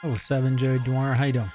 Oh, 7 Joe Dwyer, how you doing?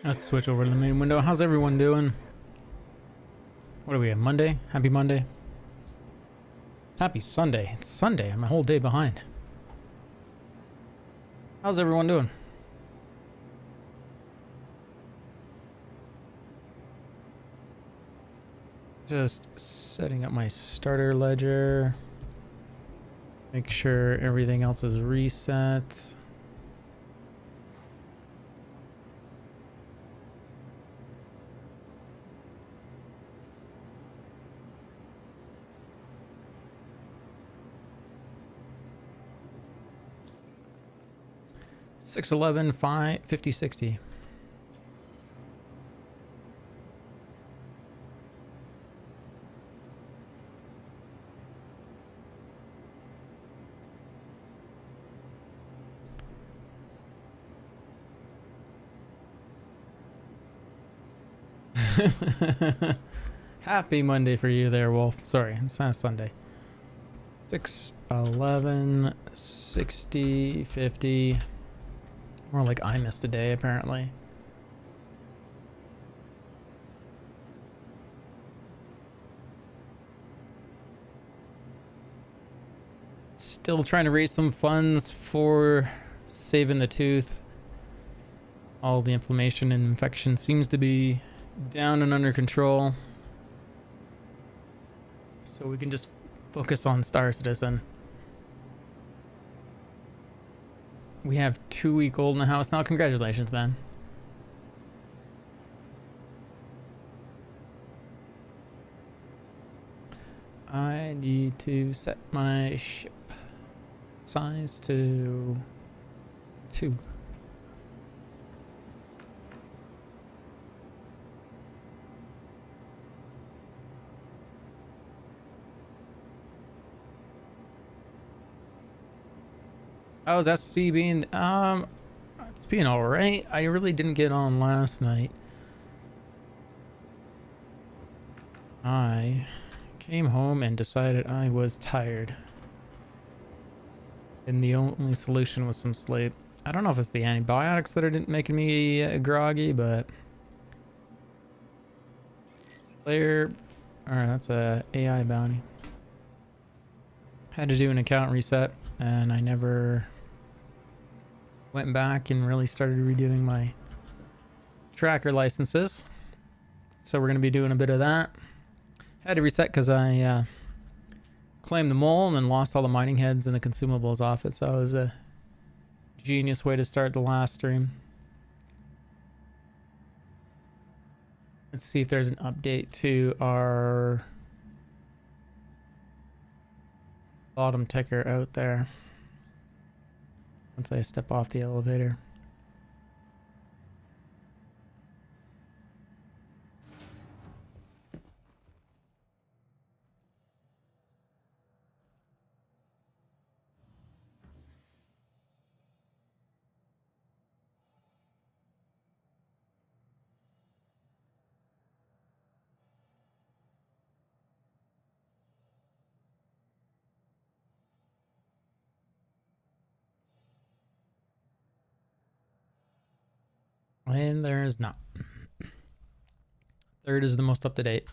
Let's switch over to the main window. How's everyone doing? What are we at? Monday? Happy Monday. Happy Sunday. It's Sunday. I'm a whole day behind. How's everyone doing? Just setting up my starter ledger. Make sure everything else is reset. Six 11 5 50 60. Happy Monday for you there, Wolf. Sorry, it's not Sunday. 6 11 60 50. More like I missed a day, apparently. Still trying to raise some funds for saving the tooth. All the inflammation and infection seems to be down and under control. So we can just focus on Star Citizen. We have 2-week-old in the house now. Congratulations, man. I need to set my ship size to 2. How's SC being? It's being alright. I really didn't get on last night. I came home and decided I was tired. And the only solution was some sleep. I don't know if it's the antibiotics that are making me groggy, but... Player... Alright, that's a AI bounty. Had to do an account reset, and I never went back and really started redoing my tracker licenses. So we're going to be doing a bit of that. Had to reset because I claimed the mole and then lost all the mining heads and the consumables off it. So it was a genius way to start the last stream. Let's see if there's an update to our bottom ticker out there. Once I step off the elevator. And there's not. Third is the most up to date.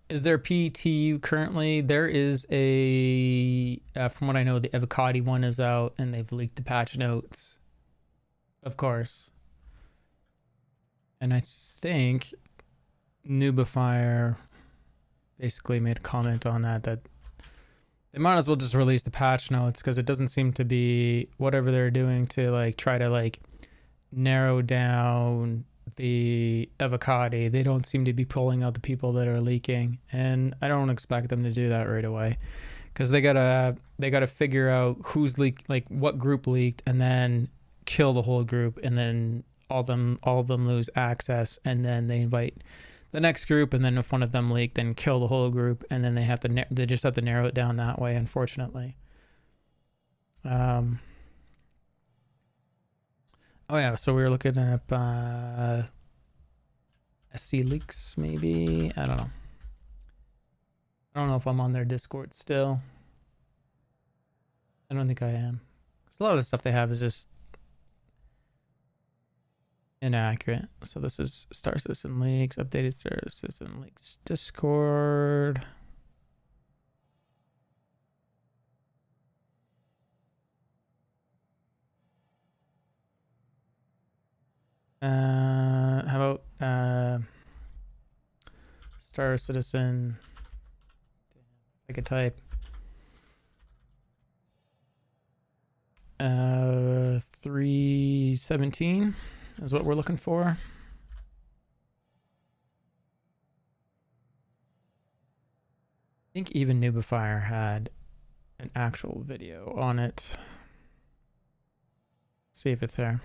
Is there PTU currently? There is a, from what I know, the Avocado one is out and they've leaked the patch notes. Of course. And I think Nubifier basically made a comment on that they might as well just release the patch notes because it doesn't seem to be whatever they're doing to like try to like narrow down the avocado. They don't seem to be pulling out the people that are leaking, and I don't expect them to do that right away because they gotta figure out who's leaked, like what group leaked, and then kill the whole group, and then all of them lose access, and then they invite the next group, and then if one of them leak, then kill the whole group, and then they just have to narrow it down that way, unfortunately. Oh yeah, so we were looking at SC leaks, maybe. I don't know if I'm on their Discord still. I don't think I am, because a lot of the stuff they have is just inaccurate. So this is Star Citizen Leaks, updated Star Citizen Leaks Discord. How about Star Citizen? I could type 317 is what we're looking for. I think even Nubifier had an actual video on it. Let's see if it's there.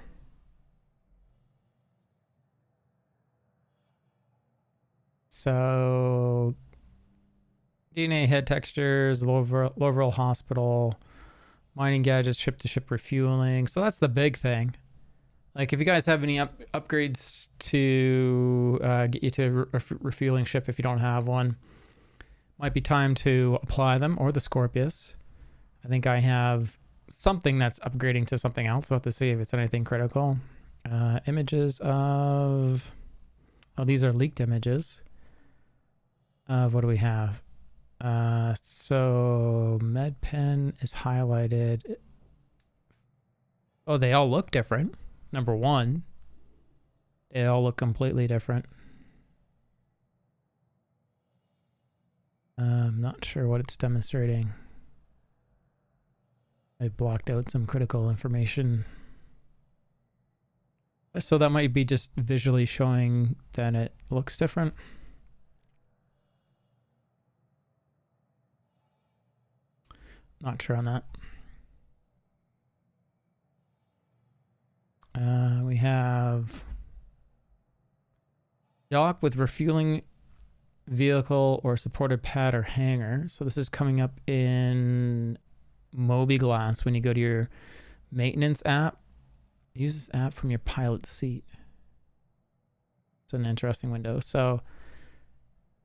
So DNA head textures, Loverell Hospital, mining gadgets, ship-to-ship refueling. So that's the big thing. Like, if you guys have any upgrades to get you to a refueling ship if you don't have one, might be time to apply them, or the Scorpius. I think I have something that's upgrading to something else. I'll have to see if it's anything critical. Images of... Oh, these are leaked images. What do we have? So MedPen is highlighted. Oh, they all look different. Number one, they all look completely different. I'm not sure what it's demonstrating. I blocked out some critical information. So that might be just visually showing that it looks different. Not sure on that. We have dock with refueling vehicle or supported pad or hangar. So this is coming up in MobiGlass when you go to your maintenance app. Use this app from your pilot seat. It's an interesting window. So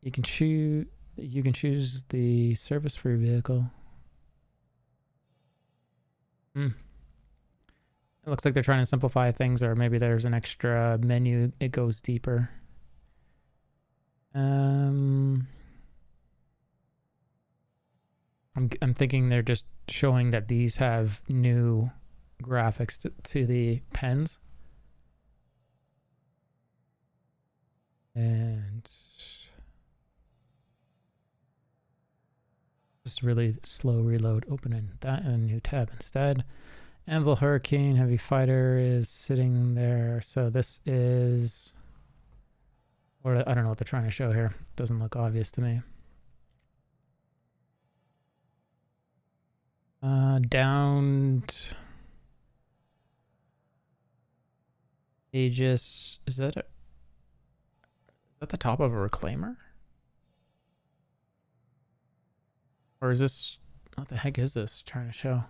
you can choose the service for your vehicle. It looks like they're trying to simplify things, or maybe there's an extra menu. It goes deeper. I'm thinking they're just showing that these have new graphics to the pens. And just really slow reload, opening that in a new tab instead. Anvil Hurricane Heavy Fighter is sitting there. So this is, or I don't know what they're trying to show here. Doesn't look obvious to me. Downed Aegis. Is that the top of a reclaimer? Or is this, what the heck is this trying to show?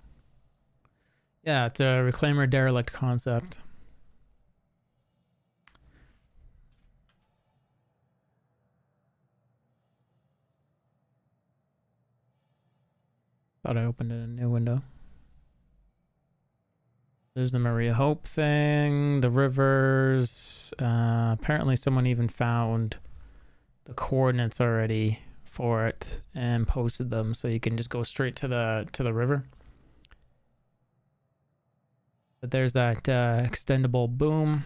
Yeah, it's a reclaimer derelict concept. Thought I opened a new window. There's the Maria Hope thing, the rivers. Apparently someone even found the coordinates already for it and posted them, so you can just go straight to the river. But there's that extendable boom.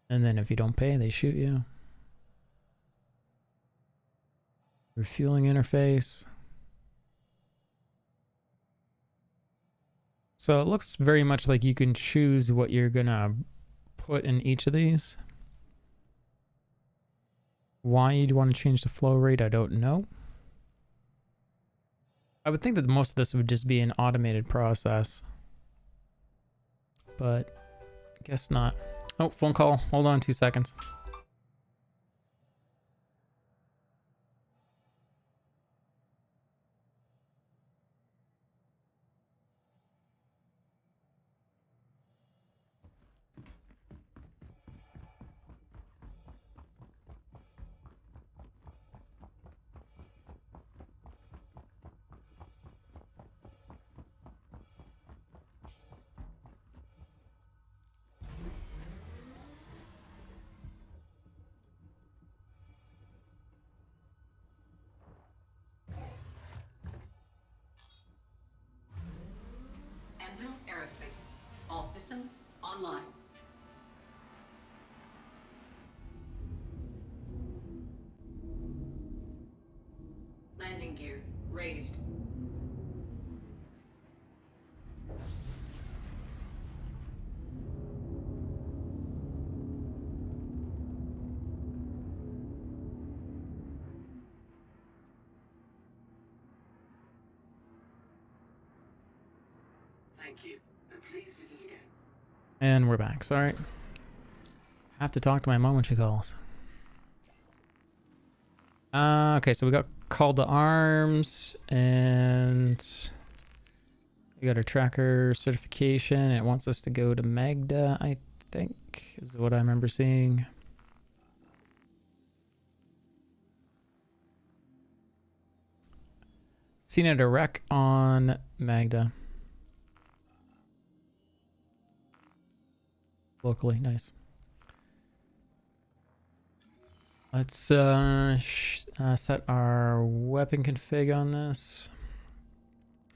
And then if you don't pay, they shoot you. Refueling interface. So it looks very much like you can choose what you're gonna put in each of these. Why you'd want to change the flow rate, I don't know. I would think that most of this would just be an automated process. But I guess not. Oh, phone call. Hold on 2 seconds. Anvil Aerospace. All systems online. Landing gear raised. Thank you, and please visit again. And we're back. Sorry. Have to talk to my mom when she calls. Okay, so we got called to arms, and we got our tracker certification. It wants us to go to Magda, I think, is what I remember seeing. Seen it a wreck on Magda. Locally, nice. Let's set our weapon config on this.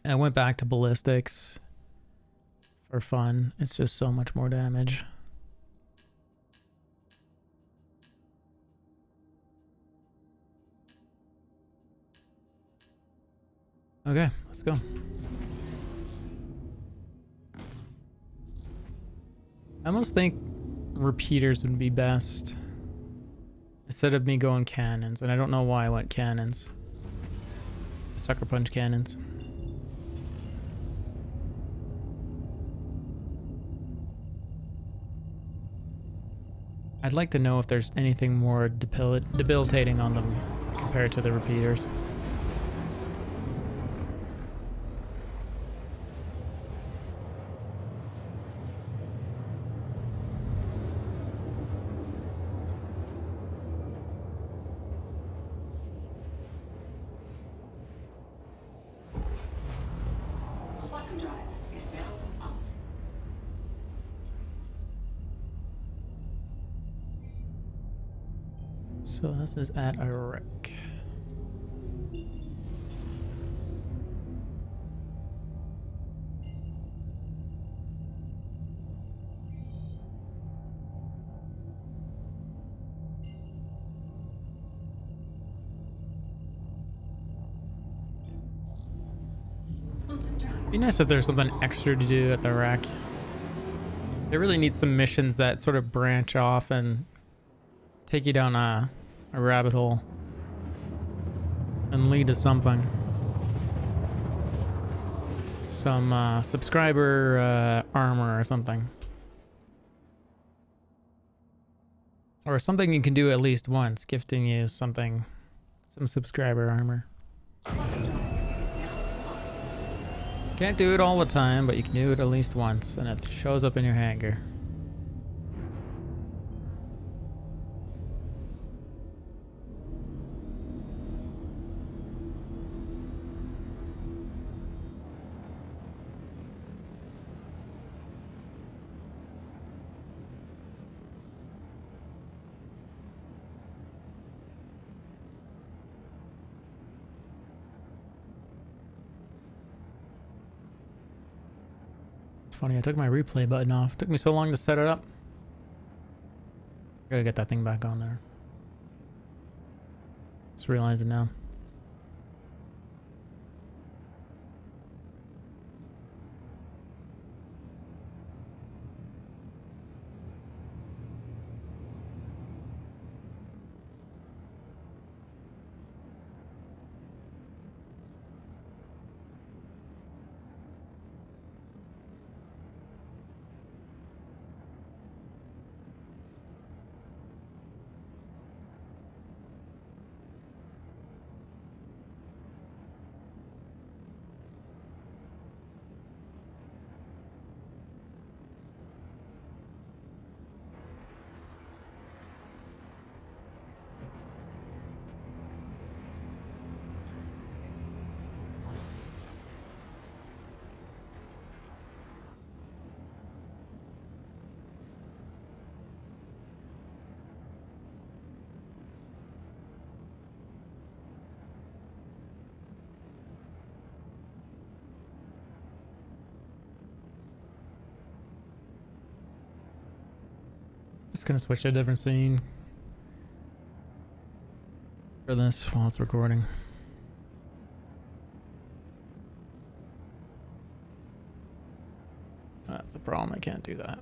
And I went back to ballistics for fun. It's just so much more damage. Okay, let's go. I almost think repeaters would be best instead of me going cannons, and I don't know why I went cannons. Sucker punch cannons. I'd like to know if there's anything more debilitating on them compared to the repeaters. Bottom drive is now off. So this is at a wreck. Be nice if there's something extra to do at the wreck. They really need some missions that sort of branch off and take you down a rabbit hole and lead to something. Some subscriber armor or something. Or something you can do at least once, gifting you something, some subscriber armor. Can't do it all the time, but you can do it at least once, and it shows up in your hangar. Funny, I took my replay button off. It took me so long to set it up. Gotta get that thing back on there. Just realized it now. Just gonna switch to a different scene for this while it's recording. That's a problem. I can't do that.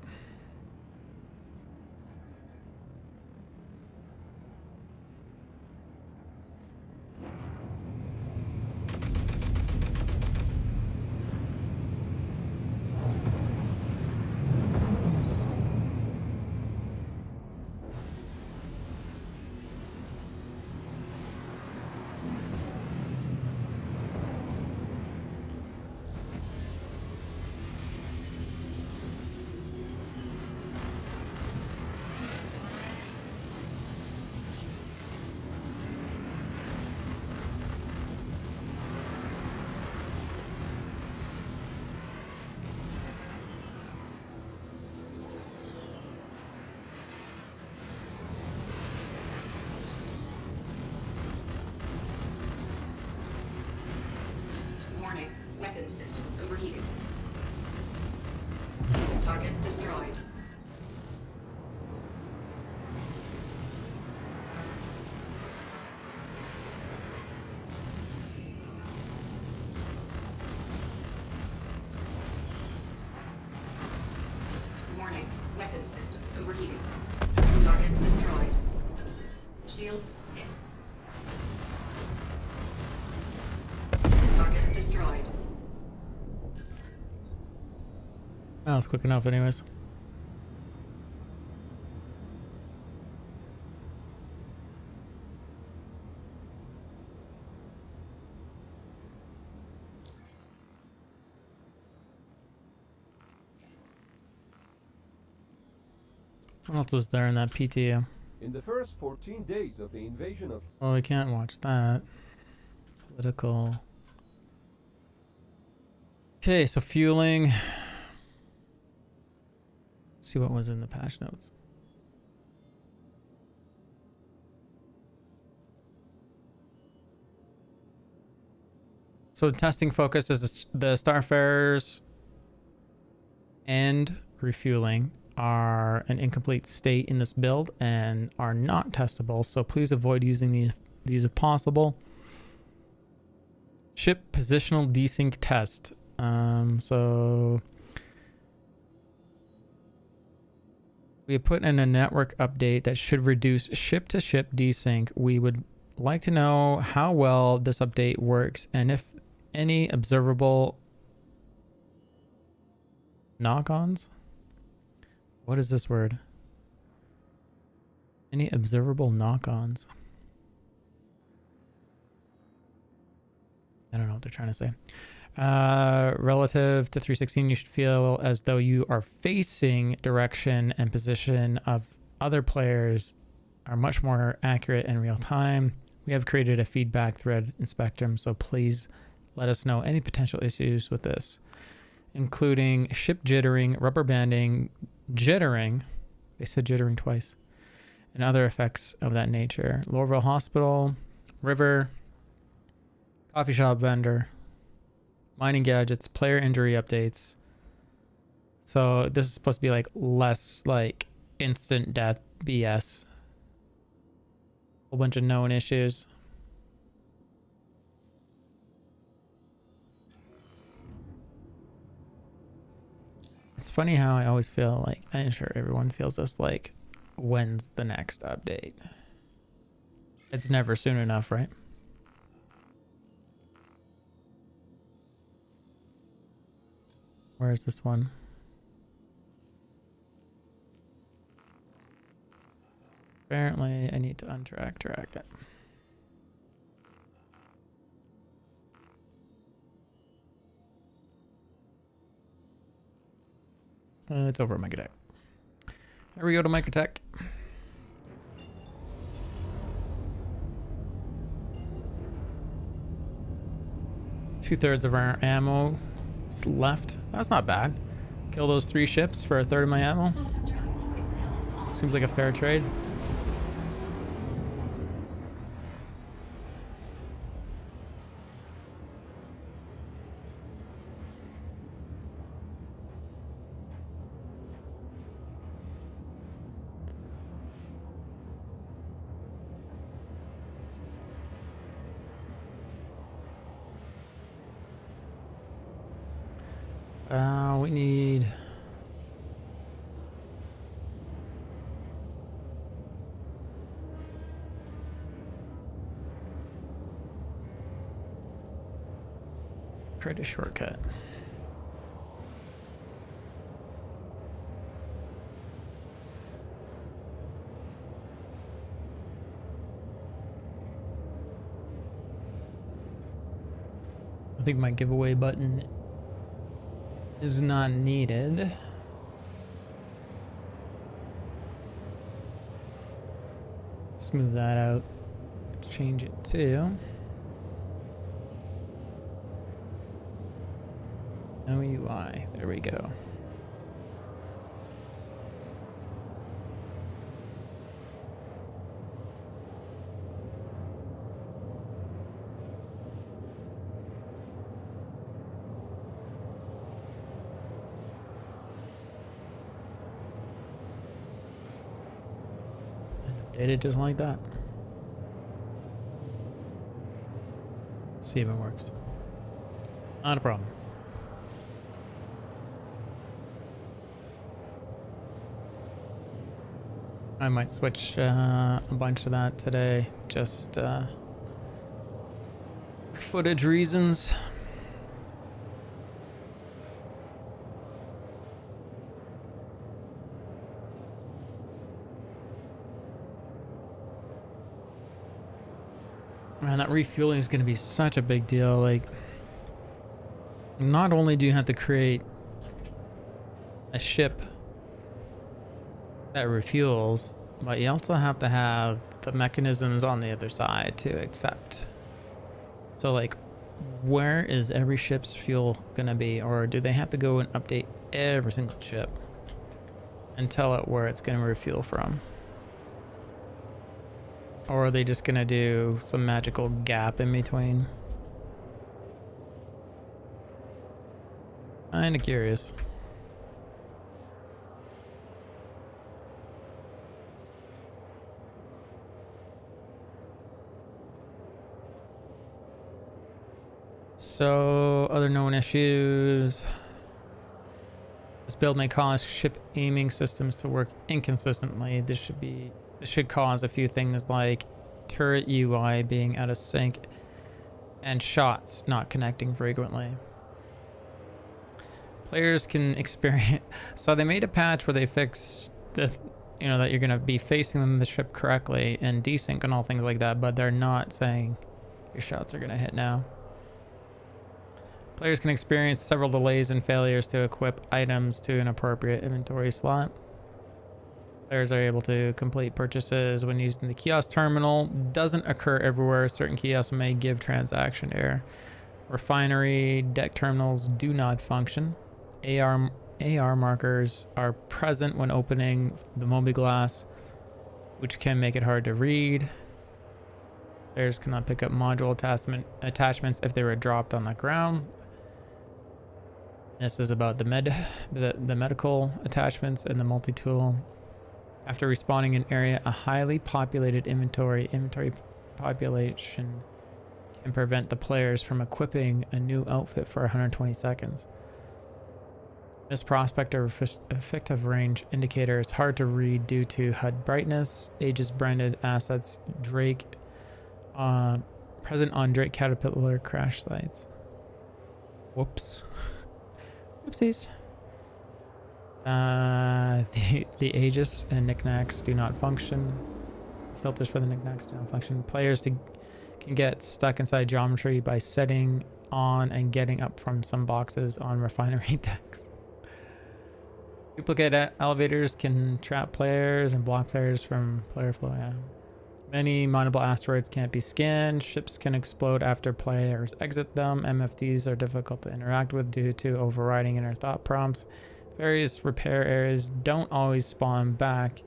Warning, weapons system overheating. Target destroyed. Warning, weapons system overheating. Target destroyed. Shields hit. Target destroyed. That was quick enough, anyways. What else was there in that PTO? In the first 14 days of the invasion of... Oh, I can't watch that. Political. Okay, so fueling. Let's see what was in the patch notes. So testing focus is the Starfarers and refueling are an incomplete state in this build and are not testable, so please avoid using these if possible. Ship positional desync test. So we have put in a network update that should reduce ship-to-ship desync. We would like to know how well this update works and if any observable knock-ons. What is this word? Any observable knock-ons? I don't know what they're trying to say. Relative to 316, you should feel as though you are facing direction and position of other players are much more accurate in real time. We have created a feedback thread in Spectrum, so please let us know any potential issues with this, including ship jittering, rubber banding, jittering, they said jittering twice, and other effects of that nature. Lorville Hospital, River, coffee shop vendor, mining gadgets, player injury updates. So this is supposed to be like less like instant death BS. Whole bunch of known issues. It's funny how I always feel like, I'm sure everyone feels this, like, when's the next update? It's never soon enough, right? Where is this one? Apparently, I need to track it. It's over at Microtech. Here we go to Microtech. Two-thirds of our ammo is left. That's not bad. Kill those 3 ships for a third of my ammo. Quantum drive is now on. Seems like a fair trade. We need... create a shortcut. I think my giveaway button is not needed. Let's move that out. Change it to no UI. There we go. Did it just like that. Let's see if it works. Not a problem. I might switch a bunch of that today, just for footage reasons. Man, that refueling is going to be such a big deal. Like, not only do you have to create a ship that refuels, but you also have to have the mechanisms on the other side to accept. So, like, where is every ship's fuel going to be? Or do they have to go and update every single ship and tell it where it's going to refuel from? Or are they just gonna do some magical gap in between? Kinda curious. So, other known issues. This build may cause ship aiming systems to work inconsistently. This should cause a few things like turret UI being out of sync and shots not connecting frequently. Players can experience... So they made a patch where they fixed the... You know, that you're going to be facing the ship correctly and desync and all things like that, but they're not saying your shots are going to hit now. Players can experience several delays and failures to equip items to an appropriate inventory slot. Players are able to complete purchases when using the kiosk terminal. Doesn't occur everywhere. Certain kiosks may give transaction error. Refinery deck terminals do not function. AR markers are present when opening the mobi-glass, which can make it hard to read. Players cannot pick up module attachments if they were dropped on the ground. This is about the medical attachments and the multi-tool. After respawning an area, a highly populated inventory population can prevent the players from equipping a new outfit for 120 seconds. This prospect or effective range indicator is hard to read due to HUD brightness. Aegis branded assets present on Drake Caterpillar crash sites. Whoops. Whoopsies. The Aegis and knickknacks do not function. Filters for the knickknacks do not function. Players can get stuck inside geometry by setting on and getting up from some boxes on refinery decks. Duplicate elevators can trap players and block players from player flow. Yeah. Many mineable asteroids can't be scanned. Ships can explode after players exit them. MFDs are difficult to interact with due to overriding inner thought prompts. Various repair areas don't always spawn back.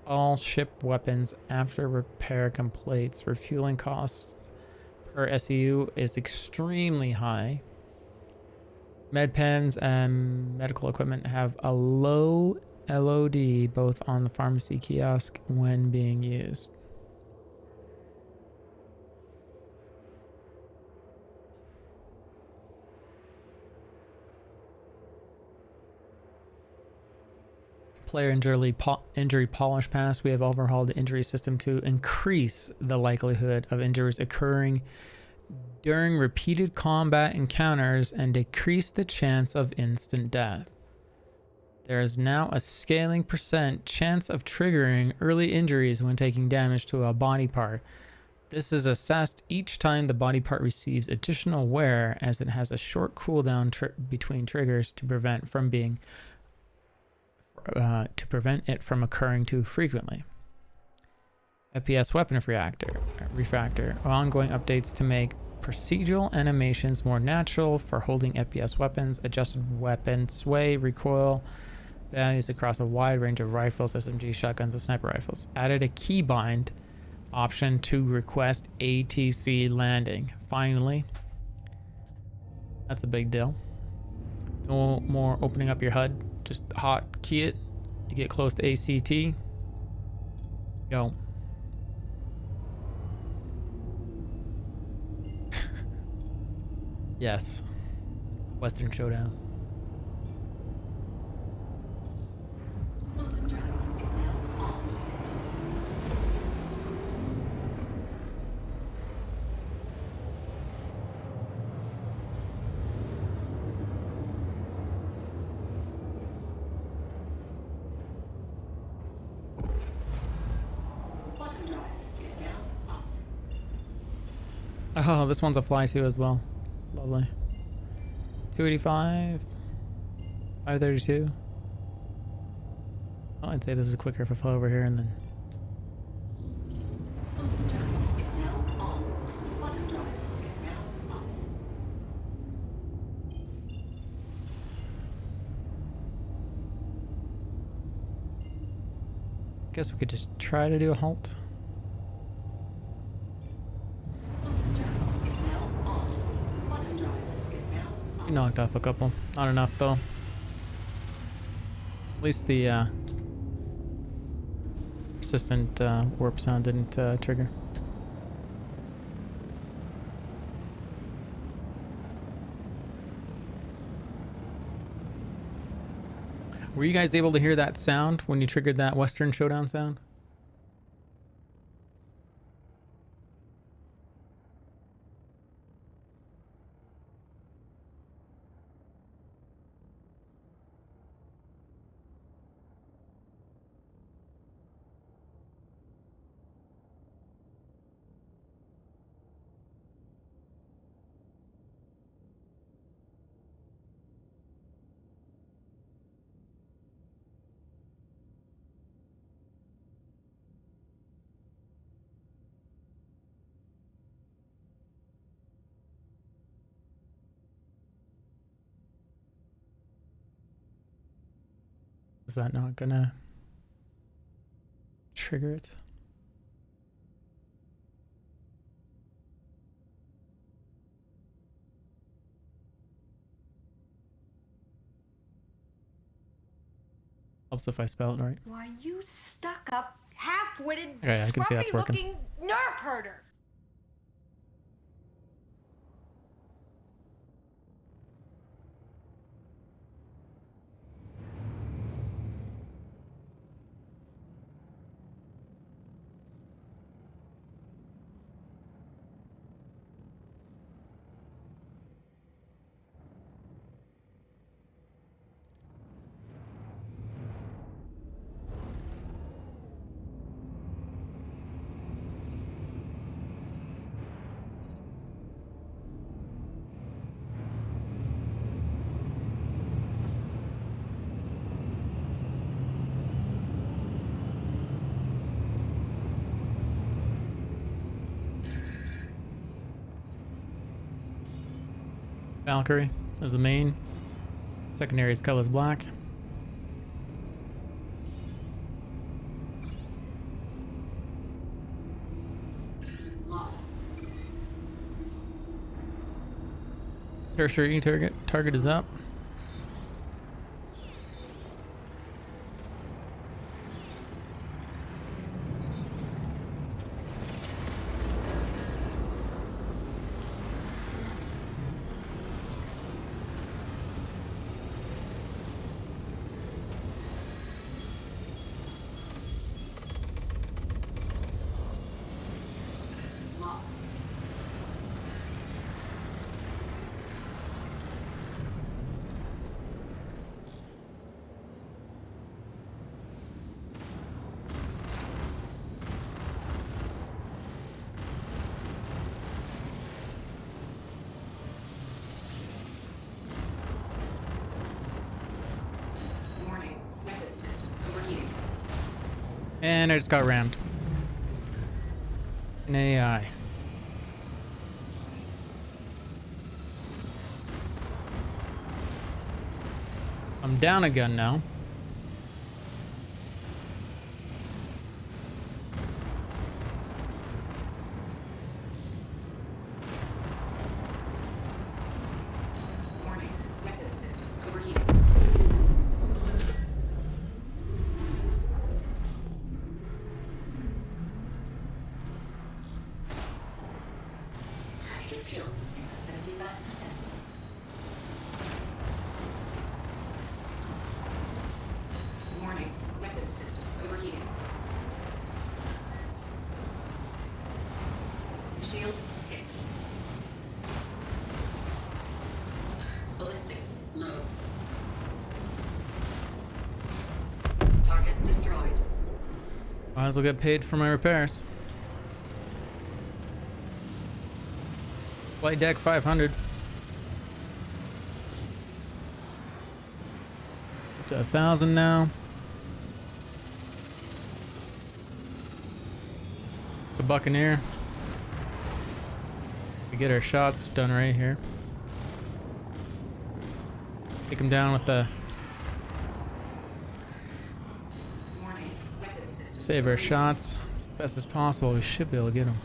All ship weapons after repair completes. Refueling costs per SEU is extremely high. Med pens and medical equipment have a low LOD both on the pharmacy kiosk when being used. Player injury polish pass. We have overhauled the injury system to increase the likelihood of injuries occurring during repeated combat encounters and decrease the chance of instant death. There is now a scaling % chance of triggering early injuries when taking damage to a body part. This is assessed each time the body part receives additional wear, as it has a short cooldown between triggers to prevent it from occurring too frequently. FPS weapon refactor. Ongoing updates to make procedural animations more natural for holding FPS weapons. Adjusted weapon sway, recoil values across a wide range of rifles, SMG, shotguns, and sniper rifles. Added a keybind option to request ATC landing. Finally, that's a big deal. No more opening up your HUD. Just hot key it. You get close to ACT. Go. Yes. Western Showdown. Quantum drive is now on. Quantum drive is now off. Oh, this one's a fly too as well. Lovely. 285. 532. Oh, I'd say this is quicker if I fly over here and then. Quantum drive is now on. Quantum drive is now off. Guess we could just try to do a halt. Quantum drive is now on. Quantum drive is now We on. knocked off a couple. Not enough though. At least the persistent warp sound didn't trigger. Were you guys able to hear that sound when you triggered that Western Showdown sound? Is that not gonna trigger it? Helps if I spell it right. Why, you stuck up, half-witted, Okay, I can see that's working. scruffy-looking nerf herder! Valkyrie is the main. Secondary's color is black. Tertiary target is up. And I just got rammed. An AI. I'm down a gun now. Warning, weapon system overheating. Hydrogen fuel is at 75%. Warning, weapon system overheating. Shields hit. Ballistics low. Target destroyed. Might as well get paid for my repairs. Flight deck 500. Up to 1,000 now. It's a Buccaneer. We get our shots done right here. Take him down with the Warning, weapon system. save our shots as best as possible. We should be able to get him.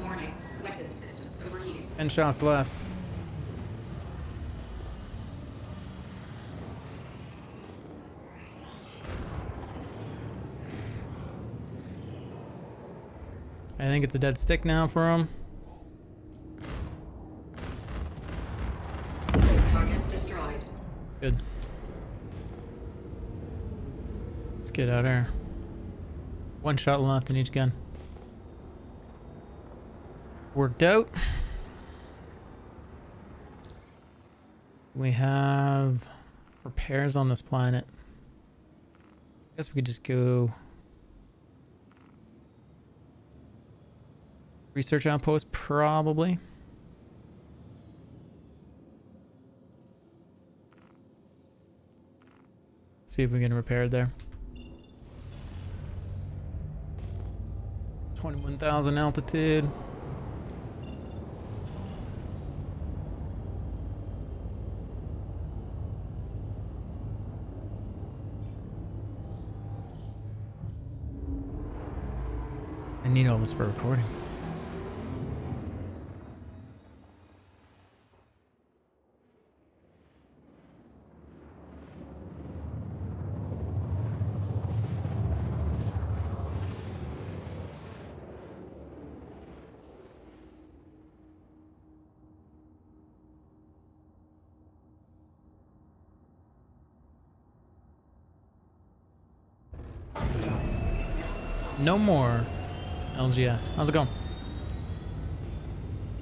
Warning, weapon system overheating. 10 shots left. I think it's a dead stick now for him. Target destroyed. Good. Let's get out of here. One shot left in each gun. Worked out. We have repairs on this planet. I guess we could just go research outpost, probably. See if we can repair it there. 21,000 altitude. I need all this for recording. No more LGS. How's it going?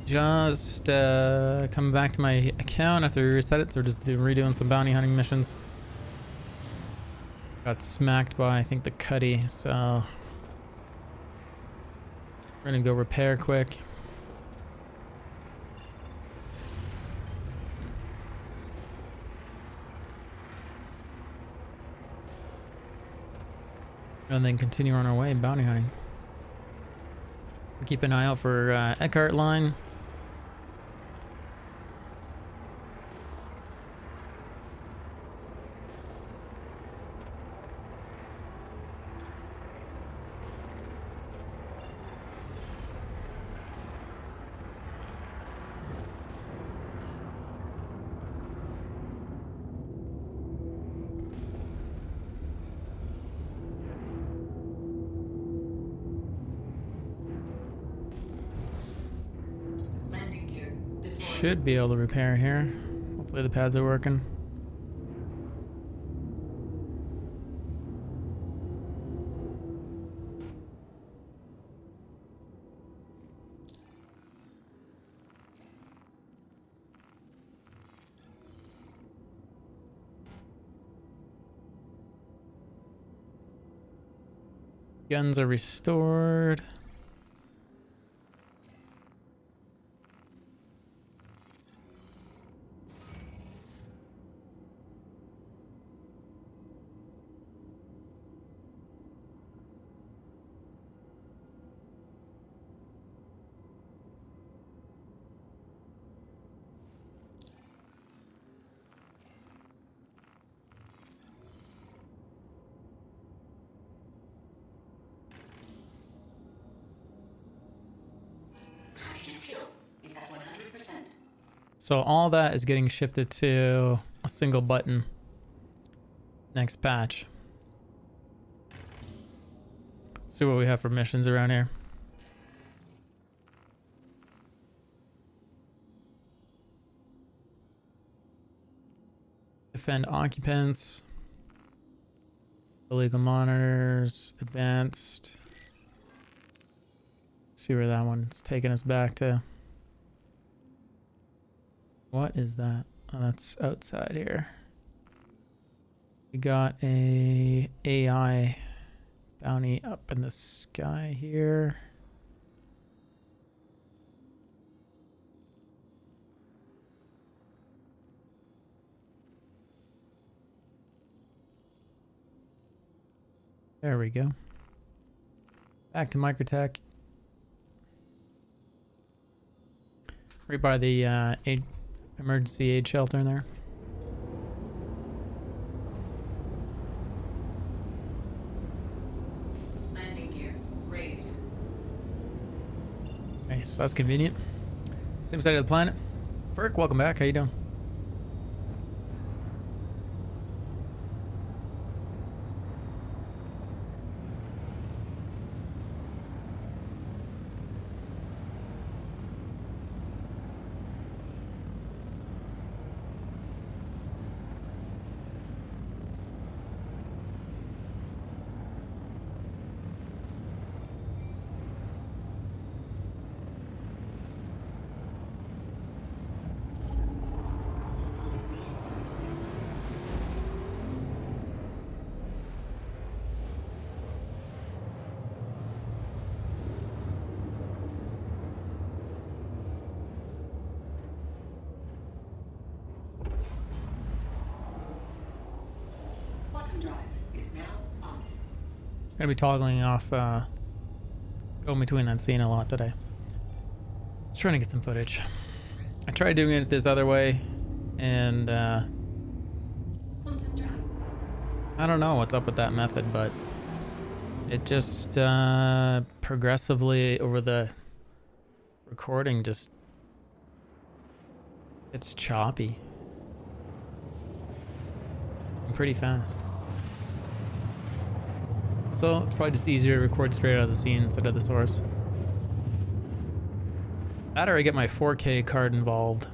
Just coming back to my account after we reset it, so we're just redoing some bounty hunting missions. Got smacked by, I think, the Cuddy, so we're gonna go repair quick. And then continue on our way bounty hunting. Keep an eye out for Eckhart line. Landing gear deployed. Should be able to repair here. Hopefully the pads are working. Guns are restored. Hydrogen fuel is at 100%. So all that is getting shifted to a single button next patch. Let's see what we have for missions around here. Defend occupants. Illegal monitors. Advanced. Let's see where that one's taking us back to. What is that? Oh, that's outside here. We got a AI bounty up in the sky here. There we go. Back to Microtech. Right by the emergency aid shelter in there. Landing gear raised. Nice, that's convenient. Same side of the planet. Ferk, welcome back. How you doing? Bottom drive is now off. Gonna be toggling off, going between that scene a lot today. Just trying to get some footage. I tried doing it this other way, and Bottom drive. I don't know what's up with that method, but it just progressively over the recording just it's choppy. And pretty fast. So it's probably just easier to record straight out of the scene instead of the source. That or I get my 4K card involved.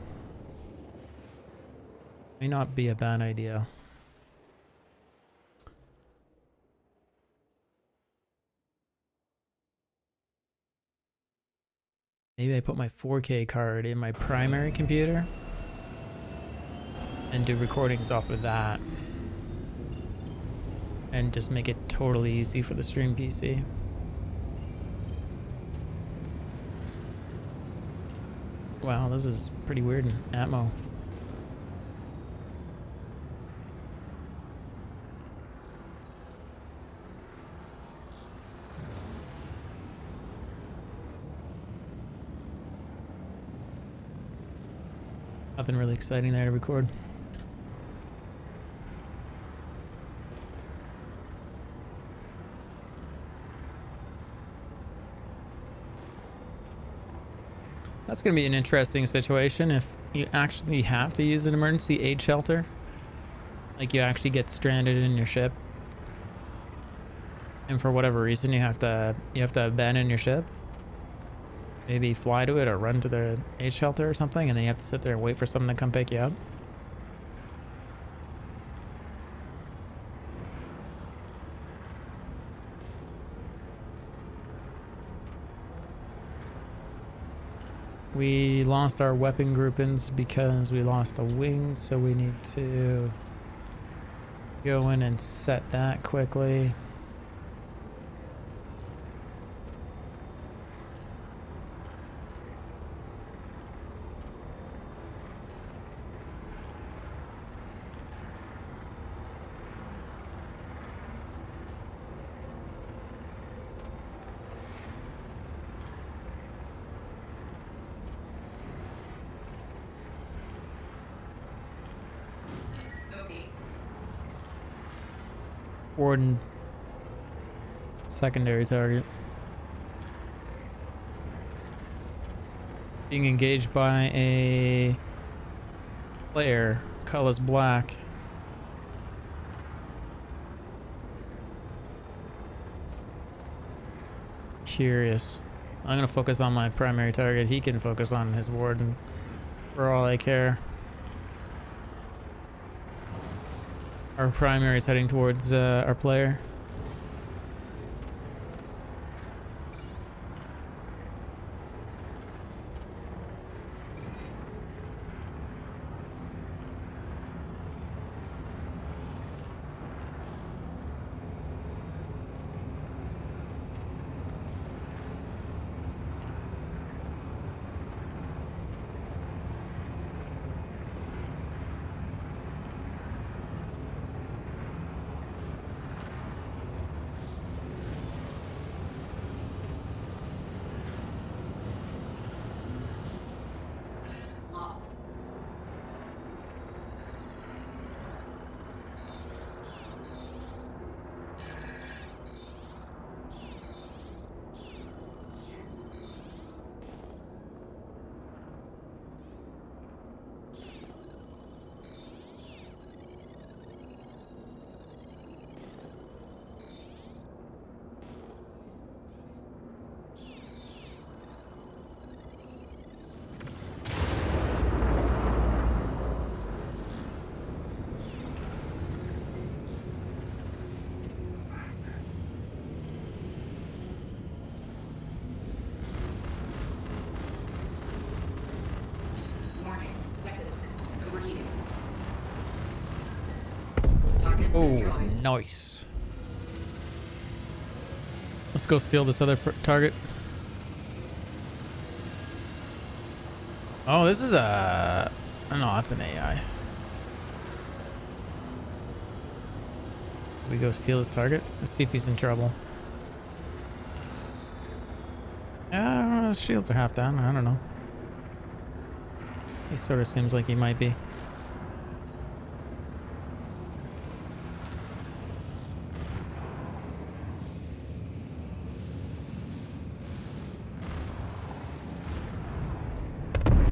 May not be a bad idea. Maybe I put my 4K card in my primary computer and do recordings off of that. And just make it totally easy for the stream PC. Wow, this is pretty weird in Atmo. Nothing really exciting there to record. That's going to be an interesting situation if you actually have to use an emergency aid shelter. Like you actually get stranded in your ship. And for whatever reason you have to abandon your ship. Maybe fly to it or run to the aid shelter or something, and then you have to sit there and wait for someone to come pick you up. We lost our weapon groupings because we lost a wing, so we need to go in and set that quickly. Warden. Secondary target. Being engaged by a player. Color's black. Curious. I'm gonna focus on my primary target. He can focus on his warden for all I care. Our primary is heading towards our player. Warning. Weapon system overheating. Target Oh, destroyed. nice. Let's go steal this other target. Oh, this is a... Oh, no, that's an AI. We go steal his target. Let's see if he's in trouble. I don't know. His shields are half down. I don't know. He sort of seems like he might be.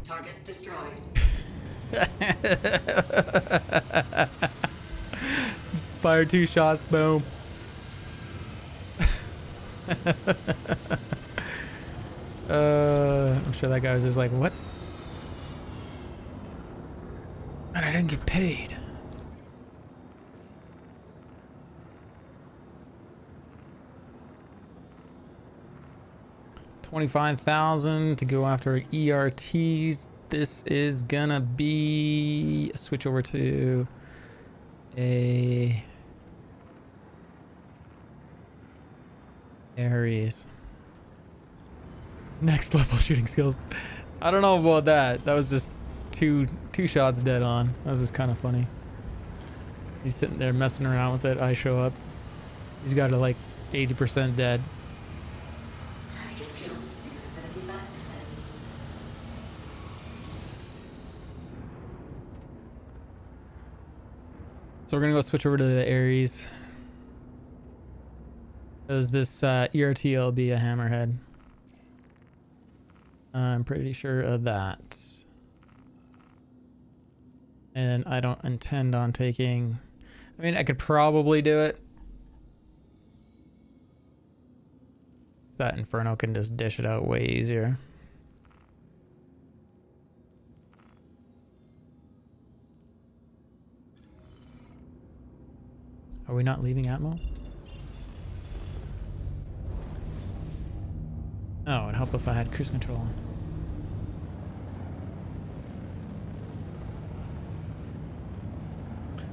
Target destroyed. Just fire 2 shots, boom. I'm sure that guy was just like, what? And I didn't get paid. $25,000 to go after ERTs. This is gonna be a switch over to a Aries. Next level shooting skills. I don't know about that. That was just two shots dead on. That was just kind of funny. He's sitting there messing around with it. I show up. He's got it like 80% dead. Hydrogen fuel is at 75%. So we're gonna go switch over to the Aries. Because this ERT will be a hammerhead. I'm pretty sure of that. And I don't intend on taking... I mean, I could probably do it. That Inferno can just dish it out way easier. Are we not leaving Atmo? Oh, it'd help if I had cruise control on.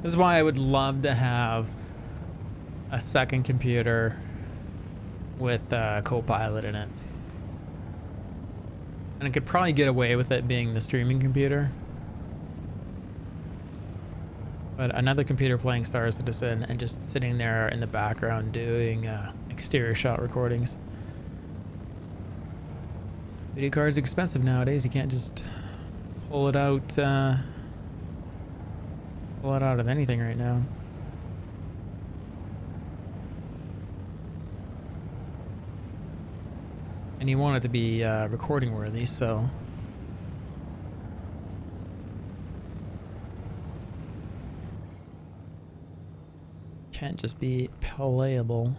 This is why I would love to have a second computer with a Copilot in it. And I could probably get away with it being the streaming computer. But another computer playing Star Citizen and just sitting there in the background doing exterior shot recordings. Video cards are expensive nowadays. You can't just pull it out of anything right now. And you want it to be recording worthy, so can't just be playable.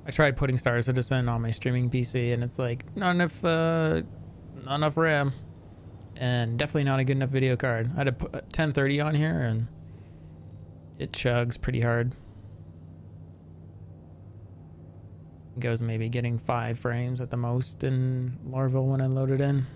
I tried putting Star Citizen on my streaming PC, and it's like not enough RAM, and definitely not a good enough video card. I had to put 1030 on here, and it chugs pretty hard. I think I was maybe getting 5 frames at the most in Lorville when I loaded in.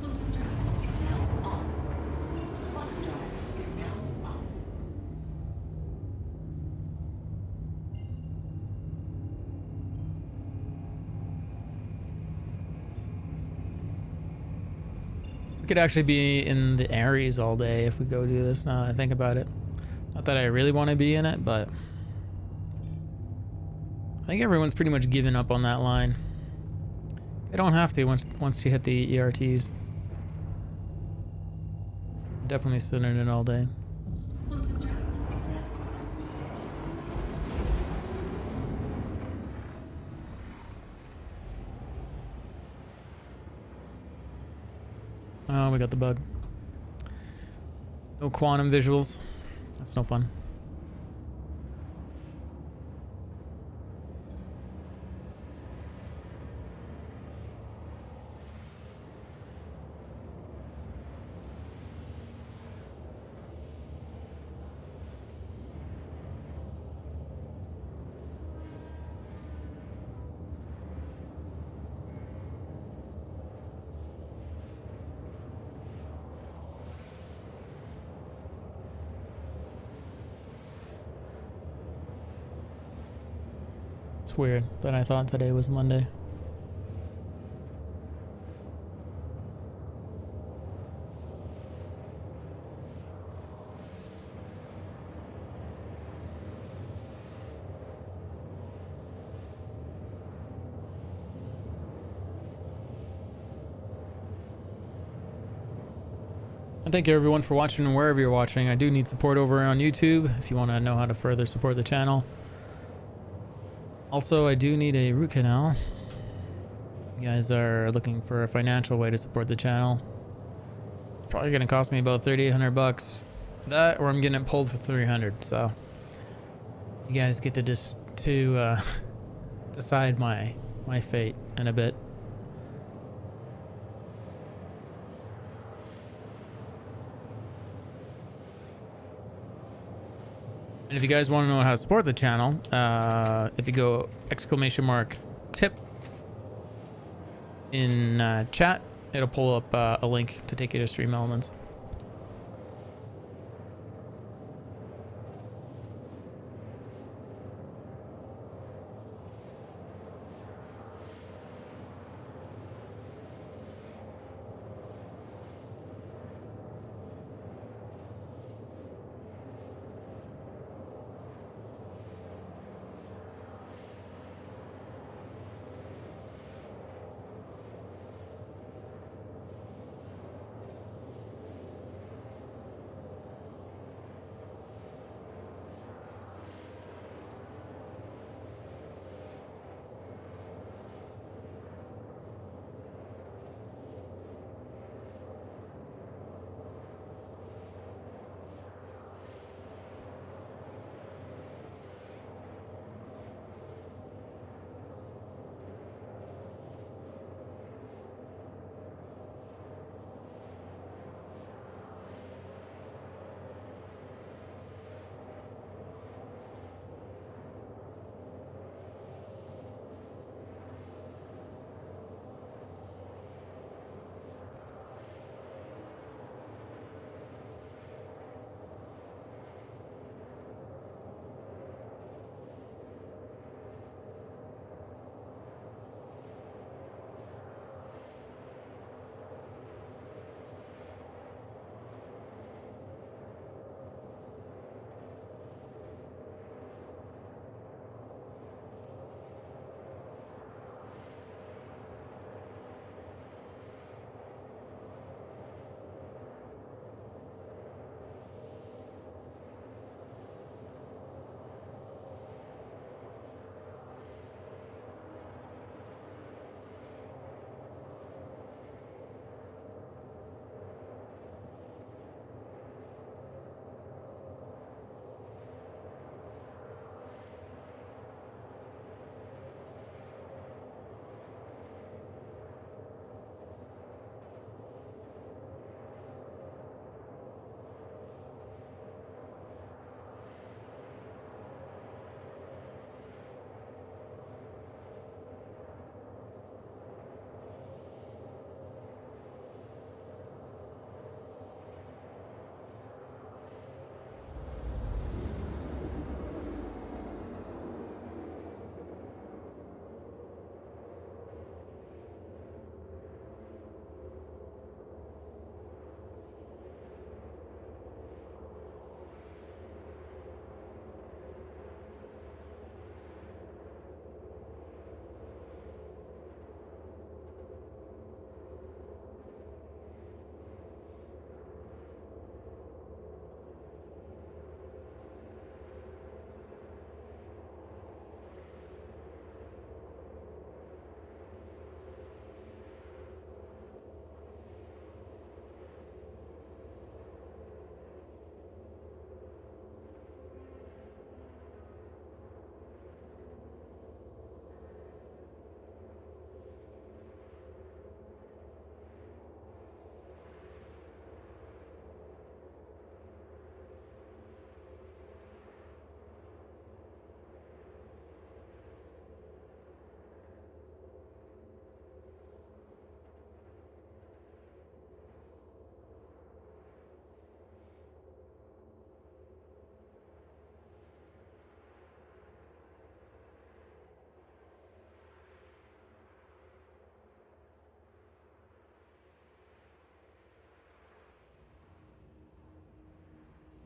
Bottom drive is now on. Bottom drive is now off. We could actually be in the Ares all day if we go do this now that I think about it. Not that I really want to be in it, but I think everyone's pretty much given up on that line. They don't have to once you hit the ERTs. Definitely sit in it all day. Bottom drive is now Oh, we got the bug. No quantum visuals. That's no fun. It's weird that I thought today was Monday. And thank you everyone for watching and wherever you're watching. I do need support over on YouTube if you want to know how to further support the channel. Also, I do need a root canal. You guys are looking for a financial way to support the channel. It's probably going to cost me about $3,800. That, or I'm getting it pulled for $300. So you guys get to just decide my fate in a bit. And if you guys want to know how to support the channel, if you go !tip in chat, it'll pull up a link to take you to Stream Elements.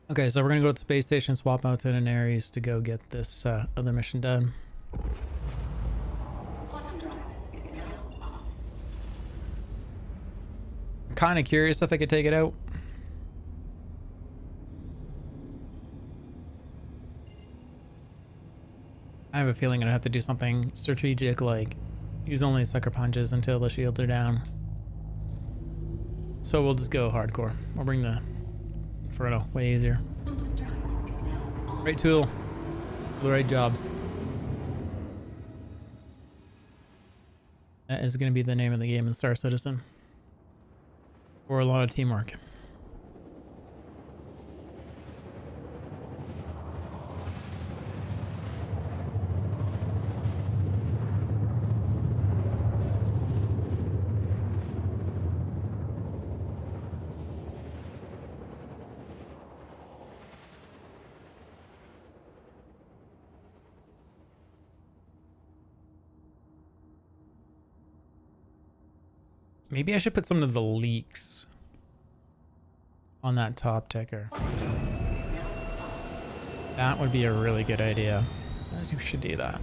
Okay, so we're gonna go to the space station, swap out itineraries to go get this other mission done. Quantum drive is now off. I'm kind of curious if I could take it out. I have a feeling I'd have to do something strategic, like use only sucker punches until the shields are down. So we'll just go hardcore. We'll bring the Inferno, way easier. Quantum drive is now off. Right tool, the right job. That is going to be the name of the game in Star Citizen. Or a lot of teamwork. Maybe I should put some of the leaks on that top ticker. That would be a really good idea. As you should do that.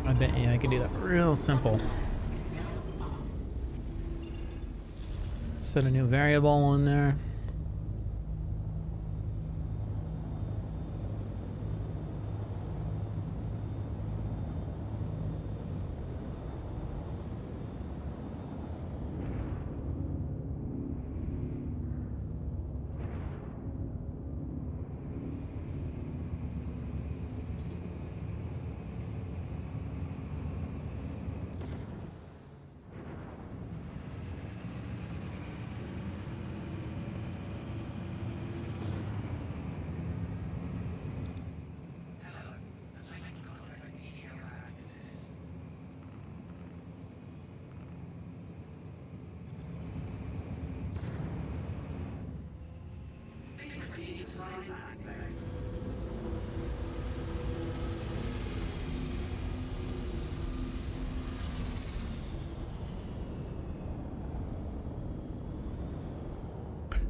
I bet you I could do that real simple. Set a new variable in there.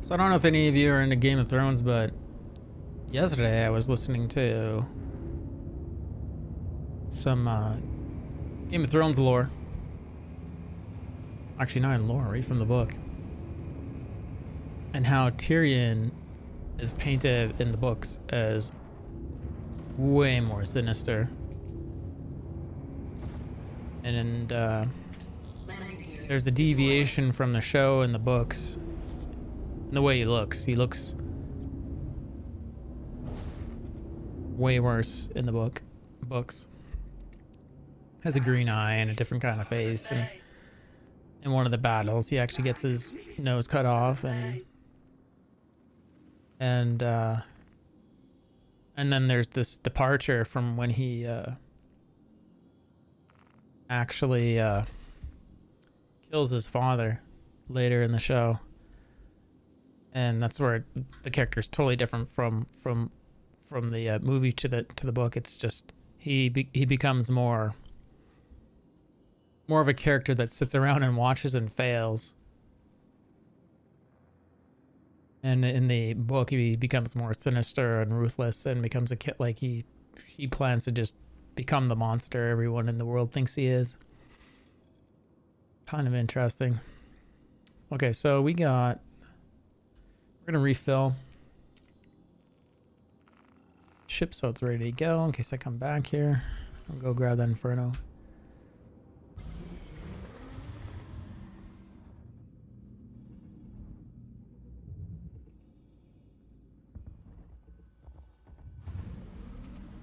So I don't know if any of you are into Game of Thrones, but yesterday I was listening to some Game of Thrones lore. Actually, not in lore, right from the book. And how Tyrion is painted in the books as way more sinister. And there's a deviation from the show and the books. And the way he looks way worse in the books. Has a green eye and a different kind of face, and in one of the battles he actually gets his nose cut off, and then there's this departure from when he actually kills his father later in the show. And that's where the character is totally different from the movie to the book. It's just he becomes more of a character that sits around and watches and fails. And in the book, he becomes more sinister and ruthless, and becomes a kid. Like he plans to just become the monster everyone in the world thinks he is. Kind of interesting. Okay, so we're gonna refill ship so it's ready to go in case I come back here. I'll go grab that Inferno.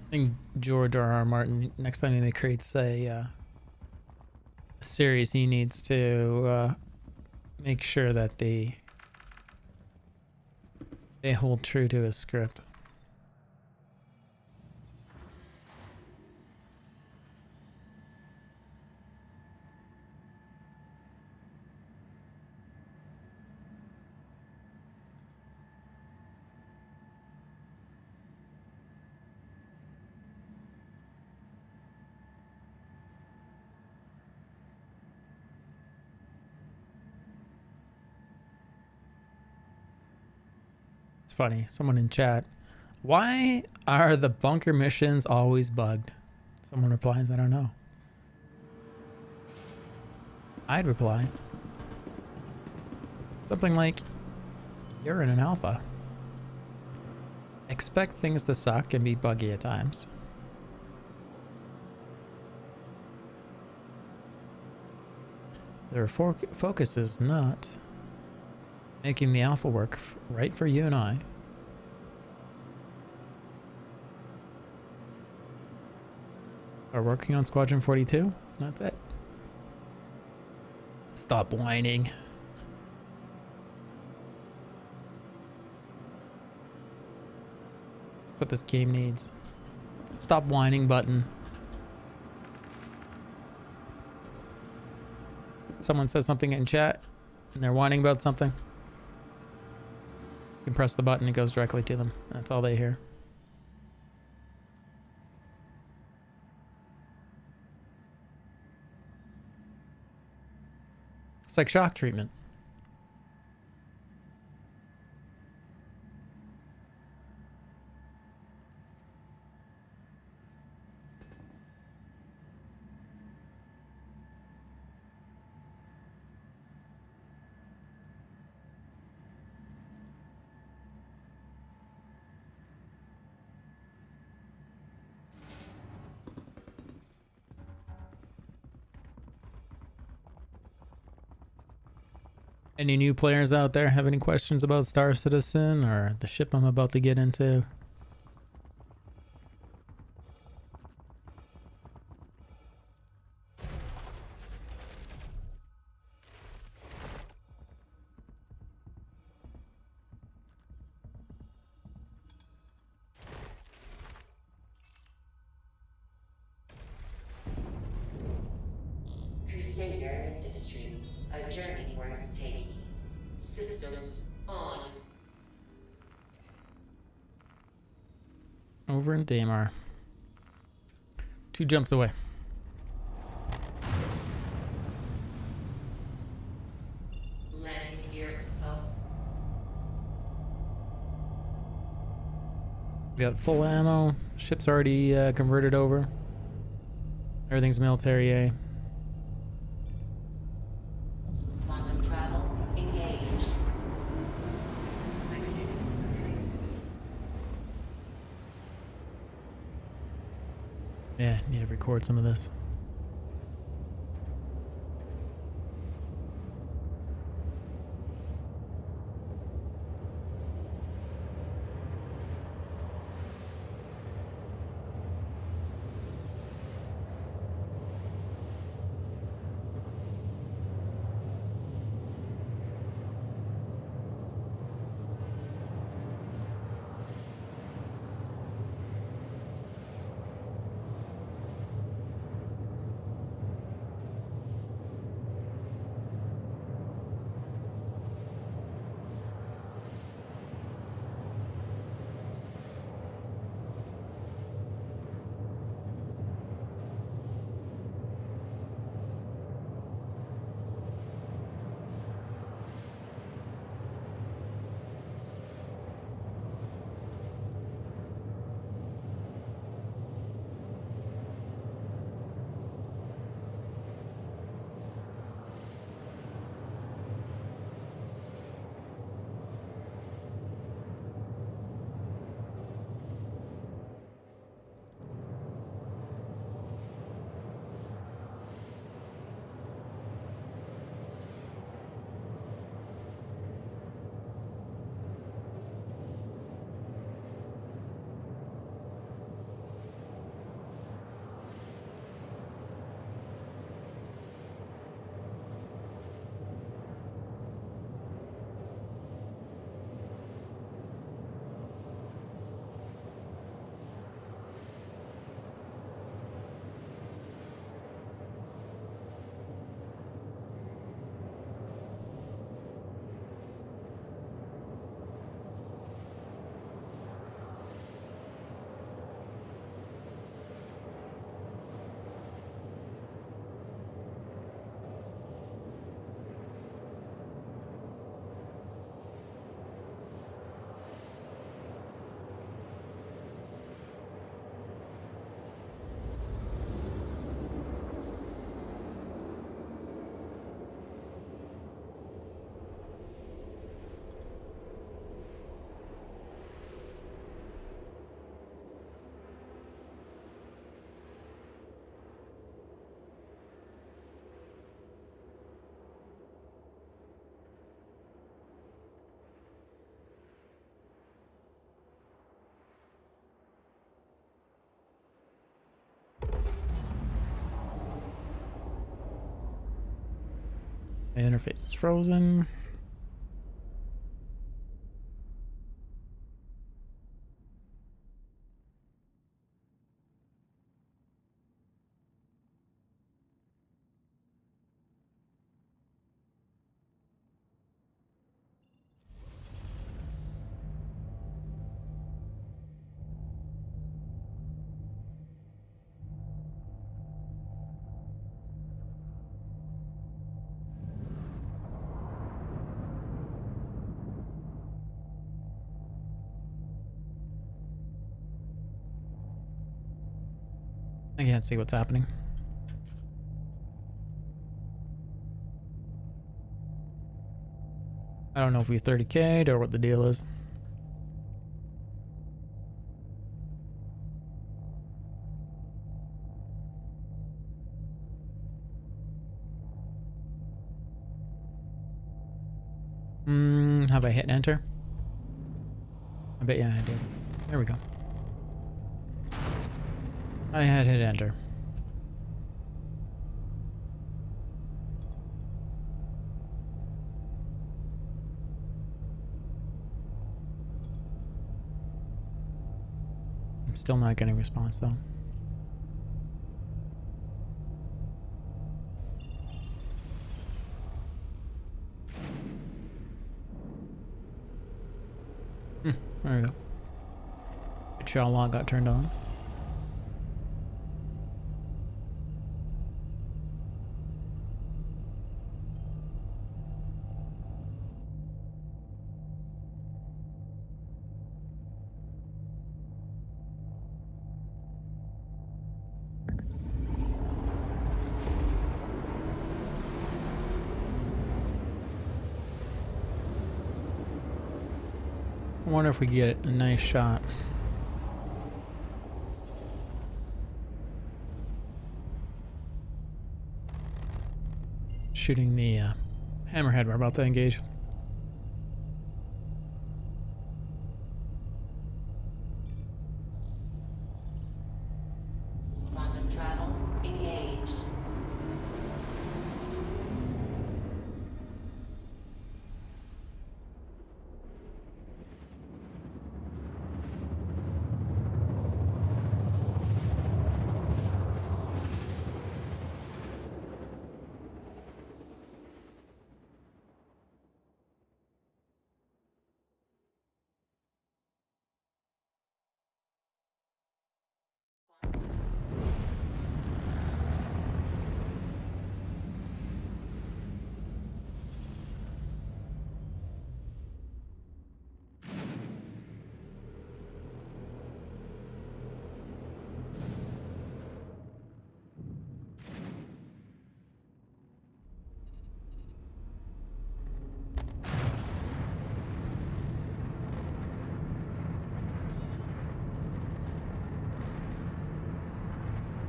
I think George R.R. Martin, next time he creates a series, he needs to make sure that they hold true to his script. It's funny. Someone in chat. Why are the bunker missions always bugged? Someone replies, I don't know. I'd reply something like, you're in an alpha. Expect things to suck and be buggy at times. Their focus is not making the alpha work right for you and I. Are working on Squadron 42? That's it. Stop whining. That's what this game needs. Stop whining button. Someone says something in chat and they're whining about something. You can press the button, it goes directly to them. That's all they hear. It's like shock treatment. Any new players out there have any questions about Star Citizen or the ship I'm about to get into? Crusader Industries, a journey worth taking. Systems on. Over in Daymar. 2 jumps away. Landing gear up. We got full ammo. Ship's already converted over. Everything's military A. Quantum travel engaged. Yeah, need to record some of this. My interface is frozen. I can't see what's happening. I don't know if we 30K'd or what the deal is. Have I hit enter? I bet yeah I did. There we go. I had hit enter. I'm still not getting a response though. There we go. Good shot log got turned on. I wonder if we get a nice shot. Shooting the hammerhead we're about to engage. Quantum travel engaged.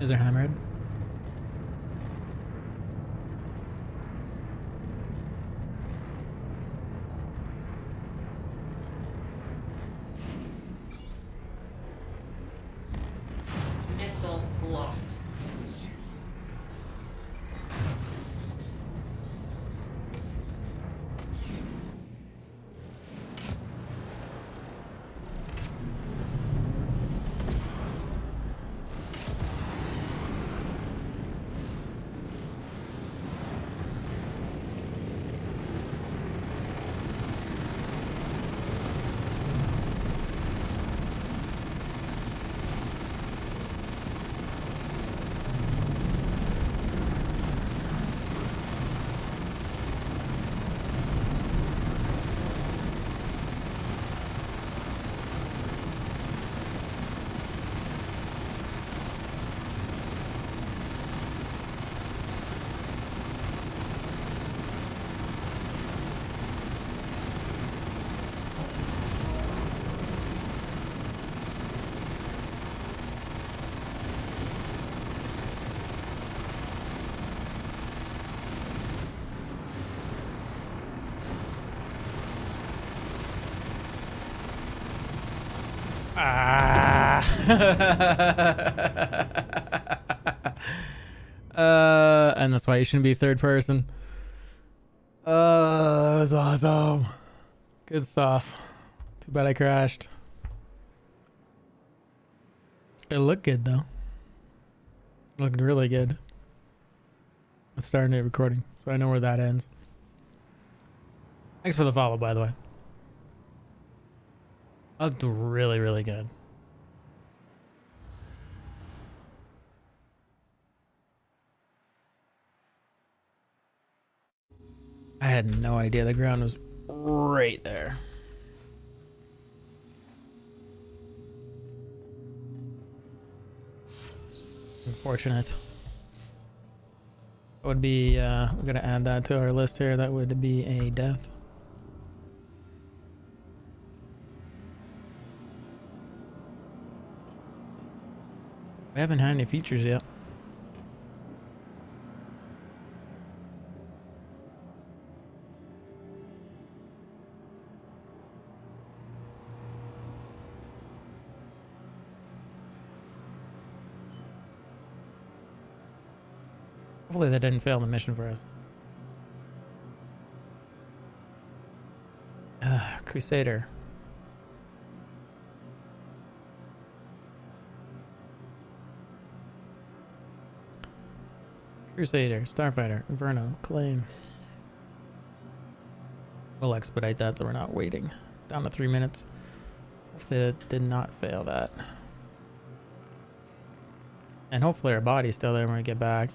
Is there hammerhead? Missile locked. Ah. And that's why you shouldn't be third person. That was awesome. Good stuff. Too bad I crashed. It looked good though. It looked really good. I'm starting a recording, so I know where that ends. Thanks for the follow, by the way. That looked really, really good. I had no idea the ground was right there. Unfortunate. That would be, we're gonna add that to our list here. That would be a death. We haven't had any features yet. Hopefully that didn't fail the mission for us. Crusader. Crusader, Starfighter, Inferno, Claim. We'll expedite that so we're not waiting. Down to 3 minutes. Hopefully that did not fail that. And hopefully our body's still there when we get back.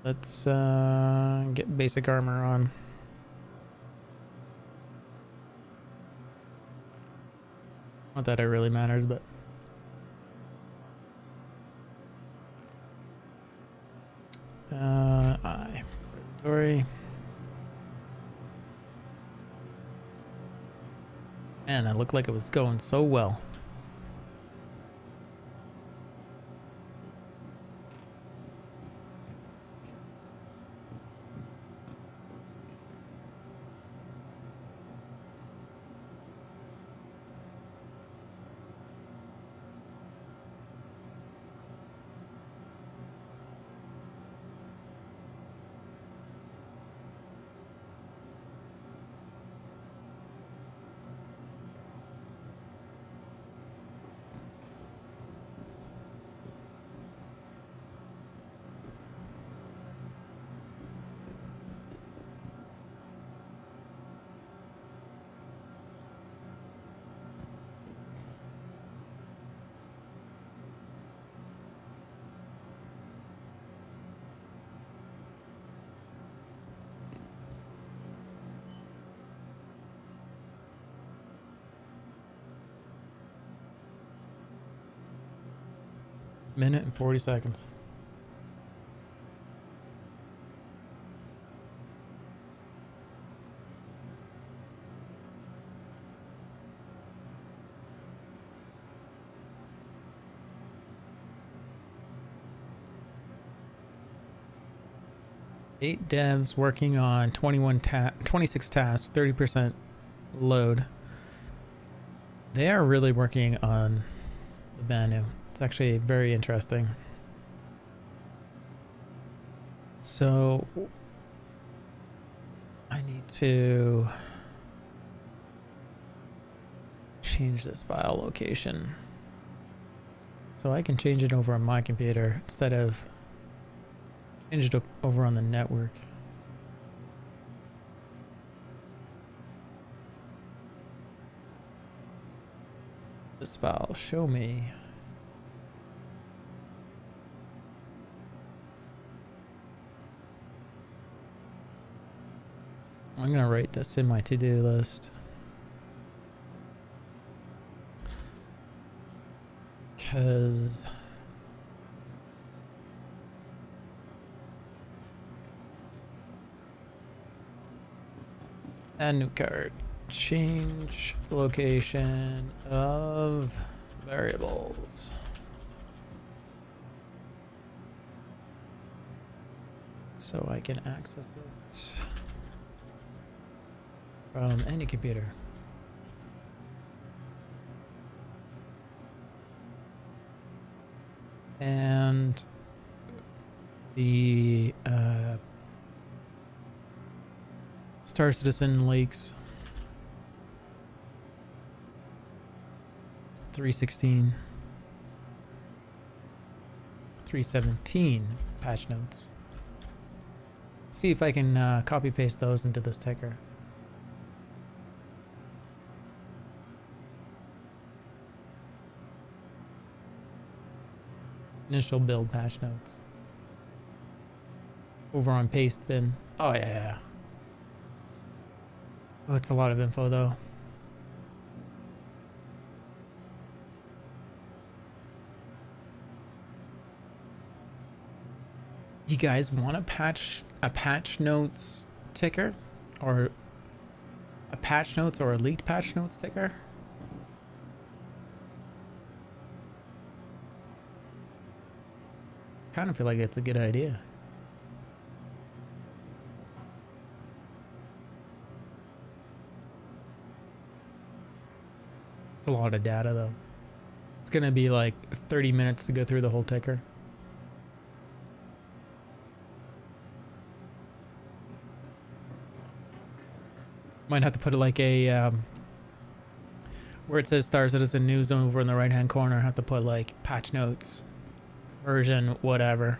Let's get basic armor on. Not that it really matters, but inventory. Man, that looked like it was going so well. Minute and 40 seconds. Eight devs working on 26 tasks, 30% load. They are really working on the Banu. It's actually very interesting. So I need to change this file location so I can change it over on my computer instead of change it over on the network. This file, show me. I'm gonna write this in my to-do list. Because add new card. Change the location of variables. So I can access it from any computer. And the Star Citizen Lakes 316, 317 patch notes. See if I can copy paste those into this ticker. Initial build patch notes. Over on paste bin. Oh yeah. Oh, it's a lot of info though. You guys want a patch notes ticker, or a patch notes or a leaked patch notes ticker? Kind of feel like it's a good idea. It's a lot of data though. It's gonna be like 30 minutes to go through the whole ticker. Might have to put it like a where it says Star Citizen News over in the right hand corner. Have to put like patch notes version whatever.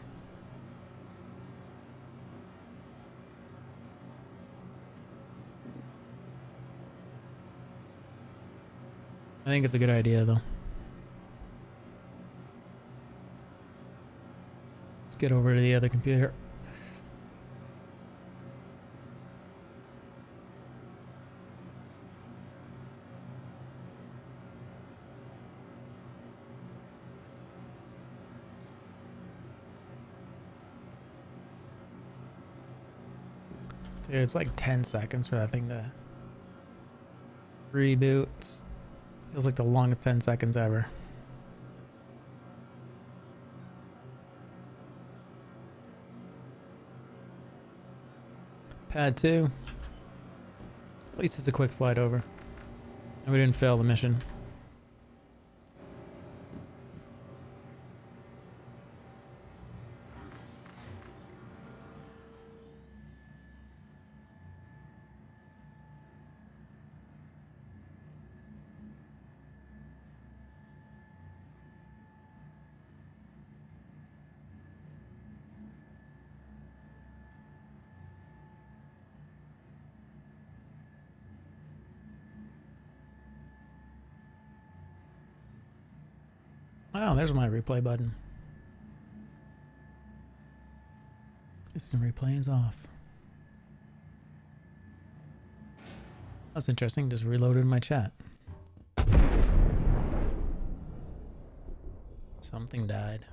I think it's a good idea though. Let's get over to the other computer. Dude, it's like 10 seconds for that thing to reboot. Feels like the longest 10 seconds ever. Pad 2. At least it's a quick flight over. And we didn't fail the mission. Wow, there's my replay button. Instant replay is off. That's interesting. Just reloaded my chat. Something died.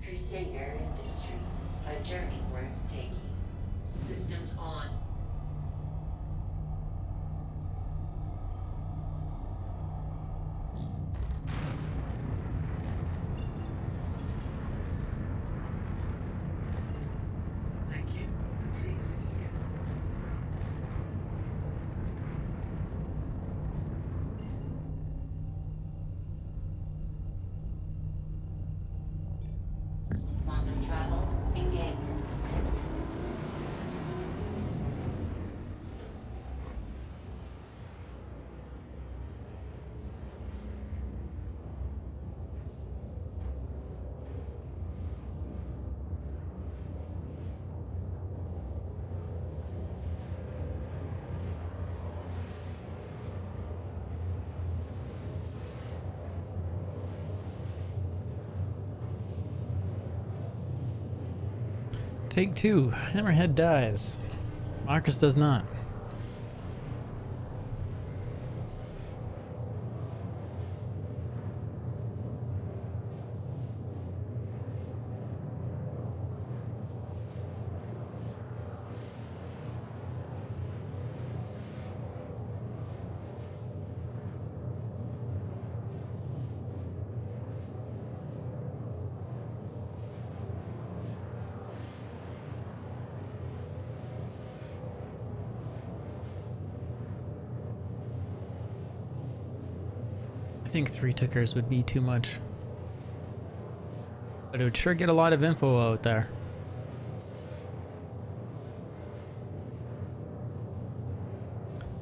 Crusader Industries, a journey worth taking. Systems on. Thank you. Please visit again. Quantum travel engaged. Take 2. Hammerhead dies. Marcus does not. I think 3 tickers would be too much. But it would sure get a lot of info out there.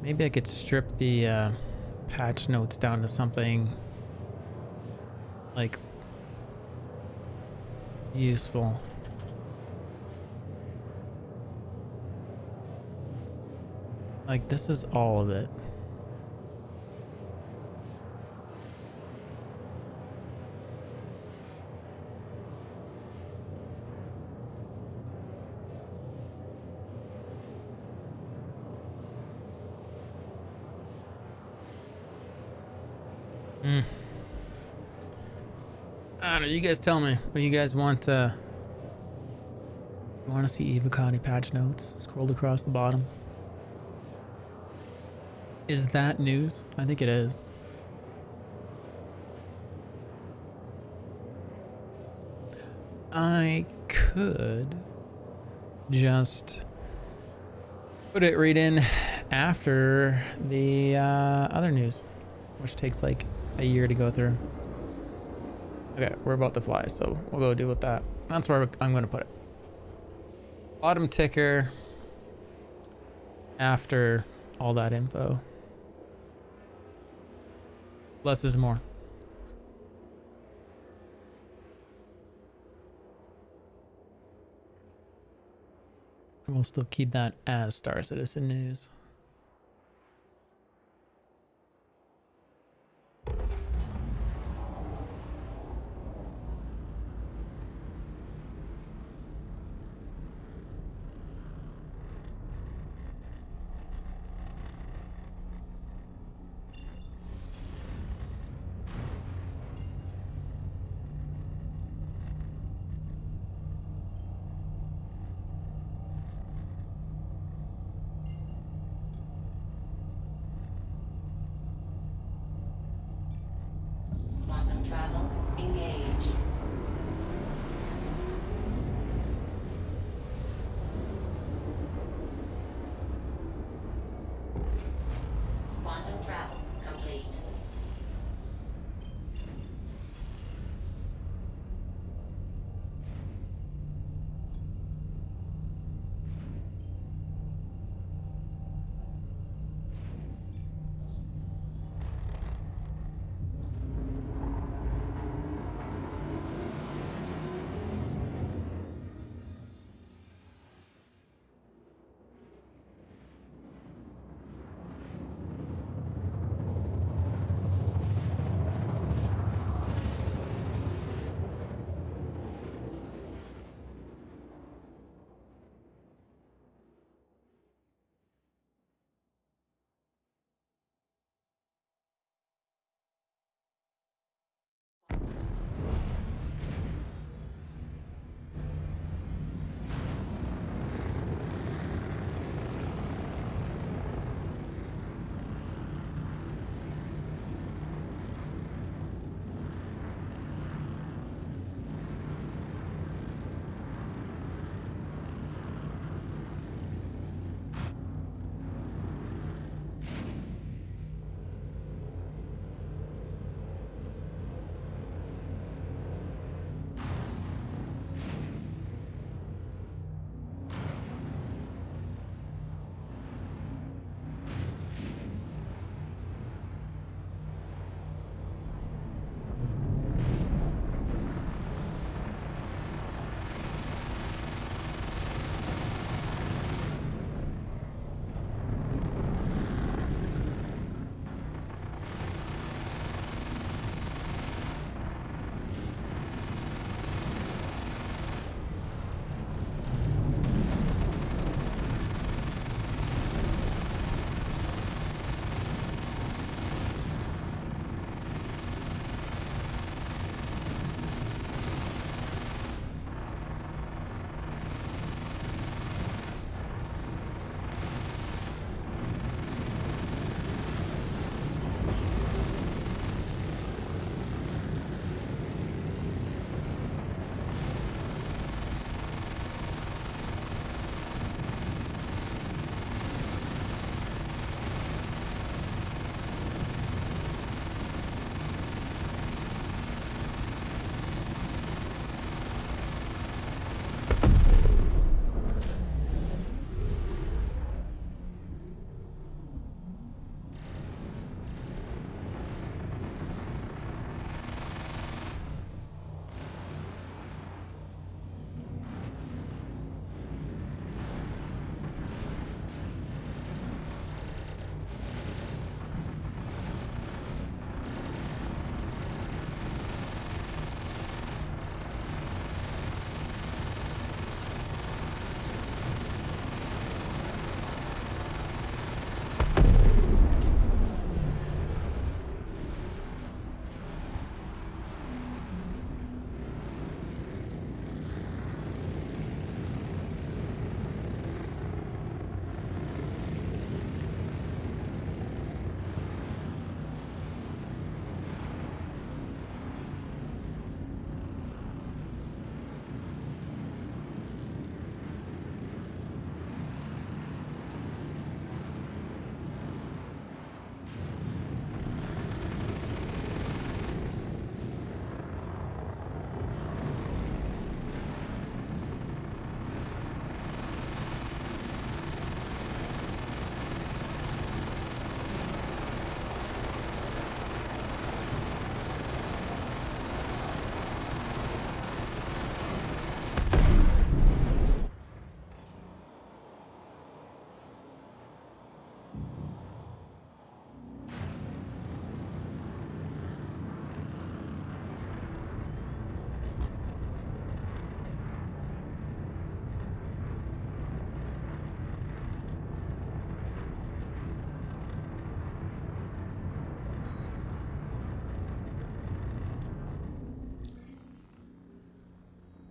Maybe I could strip the patch notes down to something like useful. Like this is all of it. I don't know. You guys tell me. What do you guys want? You want to see Evocati patch notes scrolled across the bottom? Is that news? I think it is. I could just put it right in after the other news, which takes like a year to go through. Okay, we're about to fly, so we'll go do with that. That's where I'm going to put it. Bottom ticker after all that info. Less is more. And we'll still keep that as Star Citizen news. Quantum travel engaged. Quantum travel complete.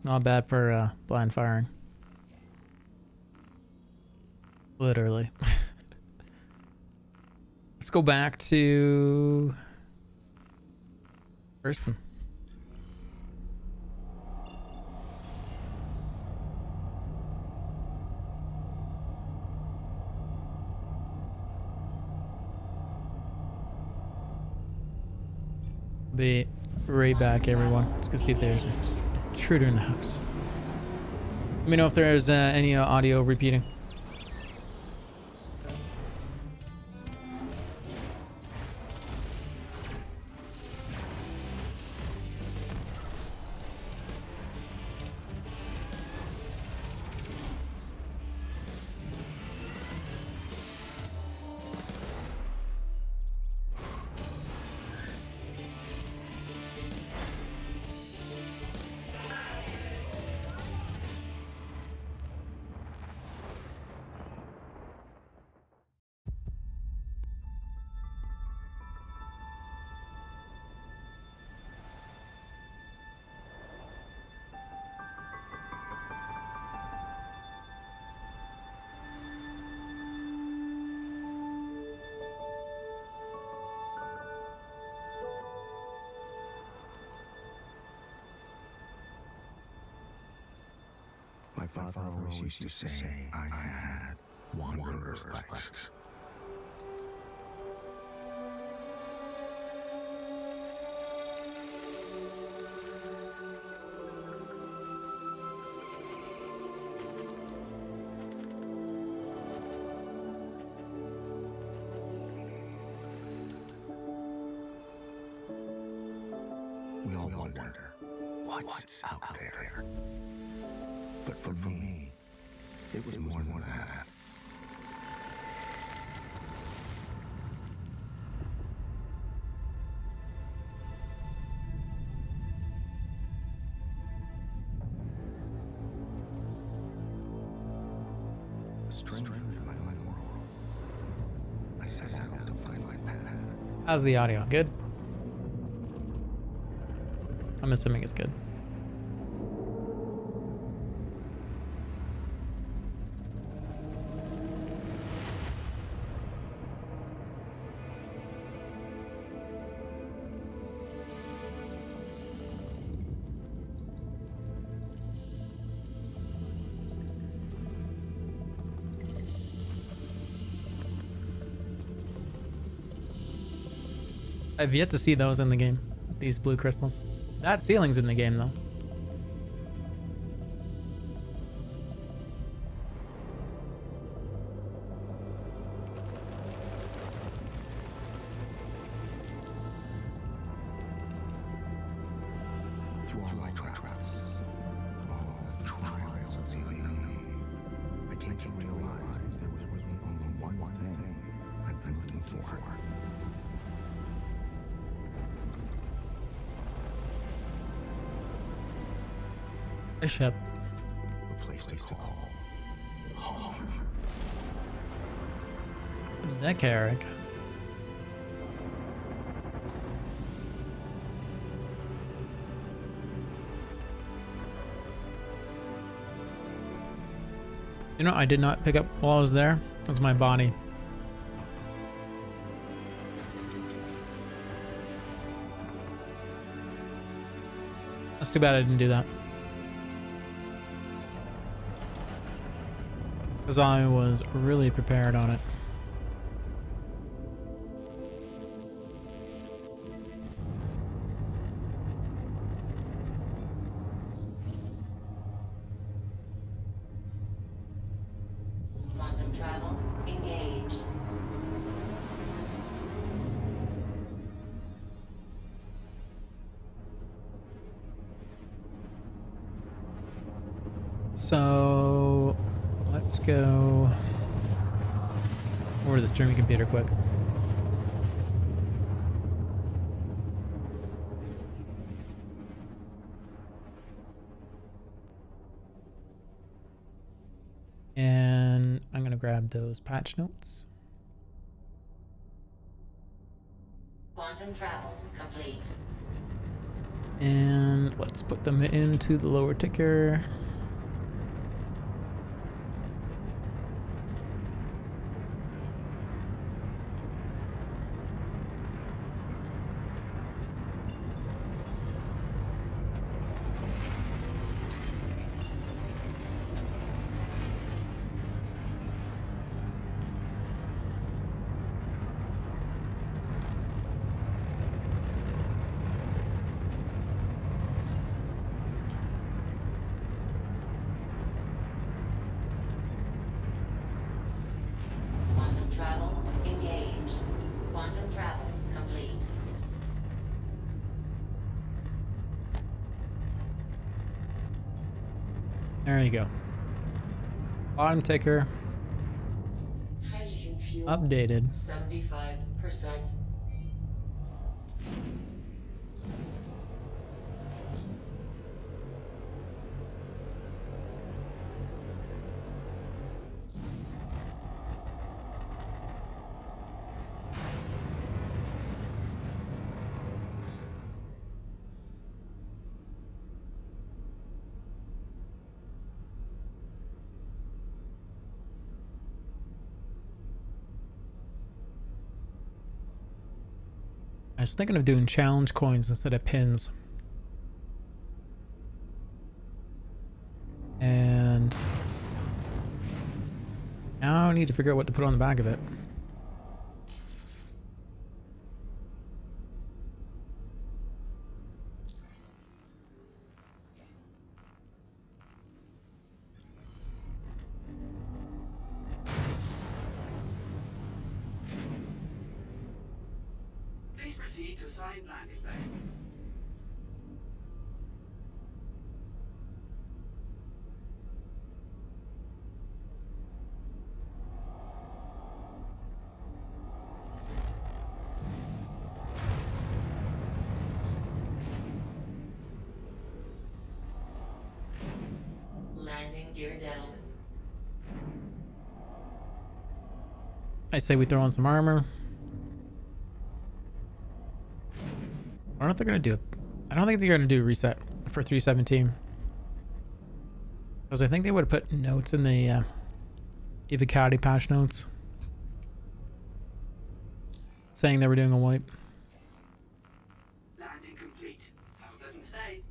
Not bad for blind firing. Literally. Let's go back to first one. Be right back, everyone. Let's go see if there's an intruder in the house. Let me know if there's any audio repeating. My father always used to say I had wanderer's legs. We all wonder what's out there. But for me, it was more than that. A stranger in my world. I set out to find my path. How's the audio? Good? I'm assuming it's good. I've yet to see those in the game. These blue crystals. That ceiling's in the game though. Through all my travels, through all the trials of the unknown, I came to realize that there was really only one thing I've been looking for. Bishop. A place to call home. That Eric. You know, I did not pick up while I was there. It was my body. That's too bad I didn't do that. Because I was really prepared on it. Quantum travel engaged. So let's go over to the streaming computer quick. And I'm gonna grab those patch notes. Quantum travel complete. And let's put them into the lower ticker. Quantum travel engaged. Quantum travel complete. There you go. Bottom ticker Hydrogen fuel updated. 75%. I was thinking of doing challenge coins instead of pins. And now I need to figure out what to put on the back of it. Please proceed to assigned landing bay. Landing gear down. I say we throw on some armor. I don't know if they're gonna do it. I don't think they're gonna do a reset for 317. Because I think they would have put notes in the Evocati patch notes saying they were doing a wipe. Landing complete. Have a pleasant stay.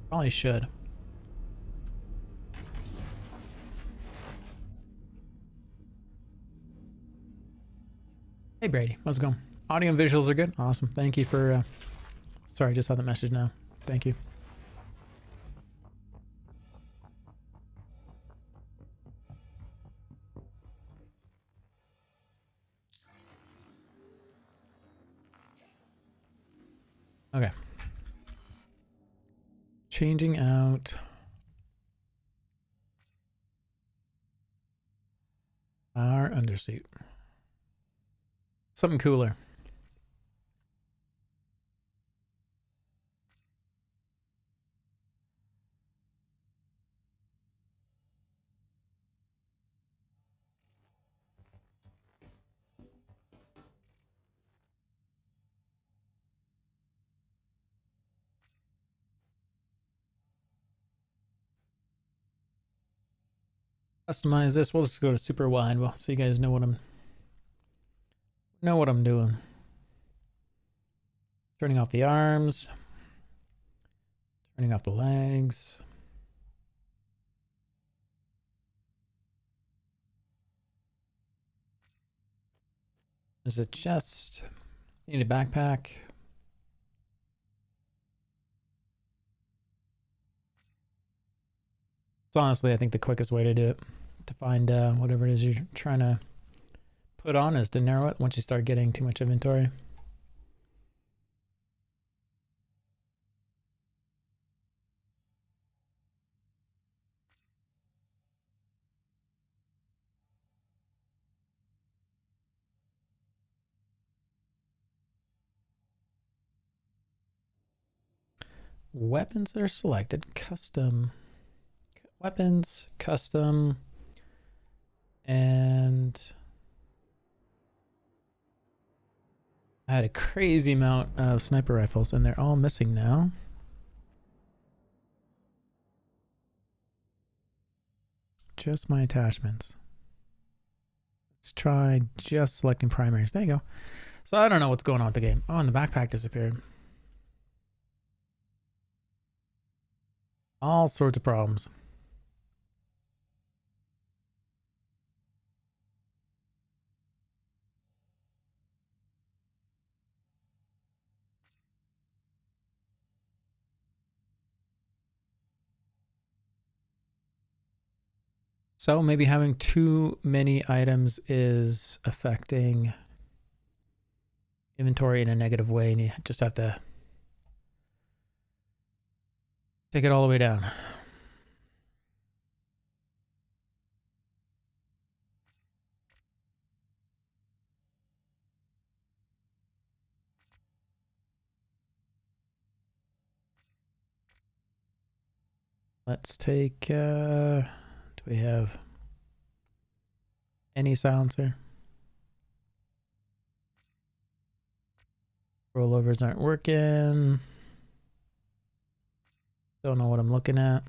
Probably should. Hey Brady, how's it going? Audio and visuals are good. Awesome. Thank you for sorry, I just saw the message now. Thank you. Okay. Changing out our undersuit. Something cooler. Customize this. We'll just go to super wide. Well, so you guys know what I'm doing. Turning off the arms. Turning off the legs. There's a chest. Need a backpack. It's honestly, I think, the quickest way to do it. To find whatever it is you're trying to put on is to narrow it once you start getting too much inventory. Weapons that are selected. Custom. Weapons. Custom. And I had a crazy amount of sniper rifles and they're all missing now. just my attachments. Let's try just selecting primaries. There you go. So I don't know what's going on with the game. Oh, and the backpack disappeared. All sorts of problems. So maybe having too many items is affecting inventory in a negative way, and you just have to take it all the way down. Let's take, do we have any silencer? Rollovers aren't working. Don't know what I'm looking at.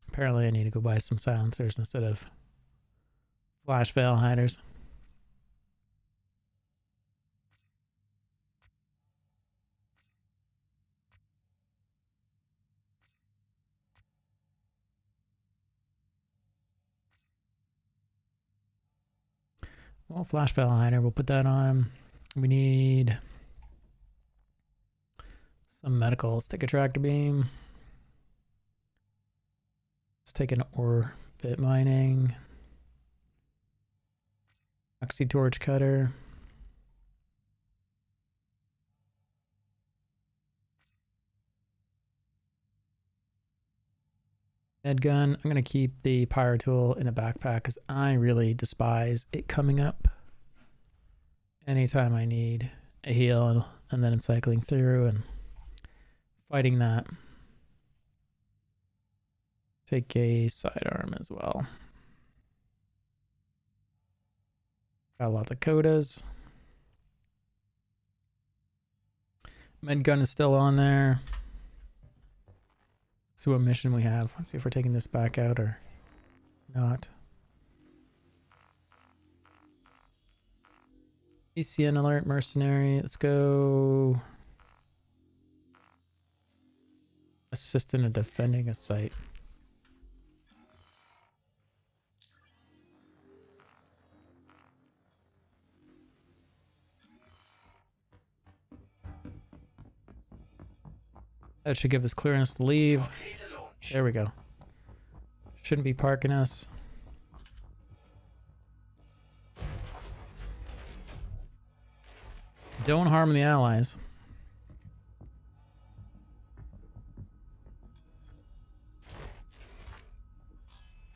Apparently I need to go buy some silencers instead of flash veil hiders. Well, flash veil hider, we'll put that on. We need some medical. Let's take a tractor beam. Let's take an orbit mining. Oxy torch cutter. Med gun. I'm going to keep the pyro tool in a backpack because I really despise it coming up anytime I need a heal and then cycling through and fighting that. Take a sidearm as well. Got lots of codas. Med gun is still on there. Let's see what mission we have. Let's see if we're taking this back out or not. ECN alert, mercenary. Let's go. Assistant in defending a site. That should give us clearance to leave. Okay to launch. There we go. Shouldn't be parking us. Don't harm the allies.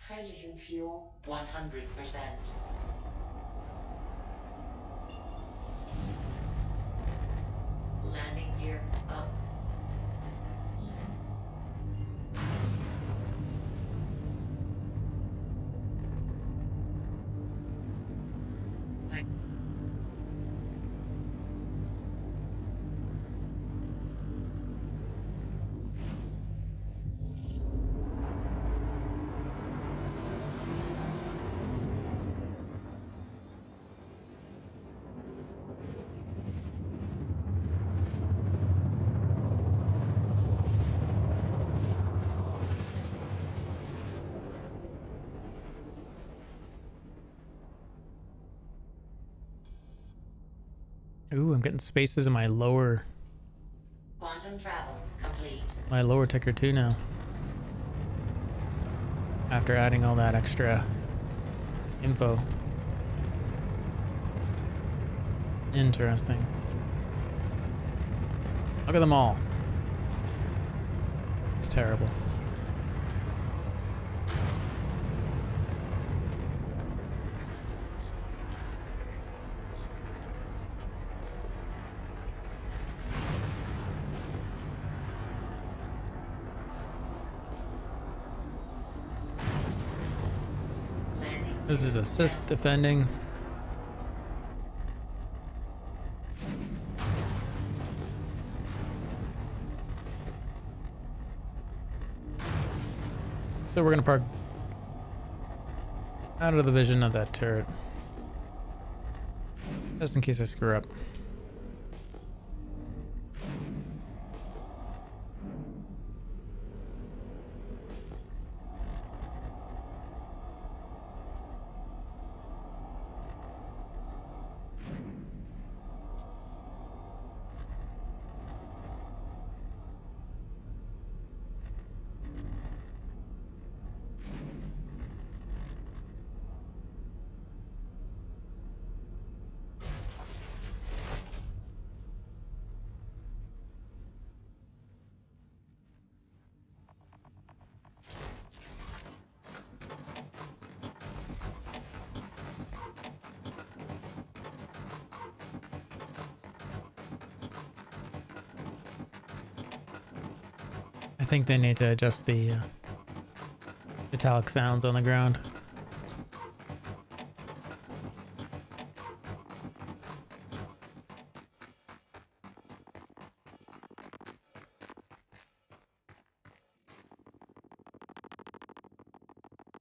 Hydrogen fuel 100%. Landing gear up. Ooh, I'm getting spaces in my lower Quantum travel complete. ticker too now. After adding all that extra info. Interesting. Look at them all. It's terrible. Landing This is assist defending. So we're gonna park out of the vision of that turret. Just in case I screw up. I think they need to adjust the metallic sounds on the ground.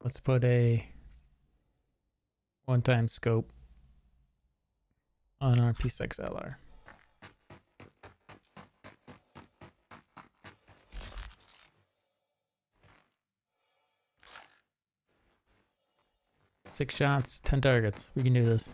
Let's put a one-time scope on our P6LR. Six shots, 10 targets. We can do this.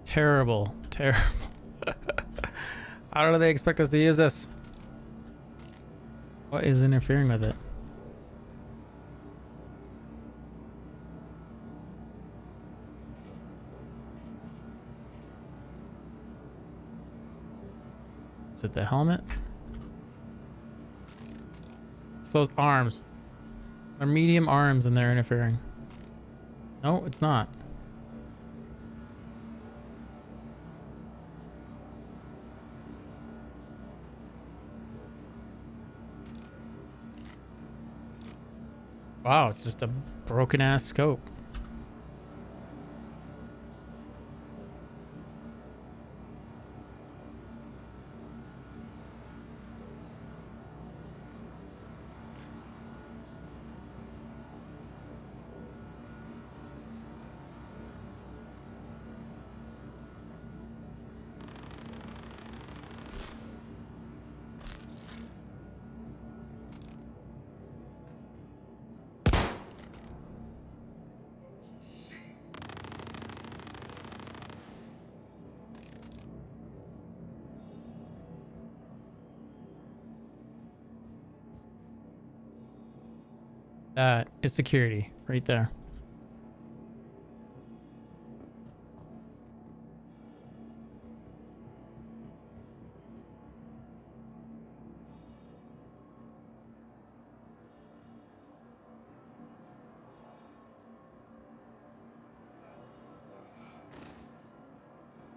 Terrible, terrible. How do they expect us to use this? What is interfering with it? Is it the helmet? It's those arms. They're medium arms and they're interfering. No, it's not. Wow, it's just a broken ass scope. That is security right there.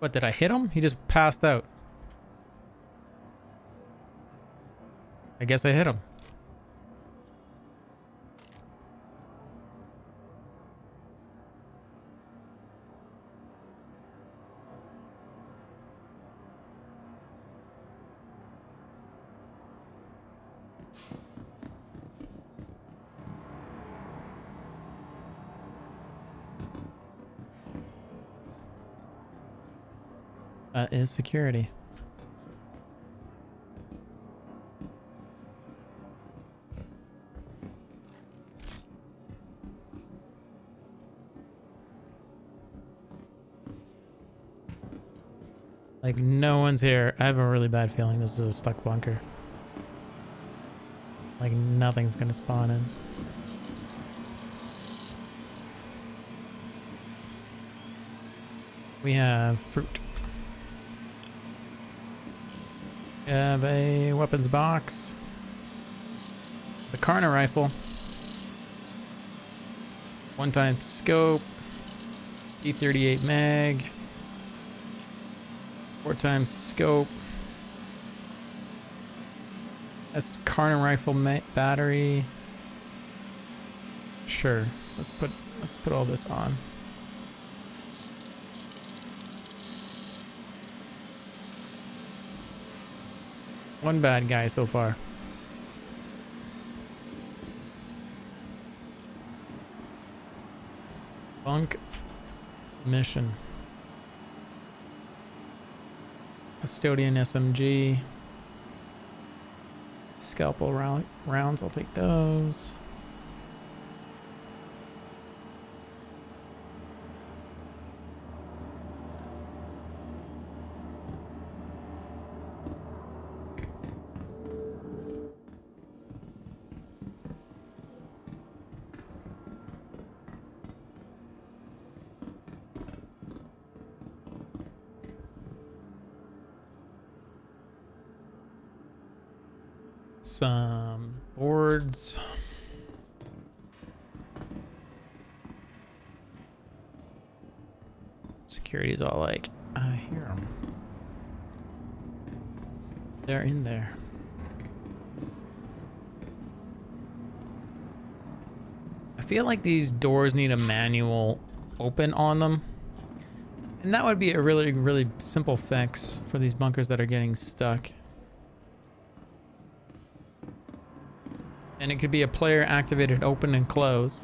What, did I hit him? He just passed out. I guess I hit him. That is security. Like, no one's here. I have a really bad feeling this is a stuck bunker. Like, nothing's gonna spawn in. We have fruit. We have a weapons box. The Karna rifle. One-time scope. E38 mag. 4-time scope. That's Karna rifle battery. Sure. Let's put all this on. One bad guy so far. Bunk mission. Custodian SMG. Scalpel rounds, I'll take those. Some boards. Security's all like, I hear them. They're in there. I feel like these doors need a manual open on them. And that would be a really, really simple fix for these bunkers that are getting stuck. And it could be a player activated open and close.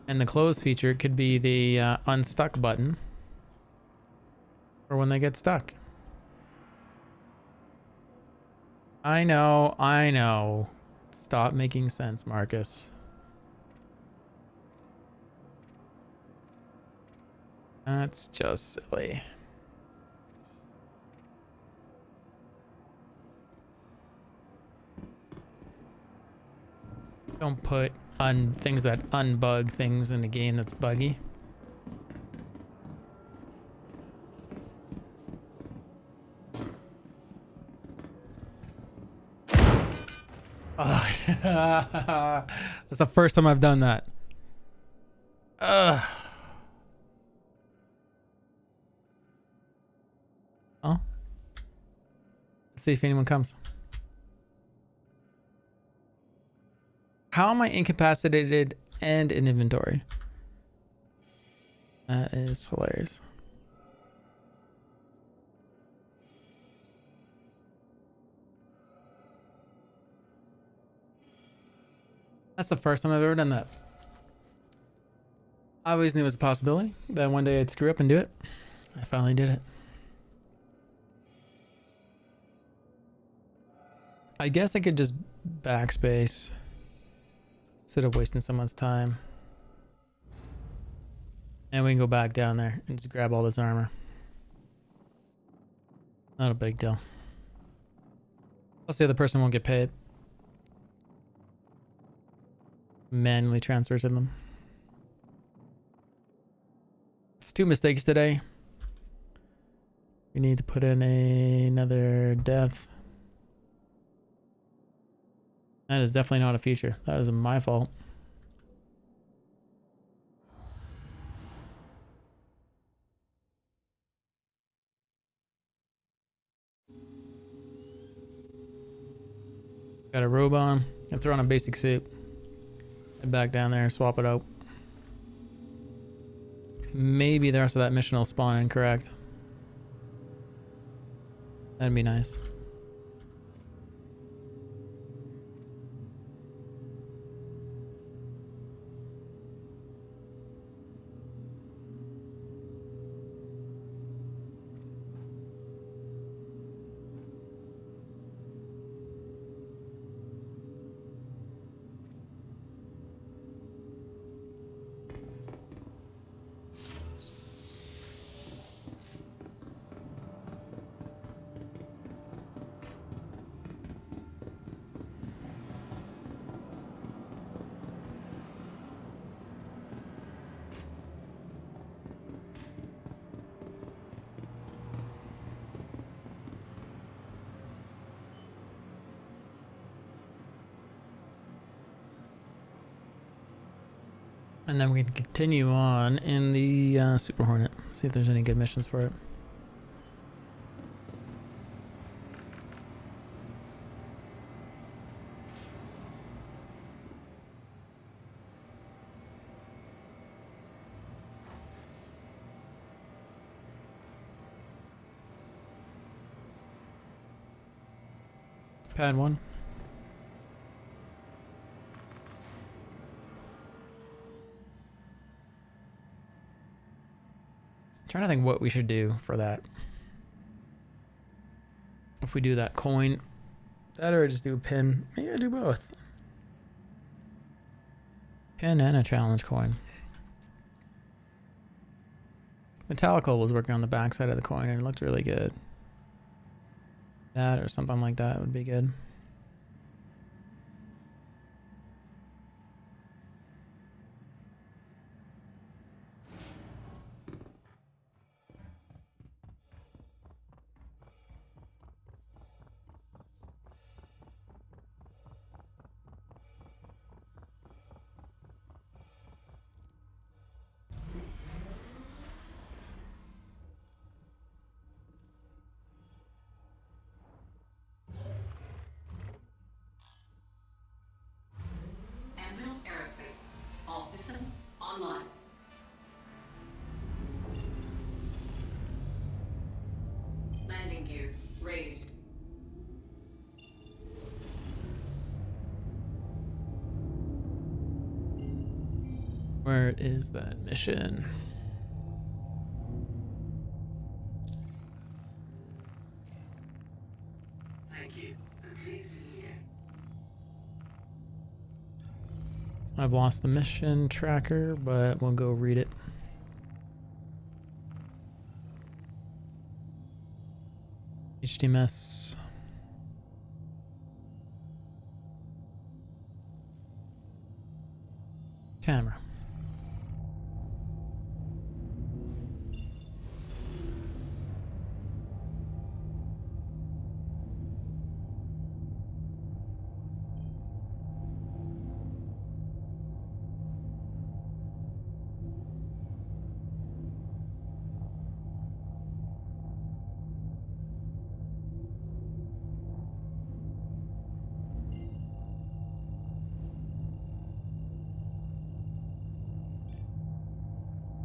And the close feature could be the unstuck button for when they get stuck. I know. Stop making sense, Marcus. That's just silly. Don't put things that unbug things in a game that's buggy. Oh, that's the first time I've done that. Oh. Let's see if anyone comes. How am I incapacitated and in inventory? That is hilarious. That's the first time I've ever done that. I always knew it was a possibility that one day I'd screw up and do it. I finally did it. I guess I could just backspace instead of wasting someone's time. And we can go back down there and just grab all this armor. Not a big deal. Plus the other person won't get paid. Manually transfer to them. It's 2 mistakes today. We need to put in another death. That is definitely not a feature. That was my fault. Got a robe on. And throw on a basic suit. Head back down there and swap it out. Maybe the rest of that mission will spawn incorrect. That'd be nice. And then we can continue on in the Super Hornet. See if there's any good missions for it. Pad 1. Trying to think what we should do for that. If we do that coin, that or just do a pin. Maybe I do both. Pin and a challenge coin. Metallical was working on the back side of the coin and it looked really good. That or something like that would be good. Anvil Aerospace. All systems online. Landing gear raised. Where is that mission? Thank you. And please visit again. I've lost the mission tracker, but we'll go read it. HTMS. Camera.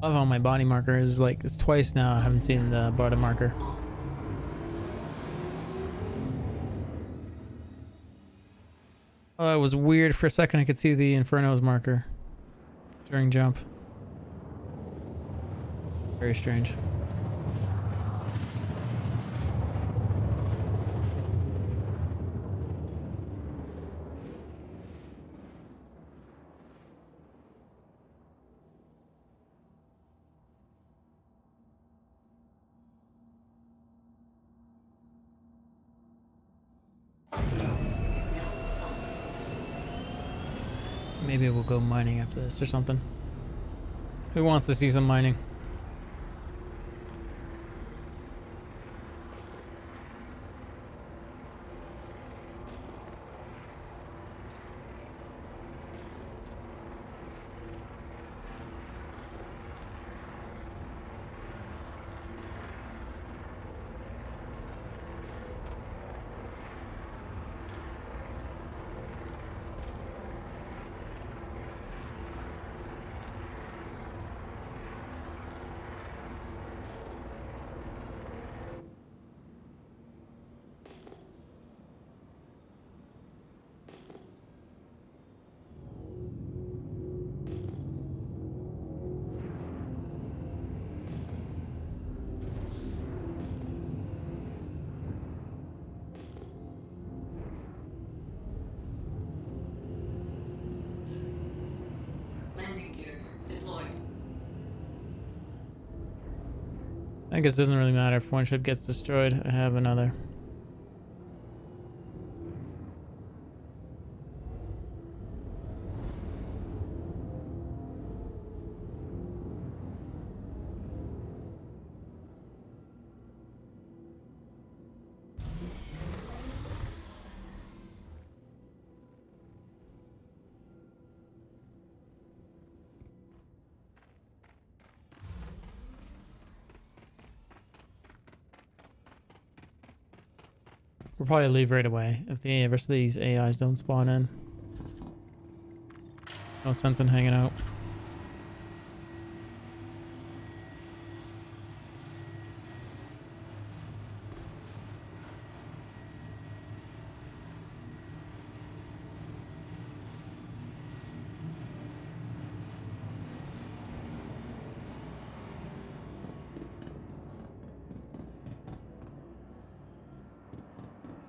Love how my body marker is like, it's twice now I haven't seen the body marker. Oh, it was weird for a second. I could see the Inferno's marker during jump. Very strange. Maybe we'll go mining after this or something. Who wants to see some mining? Landing gear deployed. I guess it doesn't really matter if one ship gets destroyed. I have another. We'll probably leave right away if the rest of these AIs don't spawn in. No sense in hanging out.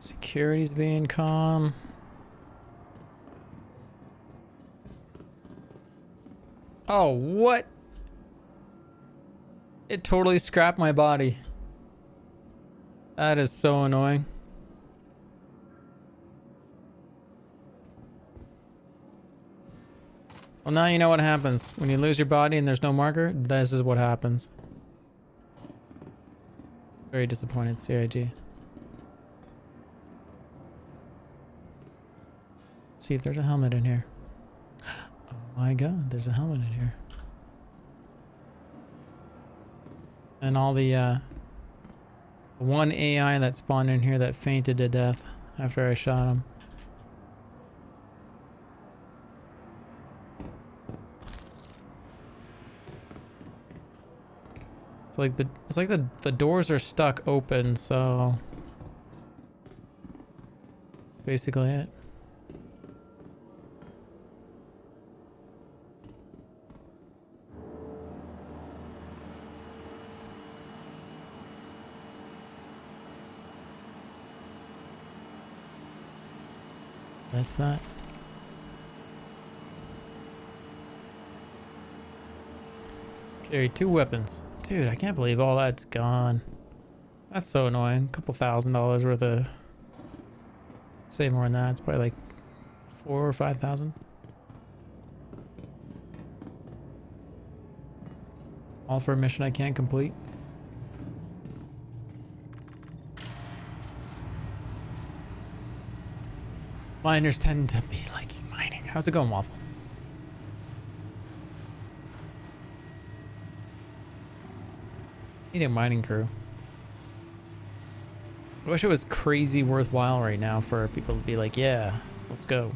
Security's being calm. Oh, what? It totally scrapped my body. That is so annoying. Well, now you know what happens. When you lose your body and there's no marker, this is what happens. Very disappointed, CIG. Let's see if there's a helmet in here. Oh my god, there's a helmet in here. And all the one AI that spawned in here that fainted to death after I shot him. It's like the doors are stuck open, so basically it. That's that. Carry 2 weapons. Dude, I can't believe all that's gone. That's so annoying. A couple $1,000 worth of... Say more than that. It's probably like 4 or 5,000. All for a mission I can't complete. Miners tend to be liking mining. How's it going, Waffle? Need a mining crew. I wish it was crazy worthwhile right now for people to be like, yeah, let's go.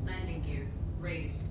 Landing gear raised.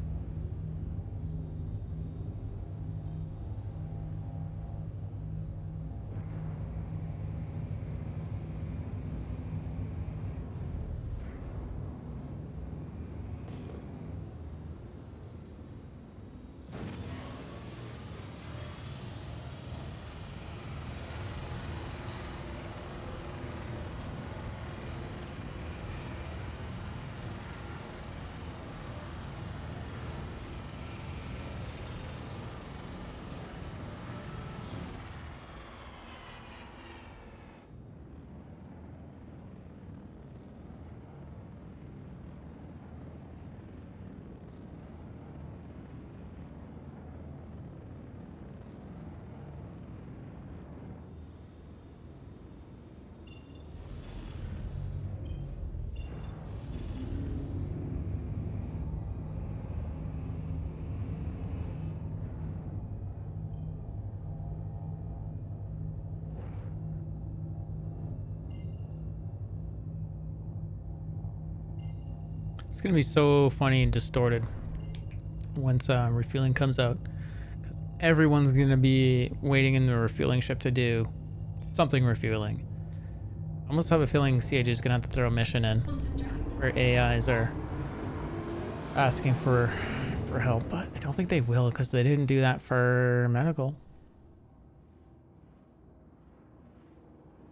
It's gonna be so funny and distorted once refueling comes out, because everyone's gonna be waiting in the refueling ship to do something refueling. I almost have a feeling CH is gonna have to throw a mission in where AIs are asking for help, but I don't think they will because they didn't do that for medical.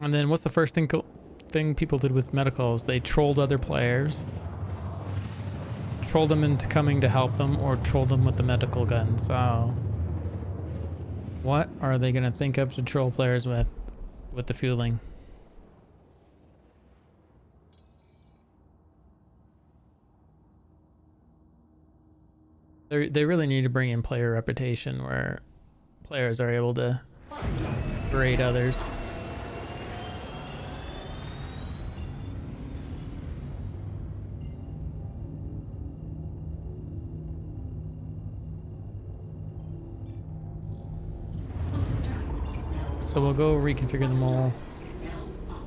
And then what's the first thing people did with medical is they trolled other players. Troll them into coming to help them, or troll them with the medical gun. So what are they gonna think of to troll players with the fueling? They really need to bring in player reputation where players are able to berate others. Quantum drive is now So we'll go reconfigure them all. is now off.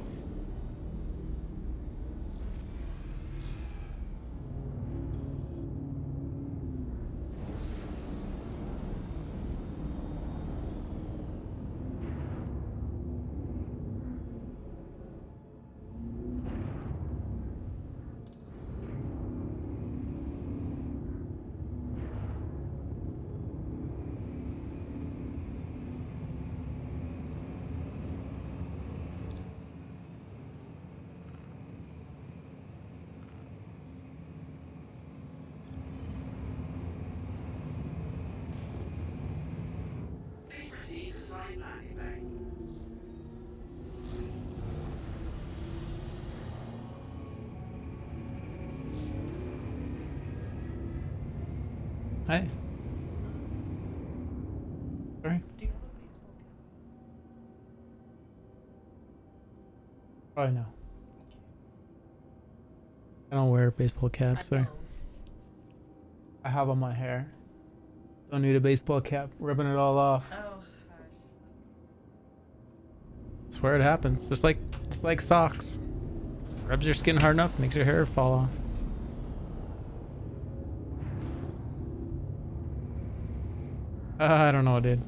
Please proceed to assigned landing bay. Hey. Sorry. Probably no. I don't wear baseball caps, sorry. I have on my hair. Don't need a baseball cap, ripping it all off. Oh, Swear it happens. Just like socks. Rubs your skin hard enough, makes your hair fall off. I don't know, dude.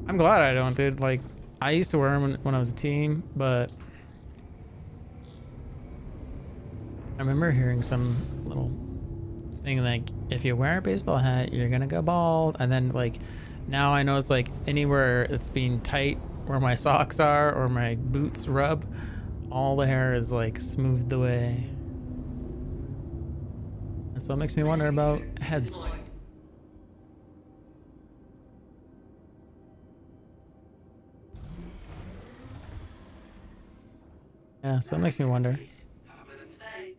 I'm glad I don't, dude. Like, I used to wear them when I was a teen, but I remember hearing some little thing like, if you wear a baseball hat, you're gonna go bald. And then, like, now I know it's like anywhere it's being tight where my socks are or my boots rub, all the hair is like smoothed away. And so it makes me wonder about heads. Yeah, so it makes me wonder. Have a pleasant stay.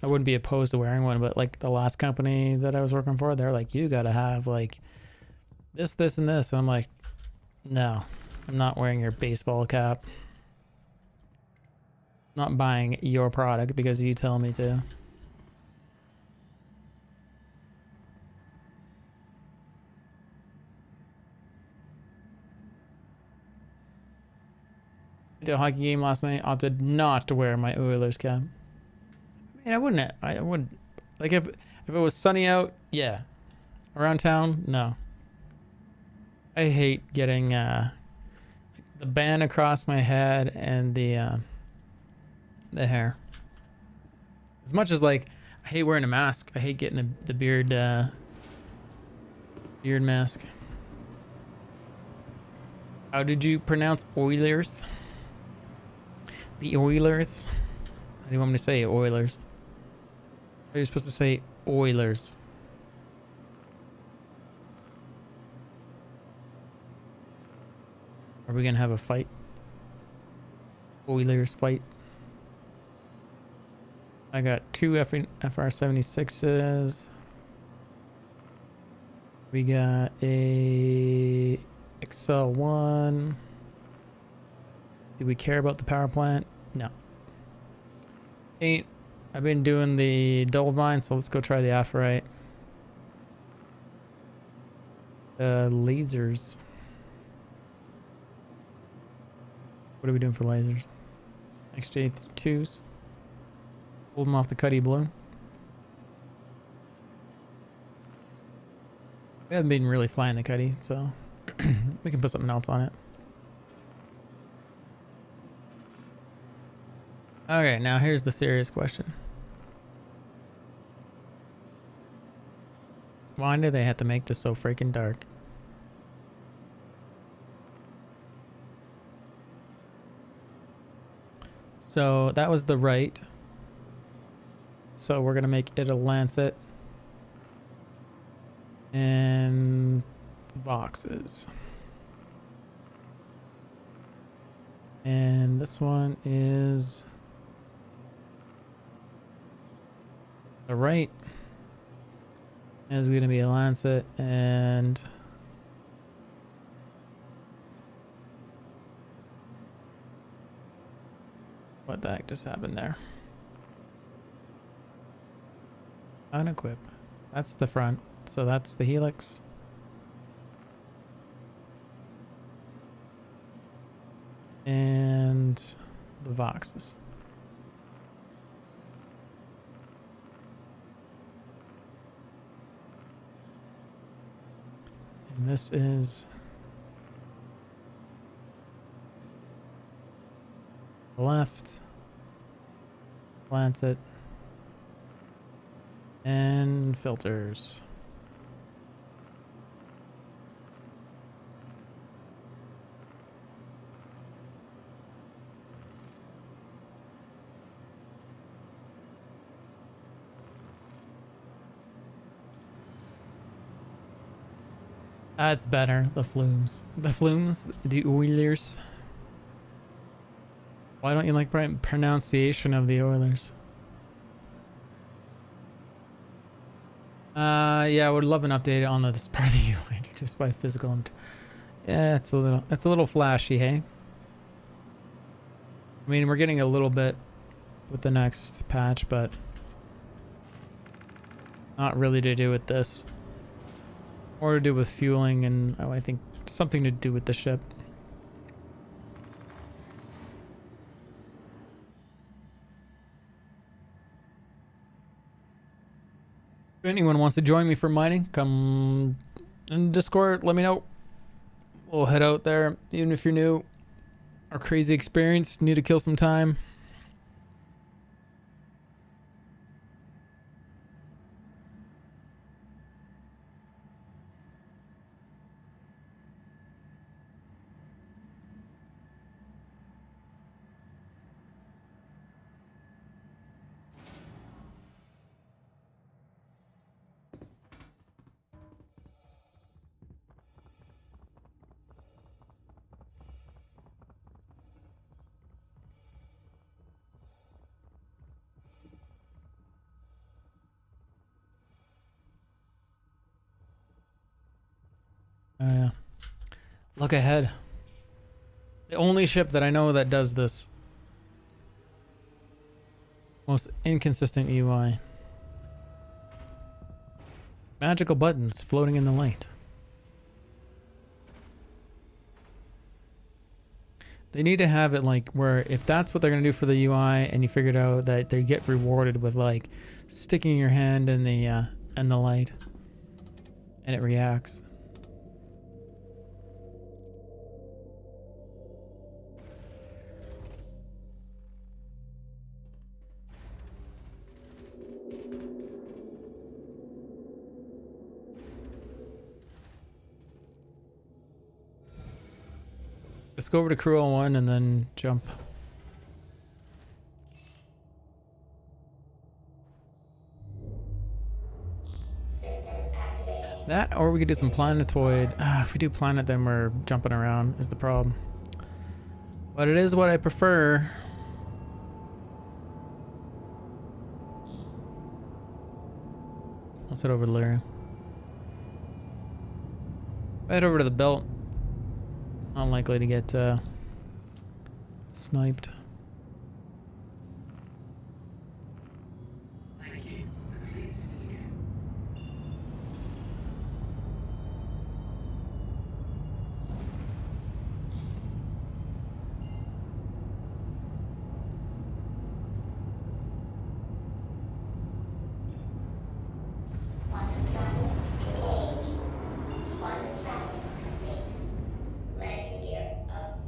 I wouldn't be opposed to wearing one, but like the last company that I was working for, they're like, you gotta have like this, this, and this. And I'm like, no, I'm not wearing your baseball cap. Not buying your product because you tell me to. At the hockey game last night, opted not to wear my Oilers cap. I mean, I wouldn't. Like if it was sunny out, yeah. Around town, no. I hate getting the band across my head and the hair. As much as like I hate wearing a mask, I hate getting the beard mask. How did you pronounce Oilers? The Oilers? How do you want me to say Oilers? How are you supposed to say Oilers? Are we gonna have a fight? Oilers fight. I got two FR76s. We got a XL1. Do we care about the power plant? No. I've been doing the double bind, so let's go try the Aphorite. Lasers. What are we doing for lasers? XJ2s. Pull them off the Cuddy Blue. We haven't been really flying the Cuddy, so we can put something else on it. Okay, now here's the serious question. Why do they have to make this so freaking dark? So that was the right. So we're gonna make it a lancet. And boxes. And this one is the right. Is going to be a Lancet and what the heck just happened there? Unequip. That's the front. So that's the Helix. And the Voxes. And this is the left, Lancet, and filters. That's better. The flumes. The flumes. The Oilers. Why don't you like pronunciation of the Oilers? Yeah, I would love an update on this part of the UI just by physical. Yeah, it's a little flashy, hey. I mean, we're getting a little bit with the next patch, but not really to do with this. More to do with fueling and I think something to do with the ship. If anyone wants to join me for mining, come in Discord, let me know. We'll head out there, even if you're new. Our crazy experience, need to kill some time. Yeah. Look ahead. The only ship that I know that does this. Most inconsistent UI. Magical buttons floating in the light. They need to have it like where if that's what they're going to do for the UI and you figured out that they get rewarded with like sticking your hand in the light and it reacts. Let's go over to Crew 01 and then jump. That, or we could do some planetoid. If we do planet, then we're jumping around, is the problem. But it is what I prefer. Let's head over to Lyra. Head over to the belt. Unlikely to get sniped. Thank you. Please visit again. Quantum travel engaged. Quantum travel complete. Landing gear up.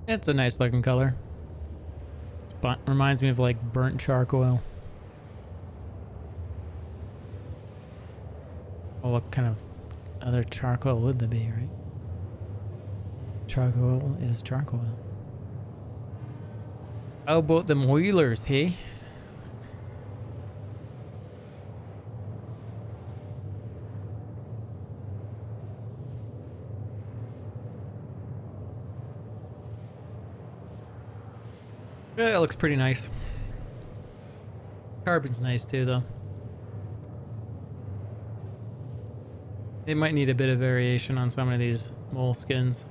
It's a nice looking color. Reminds me of like burnt charcoal. Well, what kind of other charcoal would there be, right? Charcoal is charcoal. How about them Wheelers, hey? Yeah, it looks pretty nice. Carbon's nice too, though. They might need a bit of variation on some of these moleskins.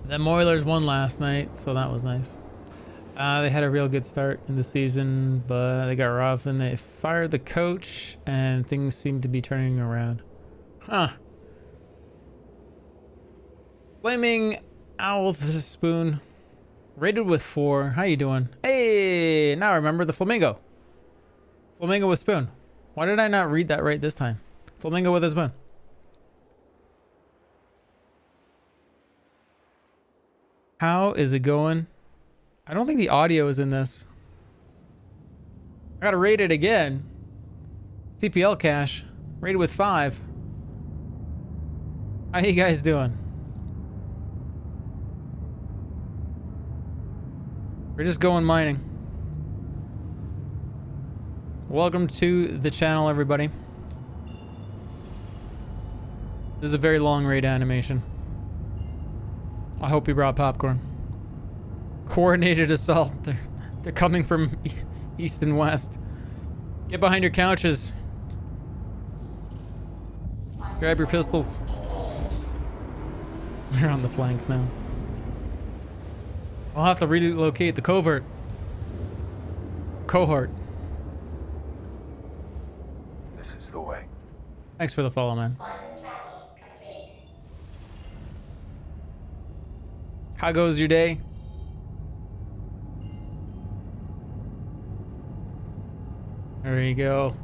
The Oilers won last night, so that was nice. They had a real good start in the season, but they got rough and they fired the coach, and things seem to be turning around. Huh. Flaming Owl with a Spoon. Rated with 4. How you doing? Hey, now I remember the Flamingo. Flamingo with Spoon. Why did I not read that right this time? Flamingo with a Spoon. How is it going? I don't think the audio is in this. I gotta rate it again. CPL cache. Rated with 5. How you guys doing? We're just going mining. Welcome to the channel, everybody. This is a very long raid animation. I hope you brought popcorn. Coordinated assault. They're coming from east and west. Get behind your couches. Grab your pistols. They're on the flanks now. I'll have to relocate the covert. Cohort. This is the way. Thanks for the follow, man. How goes your day? There you go.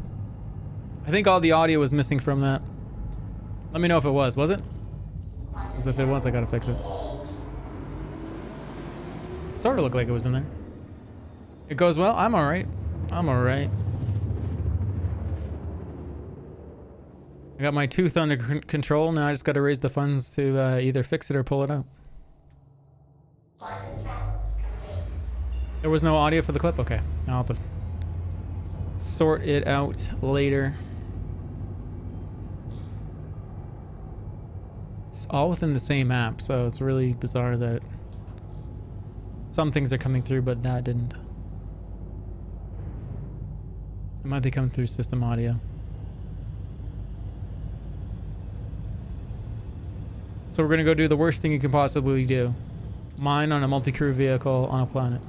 I think all the audio was missing from that. Let me know if it was. Was it? Because if it was, I gotta fix it. It sort of looked like it was in there. It goes well? I'm alright. I'm alright. I got my tooth under control. Now I just gotta raise the funds to either fix it or pull it out. There was no audio for the clip? Okay. I'll have to sort it out later. It's all within the same app, so it's really bizarre that some things are coming through, but that didn't. It might be coming through system audio. So we're gonna go do the worst thing you can possibly do. Mine on a multi-crew vehicle on a planet.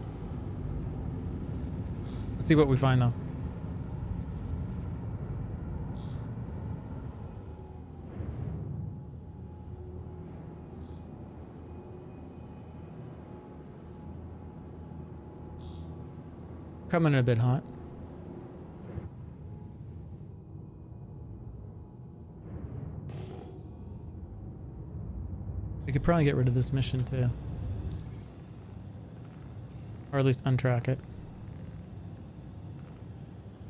Let's see what we find though. Coming in a bit hot. We could probably get rid of this mission too. Or at least untrack it.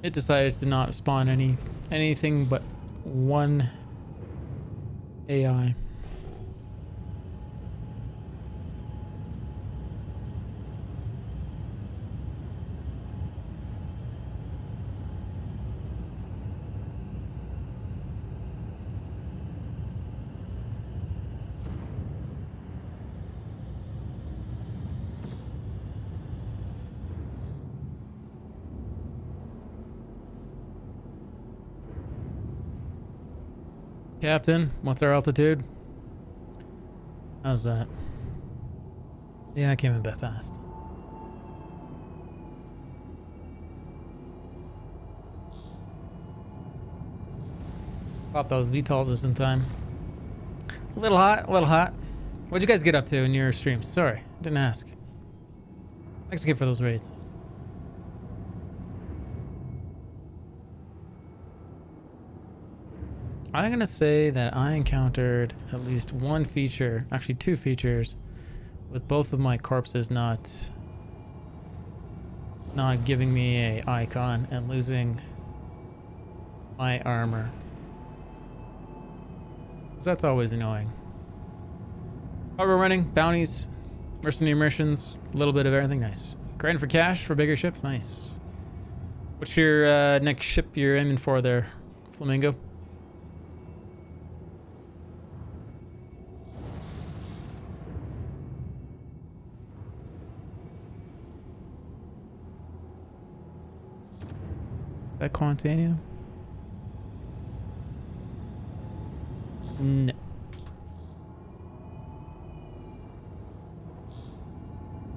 It decided to not spawn anything but one AI. Captain, what's our altitude? How's that? Yeah, I came in a bit fast. Pop those VTOLs just in time. A little hot, a little hot. What'd you guys get up to in your streams? Sorry, didn't ask. Thanks again for those raids. I'm gonna say that I encountered at least one feature, actually two features, with both of my corpses not giving me a icon and losing my armor. 'Cause that's always annoying. But we're running bounties, mercenary missions, a little bit of everything. Nice. Grind for cash for bigger ships. Nice. What's your next ship you're aiming for there, Flamingo? That Quantanium? No.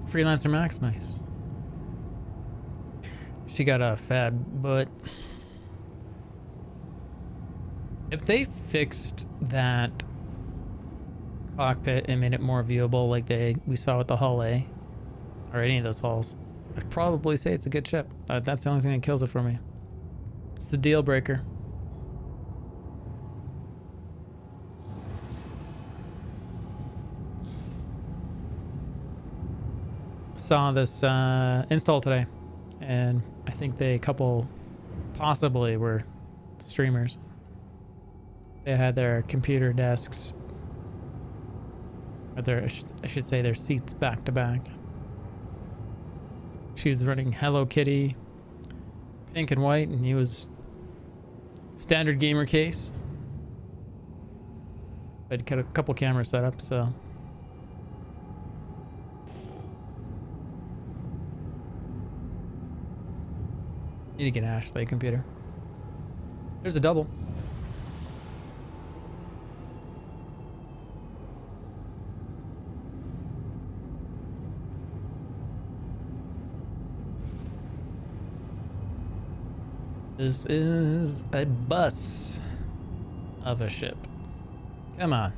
Freelancer Max, nice. She got a fat butt. If they fixed that cockpit and made it more viewable like we saw with the Hull A, or any of those hulls, I'd probably say it's a good ship. That's the only thing that kills it for me. It's the deal breaker. Saw this install today, and I think a couple possibly were streamers. They had their computer desks, or I should say their seats back to back. She was running Hello Kitty, pink and white, and he was standard gamer case. I'd got a couple cameras set up, so. Need to get an Ashley computer. There's a double. This is a bus of a ship. Come on.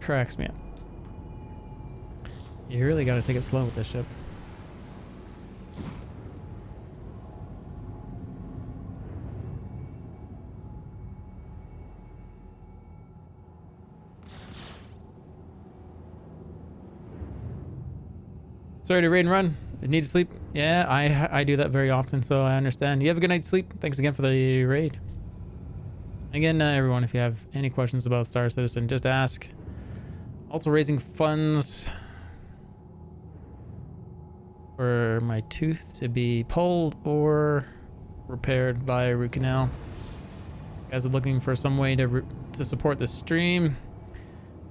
Cracks me up. You really gotta take it slow with this ship. Sorry to raid and run. I need to sleep. Yeah, I do that very often, so I understand. You have a good night's sleep. Thanks again for the raid. Again, everyone, if you have any questions about Star Citizen, just ask. Also raising funds for my tooth to be pulled or repaired via root canal. You guys are looking for some way to support the stream.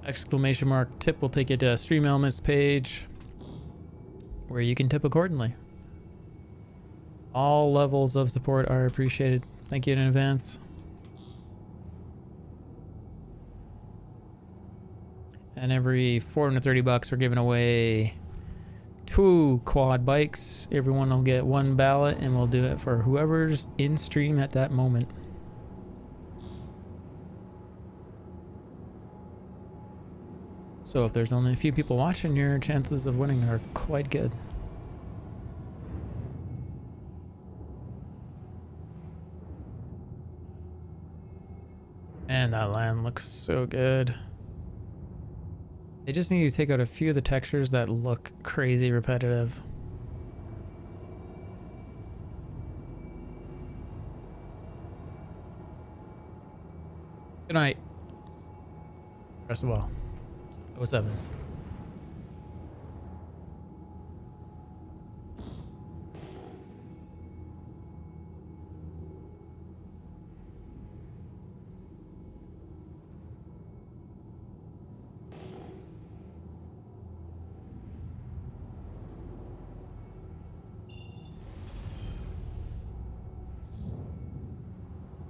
Exclamation mark tip will take you to a Stream Elements page where you can tip accordingly. All levels of support are appreciated. Thank you in advance. And every 430 bucks we're giving away 2 quad bikes. Everyone will get 1 ballot, and we'll do it for whoever's in stream at that moment. So if there's only a few people watching, your chances of winning are quite good. And that land looks so good. They just need to take out a few of the textures that look crazy repetitive. Good night. Rest well. 07s.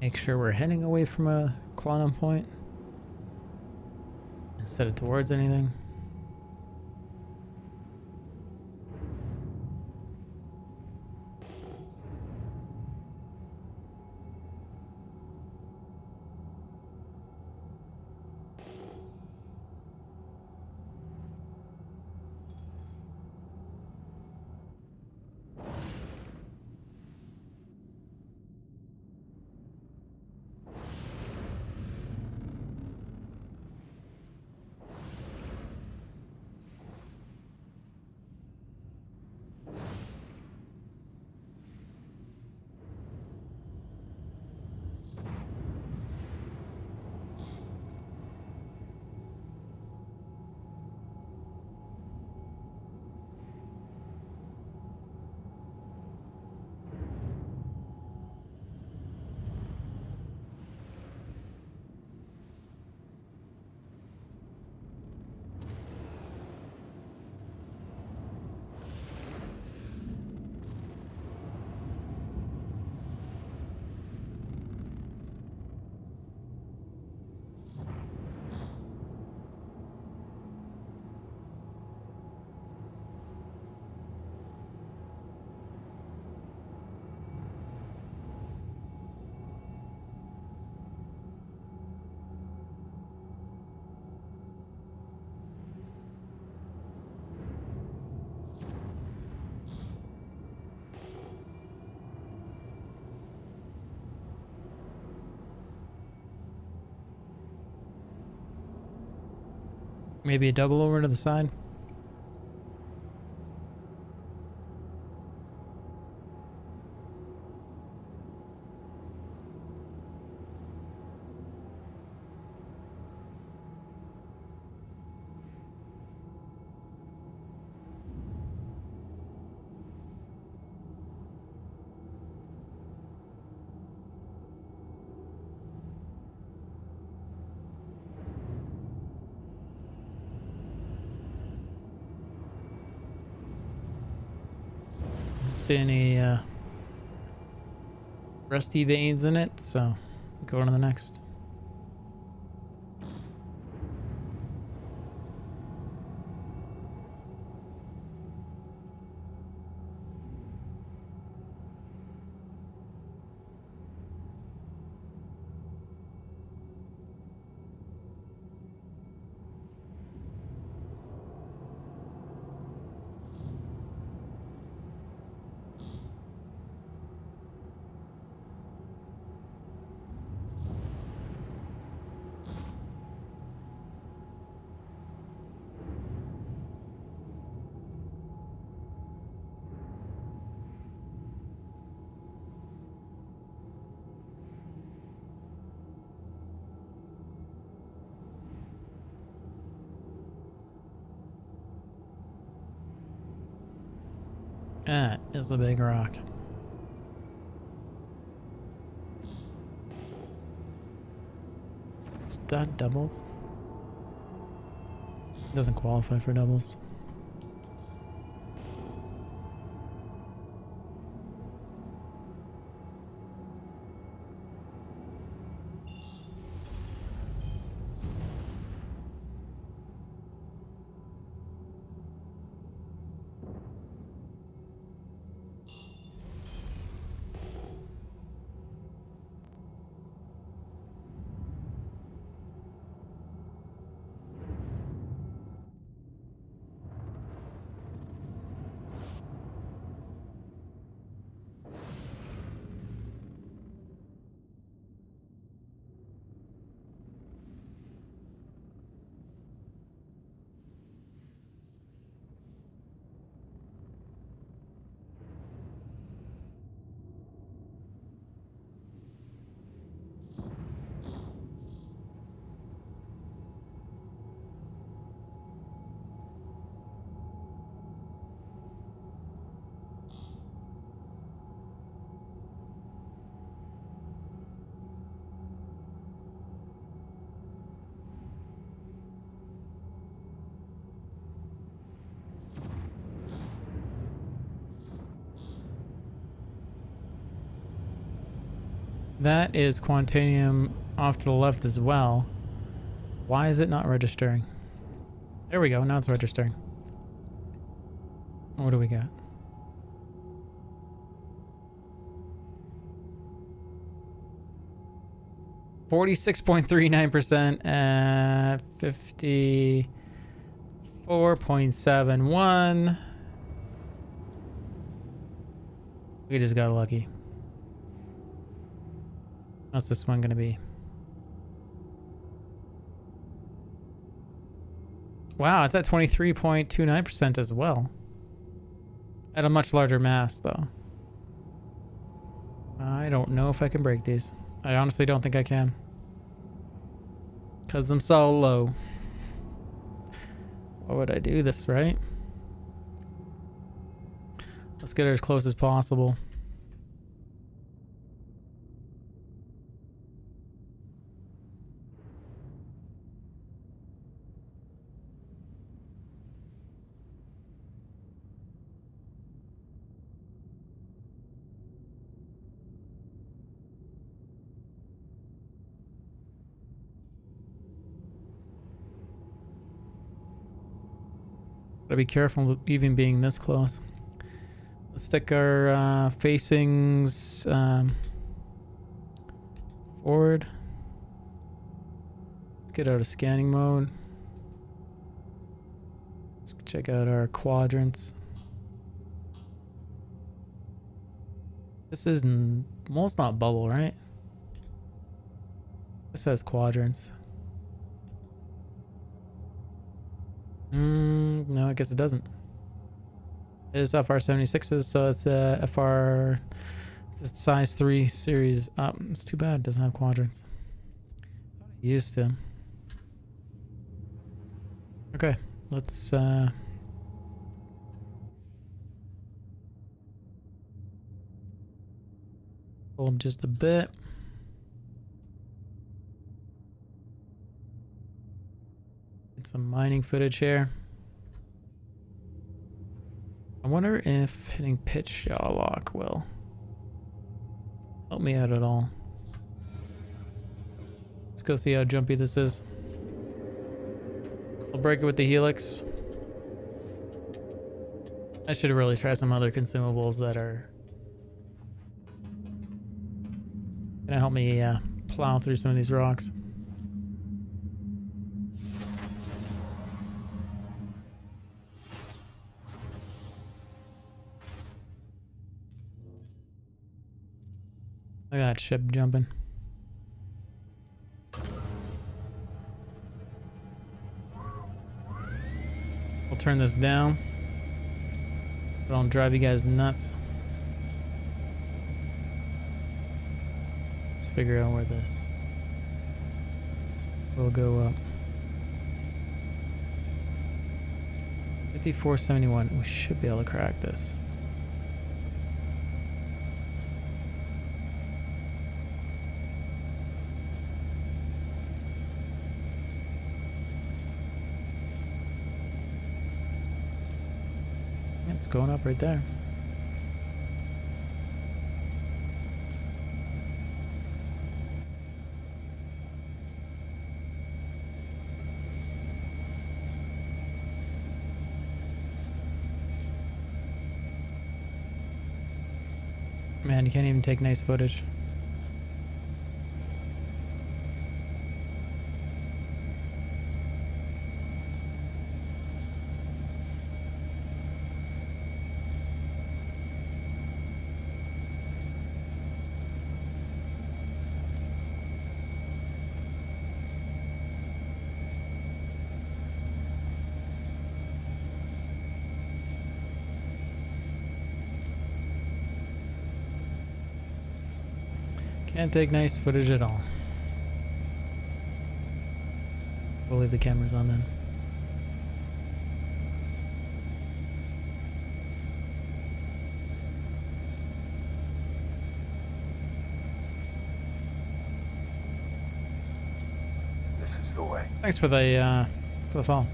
Make sure we're heading away from a quantum point instead of towards anything. Maybe a double over to the side. Don't see any rusty veins in it, so go on to the next. That is the big rock. Is that doubles? Doesn't qualify for doubles. That is Quantanium off to the left as well. Why is it not registering? There we go. Now it's registering. What do we got? $46.39% at 54.71. We just got lucky. What's this one gonna be? Wow, it's at 23.29% as well. At a much larger mass, though. I don't know if I can break these. I honestly don't think I can. Because I'm so low. Why would I do this, right? Let's get her as close as possible. Gotta be careful even being this close. Let's stick our facings forward. Let's get out of scanning mode. Let's check out our quadrants. This is almost not bubble, right? This has quadrants. No, I guess it doesn't. It is FR76s, so it's a FR it's size 3 series. It's too bad it doesn't have quadrants. It used to. Okay, let's pull up just a bit. Get some mining footage here. I wonder if hitting pitch yaw lock will help me out at all. Let's go see how jumpy this is. I'll break it with the helix. I should really try some other consumables that are gonna help me plow through some of these rocks. Look at that ship jumping. I'll turn this down, but I'll drive you guys nuts. Let's figure out where this will go up. 5471. We should be able to crack this. It's going up right there. Man, you can't even take nice footage. Can't take nice footage at all. We'll leave the cameras on then. This is the way. Thanks for the follow.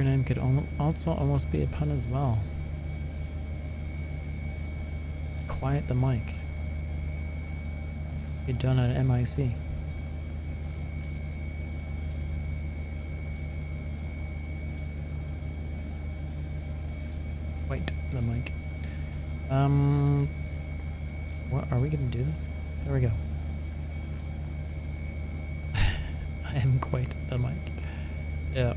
Your name could also almost be a pun as well. Quiet the mic. Be done at MIC. Wait, the mic. What are we gonna do this? There we go. I am quite the mic. Yeah.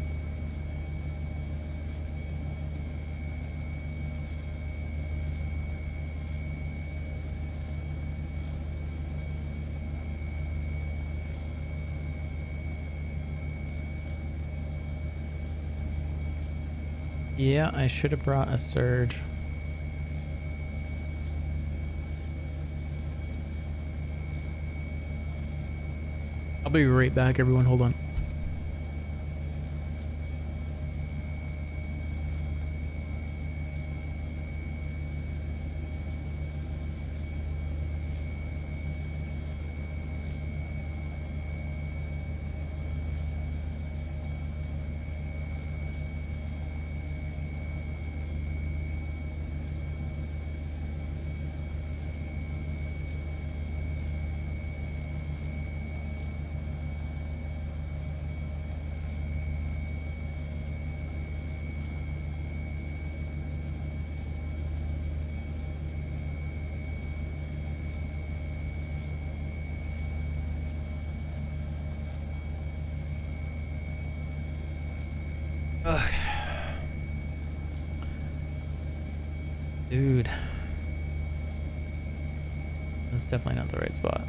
Yeah, I should have brought a surge. I'll be right back, everyone. Hold on. Ugh. Dude. That's definitely not the right spot.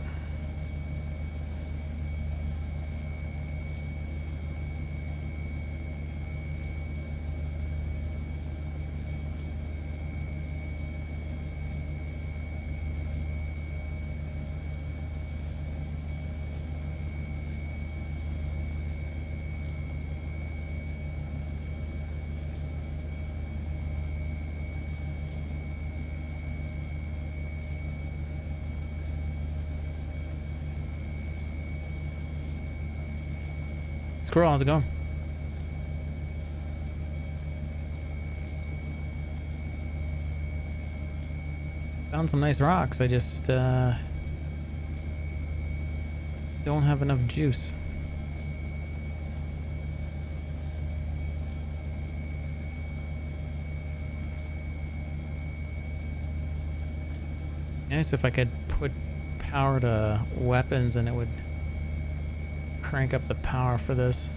Squirrel, how's it going? Found some nice rocks. I just don't have enough juice. Nice if I could put power to weapons and it would crank up the power for this.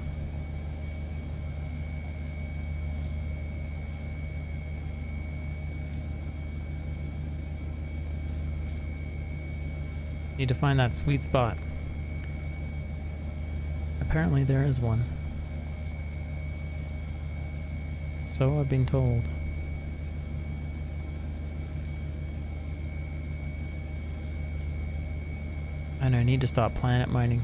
Need to find that sweet spot. Apparently there is one. So I've been told. And I need to stop planet mining.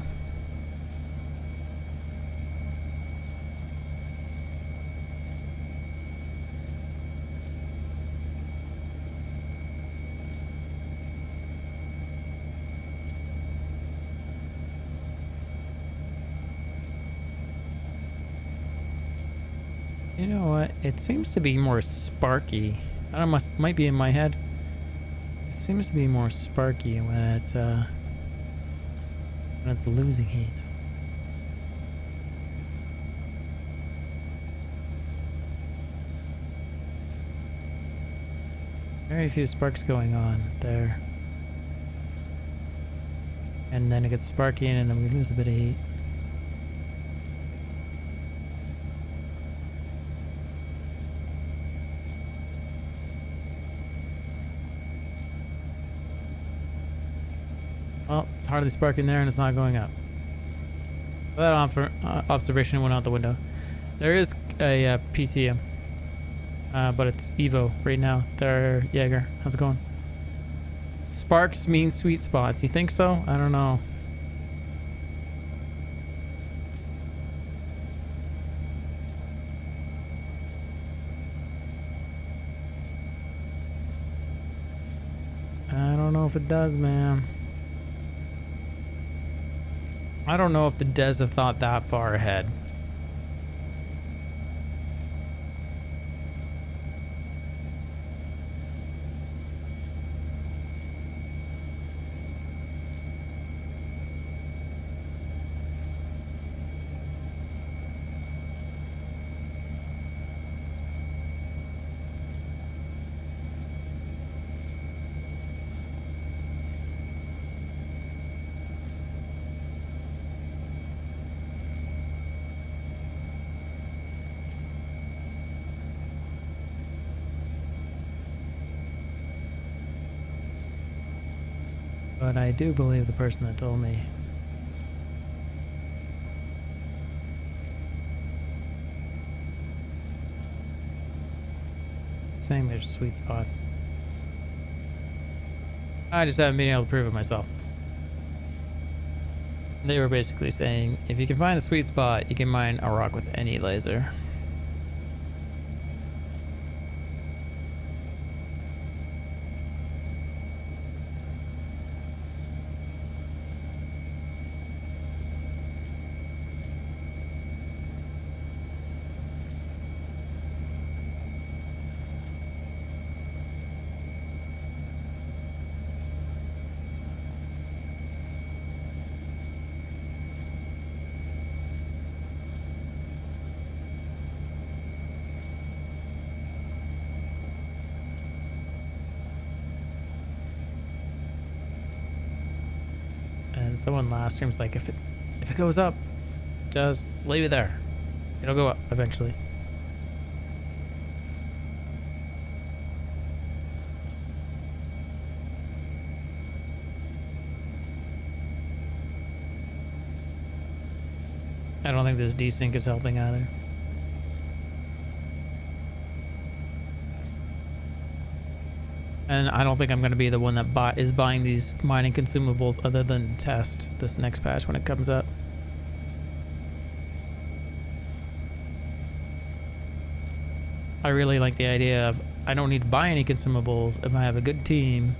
You know what? It seems to be more sparky. I don't know, might be in my head. It seems to be more sparky when it's losing heat. Very few sparks going on there. And then it gets sparky and then we lose a bit of heat. Well, it's hardly sparking there and it's not going up. That observation went out the window. There is a PTM, but it's Evo right now. There, Jaeger. How's it going? Sparks mean sweet spots. You think so? I don't know. I don't know if it does, man. I don't know if the devs have thought that far ahead. But I do believe the person that told me. Saying there's sweet spots. I just haven't been able to prove it myself. They were basically saying, if you can find the sweet spot, you can mine a rock with any laser. And someone last stream was like, if it goes up, just leave it there. It'll go up eventually. I don't think this desync is helping either. And I don't think I'm going to be the one that is buying these mining consumables other than test this next patch when it comes up. I really like the idea of I don't need to buy any consumables if I have a good team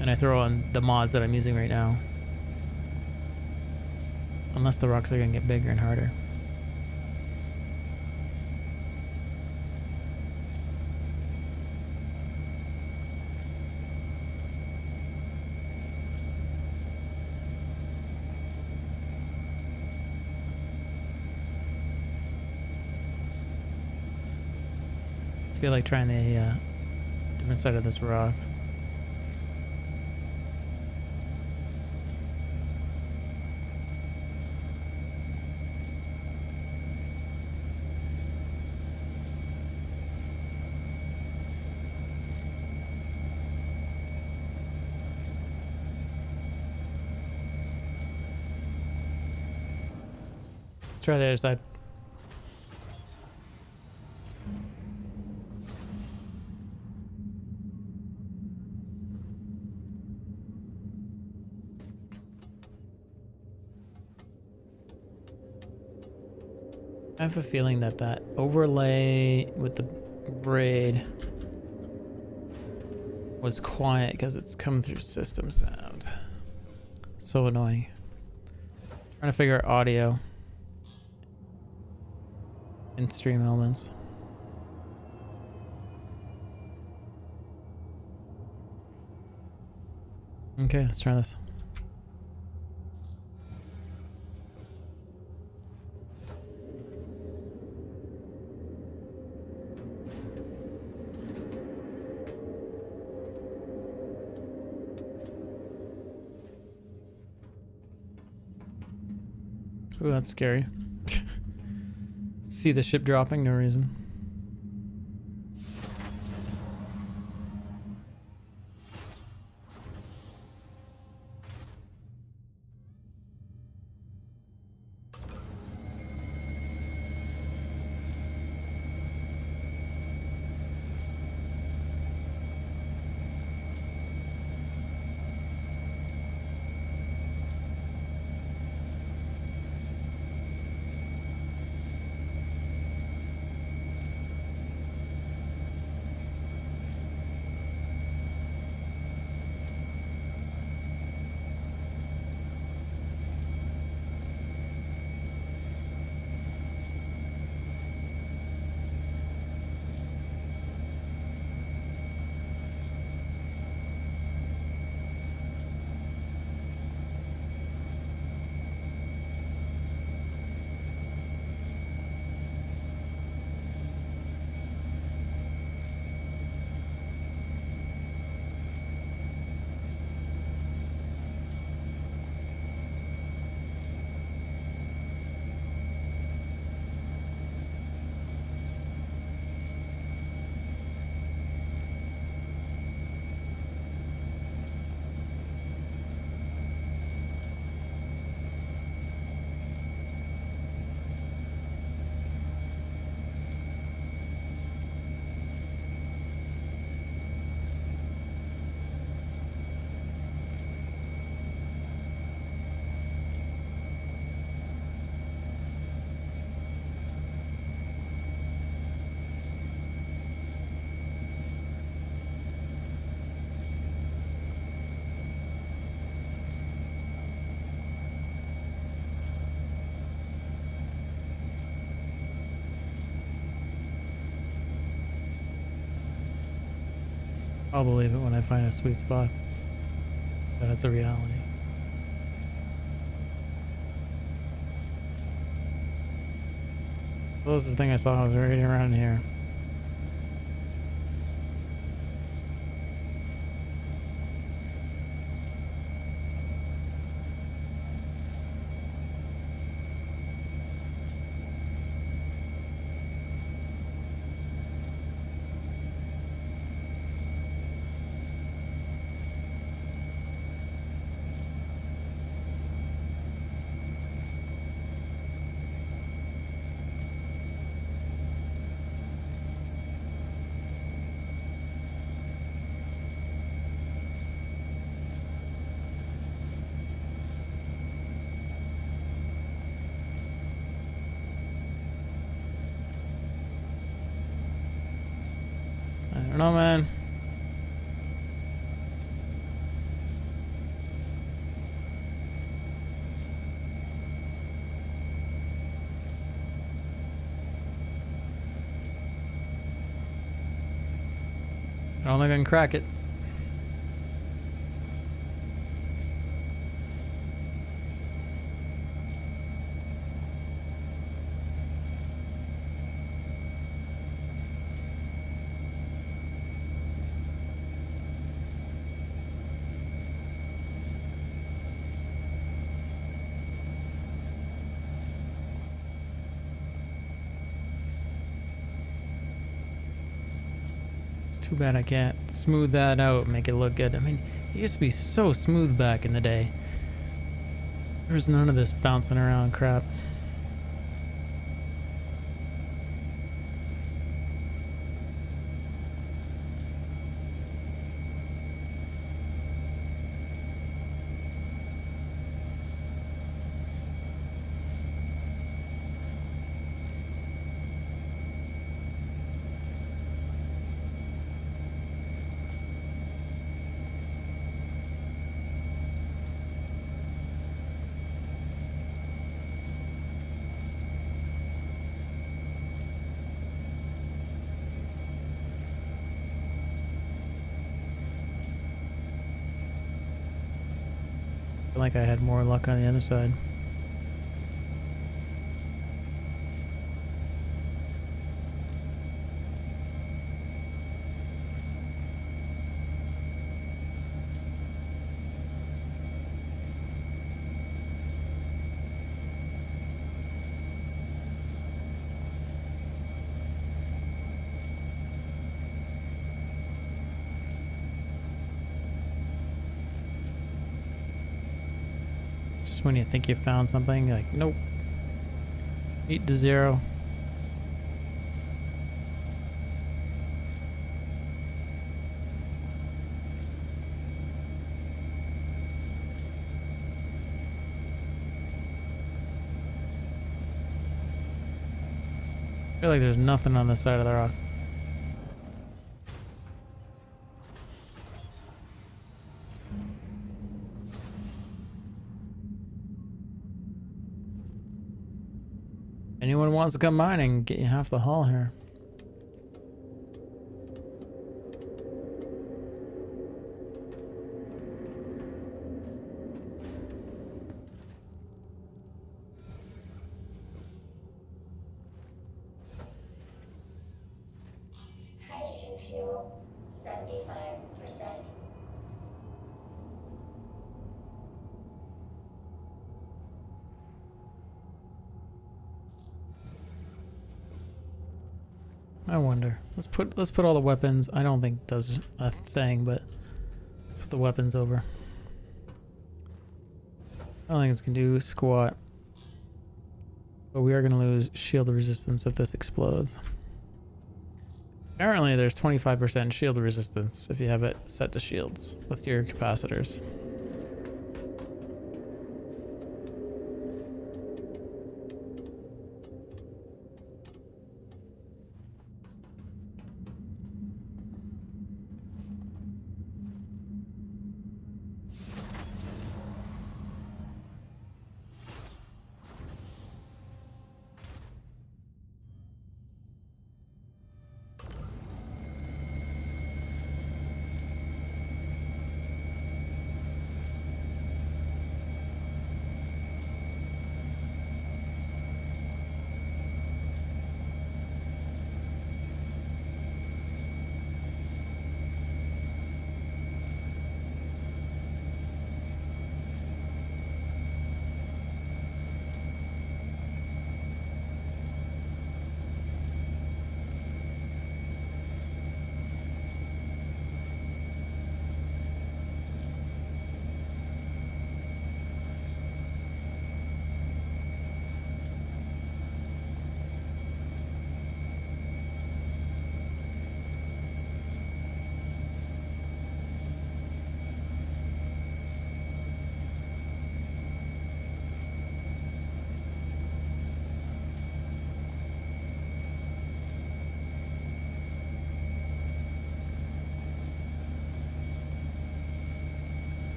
and I throw on the mods that I'm using right now. Unless the rocks are going to get bigger and harder. I feel like trying the different side of this rock. Let's try the other side. I have a feeling that that overlay with the braid was quiet because it's come through system sound. So annoying. Trying to figure out audio and stream elements. Okay, let's try this. Ooh, that's scary. See the ship dropping, no reason. I'll believe it when I find a sweet spot. That it's a reality. The closest thing I saw was right around here. I don't know, man. I don't think I can crack it. It's too bad I can't smooth that out and make it look good. I mean, it used to be so smooth back in the day. There's none of this bouncing around crap. I feel like I had more luck on the other side. Just when you think you found something, you're like, nope. 8 to 0. I feel like there's nothing on this side of the rock. Anyone wants to come mining, get you half the haul here. Hydrogen fuel, 75%. I wonder. Let's put all the weapons. I don't think it does a thing, but let's put the weapons over. I don't think it's gonna do squat. But we are gonna lose shield resistance if this explodes. Apparently there's 25% shield resistance if you have it set to shields with your capacitors.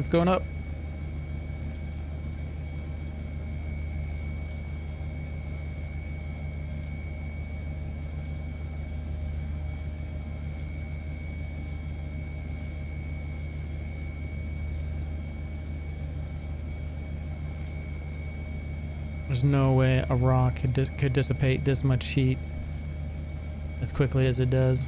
it's going up. There's no way a rock could dissipate this much heat as quickly as it does.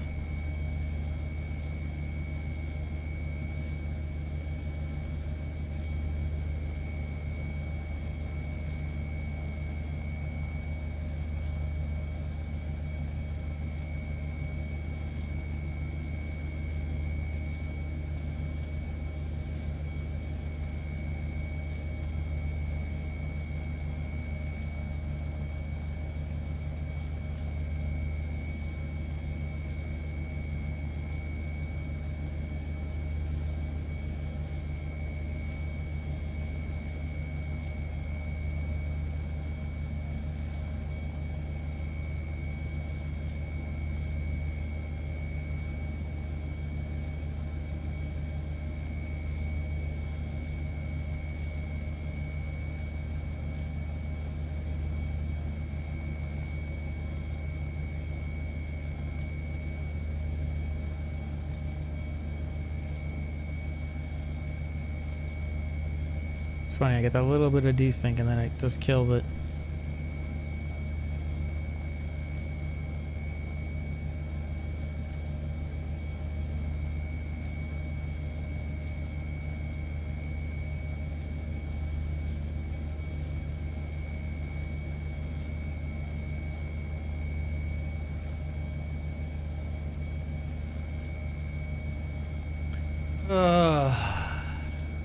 It's funny, I get that little bit of desync and then it just kills it.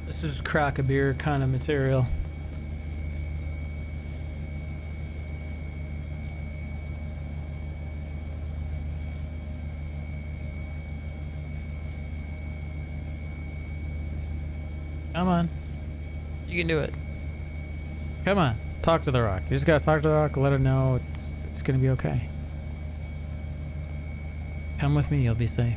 This is crack a beer kind of material. Come on. You can do it. Come on. Talk to the rock. You just gotta talk to the rock, let it know it's gonna be okay. Come with me, you'll be safe.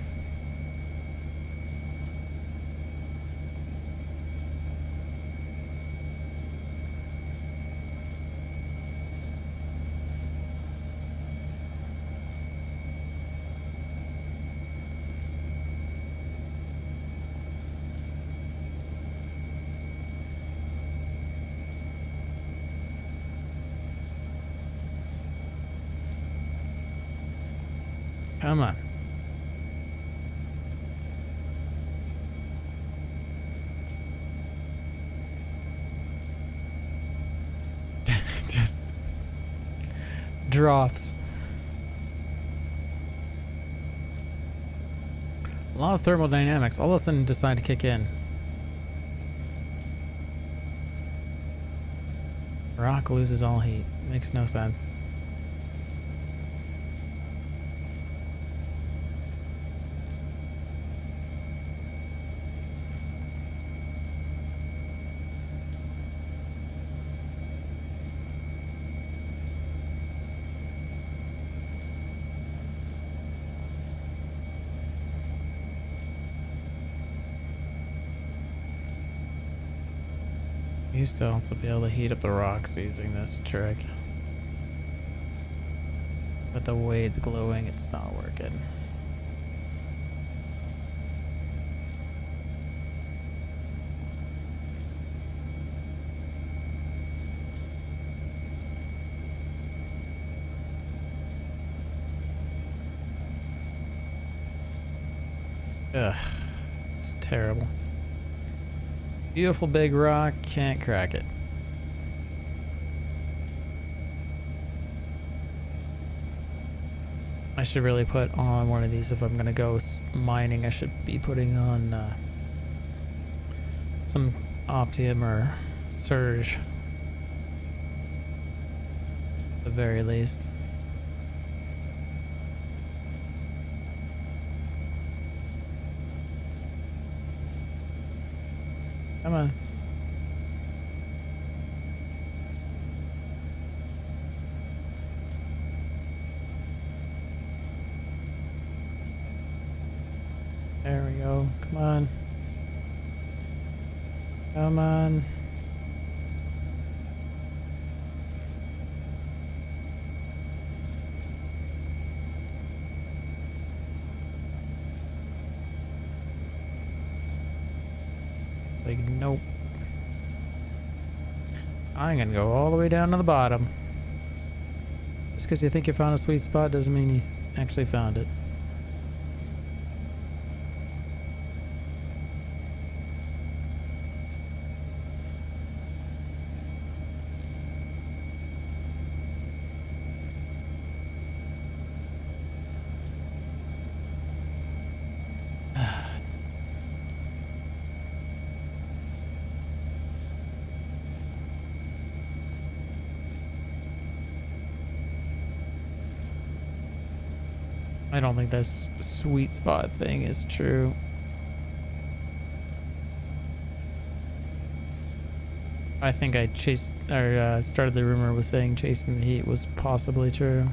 Come on. Just drops. A lot of thermodynamics all of a sudden decide to kick in. Rock loses all heat. Makes no sense. Used to also be able to heat up the rocks using this trick. But the way it's glowing, it's not working. Ugh, it's terrible. Beautiful big rock, can't crack it. I should really put on one of these if I'm gonna go mining. I should be putting on some Optium or Surge at the very least. Come on. There we go. Come on. Come on. Like, nope. I'm gonna go all the way down to the bottom. Just because you think you found a sweet spot doesn't mean you actually found it. I don't think this sweet spot thing is true. I think I chased or started the rumor with saying chasing the heat was possibly true.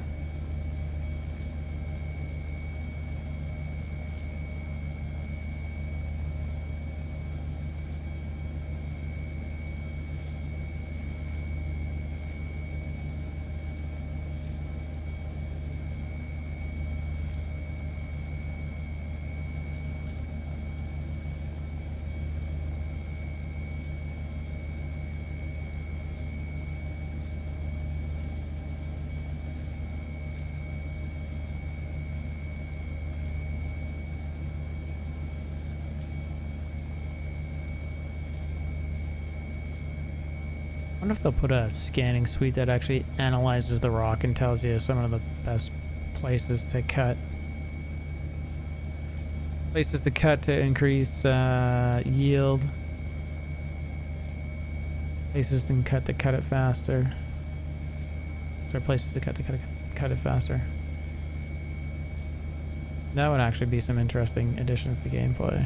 I wonder if they'll put a scanning suite that actually analyzes the rock and tells you some of the best places to cut. Places to cut to increase yield. Places to cut it faster. Or places to cut it faster. That would actually be some interesting additions to gameplay.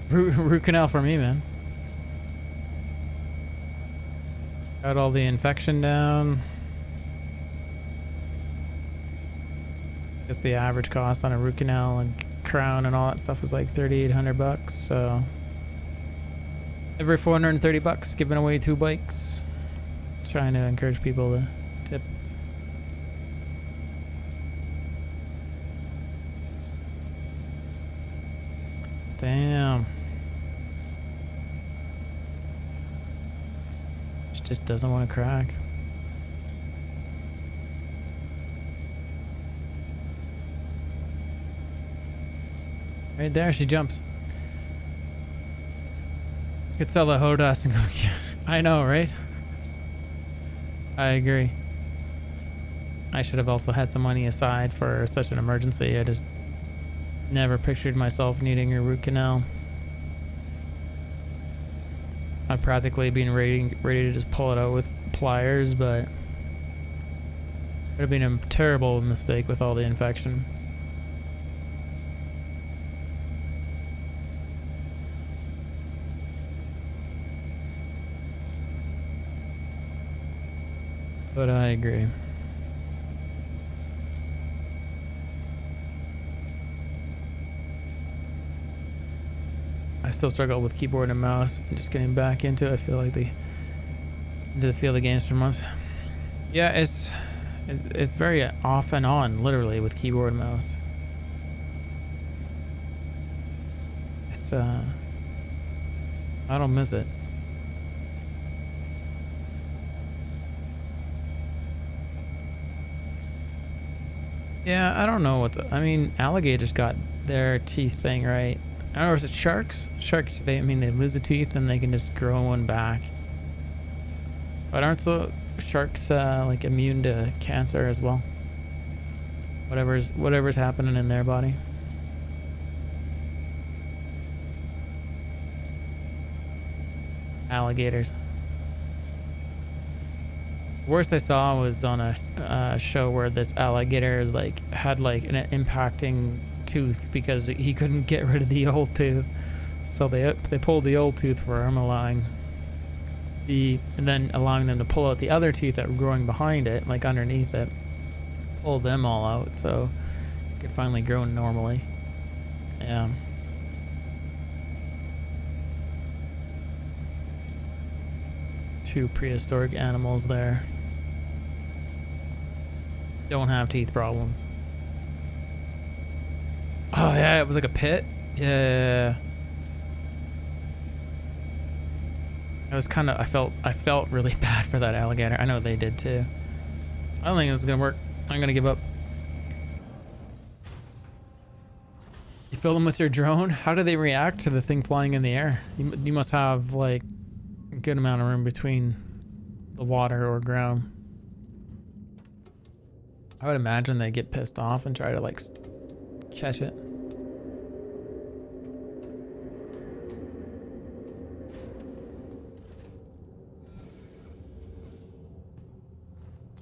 Root canal for me, man. Got all the infection down. Just the average cost on a root canal and crown and all that stuff was like $3,800. So every $430, giving away 2 bikes. Trying to encourage people to tip. Damn. She just doesn't want to crack. Right there, she jumps. Could sell the Hodas and go. I know, right? I agree. I should have also had some money aside for such an emergency. I just never pictured myself needing a root canal. I've practically been ready to just pull it out with pliers, but it would have been a terrible mistake with all the infection. But I agree. I still struggle with keyboard and mouse. I'm just getting back into it. I feel like into the field of games for months. Yeah, it's very off and on, literally, with keyboard and mouse. It's I don't miss it. Yeah, I don't know I mean, alligators got their teeth thing right. I don't know, is it sharks? Sharks, they lose a teeth and they can just grow one back. But aren't sharks like immune to cancer as well? Whatever's happening in their body. Alligators. Worst I saw was on a show where this alligator had an impacting tooth because he couldn't get rid of the old tooth, so they pulled the old tooth for armor line. and then allowing them to pull out the other teeth that were growing behind it, like underneath it, pull them all out so it could finally grow normally. Yeah. Two prehistoric animals there. Don't have teeth problems. Oh yeah, it was like a pit. Yeah. It was kind of. I felt really bad for that alligator. I know they did too. I don't think this is gonna work. I'm gonna give up. You fill them with your drone. How do they react to the thing flying in the air? You must have like a good amount of room between the water or ground. I would imagine they get pissed off and try to like catch it.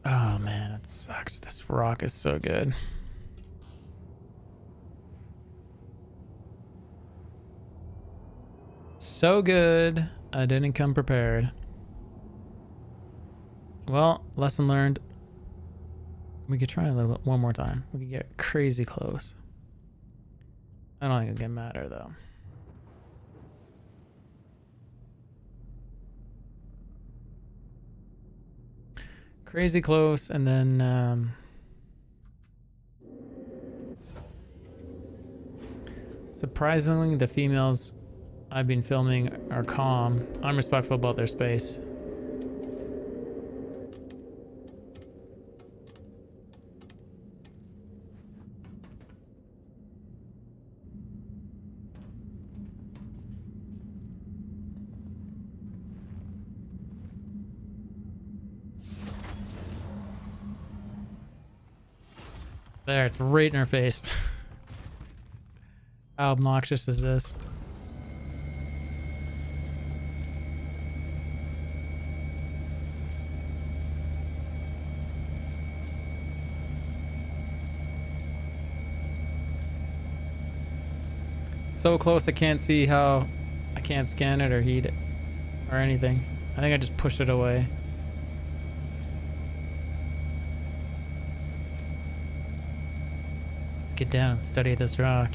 Oh man, it sucks. This rock is so good. So good, I didn't come prepared. Well, lesson learned. We could try a little bit one more time. We could get crazy close. I don't think it'll get matter though. Crazy close, and then surprisingly, the females I've been filming are calm. I'm respectful about their space. There, it's right in her face. How obnoxious is this? So close I can't see how I can't scan it or heat it or anything. I think I just pushed it away. Let's get down and study this rock.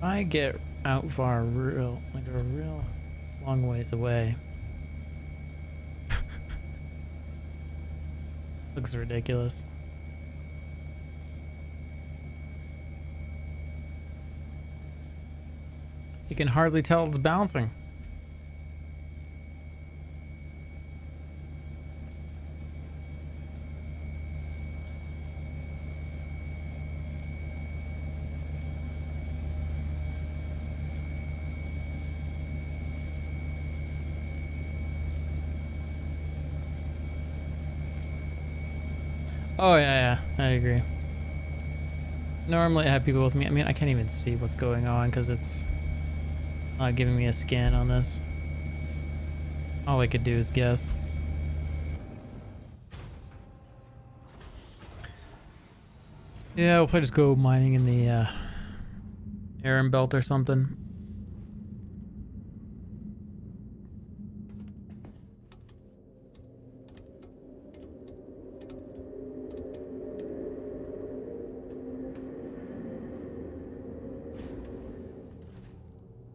I get out far real long ways away. Looks ridiculous. You can hardly tell it's bouncing. Oh yeah, I agree. Normally I have people with me. I mean, I can't even see what's going on because it's not giving me a scan on this. All I could do is guess. Yeah, we'll probably just go mining in the Aaron Belt or something.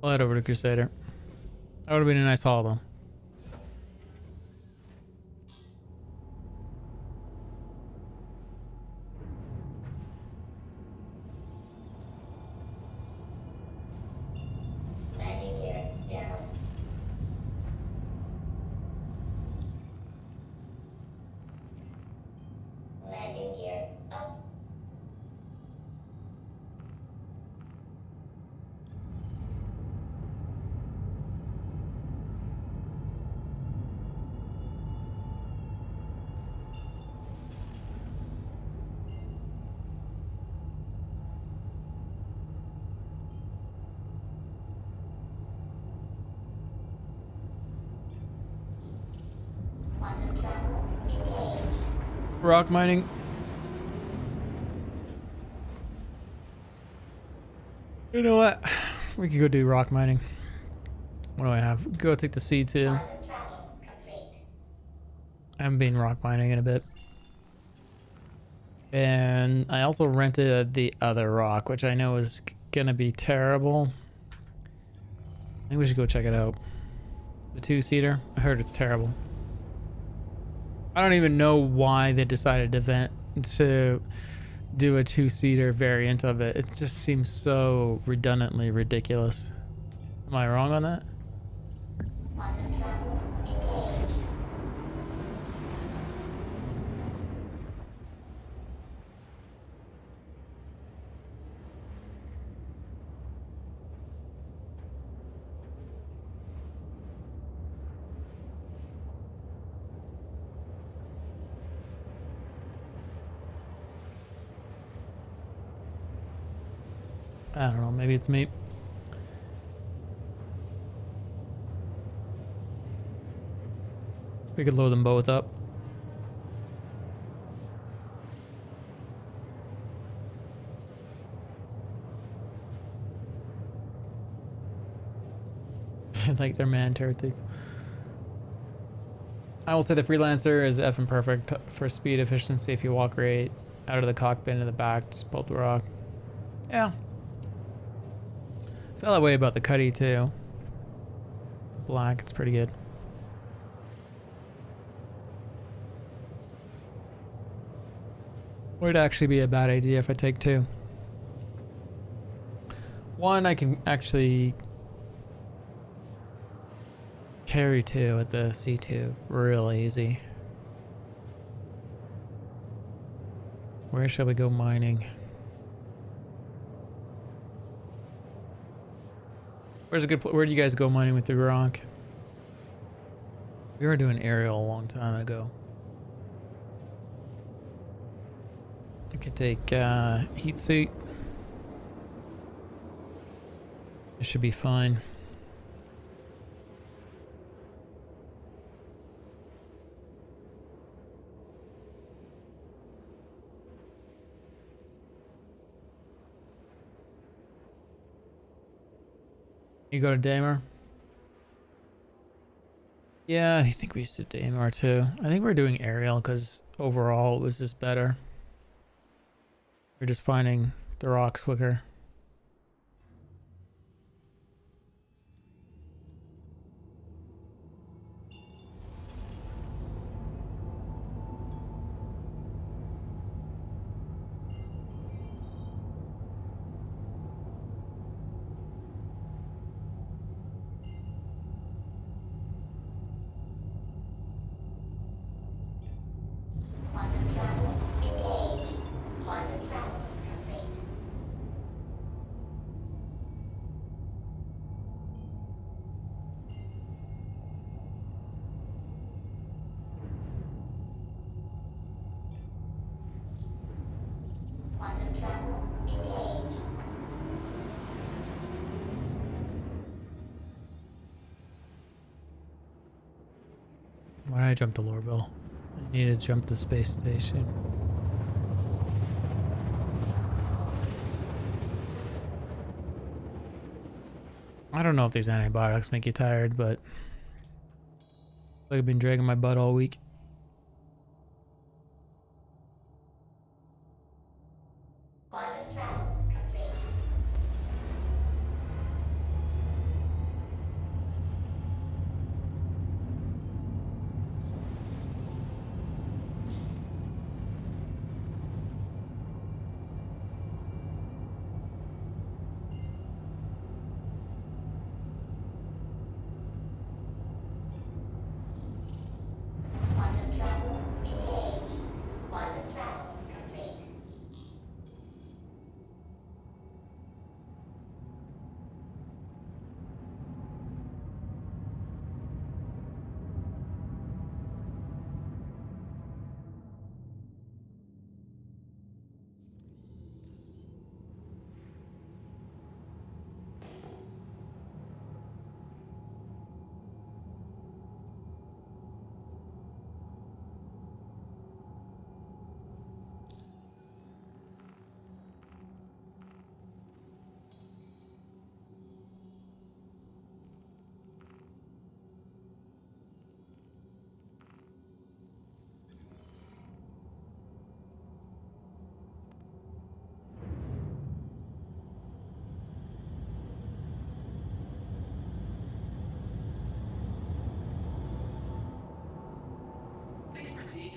I'll head over to Crusader. That would have been a nice haul though. Landing gear down. Landing gear up. Rock mining. You know what? We could go do rock mining. What do I have? Go take the C2. Quantum travel complete. I haven't been rock mining in a bit. And I also rented the other rock, which I know is gonna be terrible. I think we should go check it out. The 2-seater. I heard it's terrible. I don't even know why they decided to do a 2-seater variant of it. It just seems so redundantly ridiculous. Am I wrong on that? Quantum travel engaged. I don't know. Maybe it's me. We could load them both up. Like they're man turrets. I will say the Freelancer is effing perfect for speed efficiency if you walk right out of the cockpit into the back, just pull up the rock. Yeah. Felt that way about the Cuddy too. Black, it's pretty good. Would actually be a bad idea if I take two. One, I can actually carry two at the C2 real easy. Where shall we go mining? Where's a good where do you guys go mining with the rock? We were doing aerial a long time ago. I could take heat suit. It should be fine. You go to Damer? Yeah, I think we used to Damer too. I think we're doing aerial because overall it was just better. We're just finding the rocks quicker. Quantum travel engaged. Quantum travel complete. Quantum travel engaged. Why did I jump to Lorville? I need to jump the space station. I don't know if these antibiotics make you tired, but I've been dragging my butt all week. Quantum travel complete. Quantum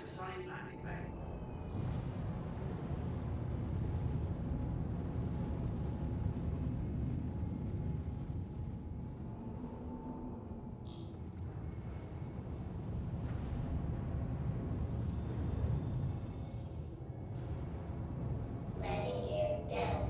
Assigned landing bay. Landing gear down.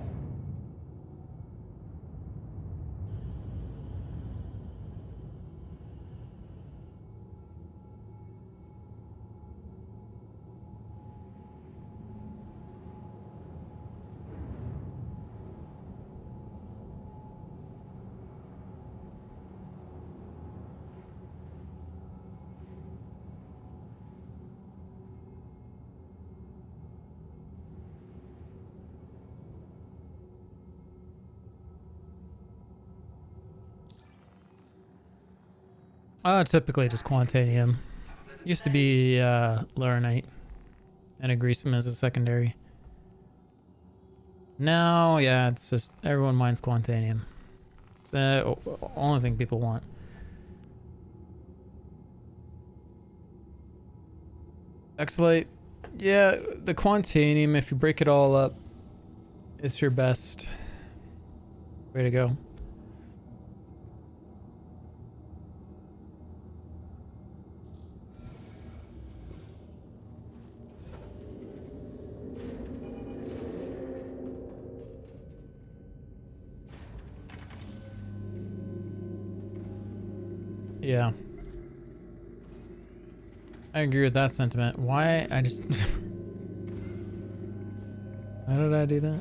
Typically just Quantanium. Used to be Laurinite. And a Greasem as a secondary. Now, yeah, it's just everyone mines Quantanium. It's the only thing people want. Exolite, yeah, the Quantanium, if you break it all up, it's your best way to go. Yeah. I agree with that sentiment. Why? I just... How did I do that?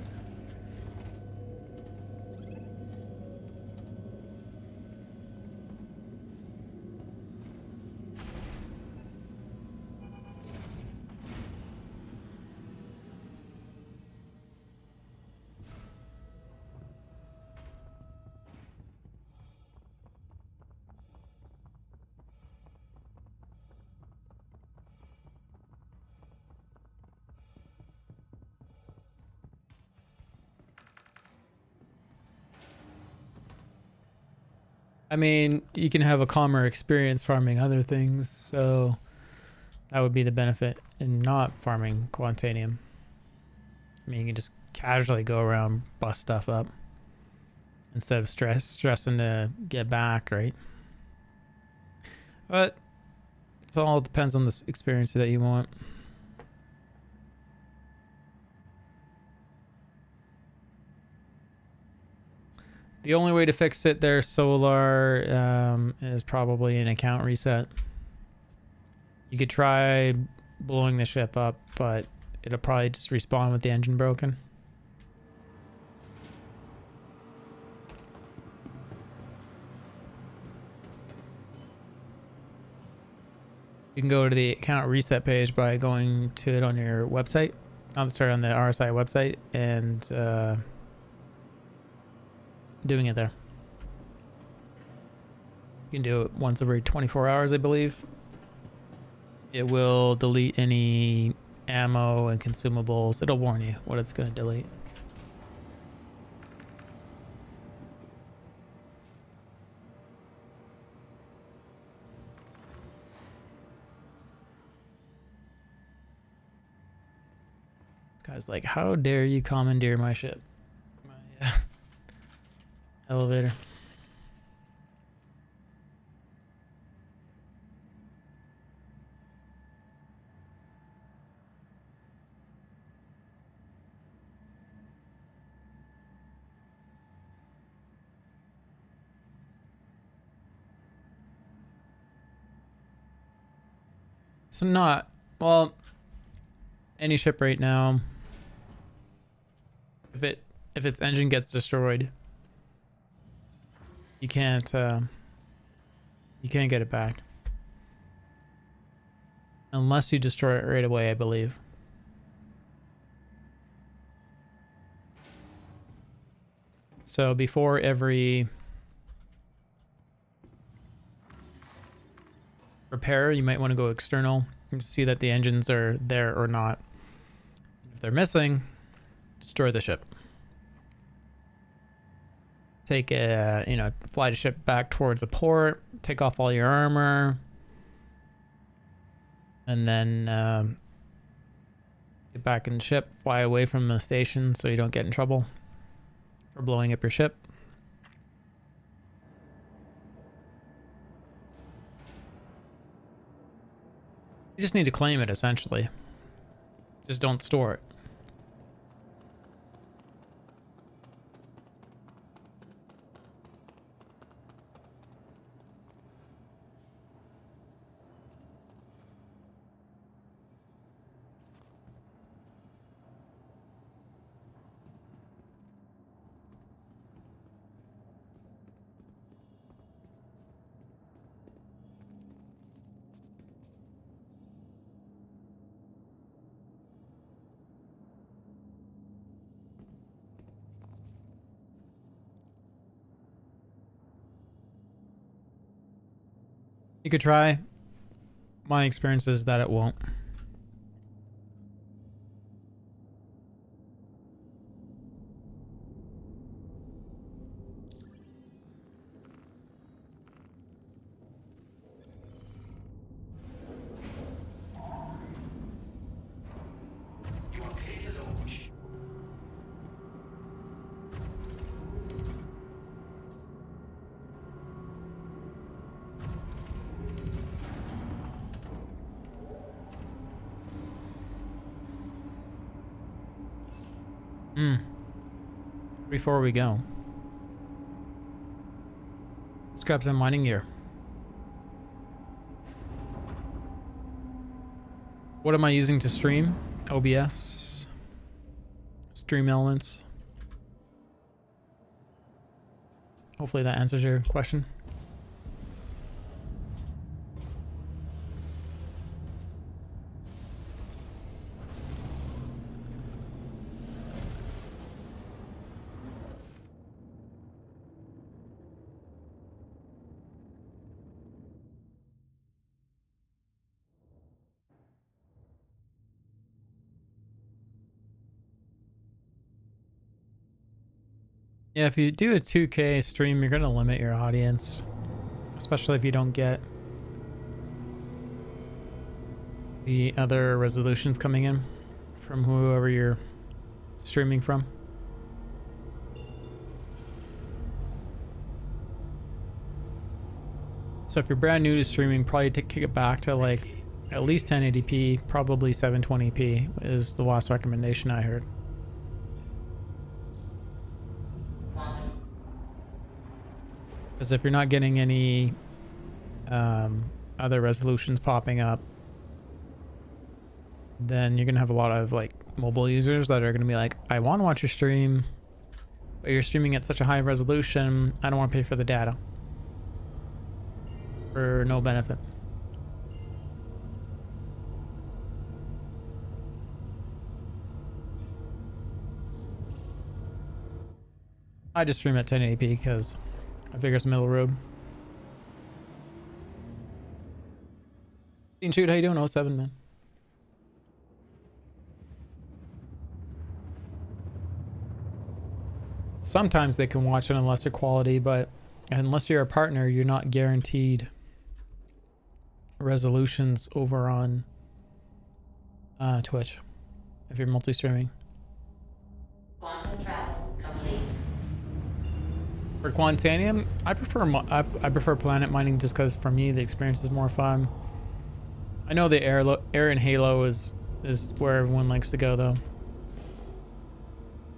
I mean, you can have a calmer experience farming other things, so that would be the benefit in not farming Quantanium. I mean, you can just casually go around, bust stuff up, instead of stressing to get back, right? But it all depends on the experience that you want. The only way to fix it there, Solar, is probably an account reset. You could try blowing the ship up, but it'll probably just respawn with the engine broken. You can go to the account reset page by going to it on your website. On the RSI website and doing it there. You can do it once every 24 hours, I believe. It will delete any ammo and consumables. It'll warn you what it's going to delete. This guy's like, how dare you commandeer my ship? My elevator. So not, well, any ship right now, if its engine gets destroyed, you can't get it back unless you destroy it right away, I believe. So before every repair, you might want to go external and see that the engines are there or not. If they're missing, destroy the ship. Take a, fly the ship back towards the port, take off all your armor, and then get back in the ship, fly away from the station so you don't get in trouble for blowing up your ship. You just need to claim it, essentially. Just don't store it. You could try. My experience is that it won't. You are clear to launch. Before we go, let's grab some mining gear. What am I using to stream? OBS, Stream Elements. Hopefully that answers your question. Yeah, if you do a 2K stream, you're going to limit your audience, especially if you don't get the other resolutions coming in from whoever you're streaming from. So if you're brand new to streaming, probably kick it back to like at least 1080p, probably 720p is the last recommendation I heard. Because if you're not getting any other resolutions popping up, then you're going to have a lot of like mobile users that are going to be like, I want to watch your stream, but you're streaming at such a high resolution, I don't want to pay for the data. For no benefit. I just stream at 1080p because I figure it's middle road. Dean Shoot, how you doing? 07, man. Sometimes they can watch it in lesser quality, but unless you're a partner, you're not guaranteed resolutions over on Twitch if you're multi-streaming. Quantum travel complete. For Quantanium, I prefer planet mining just because for me the experience is more fun. I know the air in Halo is where everyone likes to go though.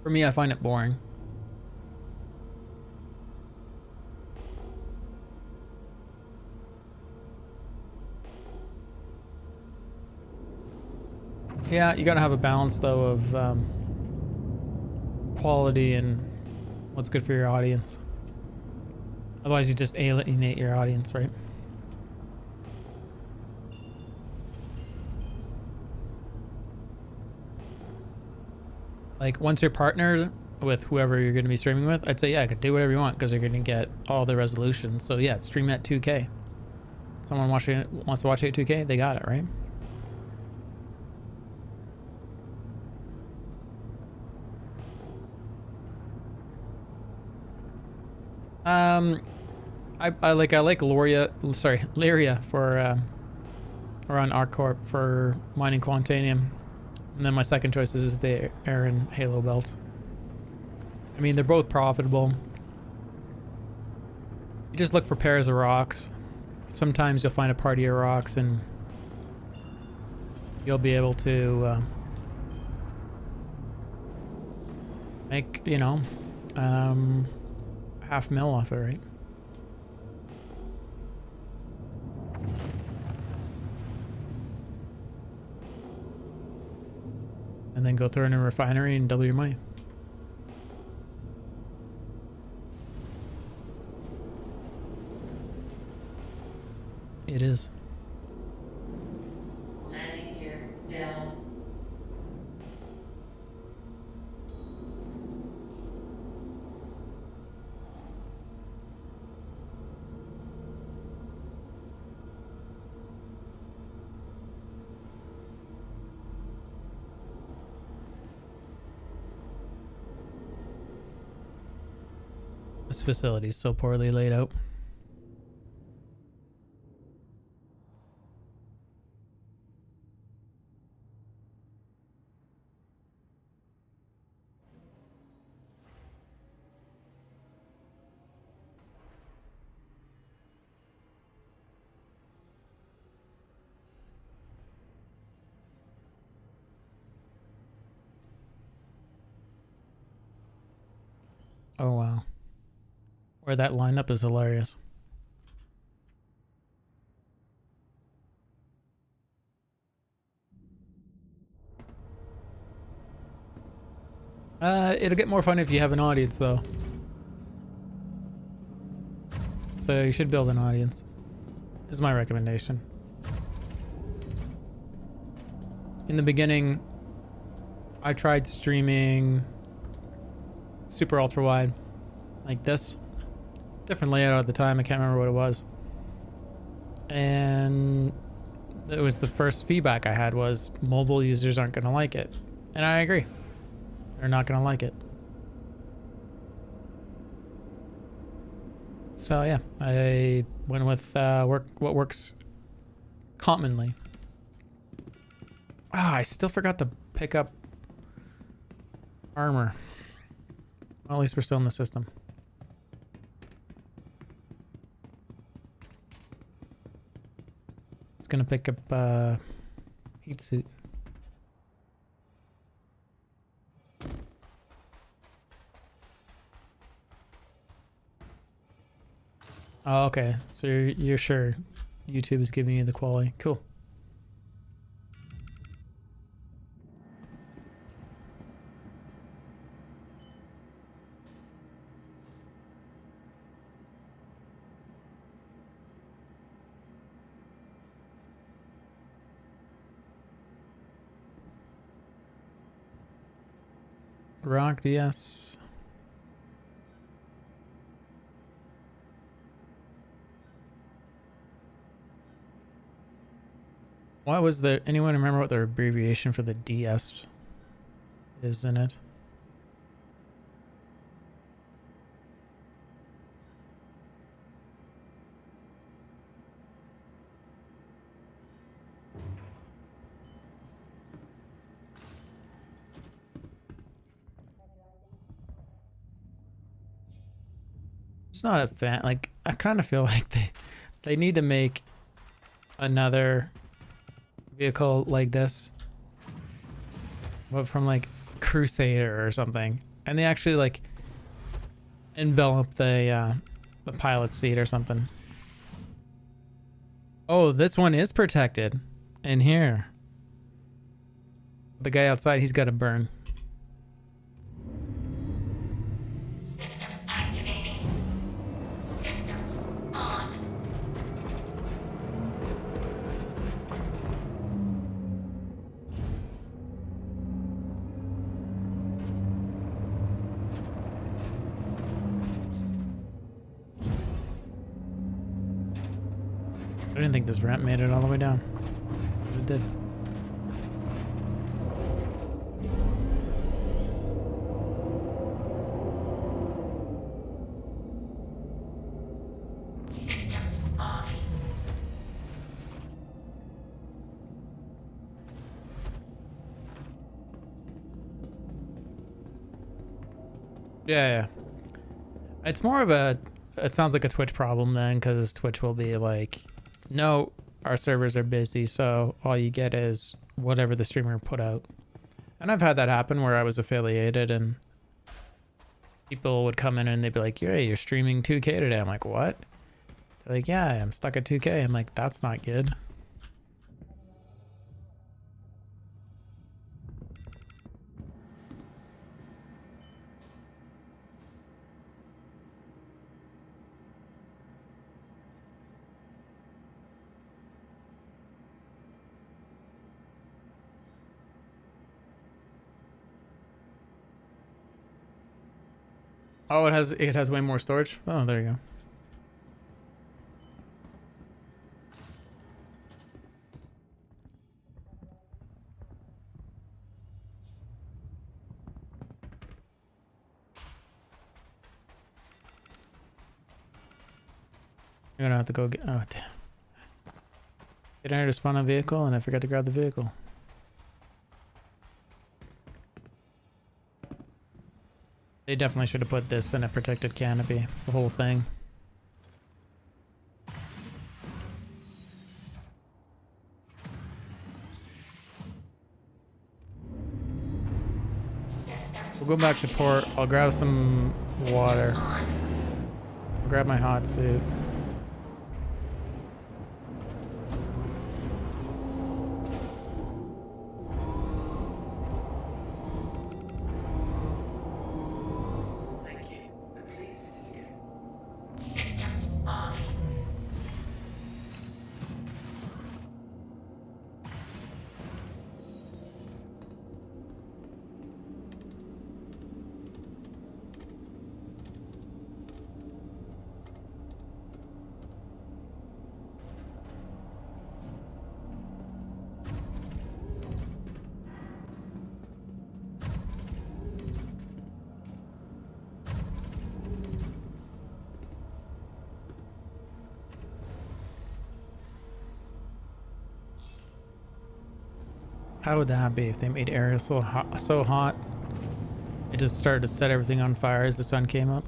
For me, I find it boring. Yeah, you gotta have a balance though of quality and what's good for your audience. Otherwise you just alienate your audience, right? Like once you're partnered with whoever you're going to be streaming with, I'd say, yeah, I could do whatever you want because you're going to get all the resolutions. So yeah, stream at 2K. Someone wants to watch it at 2K, they got it, right? I like Lyria for or on ArcCorp for mining Quantanium. And then my second choice is the Aaron Halo Belt. I mean, they're both profitable. You just look for pairs of rocks. Sometimes you'll find a party of rocks and you'll be able to make, you know, $500,000 off it, right? And then go through in a refinery and double your money. It is. Landing gear down. This facility is so poorly laid out. Oh wow. Where that lineup is hilarious. It'll get more fun if you have an audience though. So you should build an audience. Is my recommendation. In the beginning, I tried streaming super ultra wide like this. Different layout at the time, I can't remember what it was. And it was the first feedback I had was mobile users aren't going to like it. And I agree. They're not going to like it. So yeah, I went with what works commonly. Ah, I still forgot to pick up armor. Well, at least we're still in the system. It's gonna pick up heat suit. Oh, okay. So you're sure YouTube is giving you the quality. Cool. Rock DS. What was the... Anyone remember what the abbreviation for the DS is in it? It's not a fan. Like, I kind of feel like they need to make another vehicle like this, but from like Crusader or something, and they actually like envelop the pilot seat or something. Oh, this one is protected in here. The guy outside, he's got to burn. Systems activating. Systems on. I didn't think this ramp made it all the way down, but it did. Systems off. Yeah, yeah. It's more of a. It sounds like a Twitch problem then, because Twitch will be like, no, our servers are busy, so all you get is whatever the streamer put out. And I've had that happen where I was affiliated and people would come in and they'd be like, yeah, you're streaming 2K today. I'm like, what? They're like, yeah, I'm stuck at 2K. I'm like, that's not good. Oh, it has way more storage. Oh, there you go. You're gonna have to go get. Oh, damn. Get in here to spawn a vehicle, and I forgot to grab the vehicle. They definitely should have put this in a protected canopy, the whole thing. Systems We'll go back to port. I'll grab some water. Systems on. I'll grab my hot suit. Thank you. And please visit again. Systems off. How would that be if they made area so hot? It just started to set everything on fire as the sun came up.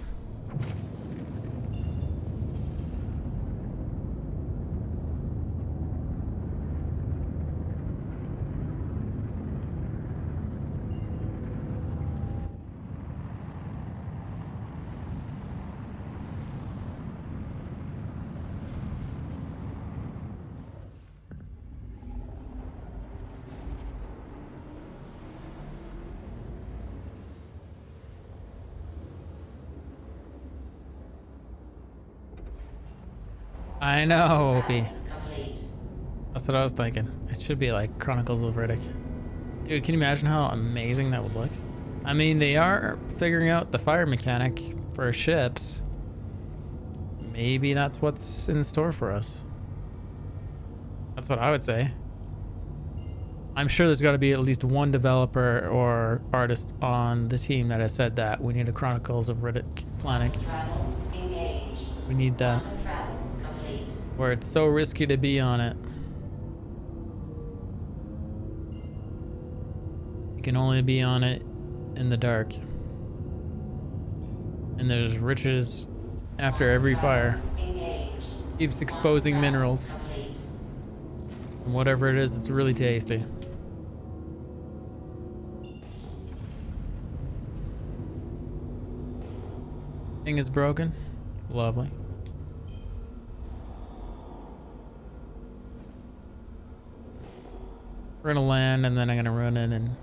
I know, Opie. Complete. That's what I was thinking. It should be like Chronicles of Riddick. Dude, can you imagine how amazing that would look? I mean, they are figuring out the fire mechanic for ships. Maybe that's what's in store for us. That's what I would say. I'm sure there's got to be at least one developer or artist on the team that has said that we need a Chronicles of Riddick planet. Travel engaged. We need that. Quantum travel complete. Where it's so risky to be on it. You can only be on it in the dark. And there's riches after every fire. Engaged. Keeps exposing minerals. Complete. And whatever it is, it's really tasty. Thing is broken. Lovely. We're gonna land and then I'm gonna run in and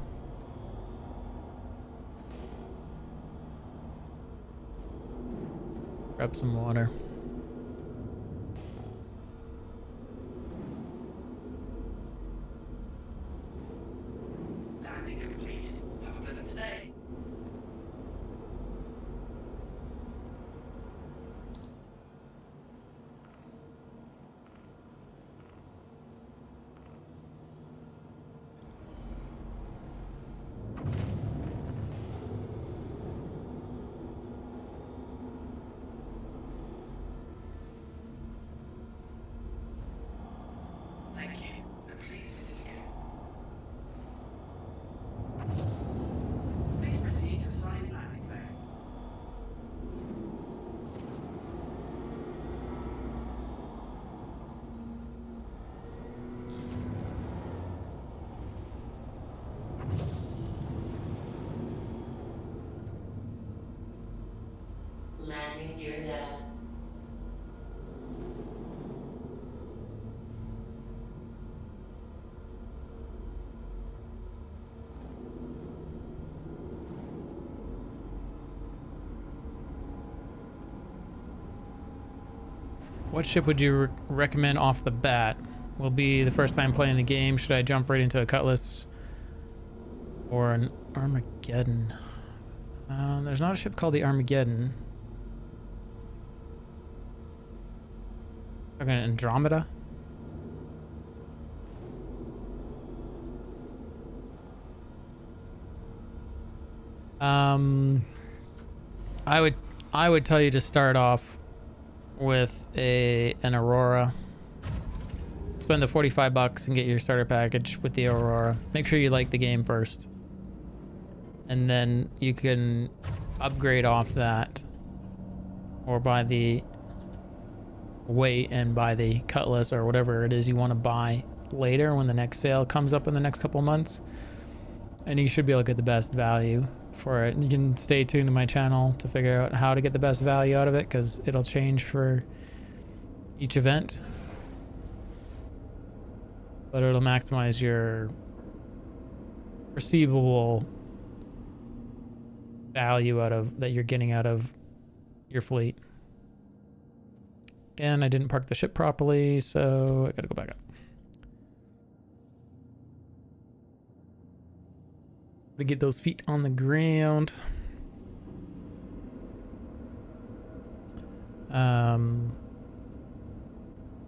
grab some water. Landing complete. Have a pleasant stay. gear down. What ship would you recommend off the bat? Will be the first time playing the game. Should I jump right into a Cutlass or an Armageddon? There's not a ship called the Armageddon. Okay, Andromeda. I would tell you to start off with an Aurora. Spend the $45 and get your starter package with the Aurora. Make sure you like the game first, and then you can upgrade off that, or buy the weight and buy the Cutlass or whatever it is you want to buy later when the next sale comes up in the next couple of months. And you should be able to get the best value for it. And you can stay tuned to my channel to figure out how to get the best value out of it, because it'll change for each event, but it'll maximize your perceivable value out of that you're getting out of your fleet. And I didn't park the ship properly, so I gotta go back up. To get those feet on the ground.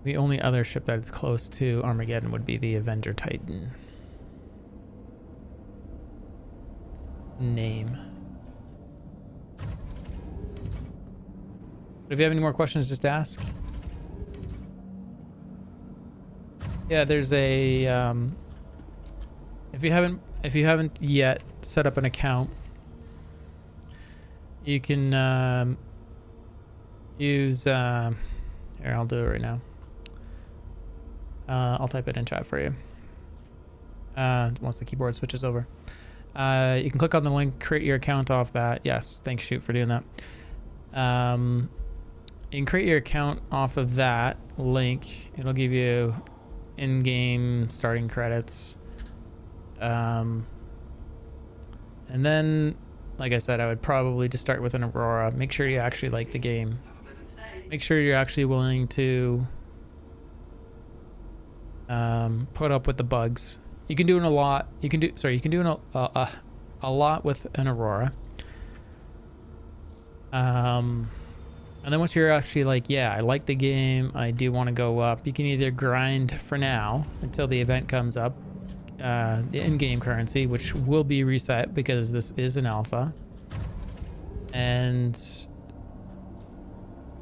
The only other ship that is close to Armageddon would be the Avenger Titan. Name. But if you have any more questions, just ask. Yeah, there's a if you haven't yet set up an account, you can use here, I'll do it right now. I'll type it in chat for you once the keyboard switches over. You can click on the link, create your account off that. Yes, thanks Shoot for doing that. You can create your account off of that link. It'll give you in-game starting credits. And then, like I said, I would probably just start with an Aurora. Make sure you actually like the game. Make sure you're actually willing to put up with the bugs. You can do a lot. You can do a lot with an Aurora. And then once you're actually like, yeah, I like the game, I do want to go up, you can either grind for now until the event comes up, the in-game currency, which will be reset because this is an alpha, and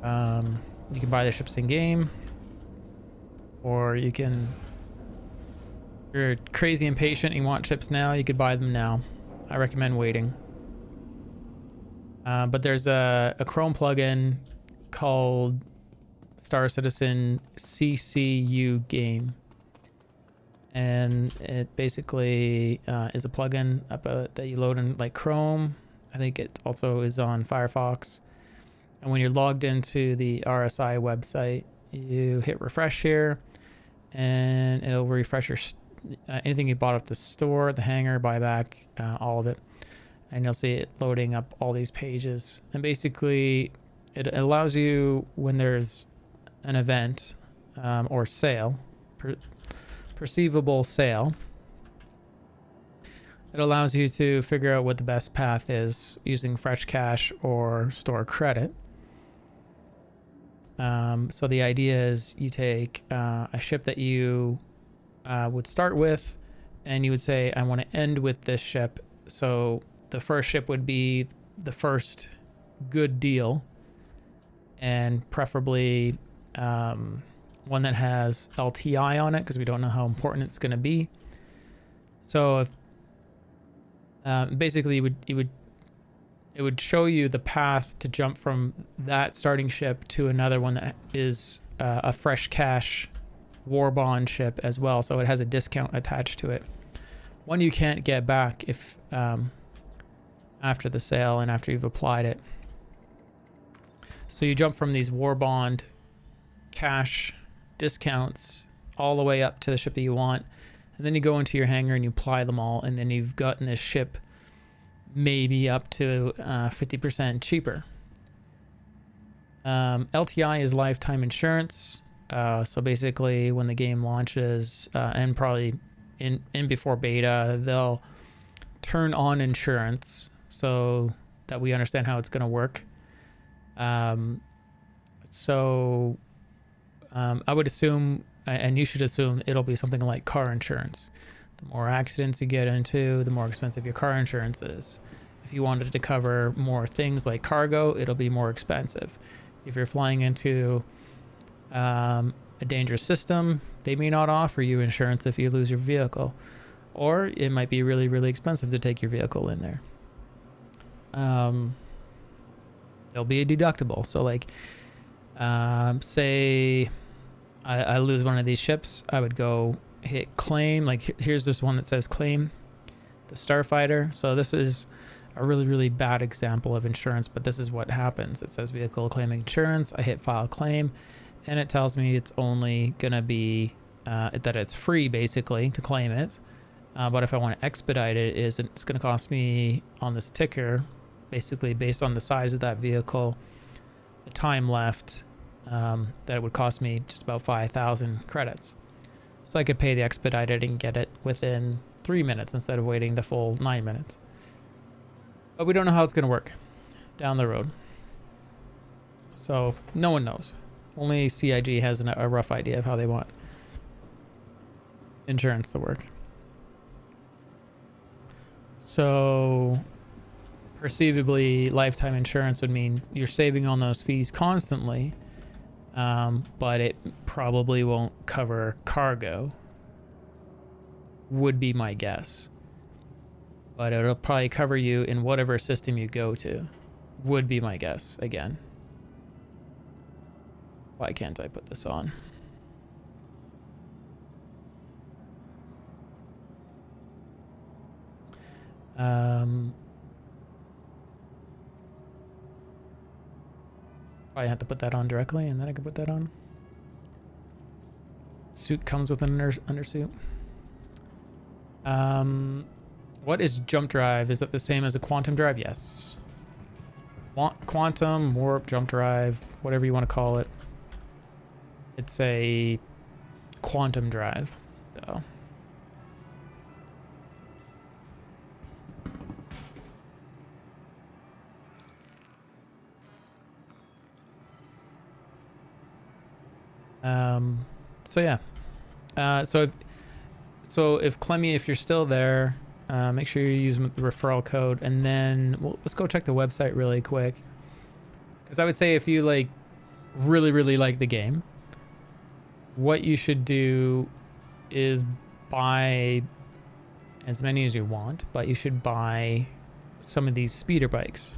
you can buy the ships in game, or you can, if you're crazy impatient and you want ships now, you could buy them now. I recommend waiting. But there's a Chrome plugin called Star Citizen CCU game, and it basically is a plugin that you load in like Chrome. I think it also is on Firefox. And when you're logged into the RSI website, you hit refresh here, and it'll refresh your anything you bought at the store, the hangar, buyback, all of it. And you'll see it loading up all these pages. And basically, it allows you, when there's an event or sale, perceivable sale, it allows you to figure out what the best path is using fresh cash or store credit. So the idea is you take a ship that you would start with, and you would say, I want to end with this ship. So the first ship would be the first good deal, and preferably one that has LTI on it, because we don't know how important it's going to be. So if, basically it would show you the path to jump from that starting ship to another one that is a fresh cash war bond ship as well. So it has a discount attached to it. One you can't get back if after the sale and after you've applied it. So you jump from these war bond cash discounts all the way up to the ship that you want, and then you go into your hangar and you apply them all, and then you've gotten this ship maybe up to 50% cheaper. LTI is lifetime insurance. So basically when the game launches, and probably in before beta, they'll turn on insurance so that we understand how it's going to work. I would assume, and you should assume, it'll be something like car insurance. The more accidents you get into, the more expensive your car insurance is. If you wanted to cover more things like cargo, it'll be more expensive. If you're flying into a dangerous system, they may not offer you insurance if you lose your vehicle. Or it might be really, really expensive to take your vehicle in there. There'll be a deductible. So like, say I lose one of these ships, I would go hit claim. Like here's this one that says claim, the Starfighter. So this is a really, really bad example of insurance, but this is what happens. It says vehicle claiming insurance. I hit file claim, and it tells me it's only gonna be that it's free basically to claim it. But if I want to expedite it, it's gonna cost me on this ticker, basically based on the size of that vehicle, the time left, that it would cost me just about 5,000 credits. So I could pay the expedited and get it within 3 minutes instead of waiting the full 9 minutes. But we don't know how it's going to work down the road. So no one knows. Only CIG has a rough idea of how they want insurance to work. So perceivably, lifetime insurance would mean you're saving on those fees constantly, but it probably won't cover cargo, would be my guess. But it'll probably cover you in whatever system you go to, would be my guess again. Why can't I put this on? Probably have to put that on directly, and then I can put that on. Suit comes with an undersuit. What is jump drive? Is that the same as a quantum drive? Yes. Quantum, warp, jump drive, whatever you want to call it. It's a quantum drive, though. So yeah. So if Clemmy, if you're still there, make sure you use the referral code, and then let's go check the website really quick. Because I would say if you like really, really like the game, what you should do is buy as many as you want, but you should buy some of these speeder bikes.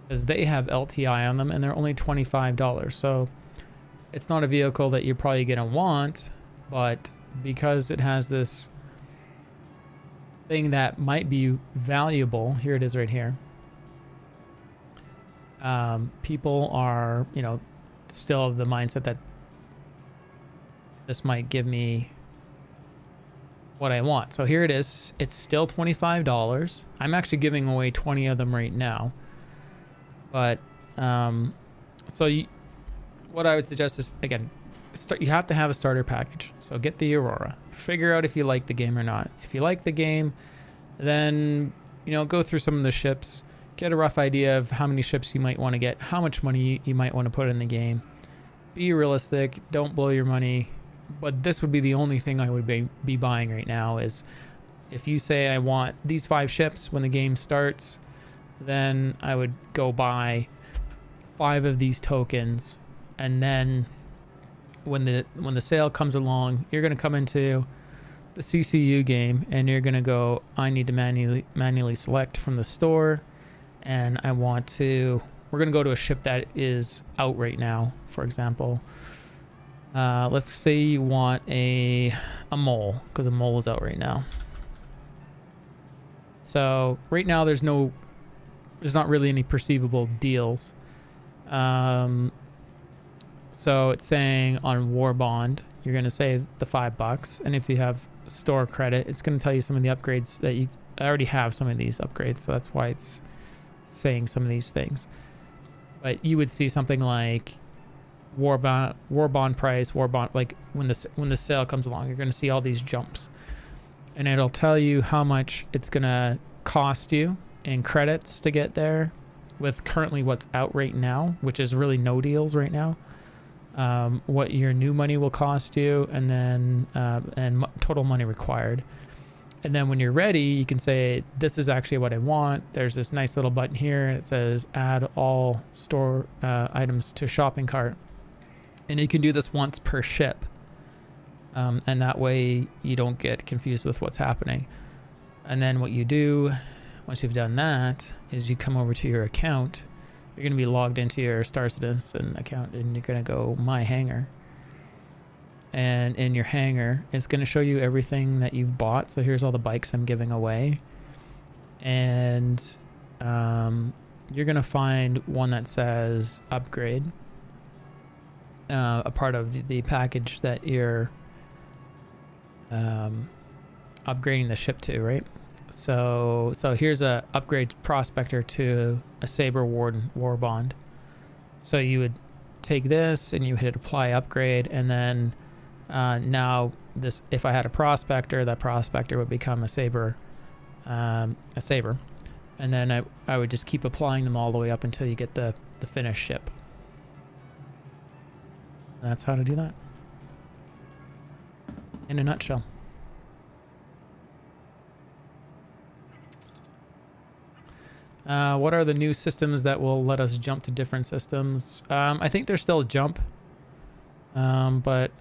Because they have LTI on them, and they're only $25. So it's not a vehicle that you're probably going to want, but because it has this thing that might be valuable, here it is right here. People are, still of the mindset that this might give me what I want. So here it is. It's still $25. I'm actually giving away 20 of them right now. But what I would suggest is, again, you have to have a starter package. So get the Aurora. Figure out if you like the game or not. If you like the game, then go through some of the ships. Get a rough idea of how many ships you might want to get, how much money you might want to put in the game. Be realistic. Don't blow your money. But this would be the only thing I would be buying right now is if you say I want these 5 ships when the game starts, then I would go buy 5 of these tokens, and then when the sale comes along, you're going to come into the CCU game and you're going to go, I need to manually select from the store, and we're going to go to a ship that is out right now. For example, let's say you want a mole, because a mole is out right now. So right now there's no there's not really any perceivable deals. So it's saying on War Bond, you're going to save the $5. And if you have store credit, it's going to tell you some of the upgrades that you already have, some of these upgrades. So that's why it's saying some of these things. But you would see something like war bond price, war bond, like when the sale comes along, you're going to see all these jumps. And it'll tell you how much it's going to cost you in credits to get there with currently what's out right now, which is really no deals right now. What your new money will cost you, and then total money required. And then when you're ready, you can say, this is actually what I want. There's this nice little button here. It says add all store items to shopping cart. And you can do this once per ship. And that way you don't get confused with what's happening. And then what you do once you've done that is you come over to your account. You're going to be logged into your Star Citizen account, and you're going to go My Hangar. And in your hangar, it's going to show you everything that you've bought. So here's all the bikes I'm giving away. And you're going to find one that says upgrade. A part of the package that you're upgrading the ship to, right? So here's a upgrade prospector to a Saber Warden War Bond. So you would take this and you hit apply upgrade, and then now this, if I had a prospector, that prospector would become a Saber, and then I would just keep applying them all the way up until you get the finished ship. That's how to do that in a nutshell. What are the new systems that will let us jump to different systems? I think there's still a jump. But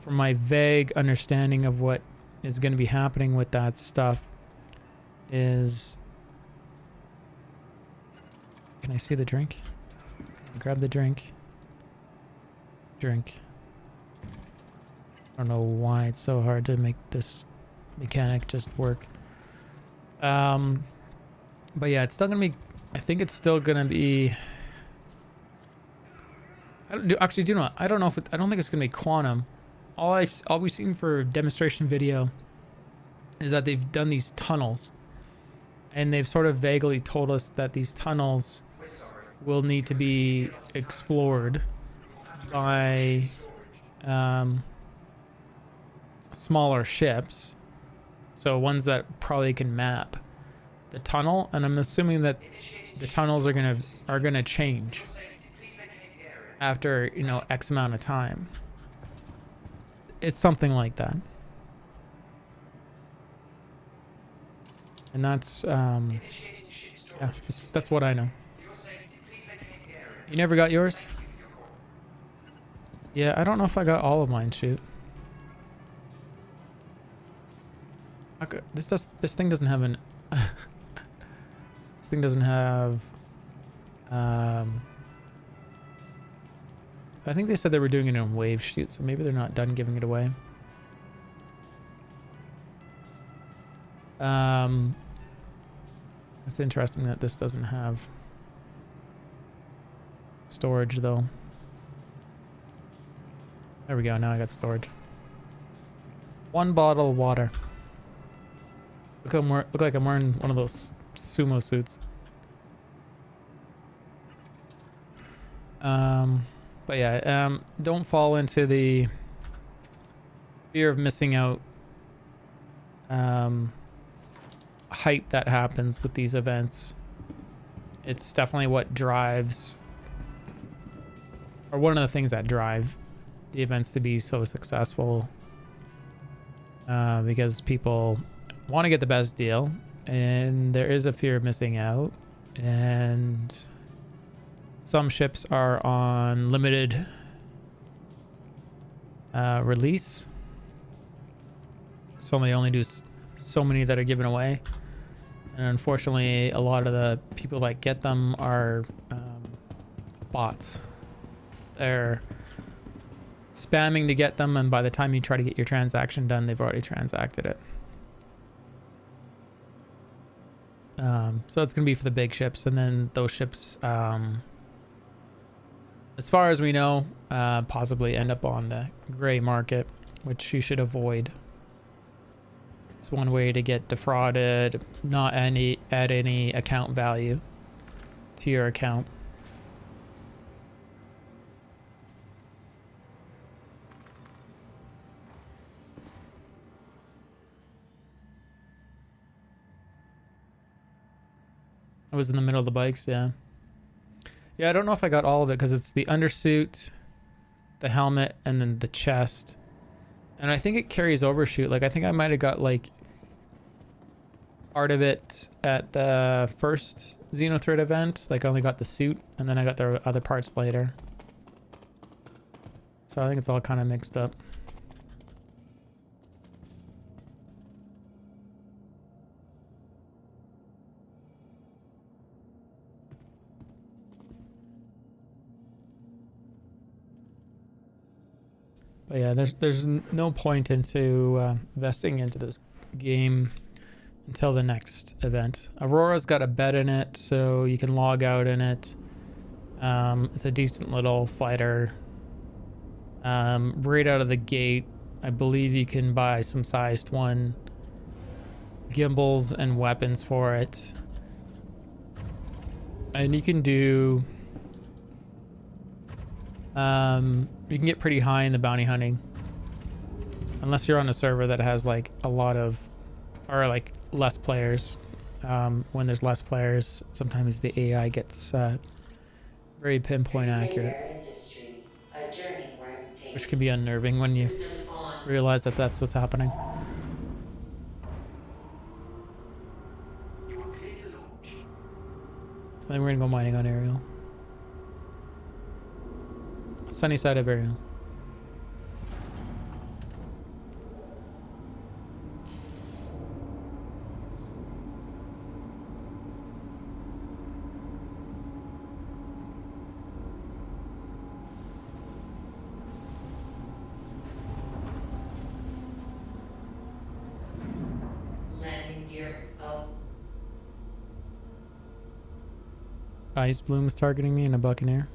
from my vague understanding of what is going to be happening with that stuff is... Can I see the drink? Grab the drink. Drink. I don't know why it's so hard to make this mechanic just work. But yeah, it's still gonna be. I think it's still gonna be. I don't know. I don't know if I don't think it's gonna be quantum. All we've seen for demonstration video is that they've done these tunnels, and they've sort of vaguely told us that these tunnels will need to be explored by smaller ships, so ones that probably can map the tunnel. And I'm assuming that the tunnels are gonna change after, you know, X amount of time. It's something like that. And that's yeah, that's what I know. You never got yours? Yeah, I don't know if I got all of mine. Shoot. Okay, this thing doesn't have an this thing doesn't have I think they said they were doing it in wave shoot, so maybe they're not done giving it away. It's interesting that this doesn't have storage though. There we go, now I got storage. 1 bottle of water. Look like I'm wearing one of those sumo suits. But yeah, don't fall into the fear of missing out hype that happens with these events. It's definitely what drives, or one of the things that drive the events to be so successful, because people want to get the best deal, and there is a fear of missing out, and some ships are on limited release, so they only do so many that are given away. And unfortunately, a lot of the people that get them are bots. They're spamming to get them, and by the time you try to get your transaction done, they've already transacted it. So it's gonna be for the big ships, and then those ships, as far as we know, possibly end up on the gray market, which you should avoid. It's one way to get defrauded, not add any account value to your account. I was in the middle of the bikes, yeah. Yeah, I don't know if I got all of it because it's the undersuit, the helmet, and then the chest. And I think it carries overshoot. Like, I think I might have got, like, part of it at the first Xenothread event. Like, I only got the suit, and then I got the other parts later. So I think it's all kind of mixed up. But yeah, there's no point into investing into this game until the next event. Aurora's got a bed in it, so you can log out in it. It's a decent little fighter. Right out of the gate, I believe you can buy some sized 1 gimbals and weapons for it. And you can do... you can get pretty high in the bounty hunting. Unless you're on a server that has like a lot of... or like less players. When there's less players, sometimes the AI gets very pinpoint accurate. Industries, a journey worth taking. Which can be unnerving when you Systems on. realize that that's what's happening. You are clear to launch. Then we're gonna go mining on Ariel. Sunny side of Ariel. Landing gear up. Ice Bloom's targeting me in a Buccaneer.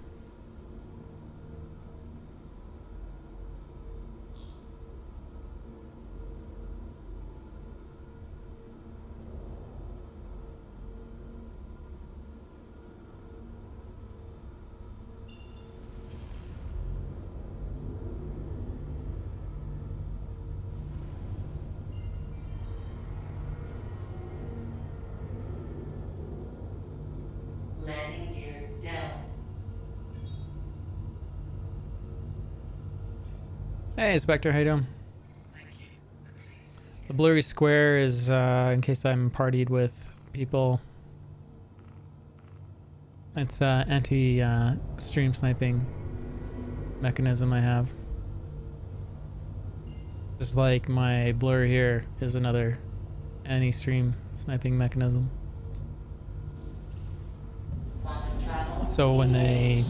Landing gear down. Hey, Spectre, how you doing? Thank you. And please visit The blurry square is in case I'm partied with people. It's anti stream sniping mechanism I have. Just like my blur here is another anti-stream sniping mechanism. Quantum travel. So when they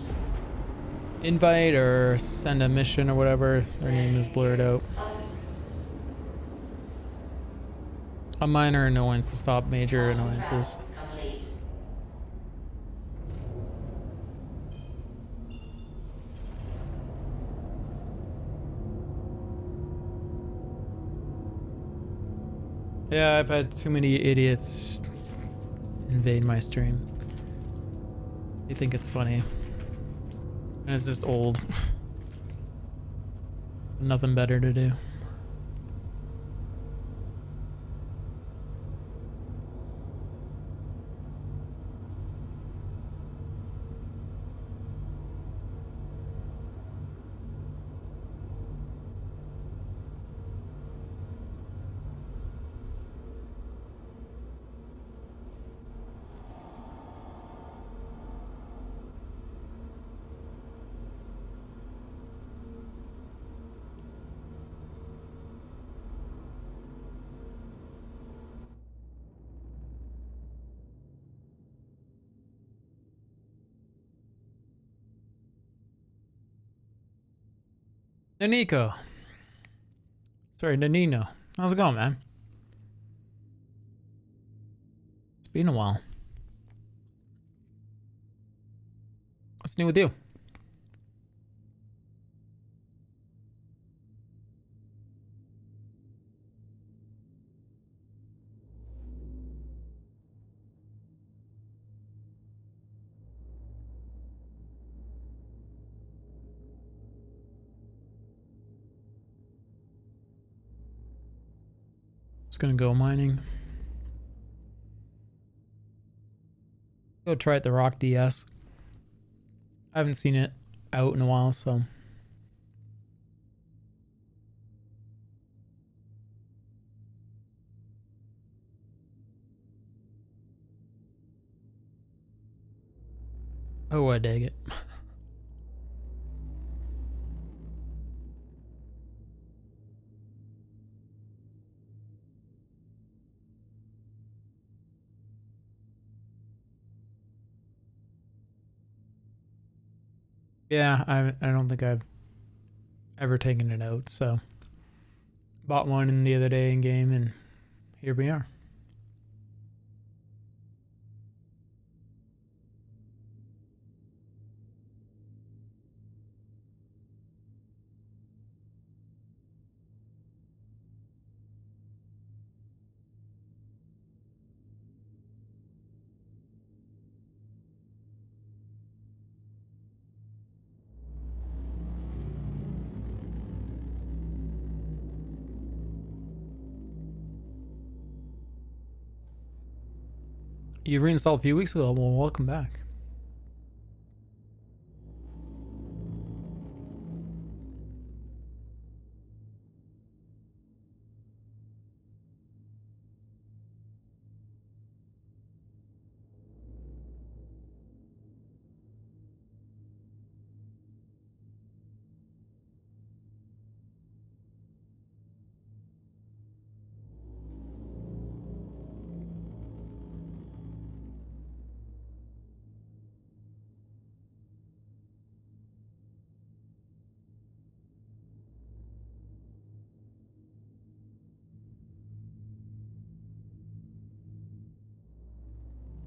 invite or send a mission or whatever, their name is blurred out. Up. A minor annoyance to stop major Quantum annoyances. travel complete. Yeah, I've had too many idiots invade my stream. They think it's funny. And it's just old. Nothing better to do. Naniko. Sorry, Nanino. How's it going, man? been a while. What's new with you? Just gonna go mining. Go try it the Rock DS. I haven't seen it out in a while, so. Oh, I dig it. Yeah, I don't think I've ever taken it out, so bought one in the other day in game, and here we are. You reinstalled a few weeks ago. Well, welcome back.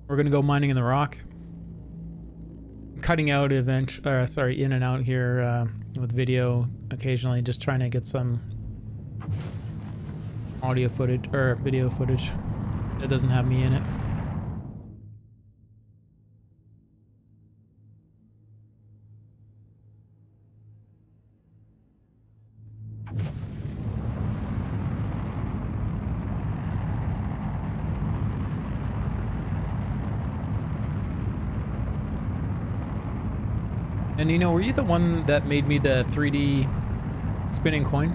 We're gonna go mining in the rock. Cutting out in and out here with video occasionally, just trying to get some audio footage or video footage that doesn't have me in it. And you know, were you the one that made me the 3D spinning coin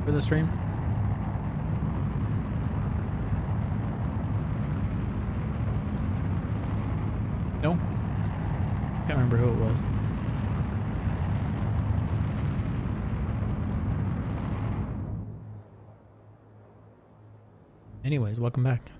for the stream? No? Can't remember who it was. Anyways, welcome back.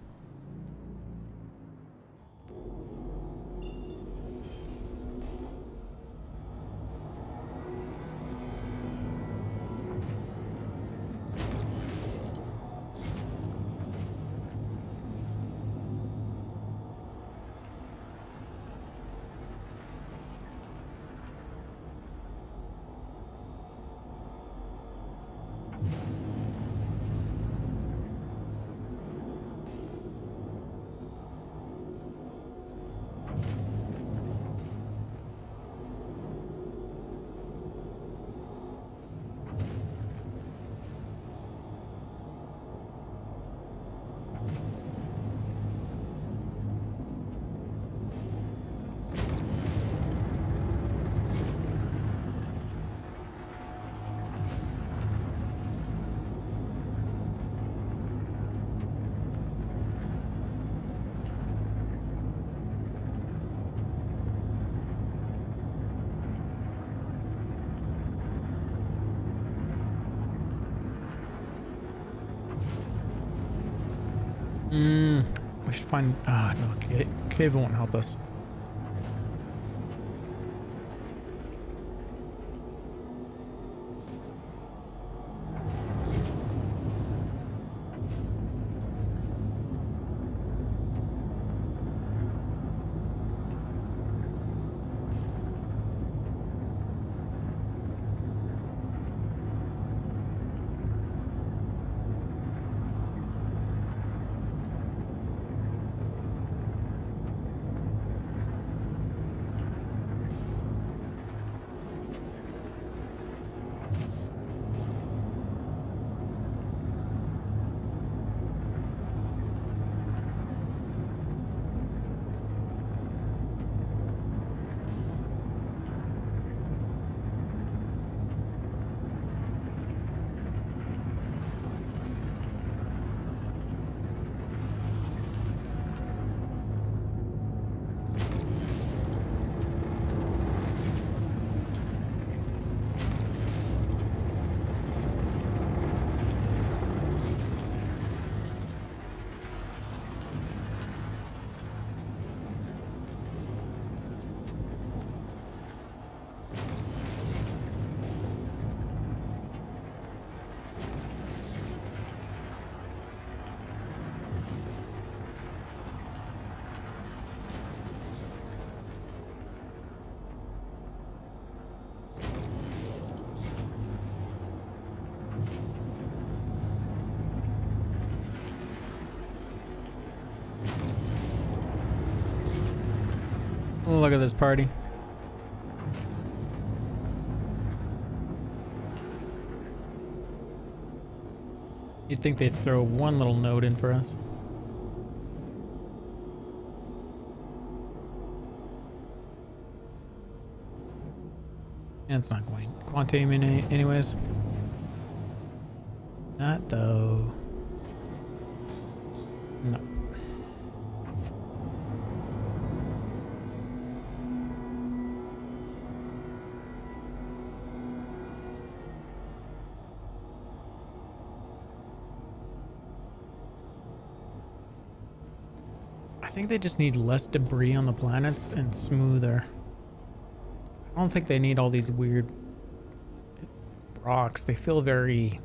We should find... Ah, no, cave won't help us. Look at this party. You'd think they'd throw one little note in for us. And it's not going quantum anyways. Not though. No. I think they just need less debris on the planets and smoother. I don't think they need all these weird rocks. They feel very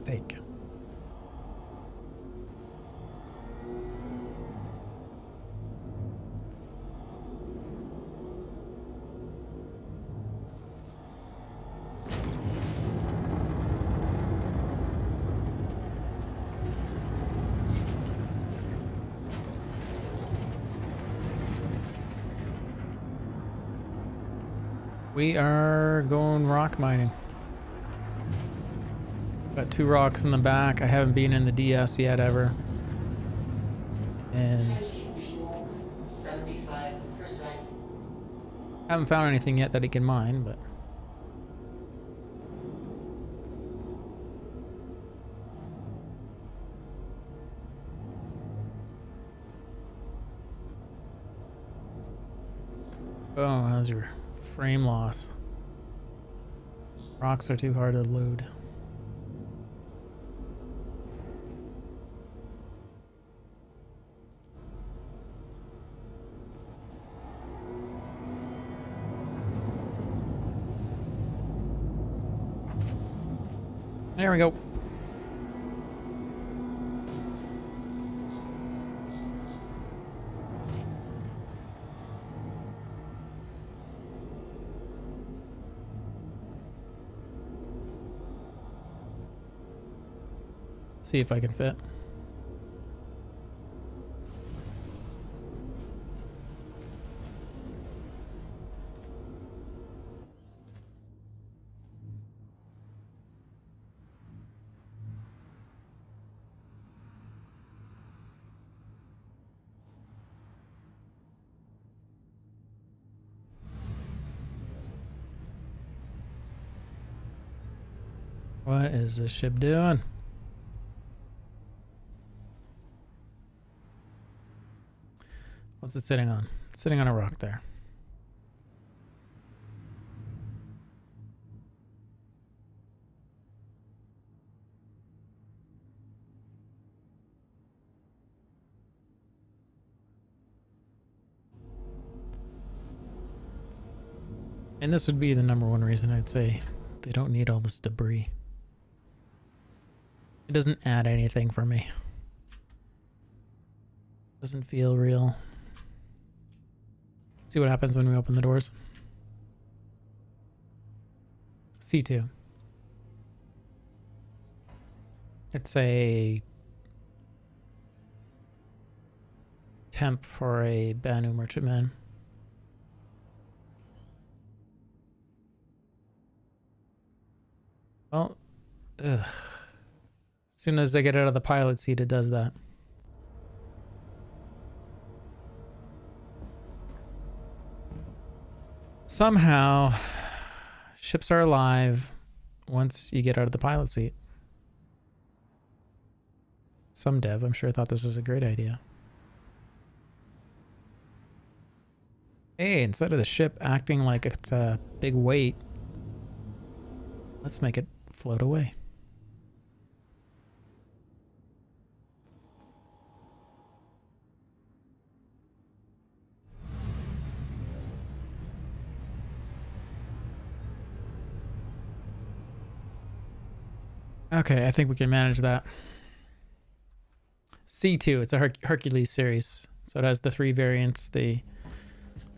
fake. We are going rock mining. Got 2 rocks in the back. I haven't been in the DS yet ever. And Hydrogen fuel, 75%. haven't found anything yet that it can mine, but oh, how's your frame loss? Rocks are too hard to load. There we go. See if I can fit. What is this ship doing? What's it sitting on? It's sitting on a rock there. And this would be the #1 reason I'd say they don't need all this debris. It doesn't add anything for me. Doesn't feel real. See what happens when we open the doors. C2. It's a temp for a Banu merchantman. Well, ugh. As soon as they get out of the pilot seat, it does that. Somehow, ships are alive once you get out of the pilot seat. Some dev, I'm sure, thought this was a great idea. Hey, instead of the ship acting like it's a big weight, let's make it float away. Okay, I think we can manage that. C2, it's a Hercules series. So it has the 3 variants. The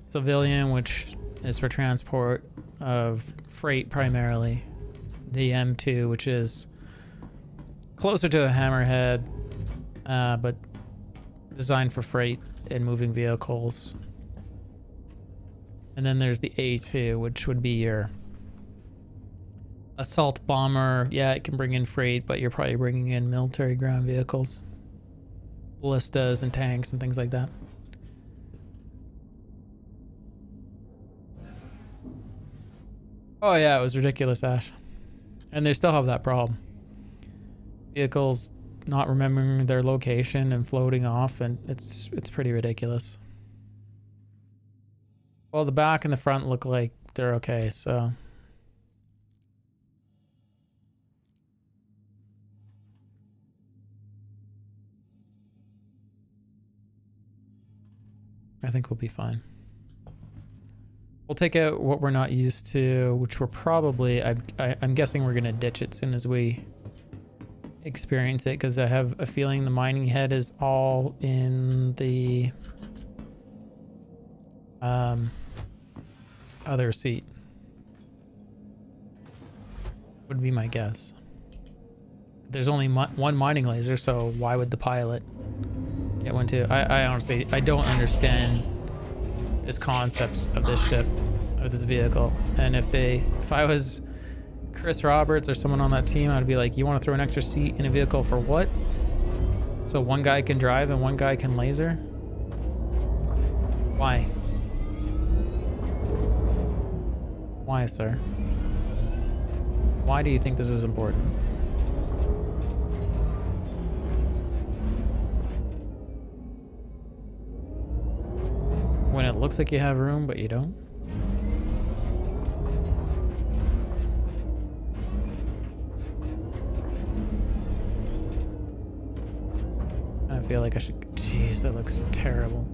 civilian, which is for transport of freight primarily. The M2, which is closer to the Hammerhead, but designed for freight and moving vehicles. And then there's the A2, which would be your assault bomber. Yeah, it can bring in freight, but you're probably bringing in military ground vehicles, ballistas and tanks and things like that. Oh yeah, it was ridiculous, Ash. And they still have that problem. Vehicles not remembering their location and floating off, and it's pretty ridiculous. Well, the back and the front look like they're okay, so I think we'll be fine. We'll take out what we're not used to, which we're probably, I'm guessing we're gonna ditch it as soon as we experience it, because I have a feeling the mining head is all in the other seat. Would be my guess. There's only one mining laser, so why would the pilot get one too? I honestly, I don't understand this concept of this ship, of this vehicle. And if I was Chris Roberts or someone on that team, I'd be like, you want to throw an extra seat in a vehicle for what? So one guy can drive and one guy can laser? Why? Why, sir? Why do you think this is important? When it looks like you have room, but you don't? I feel like I should... Jeez, that looks terrible.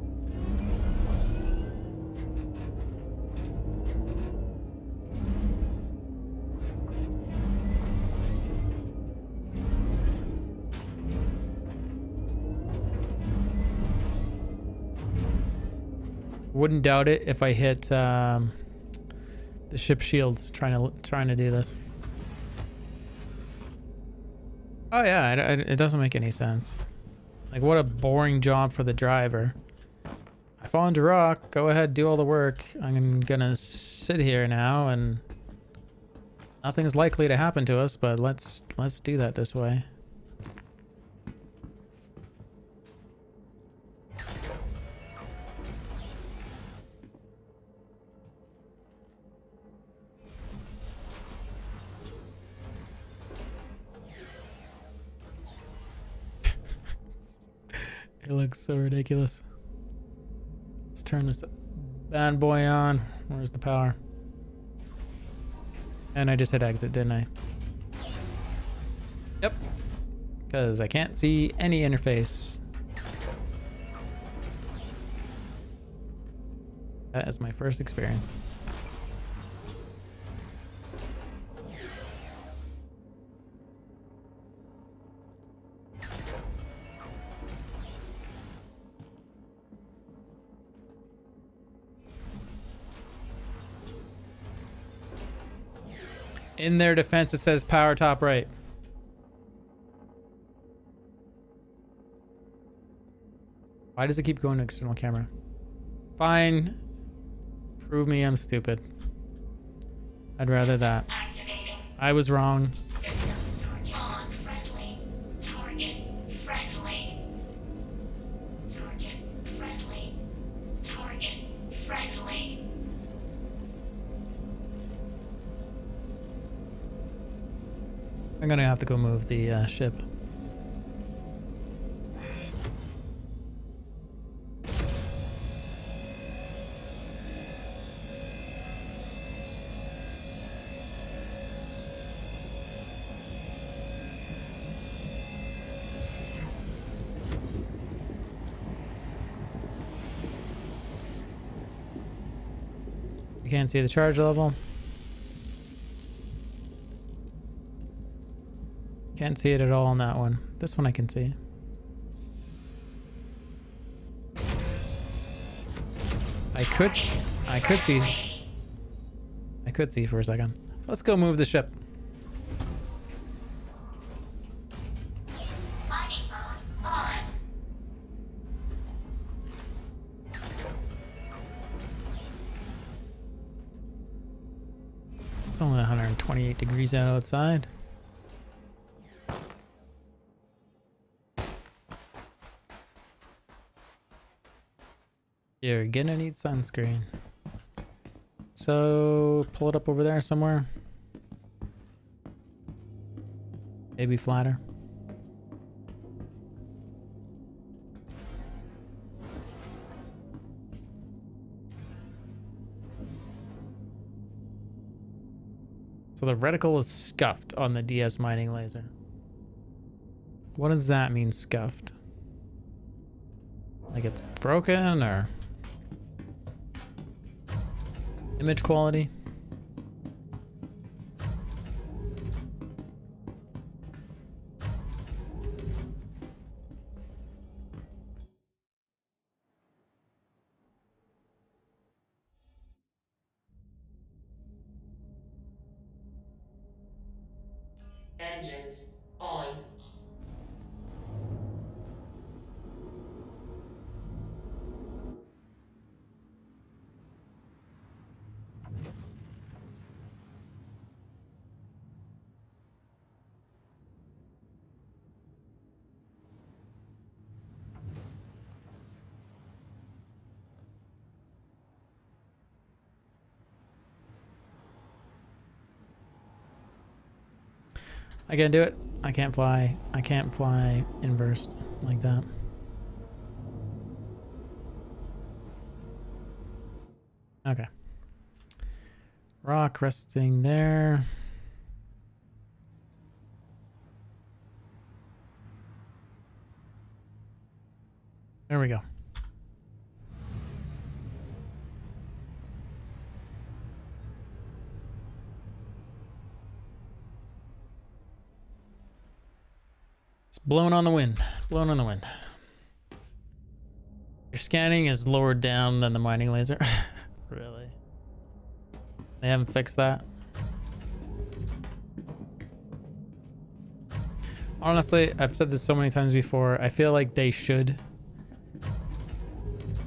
Wouldn't doubt it if I hit the ship shields trying to do this. Oh yeah, it doesn't make any sense. Like, what a boring job for the driver. I fall into rock. Go ahead, do all the work. I'm gonna sit here now, and nothing's likely to happen to us. But let's do that this way. It looks so ridiculous. Let's turn this bad boy on. Where's the power? And I just hit exit, didn't I? Yep. Because I can't see any interface. That is my first experience. In their defense, it says power top right. Why does it keep going to external camera? Fine. Prove me I'm stupid. I'd rather that. I was wrong. Systems non-friendly. Target friendly. Target friendly. Target friendly. I'm gonna have to go move the ship. You can't see the charge level. Can't see it at all on that one. This one I can see. I could see for a second. Let's go move the ship. Mining mode on. It's only 128 degrees out outside. You're gonna need sunscreen. So pull it up over there somewhere. Maybe flatter. So the reticle is scuffed on the DS mining laser. What does that mean, scuffed? Like it's broken or image quality? Engines on. I can't do it. I can't fly. I can't fly inversed like that. Okay. Rock resting there. There we go. It's blowing on the wind. Blowing on the wind. Your scanning is lower down than the mining laser. Really? They haven't fixed that? Honestly, I've said this so many times before. I feel like they should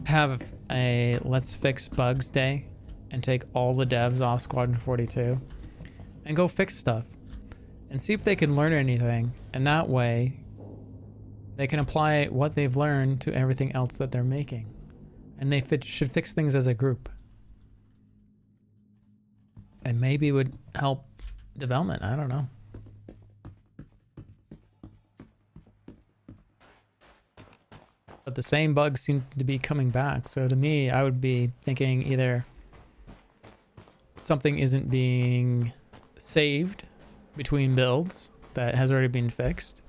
have a let's fix bugs day and take all the devs off Squadron 42 and go fix stuff and see if they can learn anything. And that way they can apply what they've learned to everything else that they're making. And they should fix things as a group. And maybe it would help development. I don't know. But the same bugs seem to be coming back. So to me, I would be thinking either something isn't being saved between builds that has already been fixed,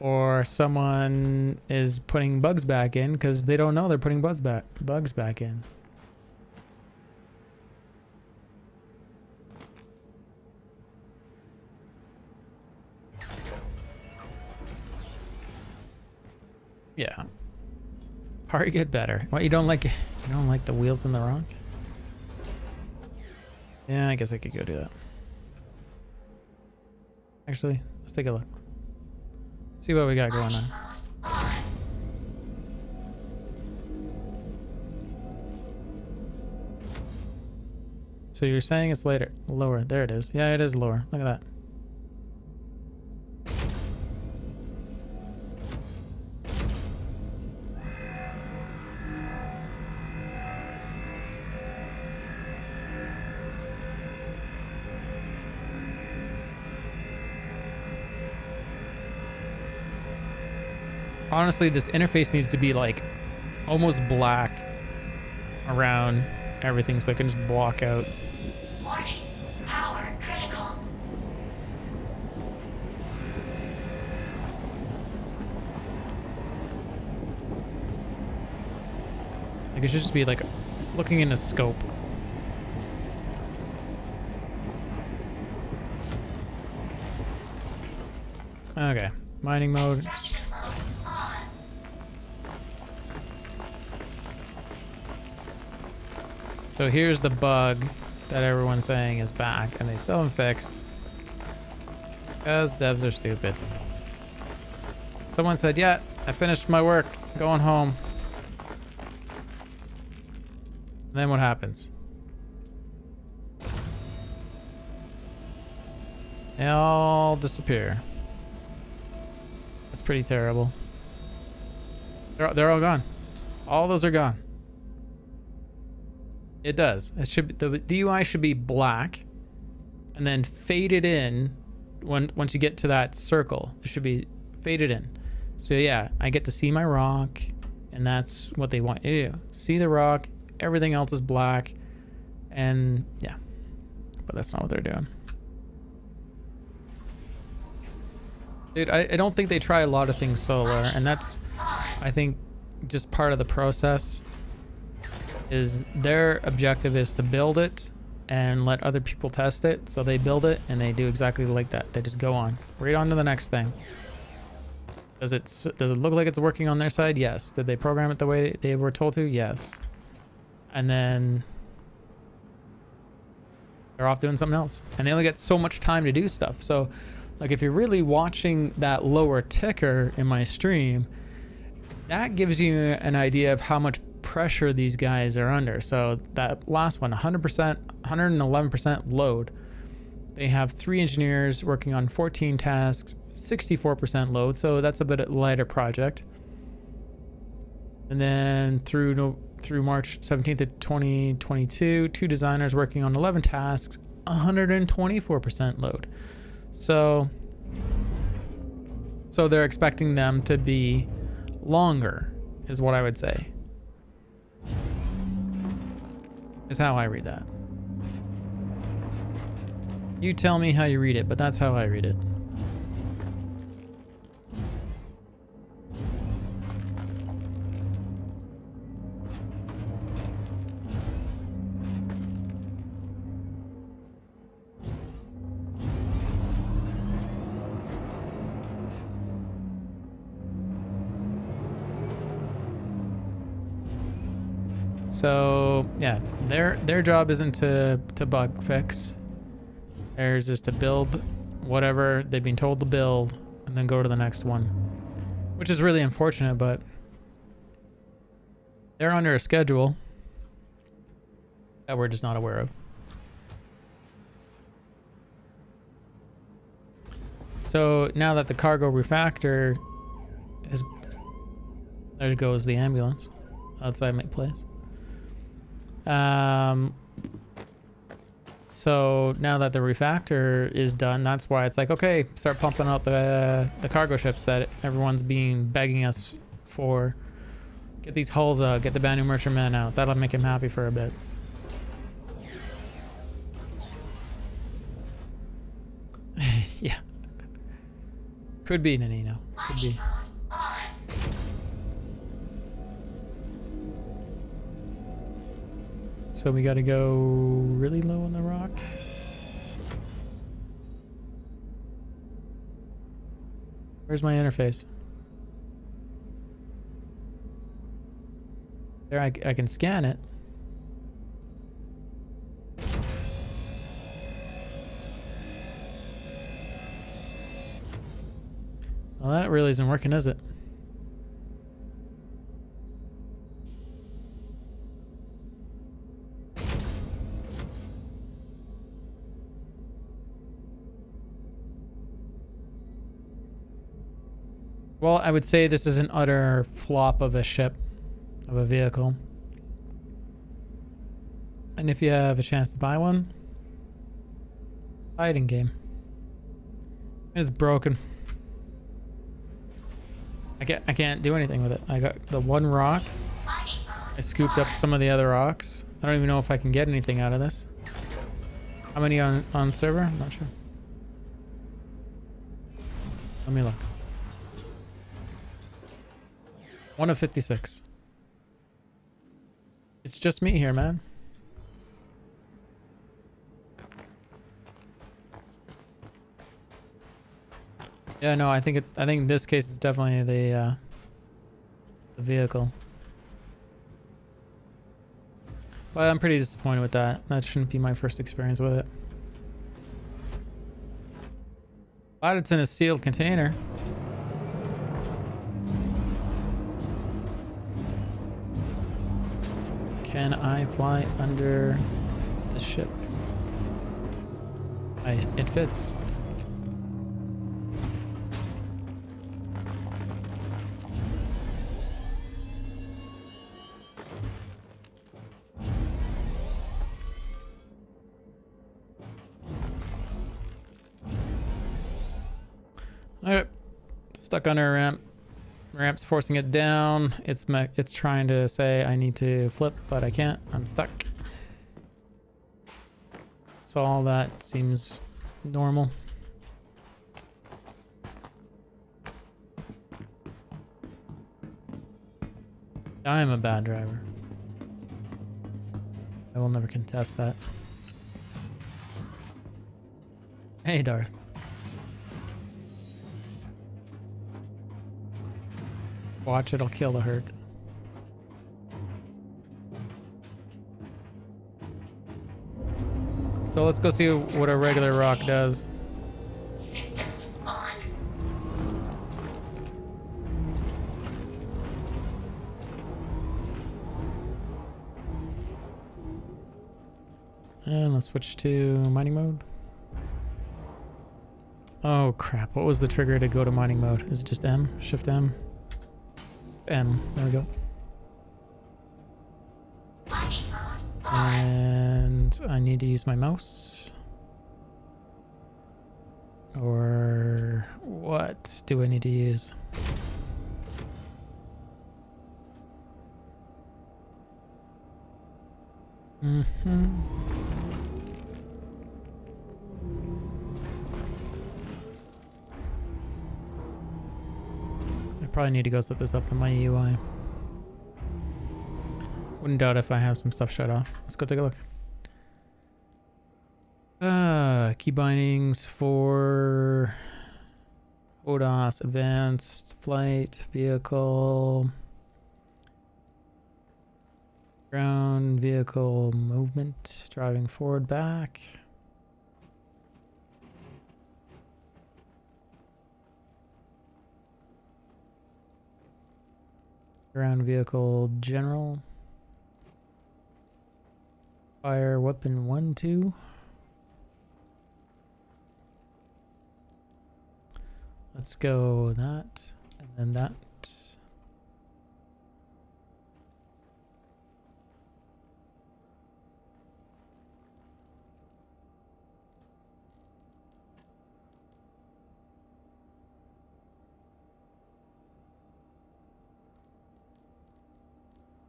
or someone is putting bugs back in because they don't know they're putting bugs back in. Yeah. Part get better. What, you don't like the wheels in the rock? Yeah, I guess I could go do that. Actually, let's take a look. See what we got going on. So you're saying it's later, lower. There it is. Yeah, it is lower. Look at that. Honestly, this interface needs to be like almost black around everything so I can just block out. Warning. Power critical. Like it should just be like looking in a scope. Okay, mining mode. Extraction mode on. So here's the bug that everyone's saying is back, and they still haven't fixed. Because devs are stupid. Someone said, yeah, I finished my work, going home. And then what happens? They all disappear. That's pretty terrible. They're all gone. All those are gone. It does. It should be, the UI should be black, and then faded in once you get to that circle. It should be faded in. So yeah, I get to see my rock, and that's what they want you to do. See the rock. Everything else is black, and yeah, but that's not what they're doing. Dude, I don't think they try a lot of things solar, and that's, I think, just part of the process. Is their objective is to build it and let other people test it. So they build it and they do exactly like that. They just go on right on to the next thing. Does it look like it's working on their side? Yes. Did they program it the way they were told to? Yes. And then they're off doing something else, and they only get so much time to do stuff. So like if you're really watching that lower ticker in my stream, that gives you an idea of how much pressure these guys are under. So that last one, 100%, 111% load. They have 3 engineers working on 14 tasks, 64% load. So that's a bit lighter project. And then through March 17th of 2022, 2 designers working on 11 tasks, 124% load. So they're expecting them to be longer, is what I would say. Is how I read that. You tell me how you read it, but that's how I read it. So yeah, their job isn't to bug fix. Theirs is to build whatever they've been told to build and then go to the next one, which is really unfortunate, but they're under a schedule that we're just not aware of. So now that the cargo refactor is, there goes the ambulance outside my place. So now that the refactor is done, that's why it's like, okay, start pumping out the cargo ships that everyone's been begging us for. Get these hulls out, get the Banu Merchantman out. That'll make him happy for a bit. Yeah. Could be, Nanino. Could be. So we gotta go really low on the rock. Where's my interface? There, I can scan it. Well, that really isn't working, is it? Well, I would say this is an utter flop of a ship, of a vehicle. And if you have a chance to buy one, buy it in game. It's broken. I can't do anything with it. I got the one rock. I scooped up some of the other rocks. I don't even know if I can get anything out of this. How many on server? I'm not sure. Let me look. 1 of 56. It's just me here, man. Yeah, no, I think in this case it's definitely the vehicle. But I'm pretty disappointed with that. That shouldn't be my first experience with it. Glad it's in a sealed container. Can I fly under the ship? It fits. Stuck under a ramp. Ramp's forcing it down. It's trying to say I need to flip, but I can't. I'm stuck. So all that seems normal. I am a bad driver. I will never contest that. Hey, Darth. Watch, it'll kill the herd. So let's go see what a regular rock does. Systems on. And let's switch to mining mode. Oh crap, what was the trigger to go to mining mode? Is it just M? Shift M? M. There we go. Mining mode on. And I need to use my mouse. Or what do I need to use? I probably need to go set this up in my UI. Wouldn't doubt if I have some stuff shut off. Let's go take a look. Key bindings for ODOS, advanced flight, vehicle, ground vehicle movement, driving forward, back. Ground vehicle general. Fire weapon 1, 2. Let's go that, and then that.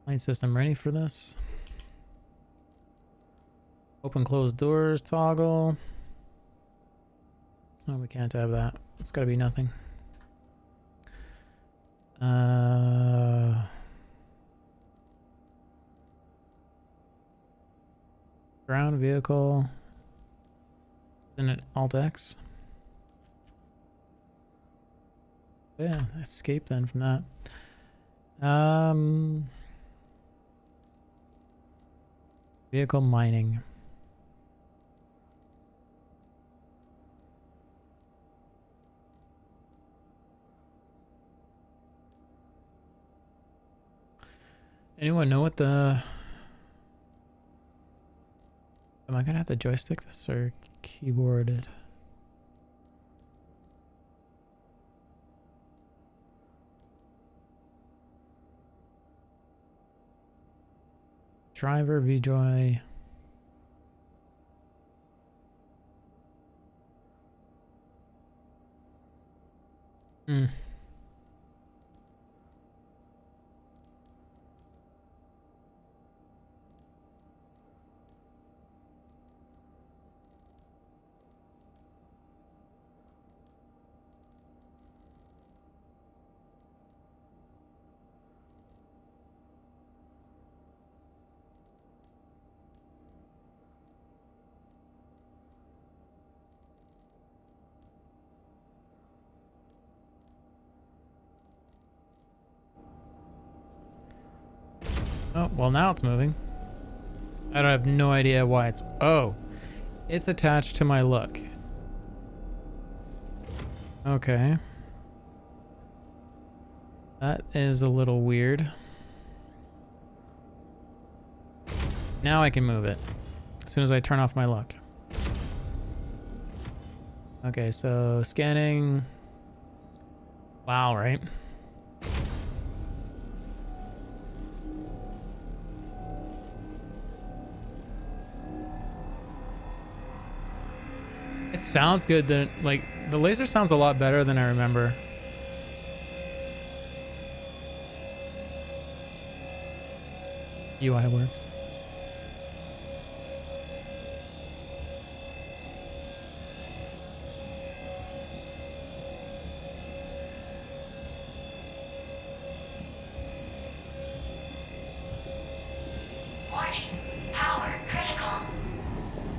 Light system ready for this. Open close doors toggle. Oh, we can't have that. It's gotta be nothing. Ground vehicle. Isn't it Alt X? Yeah, escape then from that. Vehicle mining. Anyone know what the... Am I gonna have to joystick this or keyboard it? Driver, VJoy. Oh, well now it's moving. I don't have no idea why it's... Oh! It's attached to my look. Okay. That is a little weird. Now I can move it. As soon as I turn off my look. Okay, so scanning... Wow, right? It sounds good. Like the laser sounds a lot better than I remember. UI works. Warning. Power critical.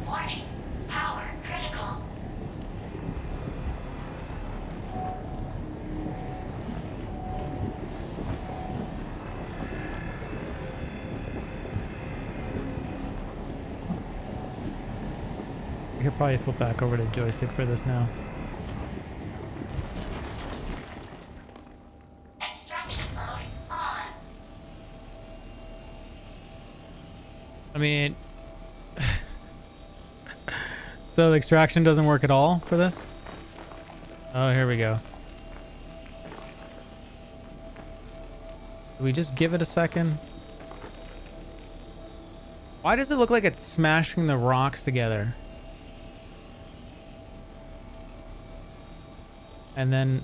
Warning. Power critical. I could probably flip back over to joystick for this now. Extraction mode on. I mean, so the extraction doesn't work at all for this? Oh, here we go. Do we just give it a second? Why does it look like it's smashing the rocks together? And then...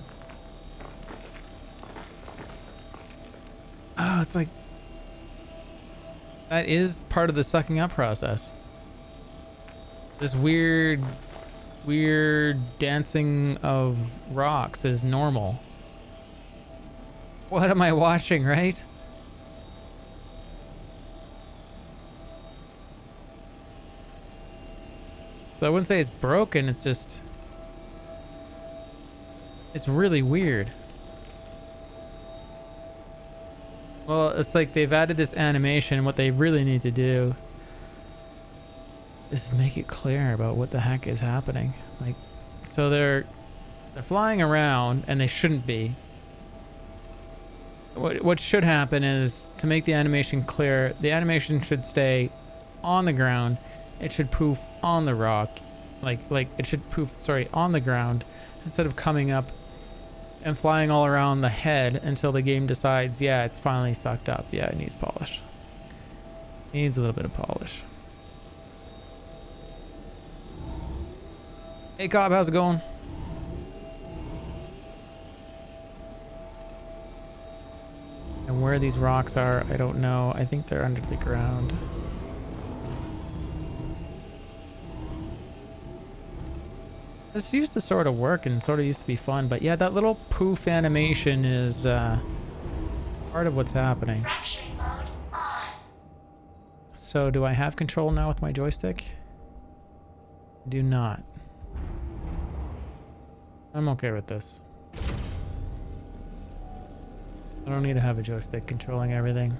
Oh, it's like... That is part of the sucking up process. This weird dancing of rocks is normal. What am I watching, right? So I wouldn't say it's broken, it's just... It's really weird. Well, it's like they've added this animation. What they really need to do is make it clear about what the heck is happening. Like, so they're flying around, and they shouldn't be. What should happen is, to make the animation clear, the animation should stay on the ground. It should poof on the rock, like it should poof, sorry, on the ground, instead of coming up and flying all around the head until the game decides, yeah, it's finally sucked up. Yeah, it needs polish. It needs a little bit of polish. Hey Cobb, how's it going? And where these rocks are, I don't know. I think they're under the ground. This used to sort of work and sort of used to be fun, but yeah, that little poof animation is part of what's happening. Fraction mode on. So do I have control now with my joystick? Do not. I'm okay with this. I don't need to have a joystick controlling everything.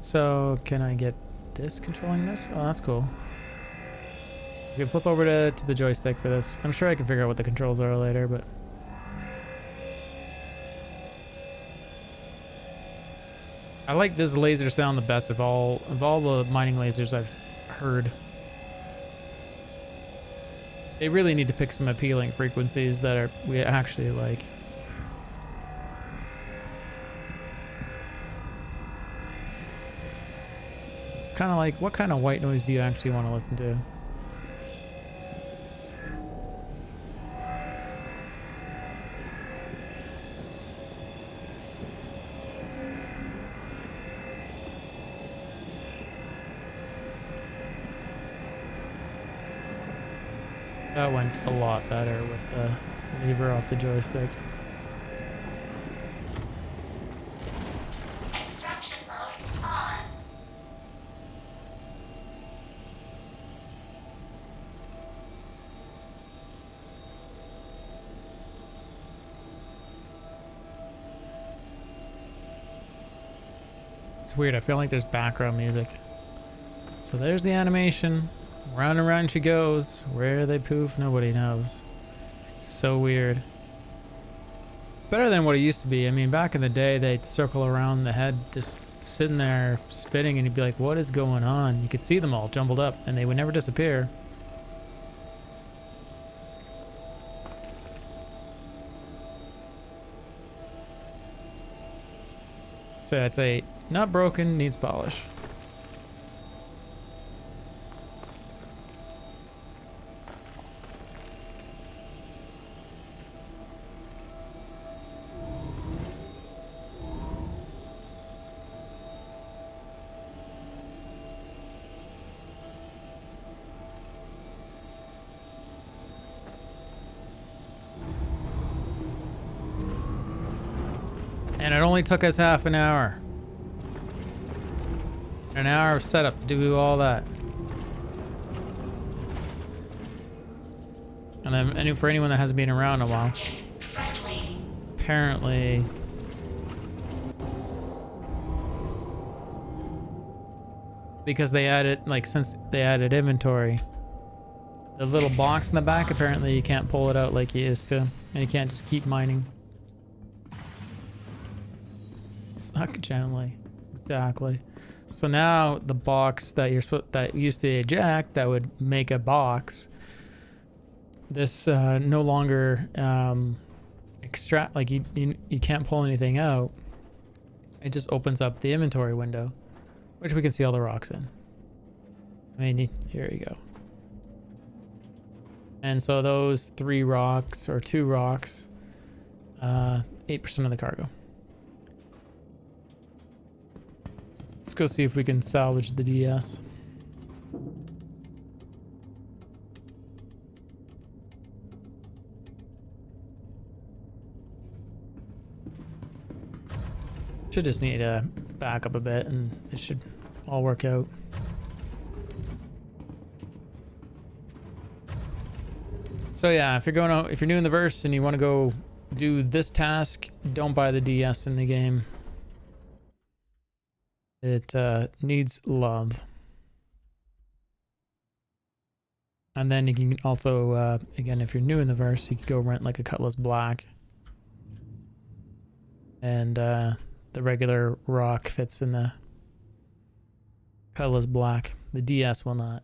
So can I get this controlling this? Oh, that's cool. We can flip over to the joystick for this. I'm sure I can figure out what the controls are later, but... I like this laser sound the best of all the mining lasers I've heard. They really need to pick some appealing frequencies that we actually like. Kind of like, what kind of white noise do you actually want to listen to? That went a lot better with the lever off the joystick. Extraction mode on. It's weird, I feel like there's background music. So there's the animation. Round and round she goes. Where they poof, nobody knows. It's so weird. Better than what it used to be. I mean, back in the day, they'd circle around the head, just sitting there spinning, and you'd be like, what is going on? You could see them all jumbled up, and they would never disappear. So I'd say, not broken, needs polish. And it only took us half an hour. An hour of setup to do all that. And then for anyone that hasn't been around in a while, Friendly. apparently because they added, like, since they added inventory, the little box in the back, apparently you can't pull it out like you used to, and you can't just keep mining. Suck gently. Exactly. So now the box that that used to eject, that would make a box, this no longer extract, like you can't pull anything out. It just opens up the inventory window, which we can see all the rocks in. I mean, here you go. And so those 3 rocks or 2 rocks, 8% of the cargo. Let's go see if we can salvage the DS. Should just need to back up a bit and it should all work out. So yeah, if you're new in the verse and you want to go do this task, don't buy the DS in the game. It needs love. And then you can also, again, if you're new in the verse, you can go rent like a Cutlass Black. And the regular rock fits in the Cutlass Black. The DS will not.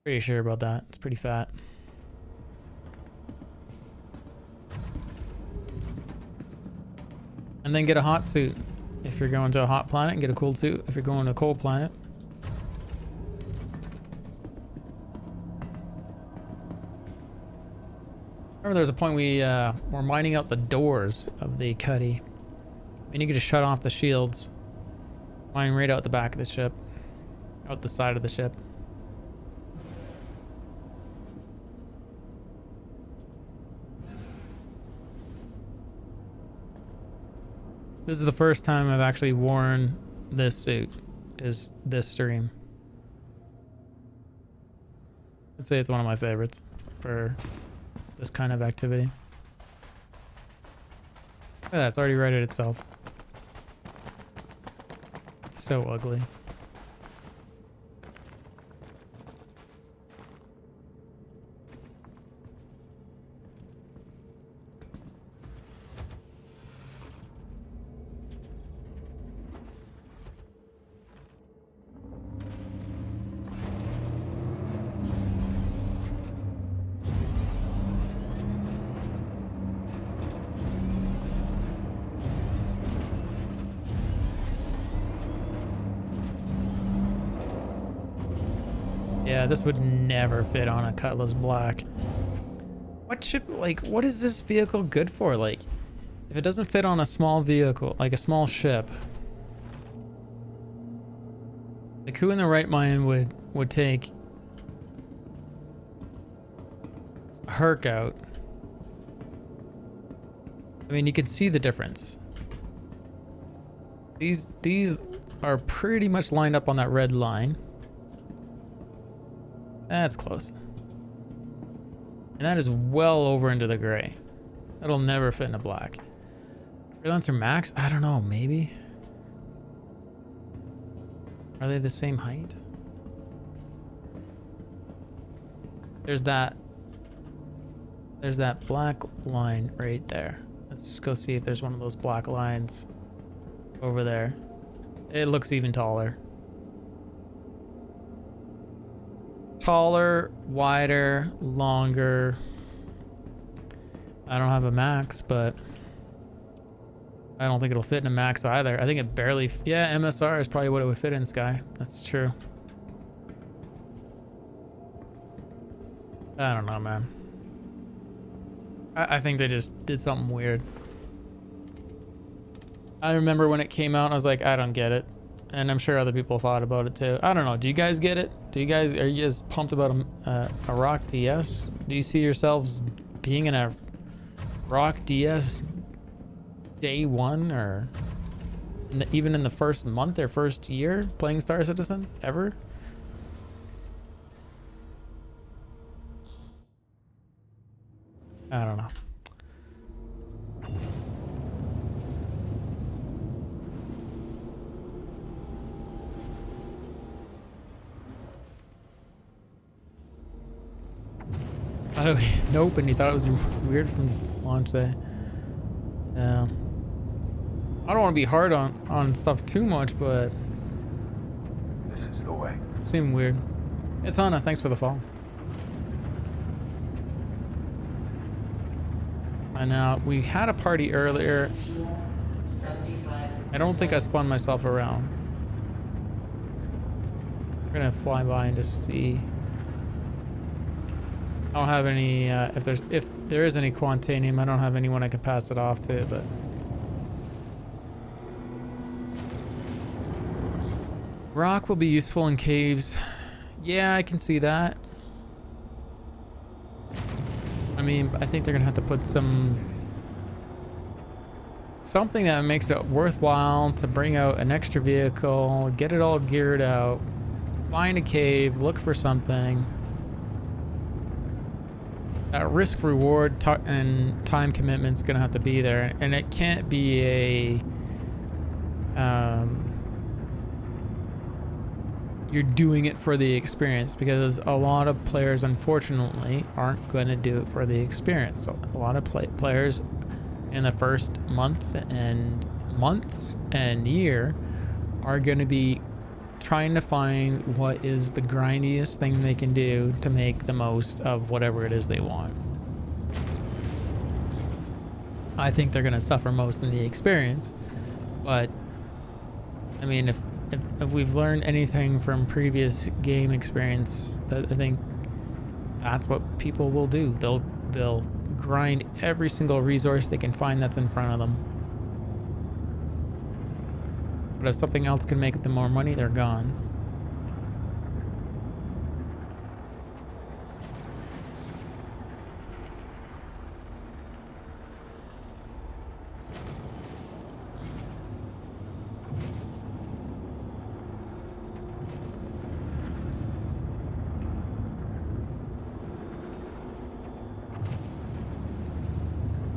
Pretty sure about that. It's pretty fat. And then get a hot suit. If you're going to a hot planet, get a cold suit. If you're going to a cold planet, remember there was a point we were mining out the doors of the cuddy. And you could just shut off the shields. Mine right out the back of the ship. Out the side of the ship. This is the first time I've actually worn this suit, is this stream. I'd say it's one of my favorites for this kind of activity. Look at that, it's already righted itself. It's so ugly. Yeah, this would never fit on a Cutlass Black. What ship, like, what is this vehicle good for? Like, if it doesn't fit on a small vehicle, like a small ship, like who in their right mind would take a Herc out? I mean, you can see the difference. These are pretty much lined up on that red line. That's close. And that is well over into the gray. That'll never fit in a black. Freelancer Max? I don't know, maybe? Are they the same height? There's that black line right there. Let's go see if there's one of those black lines over there. It looks even taller. Taller, wider, longer. I don't have a max, but I don't think it'll fit in a max either. I think it barely... Yeah, MSR is probably what it would fit in, Sky. That's true. I don't know, man. I think they just did something weird. I remember when it came out, I was like, I don't get it. And I'm sure other people thought about it too. I don't know. Do you guys get it? Are you guys pumped about a Rock DS? Do you see yourselves being in a Rock DS day one or even in the first month or first year playing Star Citizen ever. I don't know. Oh, nope, and you thought it was weird from launch day. Yeah. I don't want to be hard on stuff too much, but This is the way. it seemed weird. It's Anna, thanks for the follow. And now we had a party earlier. I don't think I spun myself around. We're gonna fly by and just see. I don't have any. If there is any Quantanium, I don't have anyone I can pass it off to. But rock will be useful in caves. Yeah, I can see that. I mean, I think they're gonna have to put something that makes it worthwhile to bring out an extra vehicle, get it all geared out, find a cave, look for something. That risk reward and time commitment's gonna have to be there, and it can't be a you're doing it for the experience, because a lot of players unfortunately aren't going to do it for the experience. So a lot of players in the first months and year are going to be trying to find what is the grindiest thing they can do to make the most of whatever it is they want. I think they're going to suffer most in the experience, but I mean, if we've learned anything from previous game experience, that I think that's what people will do. They'll grind every single resource they can find that's in front of them. But if something else can make them more money, they're gone.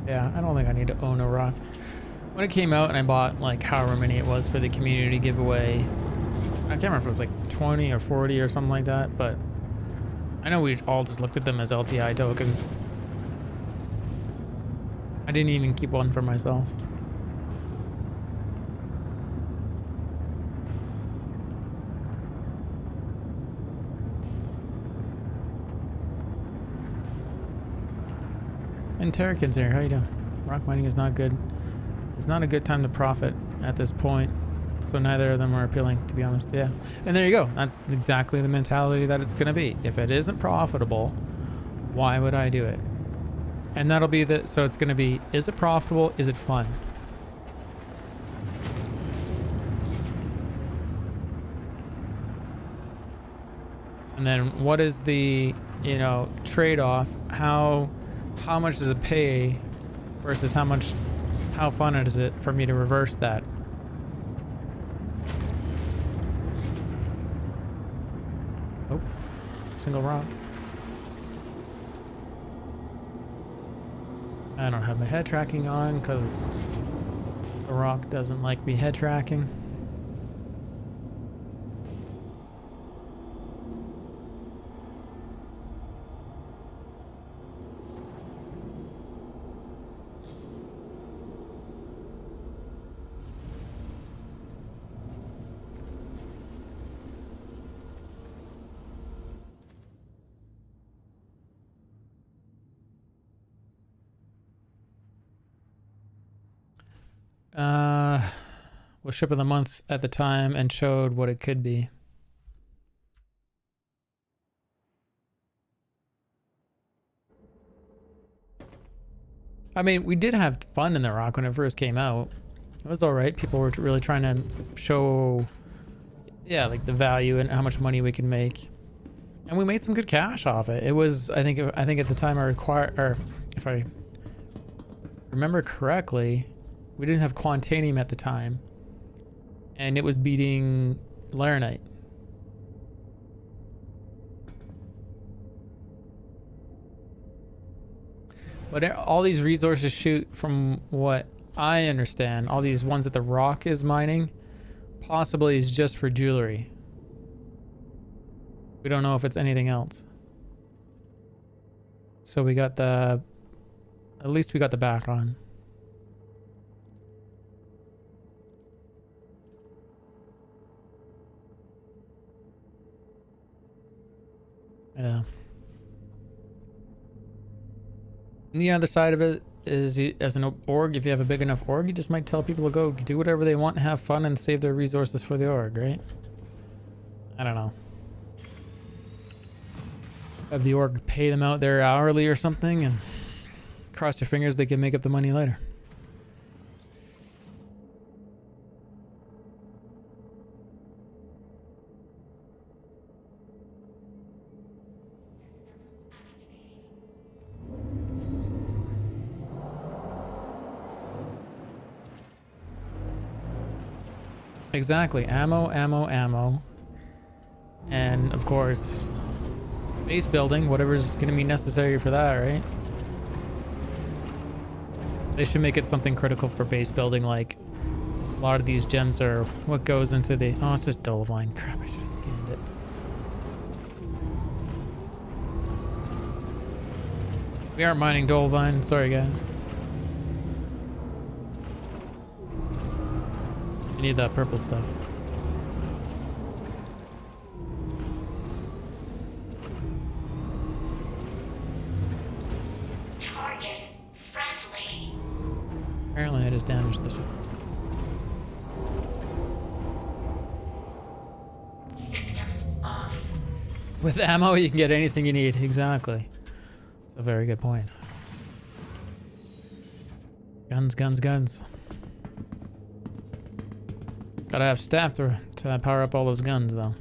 Yeah, I don't think I need to own a rock. When it came out and I bought like however many it was for the community giveaway, I can't remember if it was like 20 or 40 or something like that, but I know we all just looked at them as LTI tokens. I didn't even keep one for myself. And Terrakin's here. How you doing? Rock mining is not good. It's not a good time to profit at this point. So neither of them are appealing, to be honest. Yeah. And there you go. That's exactly the mentality that it's going to be. If it isn't profitable, why would I do it? And that'll be the... So it's going to be, is it profitable? Is it fun? And then what is the, you know, trade-off? How much does it pay versus how fun is it for me to reverse that? Oh, single rock. I don't have my head tracking on because the rock doesn't like me head tracking. Was ship of the month at the time and showed what it could be. I mean, we did have fun in the rock when it first came out. It was all right. People were really trying to show, yeah, like the value and how much money we can make, and we made some good cash off it. It was, I think at the time or if I remember correctly, We didn't have Quantanium at the time. And it was beating Laranite. But all these resources shoot, from what I understand, all these ones that the Rock is mining, possibly is just for jewelry. We don't know if it's anything else. So we got the... At least we got the back on. Yeah. And the other side of it is, as an org, if you have a big enough org, you just might tell people to go do whatever they want and have fun and save their resources for the org, right? I don't know. Have the org pay them out there hourly or something, and cross your fingers they can make up the money later. Exactly. Ammo, ammo, ammo. And, of course, base building, whatever's going to be necessary for that, right? They should make it something critical for base building, like a lot of these gems are what goes into the... Oh, it's just Dolomine. Crap, I should have scanned it. We aren't mining Dolomine. Sorry, guys. I need that purple stuff. Target friendly. Apparently I just damaged the ship. Systems off. With ammo you can get anything you need. Exactly. That's a very good point. Guns, guns, guns. Gotta have staff to power up all those guns, though.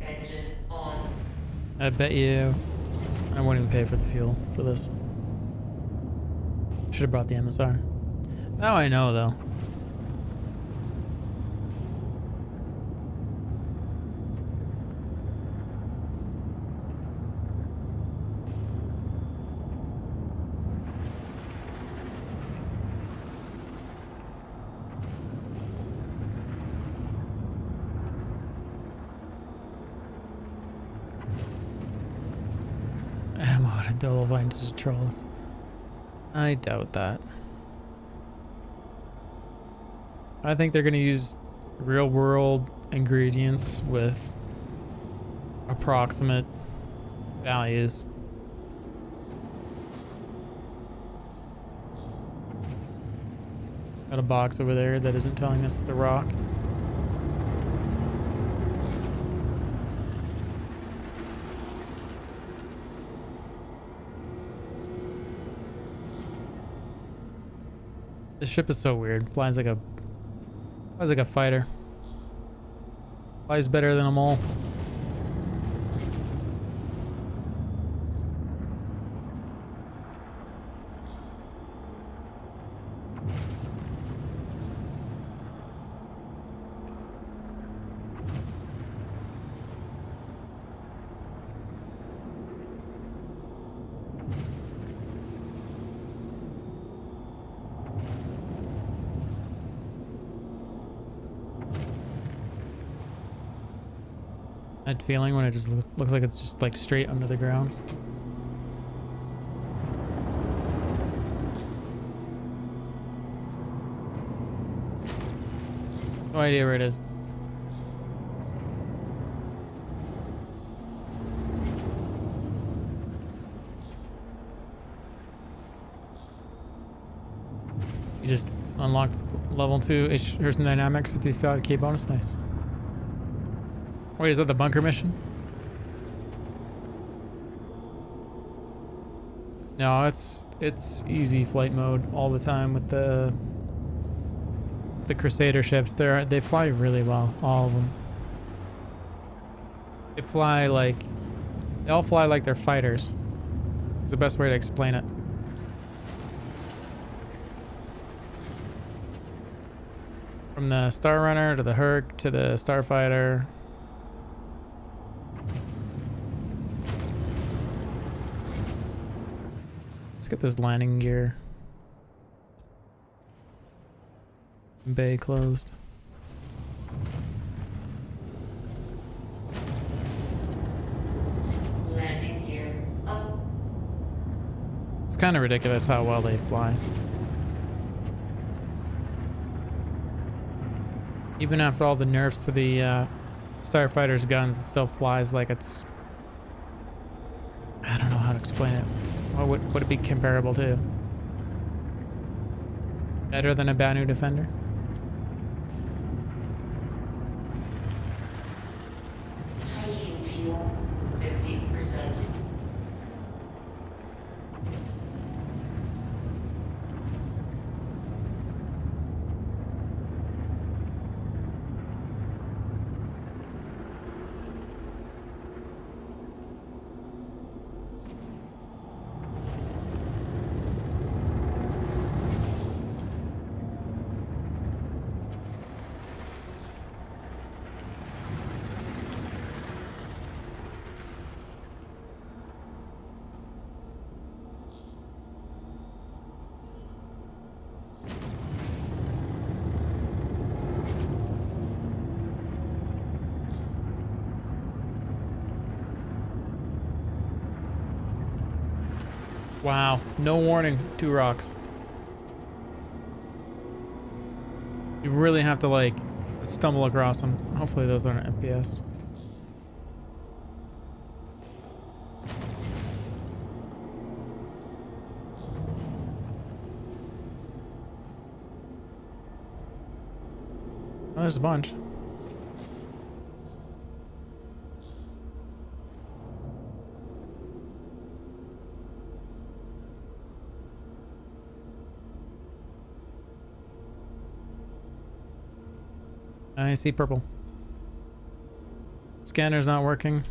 Engines on. I bet you I won't even pay for the fuel for this. Should have brought the MSR. Now I know, though. Ammo to Dolomine to just troll us. I doubt that. I think they're going to use real world ingredients with approximate values. Got a box over there that isn't telling us it's a rock. This ship is so weird. Flies like a fighter. Flies better than a mole. That feeling when it just looks like it's just like straight under the ground. No idea where it is. You just unlocked level 2. Here's some dynamics, 55k bonus. Nice. Wait, is that the bunker mission? No, it's easy flight mode all the time with the Crusader ships. They fly really well, all of them. They all fly like they're fighters. It's the best way to explain it. From the Star Runner to the Herc to the Starfighter. Let's get this landing gear. Bay closed. Landing gear up. It's kind of ridiculous how well they fly. Even after all the nerfs to the Starfighter's guns, it still flies like it's... I don't know how to explain it. What would it be comparable to? Better than a Banu Defender? Hydrogen fuel 50%. Wow, no warning. 2 rocks. You really have to like stumble across them. Hopefully those aren't FPS. Oh, there's a bunch. I see purple. Scanner's not working.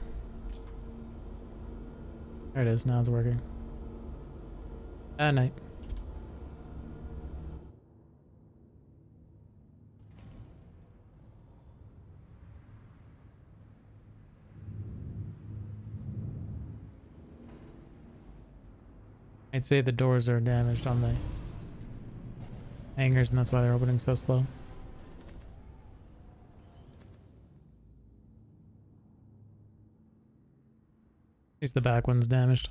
There it is. Now it's working. At night. I'd say the doors are damaged on the hangars, and that's why they're opening so slow. At least the back one's damaged.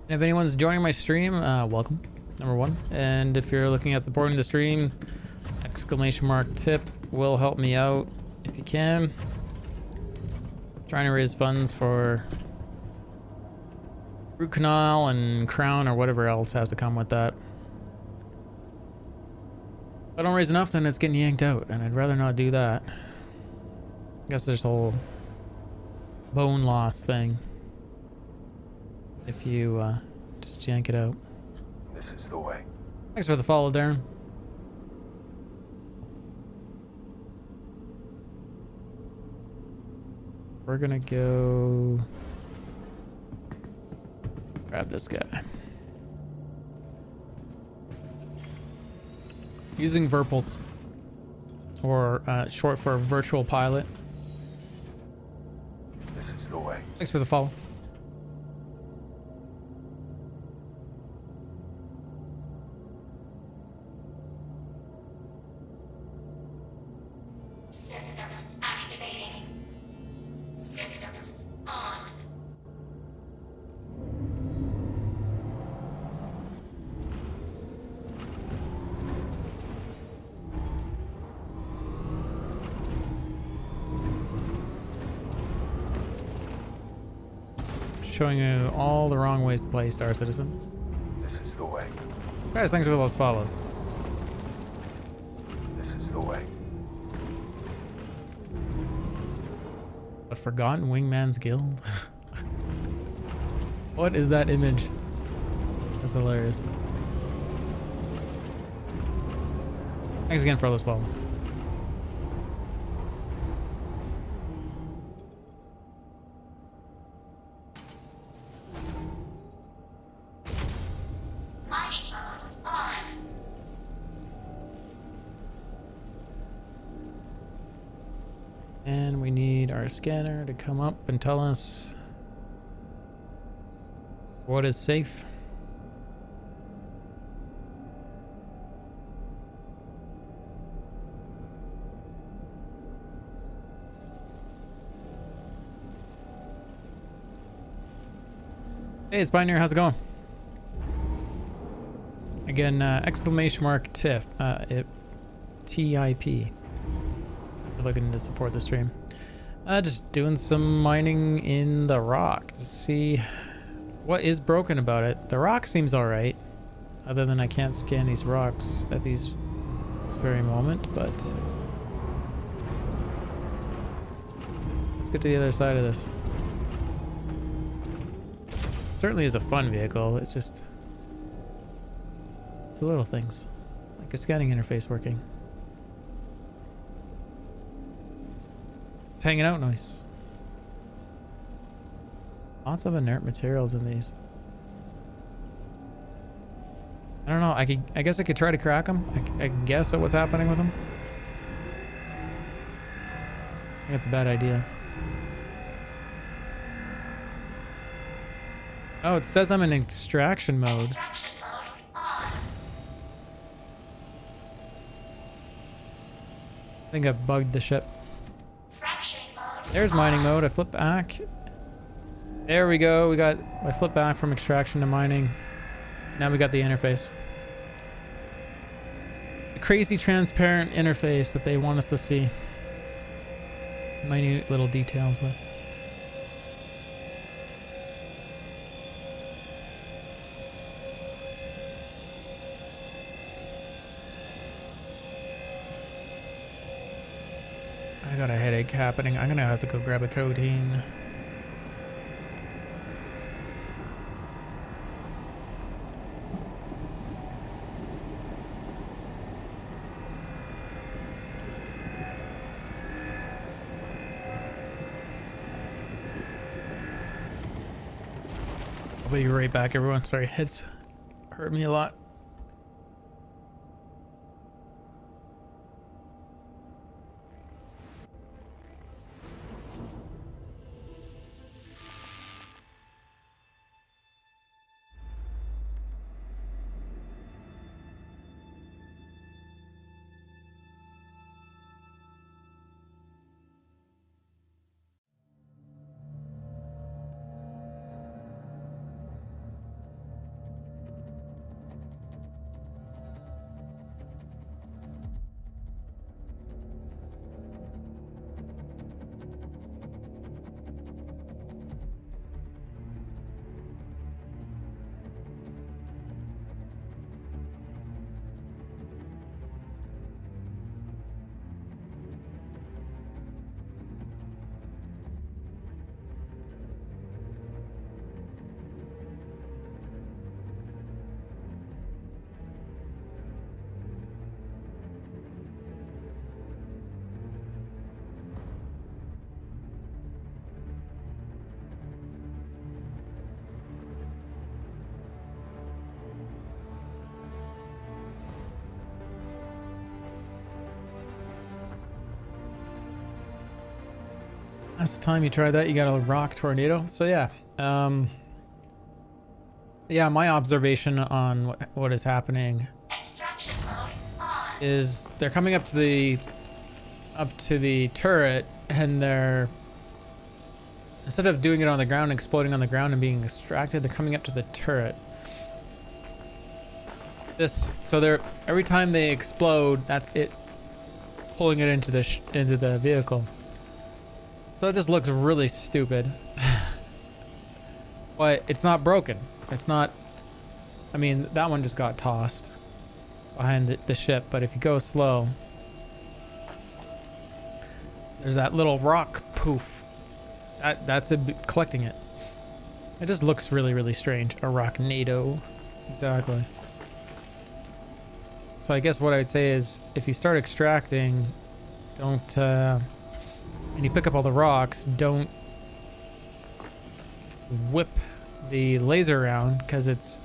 And if anyone's joining my stream, welcome, number 1. And if you're looking at supporting the stream, !tip will help me out if you can. Trying to raise funds for root canal and crown or whatever else has to come with that. If I don't raise enough, then it's getting yanked out, and I'd rather not do that. I guess there's whole bone loss thing if you just yank it out. This is the way. Thanks for the follow, Darren. We're gonna go grab this guy. Using Verpals, or short for virtual pilot. This is the way. Thanks for the follow. Systems activating. Systems on. showing you all the wrong ways to play Star Citizen. This is the way. Guys, thanks for those follows. This is the way. A Forgotten Wingman's Guild? What is that image? That's hilarious. Thanks again for all those follows. Mining mode on. And we need our scanner to come up and tell us what is safe. Hey, it's Pioneer. How's it going? Again, exclamation mark TIF, TIP. We're looking to support the stream. Just doing some mining in the rock to see what is broken about it. The rock seems alright, other than I can't scan these rocks at this very moment, but let's get to the other side of this. Certainly is a fun vehicle. It's just the little things like a scanning interface working. It's hanging out nice. Lots of inert materials in these. I don't know. I guess I could try to crack them. I can guess at what's happening with them. I think it's a bad idea. Oh, it says I'm in extraction mode. Extraction mode on. I think I've bugged the ship. Fraction mode. There's mining mode. I flip back. There we go. I flip back from extraction to mining. Now we got the interface. The crazy transparent interface that they want us to see. Minute little details with. I got a headache happening. I'm gonna have to go grab a codeine. I'll be right back, everyone. Sorry, heads hurt me a lot. Last time you tried that, you got a rock tornado. So yeah, yeah. My observation on what is happening Extraction mode on. is they're coming up to the turret, and they're, instead of doing it on the ground, exploding on the ground and being extracted, they're coming up to the turret. So they're, every time they explode, that's it pulling it into the vehicle. So it just looks really stupid. but it's not broken. It's not. I mean, that one just got tossed behind the ship, but if you go slow, there's that little rock poof. That's it, collecting it. It just looks really, really strange. A rocknado. Exactly. So I guess what I would say is, if you start extracting, don't, and you pick up all the rocks, don't whip the laser around, because it's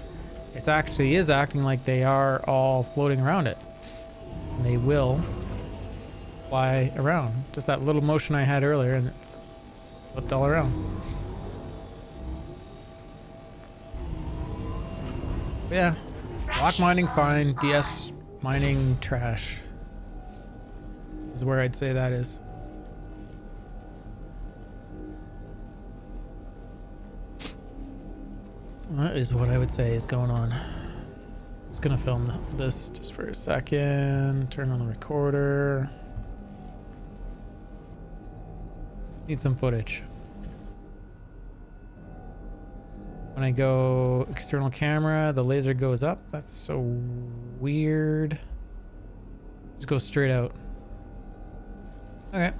actually is acting like they are all floating around it. And they will fly around. Just that little motion I had earlier, and it flipped all around. But yeah, block mining fine, DS mining trash is where I'd say that is. That is what I would say is going on. Just gonna film this just for a second. Turn on the recorder. Need some footage. When I go external camera, the laser goes up. That's so weird. Just go straight out. Okay.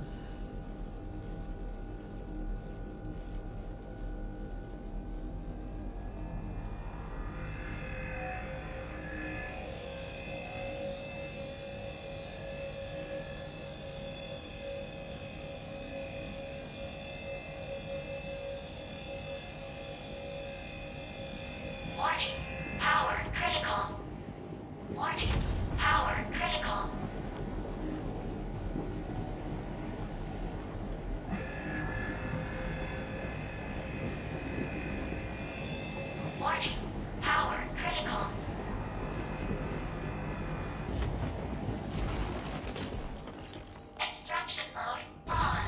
Warning. Power critical. Warning. Power critical. Warning. Power critical. Extraction mode on.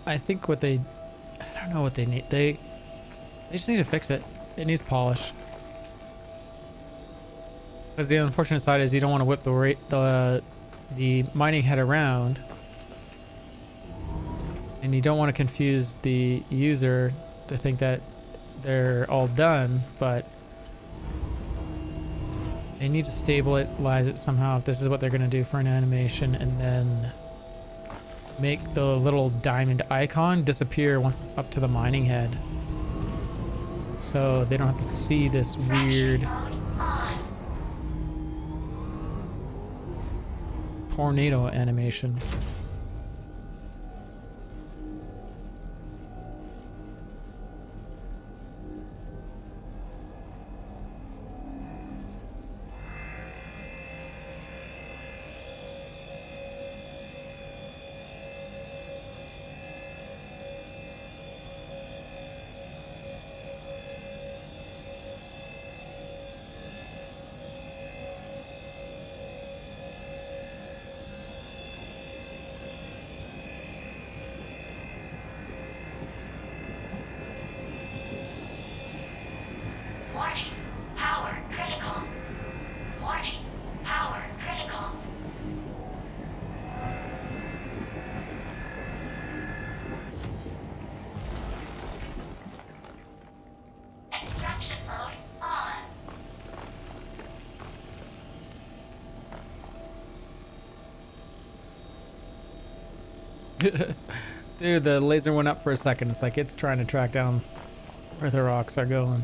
I think what they, I don't know what they need. They just need to fix it. It needs polish. Because the unfortunate side is you don't want to whip the mining head around, and you don't want to confuse the user to think that they're all done, but they need to stabilize it somehow if this is what they're going to do for an animation, and then make the little diamond icon disappear once it's up to the mining head, so they don't have to see this weird tornado animation. Warning. Power critical. Warning. Power critical. Extraction mode on. Dude, the laser went up for a second. It's like it's trying to track down where the rocks are going.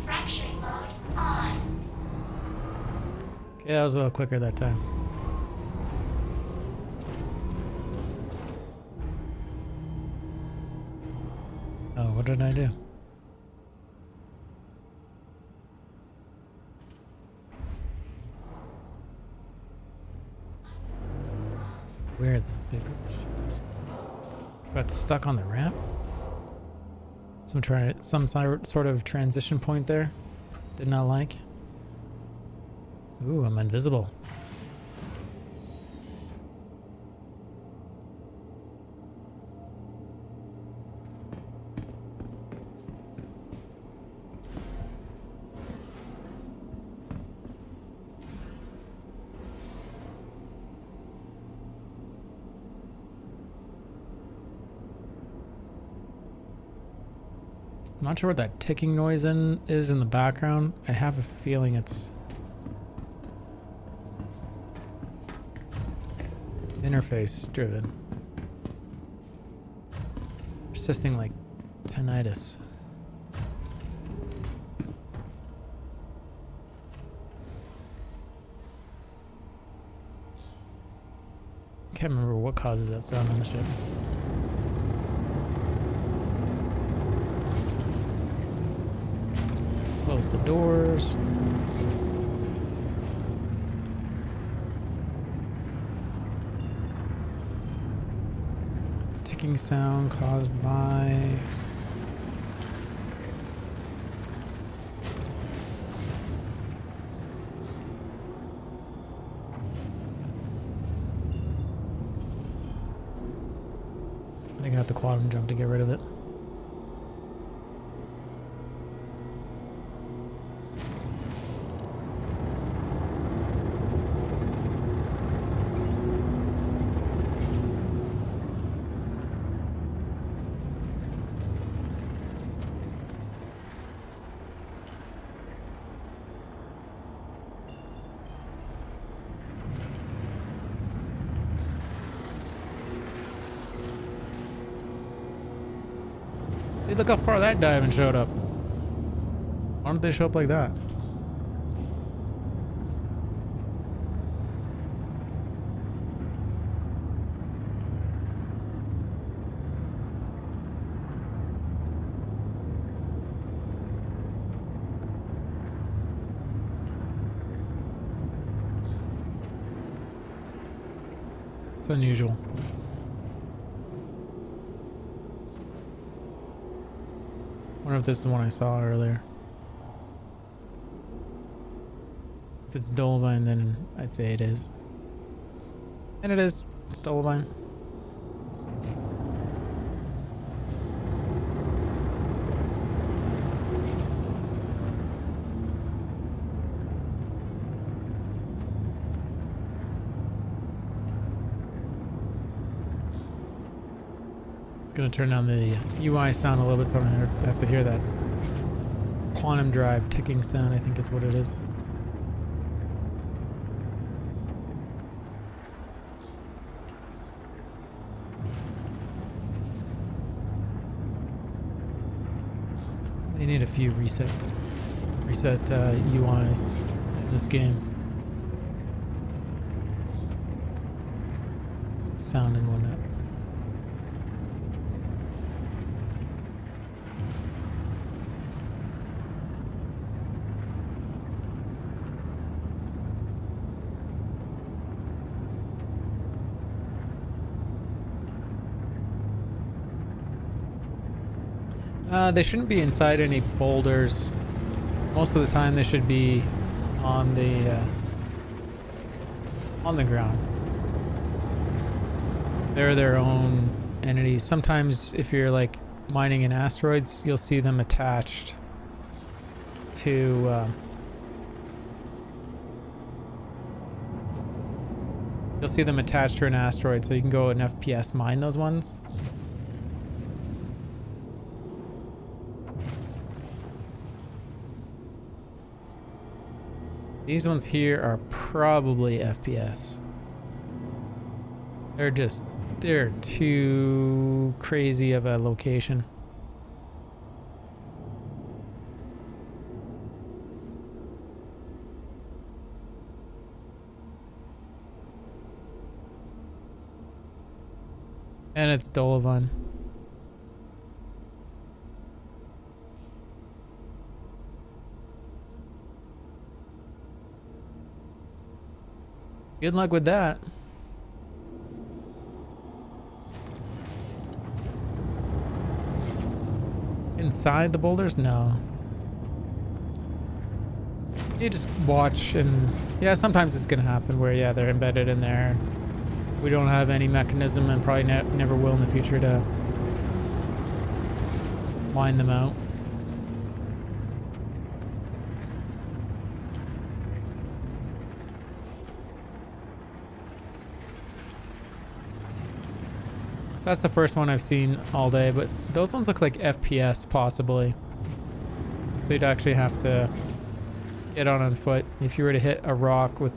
Fracturing mode on. Okay, that was a little quicker that time. Oh, what did I do? Where the big shits? Got stuck on the ramp. Some sort of transition point there. Did not like. Ooh, I'm invisible. I'm not sure what that ticking noise is in the background. I have a feeling it's interface driven. Persisting like tinnitus. Can't remember what causes that sound on the ship. Close the doors. Ticking sound caused by... I think I have the quantum jump to get rid of it. See, look how far that diamond showed up. Why don't they show up like that? It's unusual. I wonder if this is the one I saw earlier. If it's Dolomine, then I'd say it is. And it is. It's Dolomine. Gonna turn down the UI sound a little bit so I don't have to hear that quantum drive ticking sound. I think it's what it is. They need a few resets. Reset UIs in this game. Sound and whatnot. They shouldn't be inside any boulders. Most of the time they should be on the ground. They're their own entities. Sometimes if you're like mining in asteroids, you'll see them attached to an asteroid, so you can go an FPS mine those ones. These ones here are probably FPS. They're too crazy of a location. And it's Dolavan. Good luck with that. inside the boulders? No. You just watch and yeah, sometimes it's gonna happen where yeah, they're embedded in there. We don't have any mechanism and probably never will in the future to mine them out. That's the first one I've seen all day, but those ones look like FPS possibly. They'd actually have to get on foot. If you were to hit a rock with,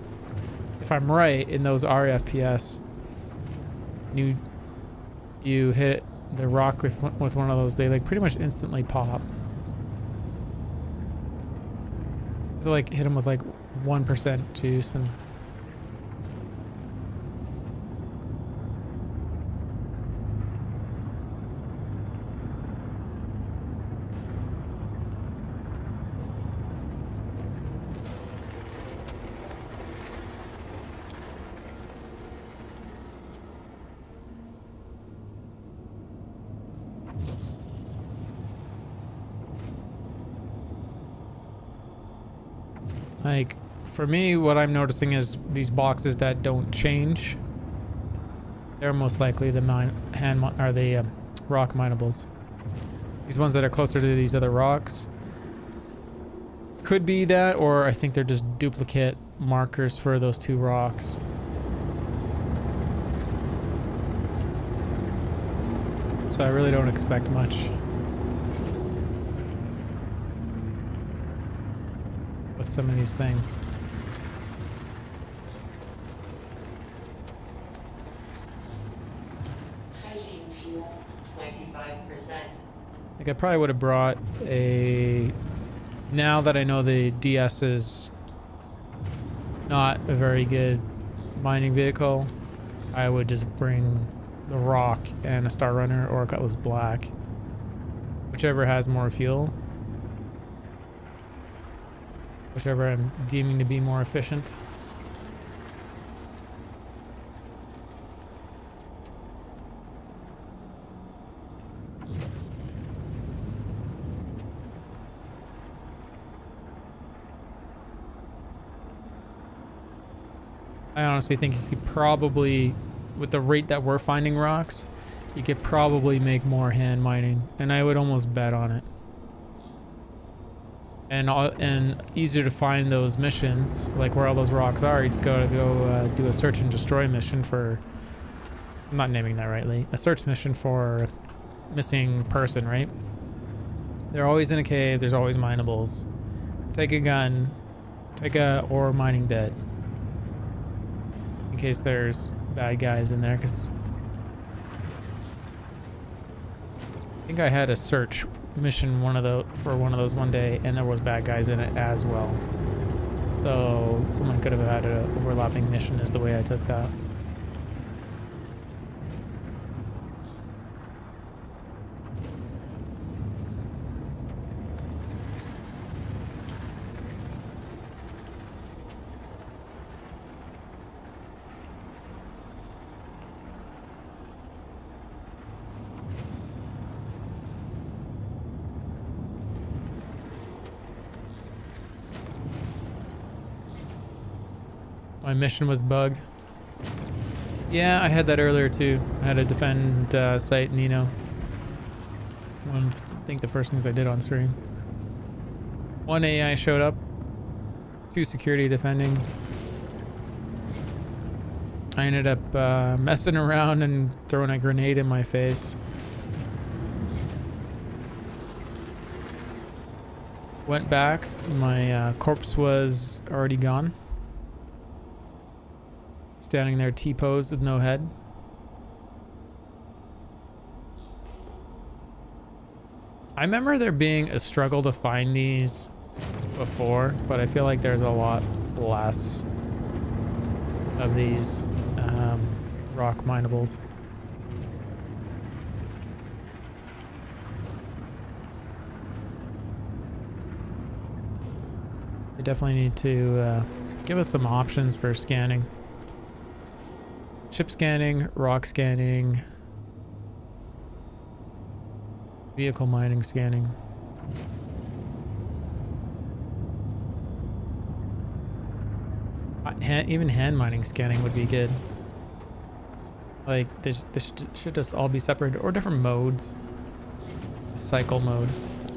if I'm right, and those are FPS, you hit the rock with one of those, they like pretty much instantly pop. They like hit them with like 1% juice and. Like, for me, what I'm noticing is these boxes that don't change, they're most likely the rock minables. These ones that are closer to these other rocks could be that, or I think they're just duplicate markers for those two rocks. So I really don't expect much with some of these things. Hydrogen fuel, 95%. Like I probably would have brought now that I know the DS is not a very good mining vehicle, I would just bring the Rock and a Star Runner or a Cutlass Black. Whichever has more fuel. Whichever I'm deeming to be more efficient. I honestly think you could probably, with the rate that we're finding rocks, you could probably make more hand mining, and I would almost bet on it. And easier to find those missions, like where all those rocks are. You just gotta go do a search and destroy mission for, I'm not naming that rightly, a search mission for missing person, right? They're always in a cave, there's always minables. Take a gun, take a ore mining bit, in case there's bad guys in there, because I think I had a search mission for one of those one day, and there was bad guys in it as well. So someone could have had an overlapping mission is the way I took that. My mission was bugged. Yeah, I had that earlier too. I had to defend site Nino. I think the first things I did on stream. One AI showed up. 2 security defending. I ended up messing around and throwing a grenade in my face. Went back. My corpse was already gone. Standing there T-posed with no head. I remember there being a struggle to find these before, but I feel like there's a lot less of these rock minables. They definitely need to give us some options for scanning. Ship scanning, rock scanning, vehicle mining scanning. Even hand mining scanning would be good. Like, this should just all be separated, or different modes. Cycle mode.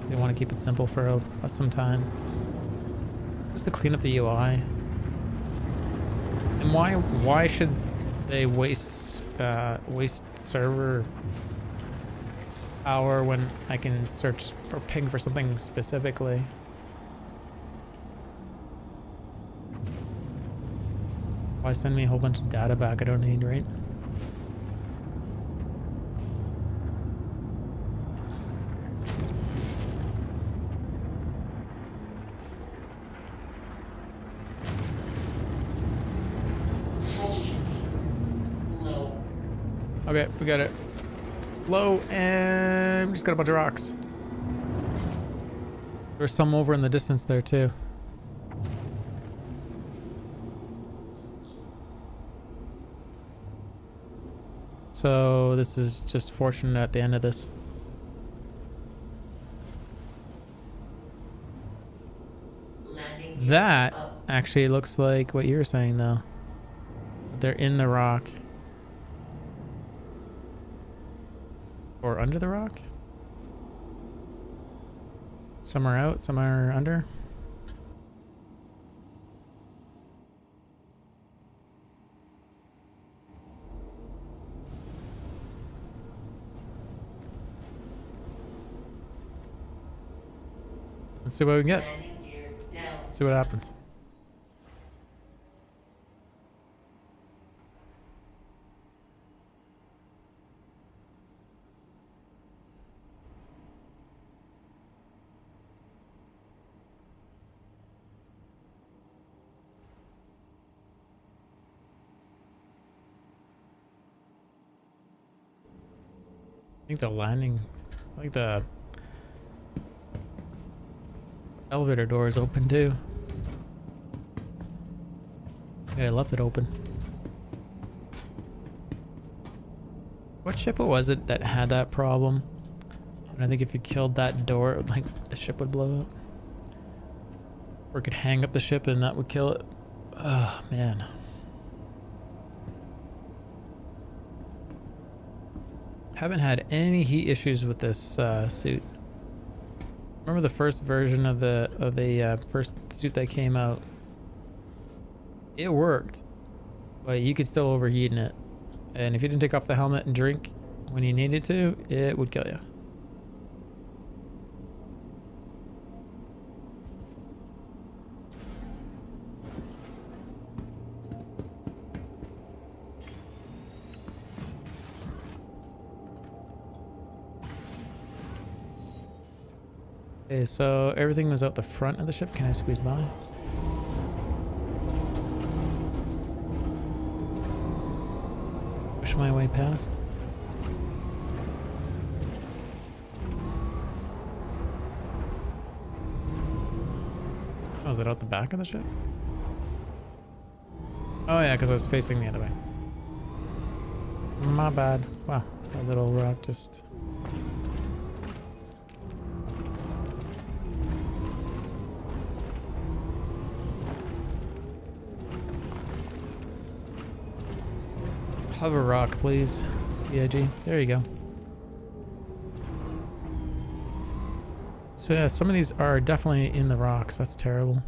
They want to keep it simple for some time. Just to clean up the UI. And why should they waste server power when I can search or ping for something specifically? Why send me a whole bunch of data back I don't need, right? Okay, we got it. Low, and we just got a bunch of rocks. There's some over in the distance there too. So this is just fortunate at the end of this. That actually looks like what you were saying though. They're in the rock. Or under the rock? Some are out, some are under. Let's see what we can get. See what happens. I think the landing, like the elevator door is open too. Yeah, I left it open. What ship was it that had that problem? And I think if you killed that door, like the ship would blow up. Or it could hang up the ship and that would kill it. Oh man. Haven't had any heat issues with this suit. Remember the first version of the first suit that came out? It worked, but you could still overheat in it. And if you didn't take off the helmet and drink when you needed to, it would kill you. Okay, so everything was out the front of the ship. Can I squeeze by? Push my way past. Oh, is it out the back of the ship? Oh yeah, because I was facing the other way. My bad. Wow, that little rock just... Hover rock, please. CIG. There you go. So yeah, some of these are definitely in the rocks. That's terrible.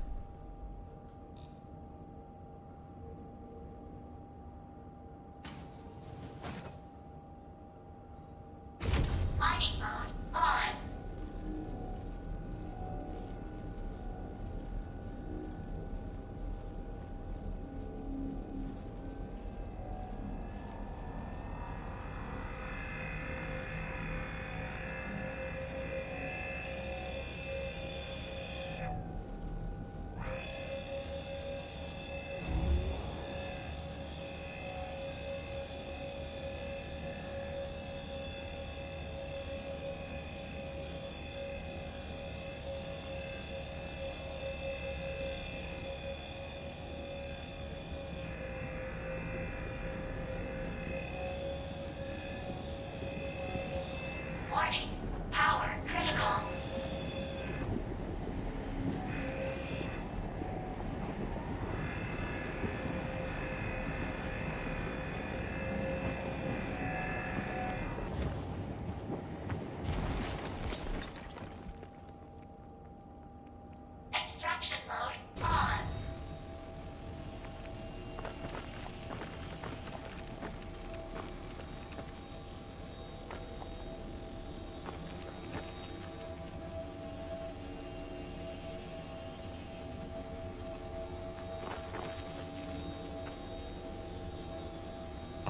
Mining mode on.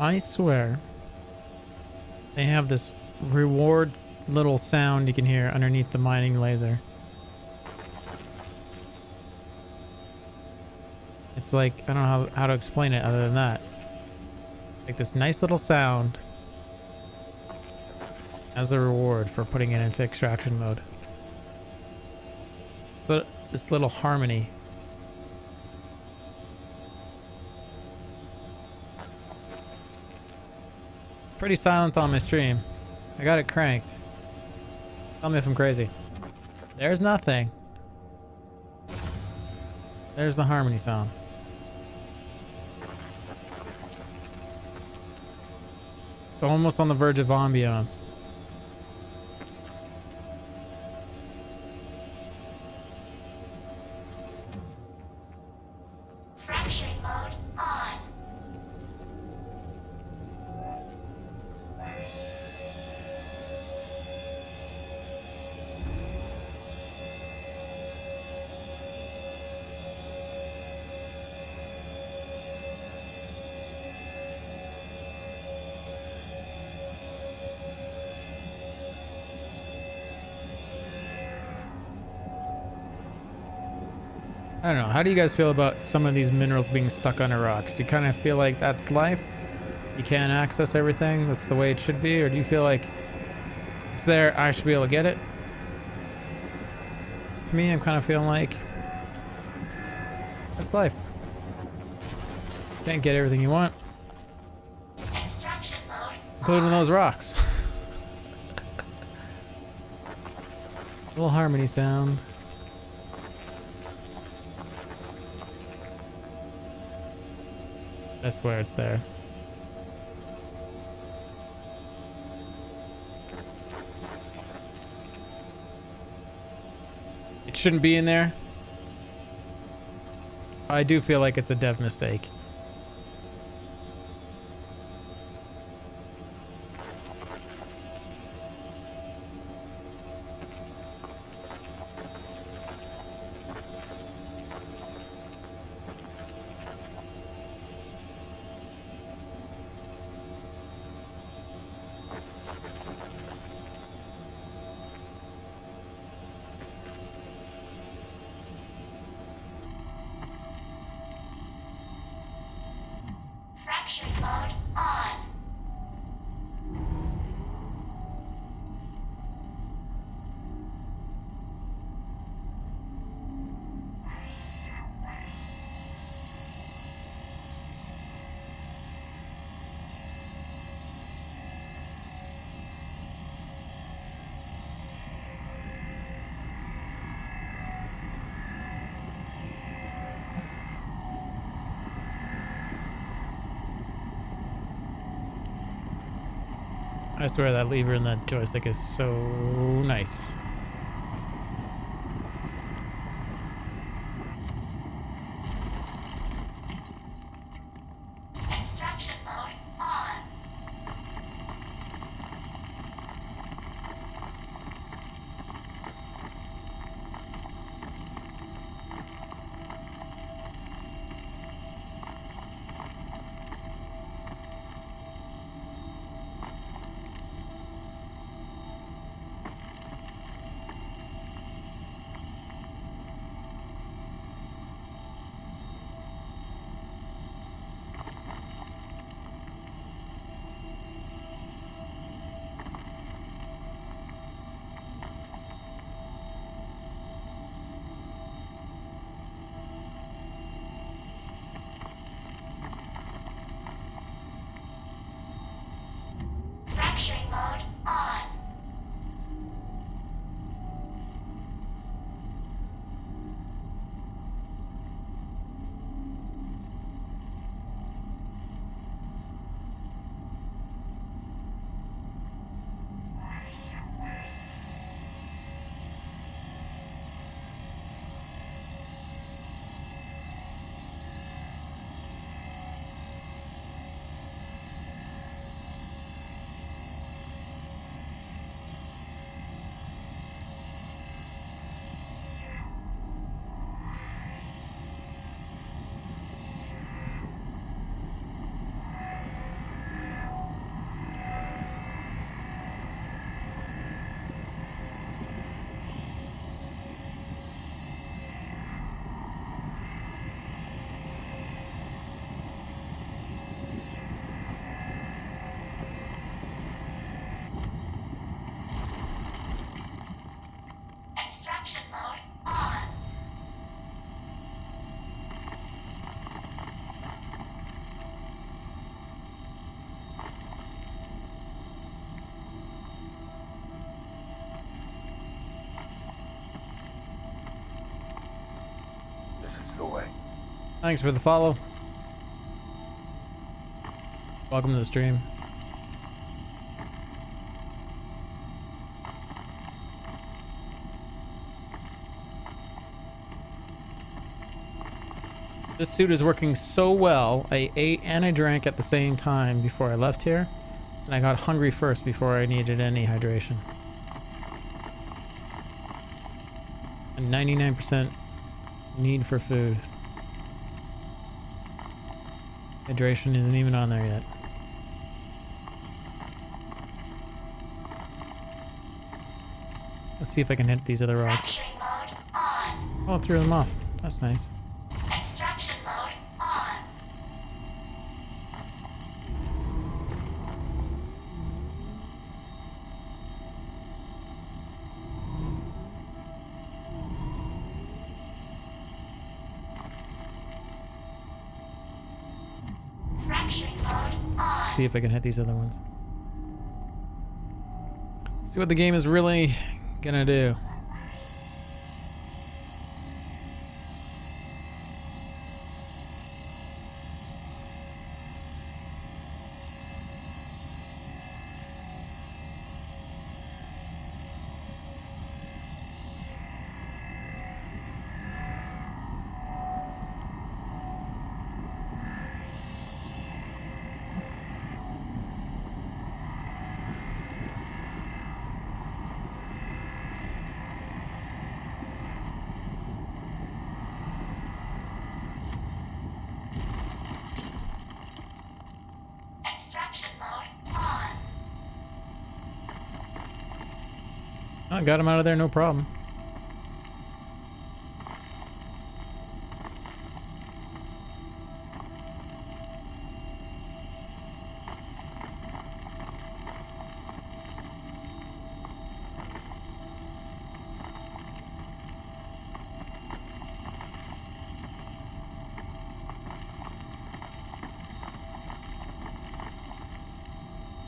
I swear they have this reward little sound you can hear underneath the mining laser. It's like, I don't know how to explain it other than that. Like this nice little sound as a reward for putting it into extraction mode. So this little harmony. It's pretty silent on my stream. I got it cranked. Tell me if I'm crazy. There's nothing. There's the harmony sound. It's almost on the verge of ambiance. Fracturing mode on. I don't know. How do you guys feel about some of these minerals being stuck under rocks? Do you kind of feel like that's life? You can't access everything? That's the way it should be? Or do you feel like it's there, I should be able to get it? To me, I'm kind of feeling like that's life. Can't get everything you want, Extraction mode including those rocks. Little harmony sound. I swear it's there. It shouldn't be in there. I do feel like it's a dev mistake. fracturing mode on. I swear that lever in that joystick is so nice. Extraction mode on. Thanks for the follow. Welcome to the stream. This suit is working so well. I ate and I drank at the same time before I left here. And I got hungry first before I needed any hydration. A 99% need for food. Hydration isn't even on there yet. Let's see if I can hit these other rocks. Fracturing mode on. Oh, I threw them off. That's nice. Extraction mode on. Fracturing mode on. See if I can hit these other ones. See what the game is really gonna do. Extraction mode on. I got him out of there, no problem.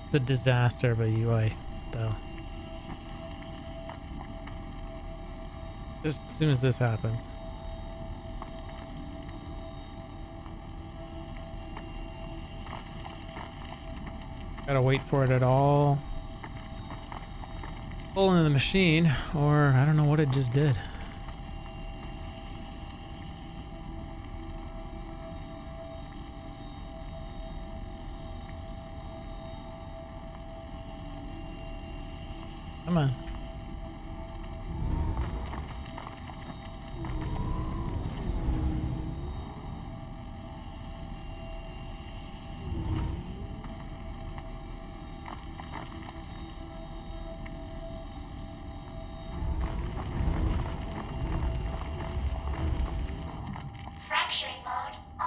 It's a disaster of a UI, though. Just as soon as this happens. Gotta wait for it at all. Pull into the machine, or I don't know what it just did. Come on. Fracturing mode on.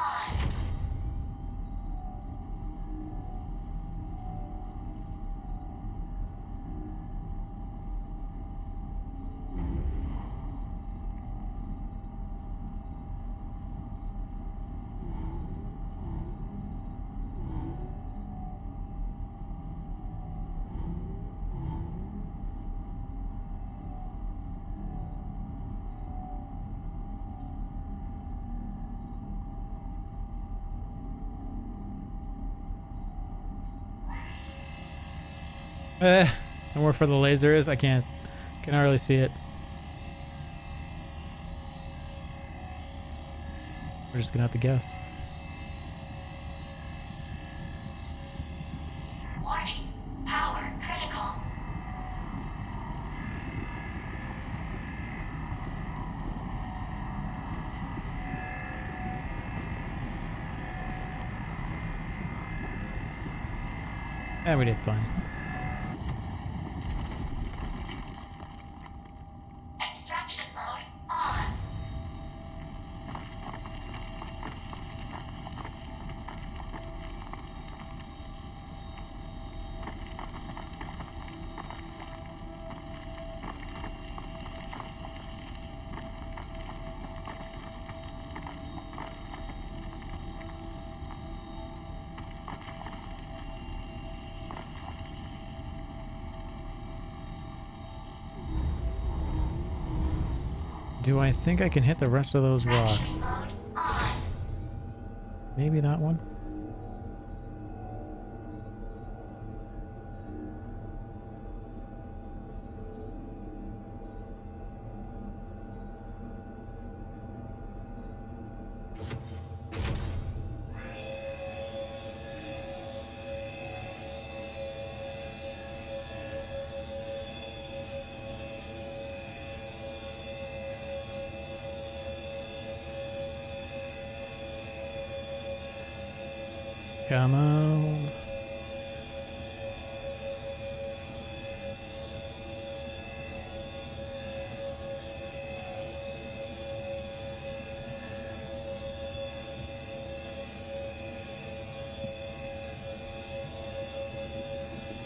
And where for the laser is, I cannot really see it. We're just gonna have to guess. Warning. Power critical. Yeah, we did fine. Extraction mode on. Do I think I can hit the rest of those rocks? Fracturing mode on. Maybe that one. Come on.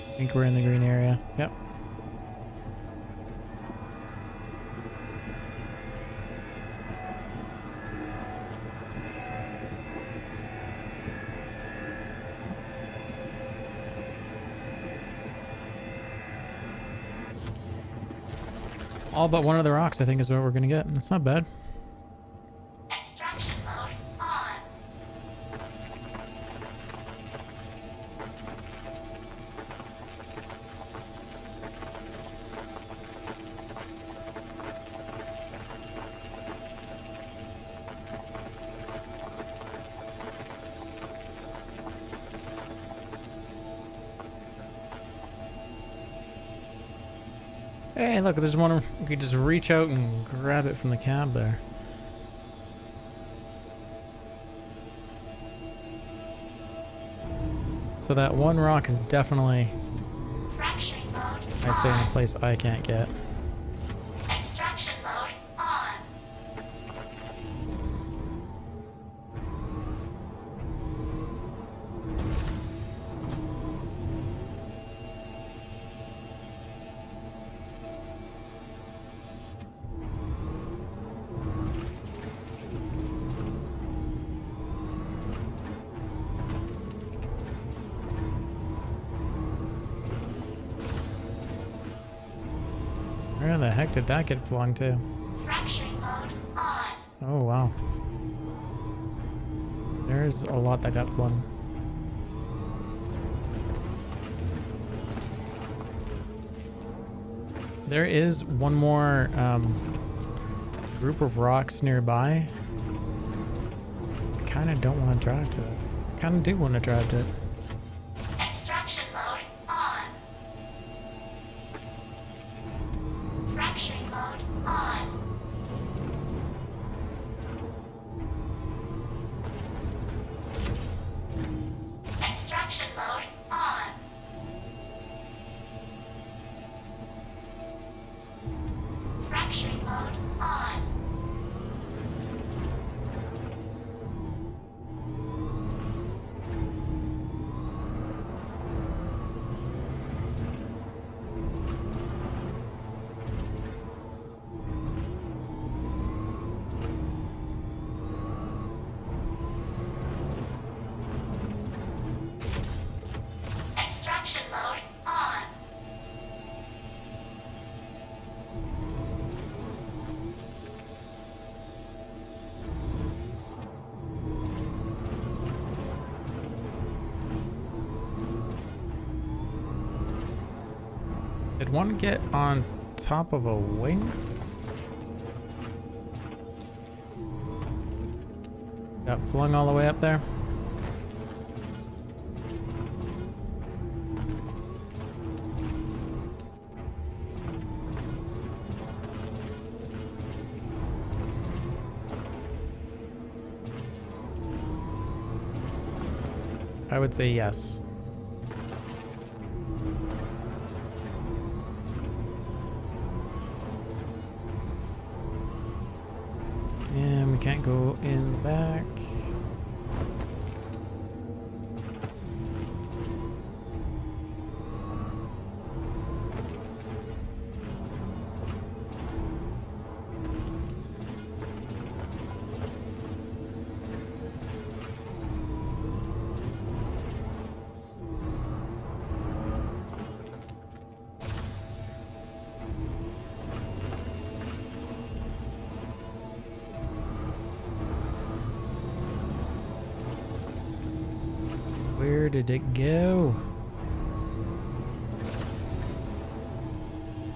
I think we're in the green area. Yep. All but one of the rocks, I think, is what we're gonna get. That's not bad. Extraction mode on. Hey, look, there's one. We could just reach out and grab it from the cab there. So that one rock is definitely, Fracturing mode I'd say, in a on. place I can't get. Extraction mode on. Where the heck did that get flung to? Fracturing mode on. Oh, wow. There's a lot that got flung. There is one more group of rocks nearby. I kind of don't want to drive to it. I kind of do want to drive to it. Extraction mode on. Fracturing mode on. Extraction mode on. Fracturing mode on. Extraction mode on. Did one get on top of a wing? Got flung all the way up there? I would say yes. And we can't go in the back. Where did it go?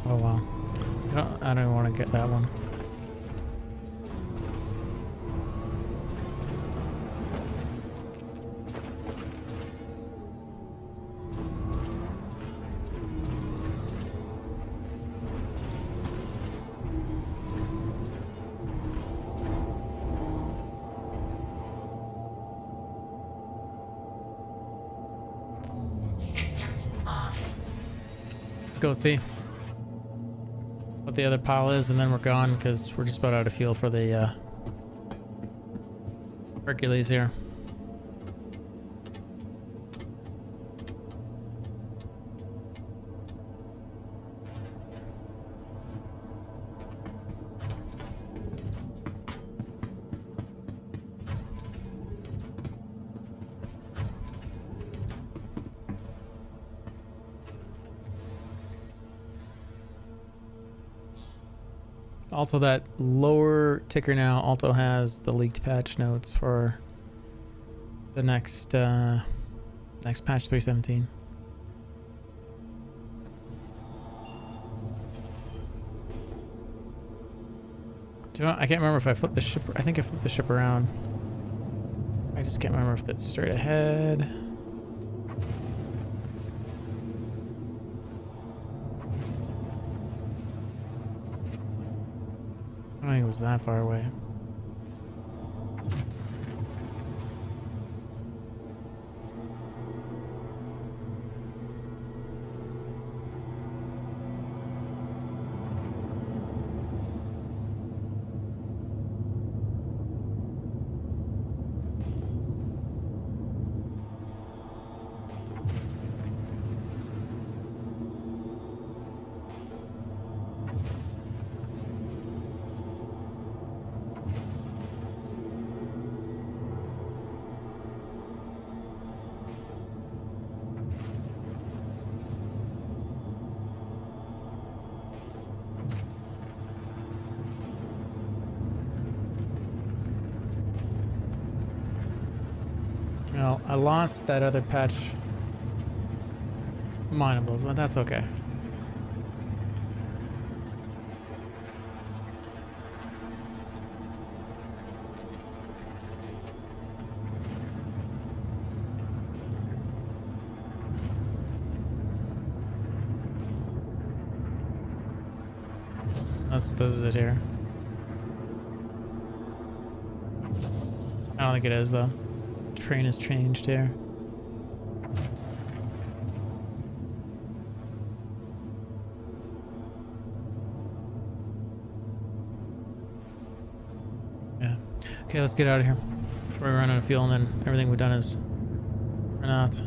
Oh well. I don't want to get that one. Systems off. Let's go see what the other pile is, and then we're gone because we're just about out of fuel for the Hercules here. Also, that lower ticker now also has the leaked patch notes for the next next patch 317. Do you know, I can't remember if I flipped the ship. I think I flipped the ship around. I just can't remember if that's straight ahead. I don't think it was that far away. Well, I lost that other patch minables, but that's okay. This is it here. I don't think it is though. Train has changed here. Yeah. Okay, let's get out of here before we run out of fuel and then everything we've done is for naught.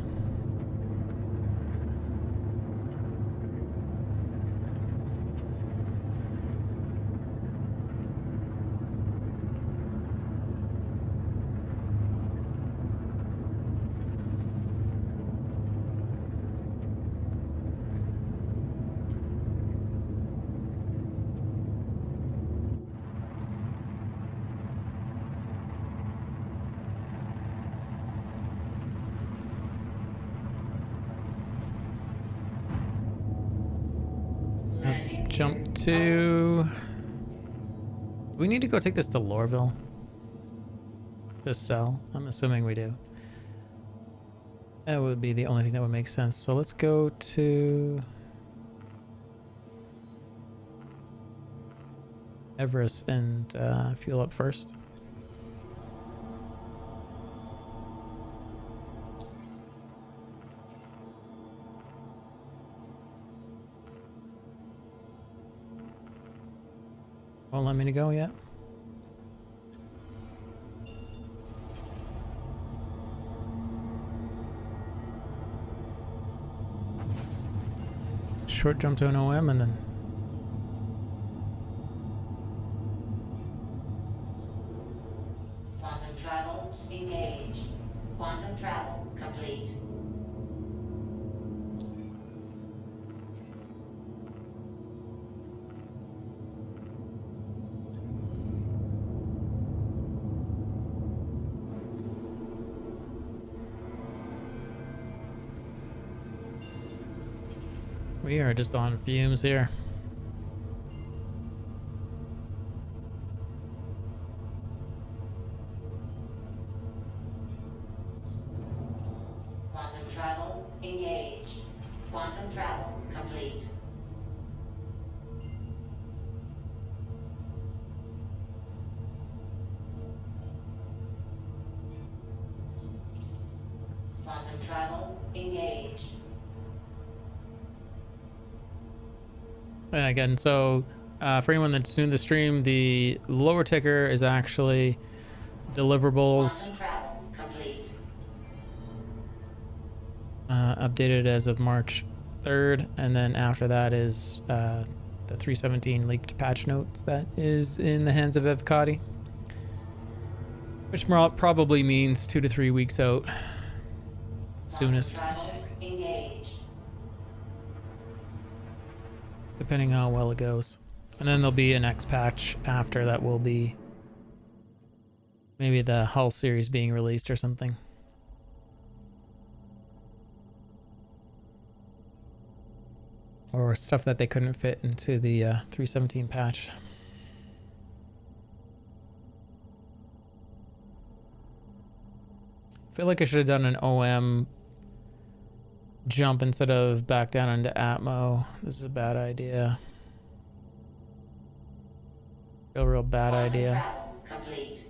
Let's jump to... We need to go take this to Lorville. This cell. I'm assuming we do. That would be the only thing that would make sense. So let's go to... Everest and fuel up first. Won't let me to go yet. Short jump to an OM and then Quantum travel engaged. Quantum travel complete. We are just on fumes here. Quantum travel engaged. Quantum travel complete. Quantum travel engaged. Yeah, again, so for anyone that's new to the stream, the lower ticker is actually deliverables Quantum travel complete. updated as of March 3rd, and then after that is the 317 leaked patch notes that is in the hands of Evcati, which probably means 2 to 3 weeks out, soonest, Quantum travel engaged. depending on how well it goes. And then there'll be an X patch after that will be maybe the Hull series being released or something. Or stuff that they couldn't fit into the 317 patch. I feel like I should have done an OM jump instead of back down into Atmo. This is a bad idea. Real bad Quantum idea. travel complete.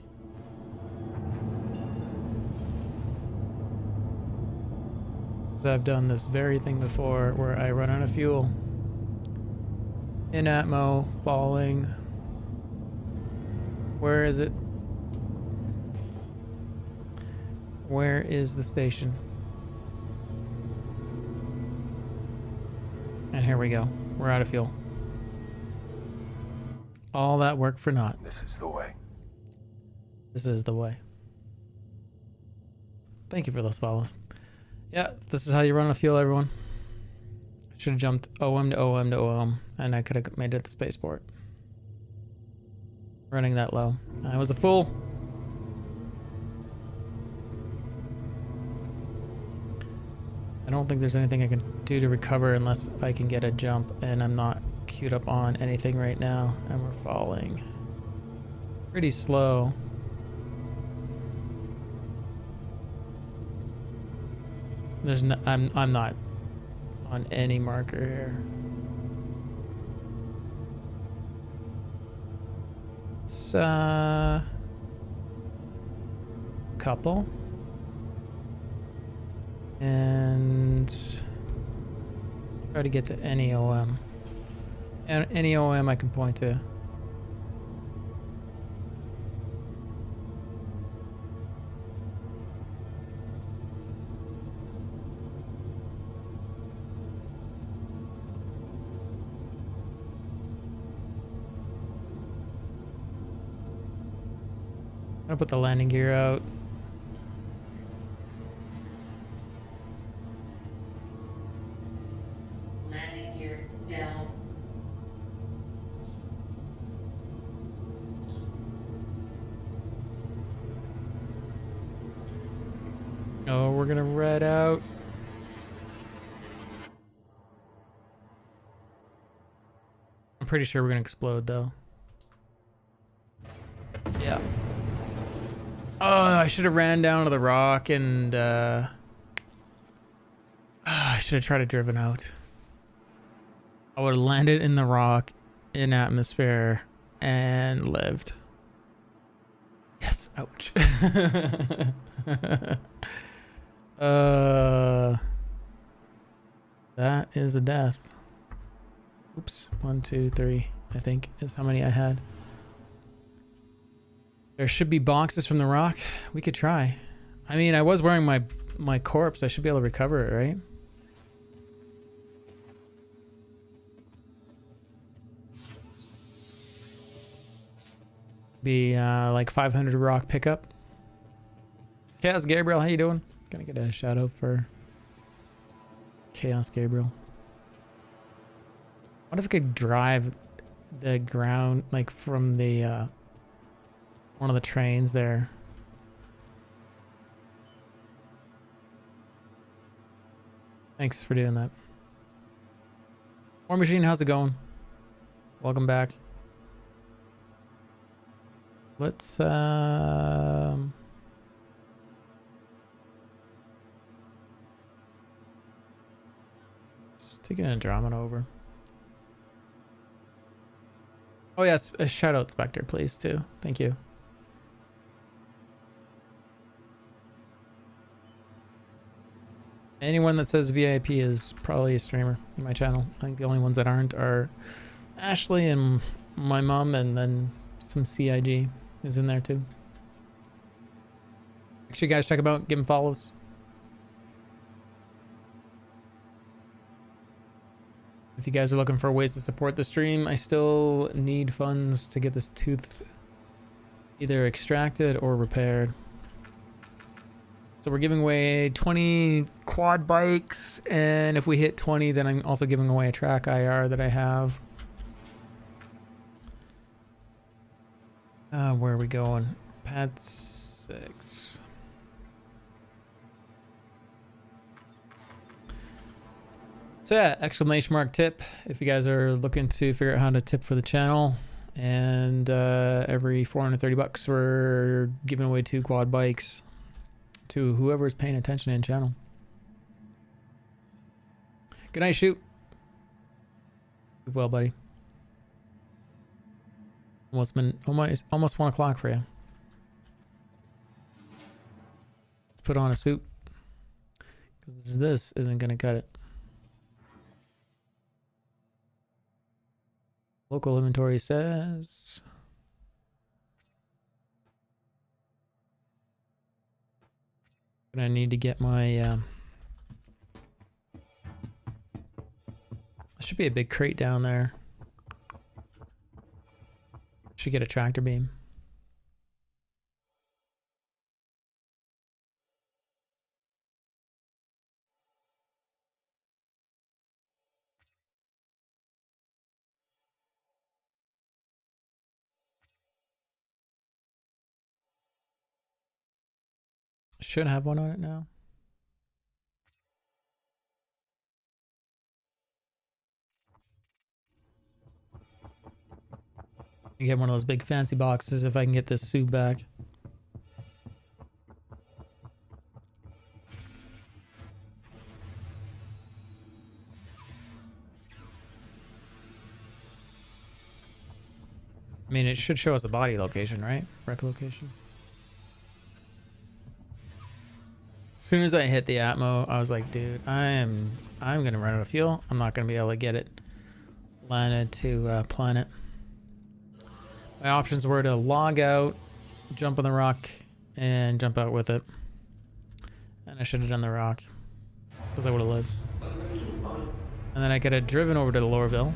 Because I've done this very thing before where I run out of fuel. In Atmo, falling. Where is it? Where is the station? And here we go. We're out of fuel. All that work for naught. This is the way. This is the way. Thank you for those follows. Yeah, this is how you run a fuel, everyone. Should have jumped OM to OM to OM, and I could have made it at the spaceport. Running that low. I was a fool. I don't think there's anything I can do to recover unless I can get a jump, and I'm not queued up on anything right now, and we're falling. Pretty slow. There's no, I'm not on any marker here. It's couple. And try to get to any OM. And any OM I can point to. I'll put the landing gear out. Landing gear down. Oh, we're gonna red out. I'm pretty sure we're gonna explode though. Yeah. Oh, I should have ran down to the rock and I should have tried to driven out. I would have landed in the rock in atmosphere and lived. Yes, ouch. That is a death. Oops, 1, 2, 3, I think is how many I had. There should be boxes from the rock. We could try. I mean, I was wearing my corpse. I should be able to recover it, right? Be like 500 rock pickup. Chaos Gabriel, how you doing? Gonna get a shout out for Chaos Gabriel. What if I could drive the ground like from the one of the trains there? Thanks for doing that. War Machine, how's it going? Welcome back. Let's take an Andromeda over. Oh yes, a shout out Spectre, please too. Thank you. Anyone that says VIP is probably a streamer in my channel. I think the only ones that aren't are Ashley and my mom, and then some CIG is in there too. Make sure you guys check them out, give them follows. If you guys are looking for ways to support the stream, I still need funds to get this tooth either extracted or repaired. So we're giving away 20 quad bikes, and if we hit 20, then I'm also giving away a track IR that I have. Where are we going? Pad 6. So yeah, exclamation mark tip if you guys are looking to figure out how to tip for the channel. And every 430 bucks we're giving away 2 quad bikes to whoever's paying attention in channel. Good night, shoot. Sleep well, buddy. Almost 1 o'clock for you. Let's put on a suit, because this isn't gonna cut it. Local inventory says gonna need to get my there should be a big crate down there. Should get a tractor beam. Should have one on it now. I get one of those big fancy boxes if I can get this suit back. I mean, it should show us a body location, right? Wreck location. As soon as I hit the Atmo, I was like, dude, I'm gonna run out of fuel. I'm not gonna be able to get it landed to planet. My options were to log out, jump on the rock, and jump out with it. And I should have done the rock, because I would have lived. And then I could have driven over to the Lorville.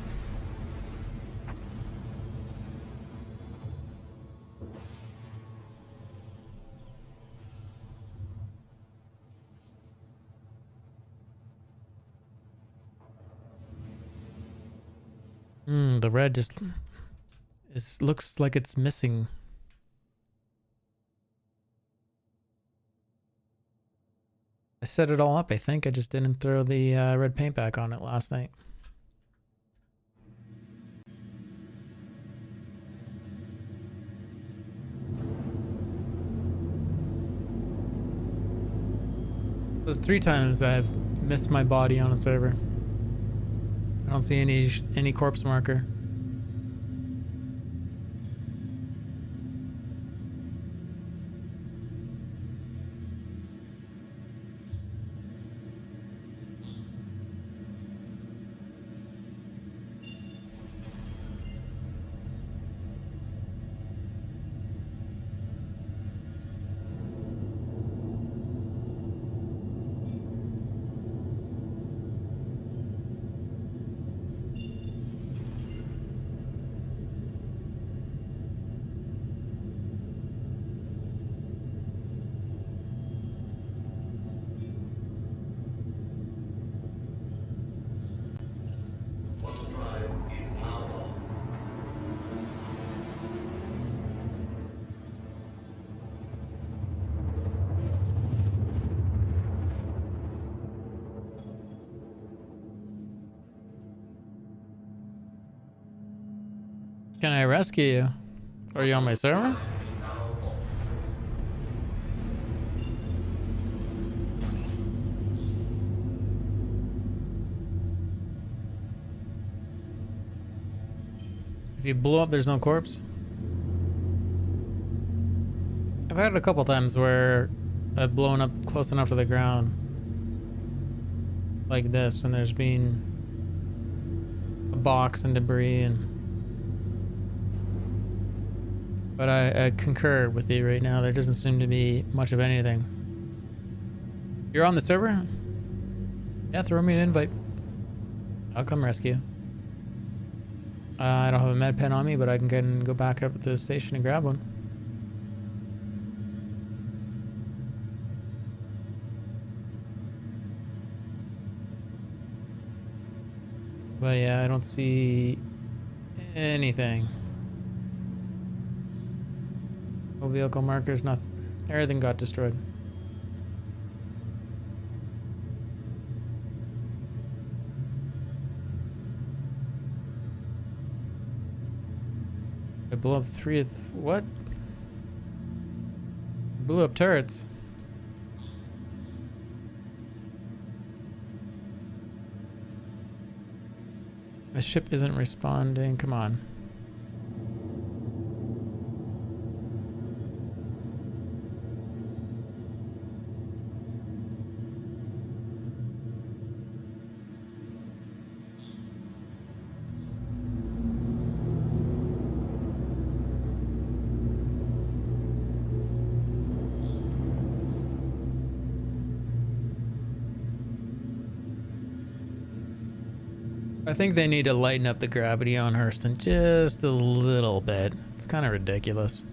The red just looks like it's missing. I set it all up, I think. I just didn't throw the red paint back on it last night. There's 3 times I've missed my body on a server. I don't see any corpse marker. Can I rescue you? Are you on my server? If you blow up, there's no corpse. I've had it a couple times where I've blown up close enough to the ground like this, and there's been a box and debris, and but I concur with you right now. There doesn't seem to be much of anything. You're on the server? Yeah, throw me an invite. I'll come rescue. I don't have a med pen on me, but I can go back up to the station and grab one. But yeah, I don't see anything. No vehicle markers, nothing. Everything got destroyed. I blew up what? Blew up turrets. The ship isn't responding. Come on. I think they need to lighten up the gravity on Hurston just a little bit. It's kind of ridiculous.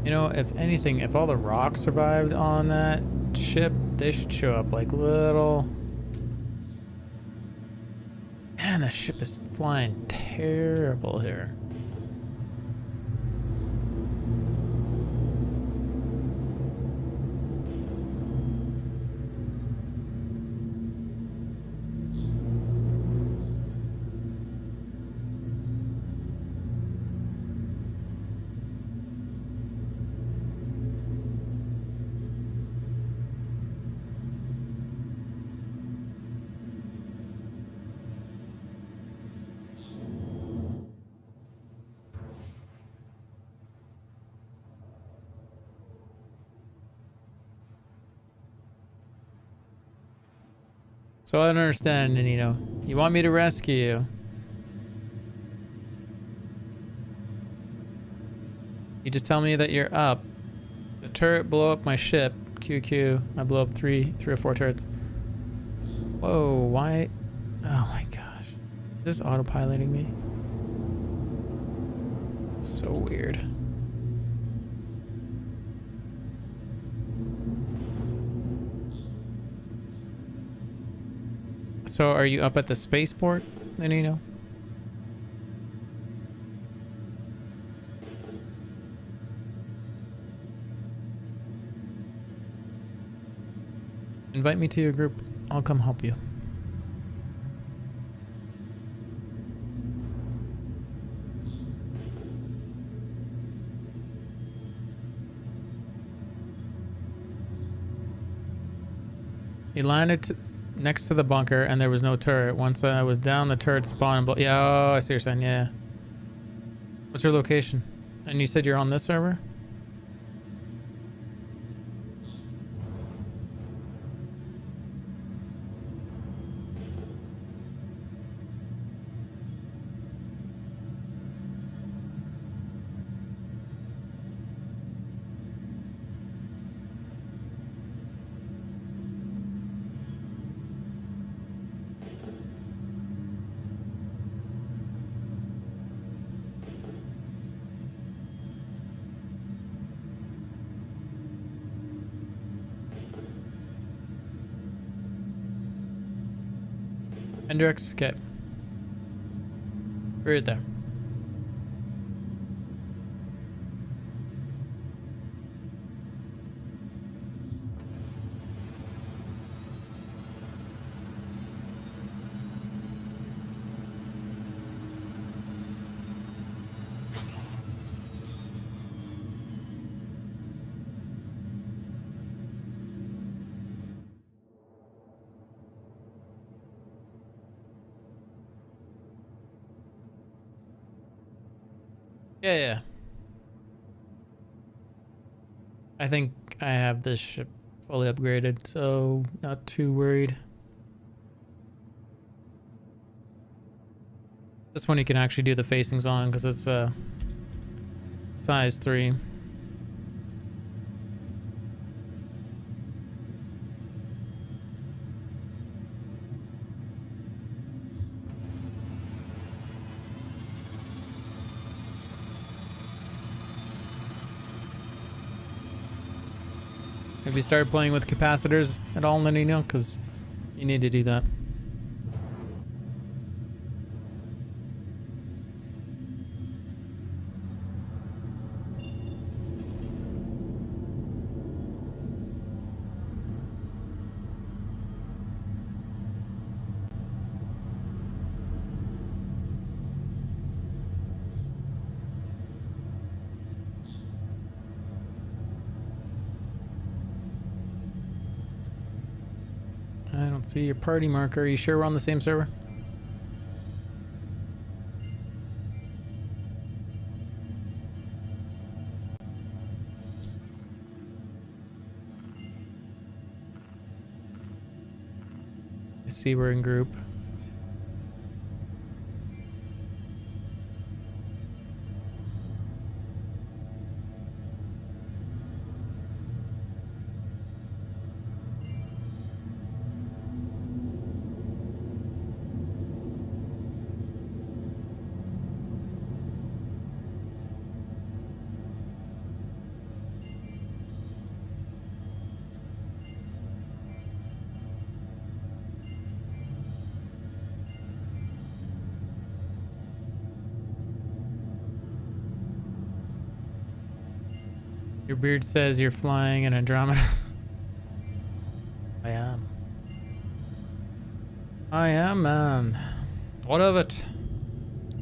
You know, if anything, if all the rocks survived on that ship, they should show up like little... Man, the ship is flying terrible here. So I don't understand, and you want me to rescue you. You just tell me that you're up. The turret blew up my ship. QQ. I blew up three or four turrets. Whoa, why? Oh my gosh. Is this autopiloting me? So weird. So are you up at the spaceport, Nino? Invite me to your group. I'll come help you. He landed next to the bunker, and there was no turret. Once I was down, the turret spawned. Yeah, oh, I see what you're saying. Yeah. What's your location? And you said you're on this server? Hendrix, okay. Right there. Yeah, yeah. I think I have this ship fully upgraded, so not too worried. This one you can actually do the facings on because it's size 3. Have you started playing with capacitors at all, Nino? Because you need to do that. I don't see your party marker. Are you sure we're on the same server? I see we're in group. Your beard says you're flying in Andromeda. I am. I am, man. What of it?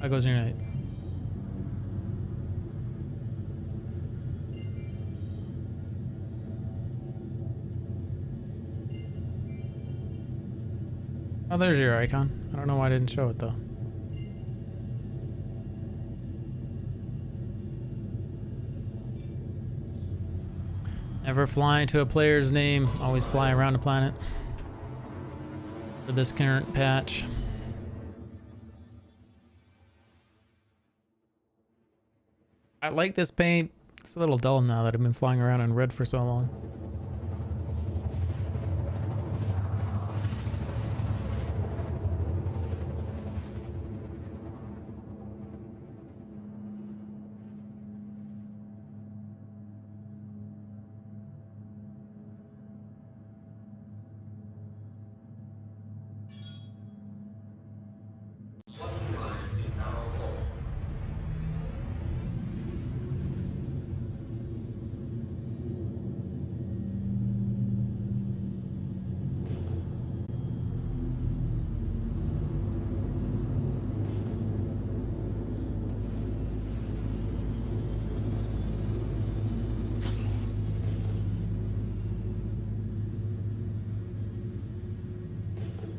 How goes your night? Oh, there's your icon. I don't know why I didn't show it though. Never fly into a player's name. Always fly around the planet. For this current patch. I like this paint. It's a little dull now that I've been flying around in red for so long.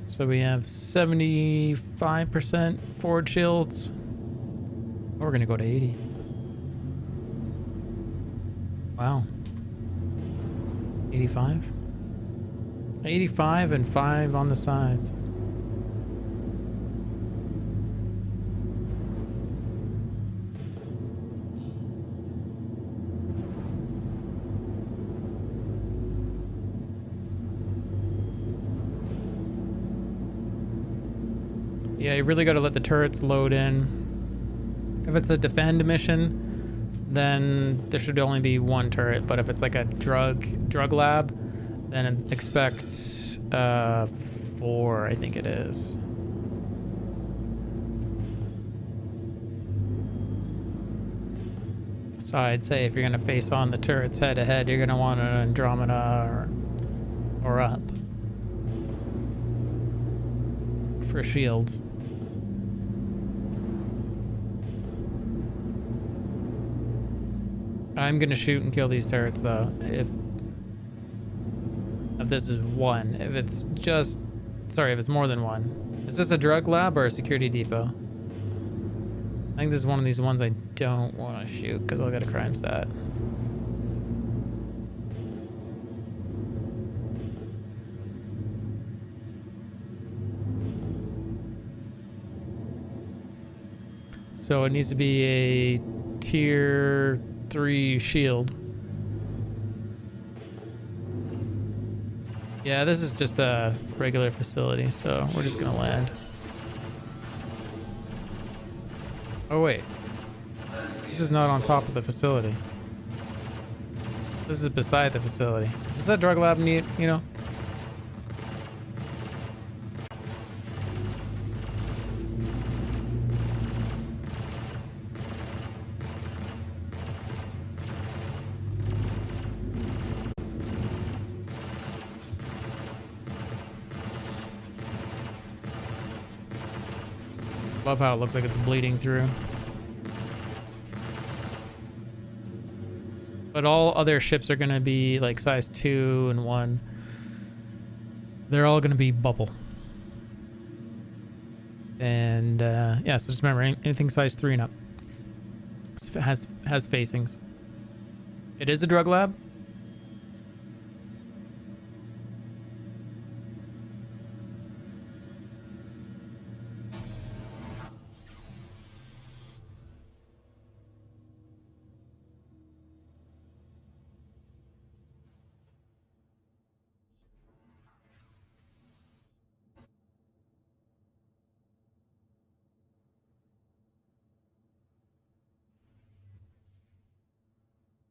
So we have 75% forward shields. We're gonna go to 80. Wow. 85? 85 and 5 on the sides. Yeah, you really got to let the turrets load in. If it's a defend mission, then there should only be one turret. But if it's like a drug lab, then expect 4, I think it is. So I'd say if you're gonna face on the turrets head to head, you're gonna want an Andromeda or up for shields. I'm gonna shoot and kill these turrets though. If this is one, if it's just, sorry, if it's more than one. Is this a drug lab or a security depot? I think this is one of these ones I don't want to shoot because I'll get a crime stat. So it needs to be a tier 3 shield. Yeah, this is just a regular facility, so we're just gonna land. Oh wait, this is not on top of the facility. This is beside the facility. Is this a drug lab, you know? Love how it looks like it's bleeding through. But all other ships are going to be like size 2 and 1. They're all going to be bubble. And yeah, so just remember, anything size 3 and up has facings. It is a drug lab.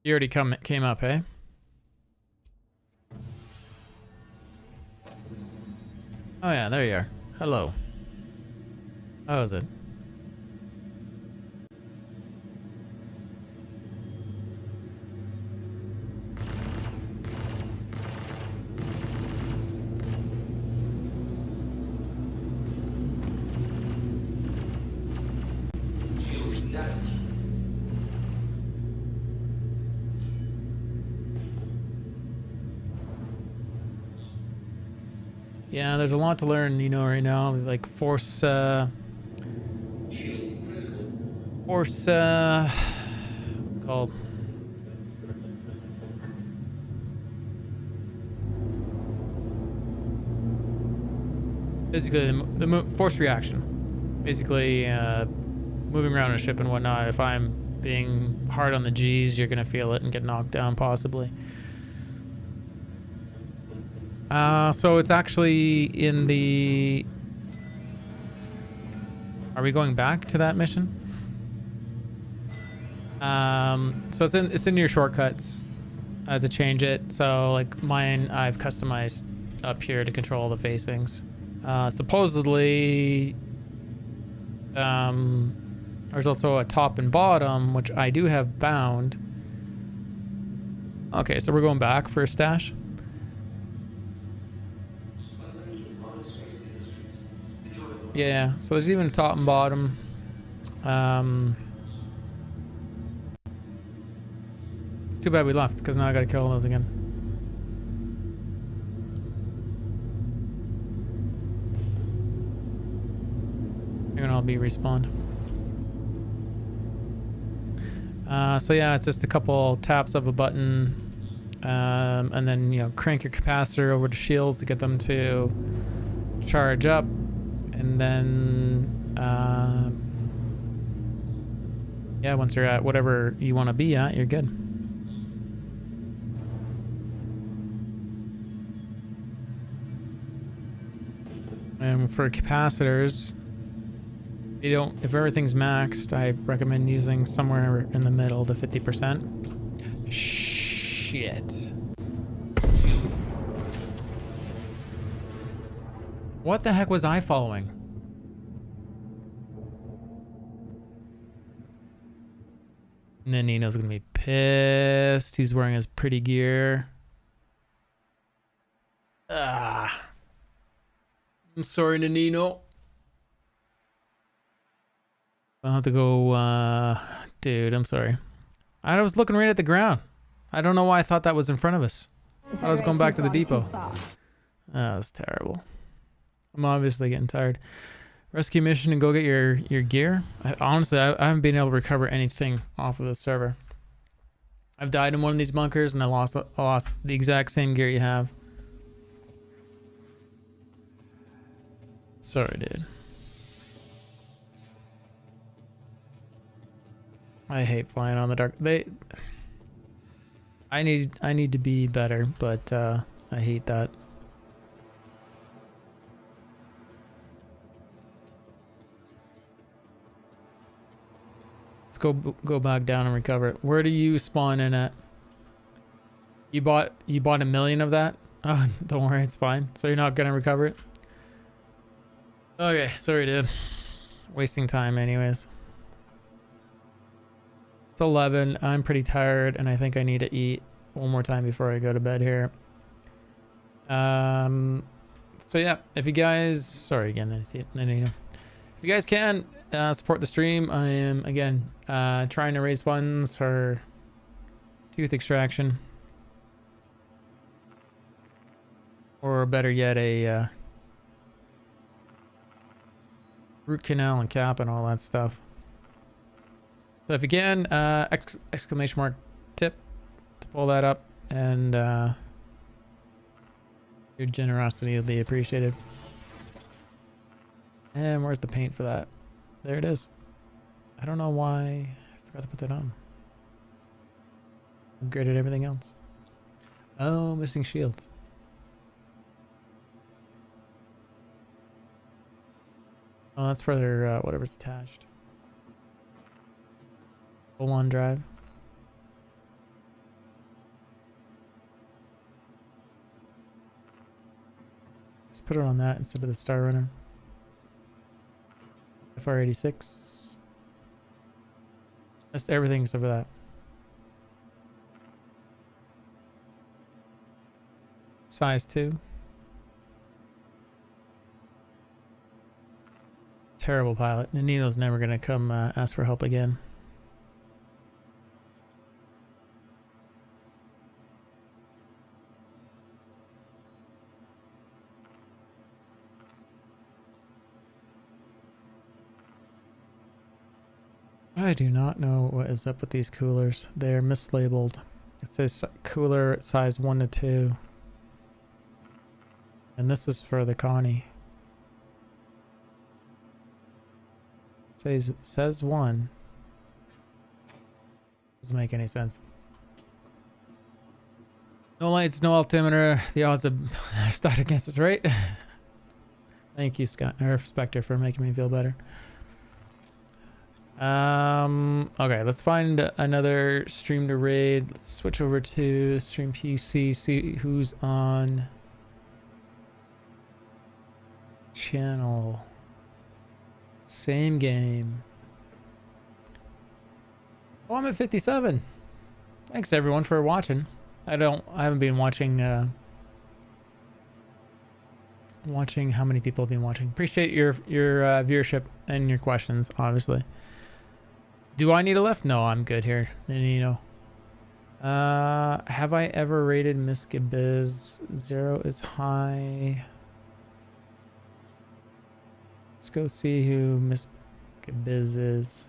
You already came up, eh? Oh yeah, there you are. Hello. How is it? Yeah, there's a lot to learn, you know, right now. Like what's it called? Basically, the force reaction. Basically, moving around a ship and whatnot. If I'm being hard on the G's, you're gonna feel it and get knocked down, possibly. So it's actually in the... Are we going back to that mission? So it's in your shortcuts to change it. So like mine, I've customized up here to control the facings. Supposedly, there's also a top and bottom, which I do have bound. Okay, so we're going back for a stash. Yeah, so there's even a top and bottom. It's too bad we left, because now I gotta kill those again. They're gonna all be respawned. So yeah, it's just a couple taps of a button, and then, you know, crank your capacitor over to shields to get them to charge up. And then, yeah, once you're at whatever you want to be at, you're good. And for capacitors, if everything's maxed, I recommend using somewhere in the middle, the 50%. Shit. What the heck was I following? And then Nino's gonna be pissed. He's wearing his pretty gear. Ah. I'm sorry, Nino. I'll have to go, dude, I'm sorry. I was looking right at the ground. I don't know why I thought that was in front of us. I was going back to the depot. Oh, that's terrible. I'm obviously getting tired. Rescue mission and go get your gear. Honestly, I haven't been able to recover anything off of the server. I've died in one of these bunkers and I lost the exact same gear you have. Sorry, dude. I hate flying on the dark. I need to be better, but I hate that. Let's go back down and recover it. Where do you spawn in at? You bought 1 million of that? Oh, don't worry, it's fine. So you're not gonna recover it? Okay, sorry, dude. Wasting time, anyways. It's 11. I'm pretty tired, and I think I need to eat one more time before I go to bed here. So yeah, if you guys, sorry again, if you guys can support the stream, I am again trying to raise funds for tooth extraction, or better yet, a root canal and cap and all that stuff. So if you can, exclamation mark tip to pull that up, and your generosity will be appreciated. And where's the paint for that? There it is. I don't know why I forgot to put that on. Upgraded everything else. Oh, missing shields. Oh, that's for their whatever's attached. Full on drive. Let's put it on that instead of the Star Runner. FR86. That's everything except for that. Size 2. Terrible pilot. Nino's never gonna come ask for help again. I do not know what is up with these coolers. They're mislabeled. It says cooler size 1 to 2. And this is for the Connie. Says 1. Doesn't make any sense. No lights, no altimeter. The odds of start against us, right? Thank you, Scott or Spectre, for making me feel better. Okay, let's find another stream to raid. Let's switch over to stream PC, see who's on channel. Same game. Oh, I'm at 57. Thanks everyone for watching. I haven't been watching watching how many people have been watching. Appreciate your viewership and your questions, obviously. Do I need a lift? No, I'm good here. And you know. Have I ever rated Miss Gibiz? 0 is high. Let's go see who Miss Gibiz is.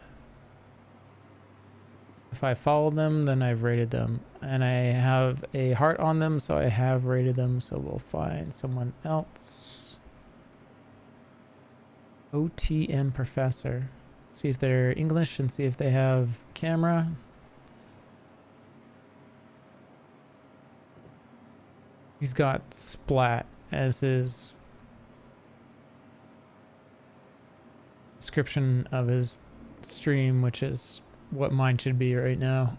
If I followed them, then I've rated them. And I have a heart on them, so I have rated them. So we'll find someone else. OTM Professor. See if they're English and see if they have camera. He's got Splat as his description of his stream, which is what mine should be right now.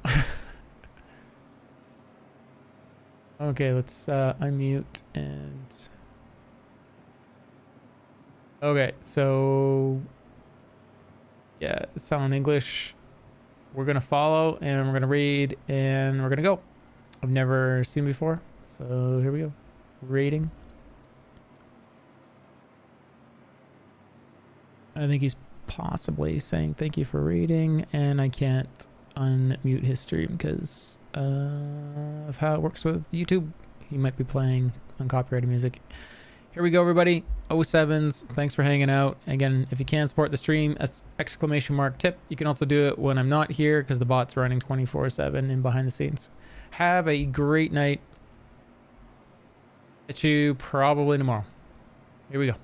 Okay, let's unmute and... Okay, so... Yeah, sound English. We're gonna follow and we're gonna read and we're gonna go. I've never seen before, so here we go. Rating. I think he's possibly saying thank you for reading, and I can't unmute his stream because of how it works with YouTube. He might be playing uncopyrighted music. Here we go, everybody. 07s, thanks for hanging out. Again, if you can support the stream, exclamation mark tip. You can also do it when I'm not here because the bot's running 24/7 and behind the scenes. Have a great night. Catch you probably tomorrow. Here we go.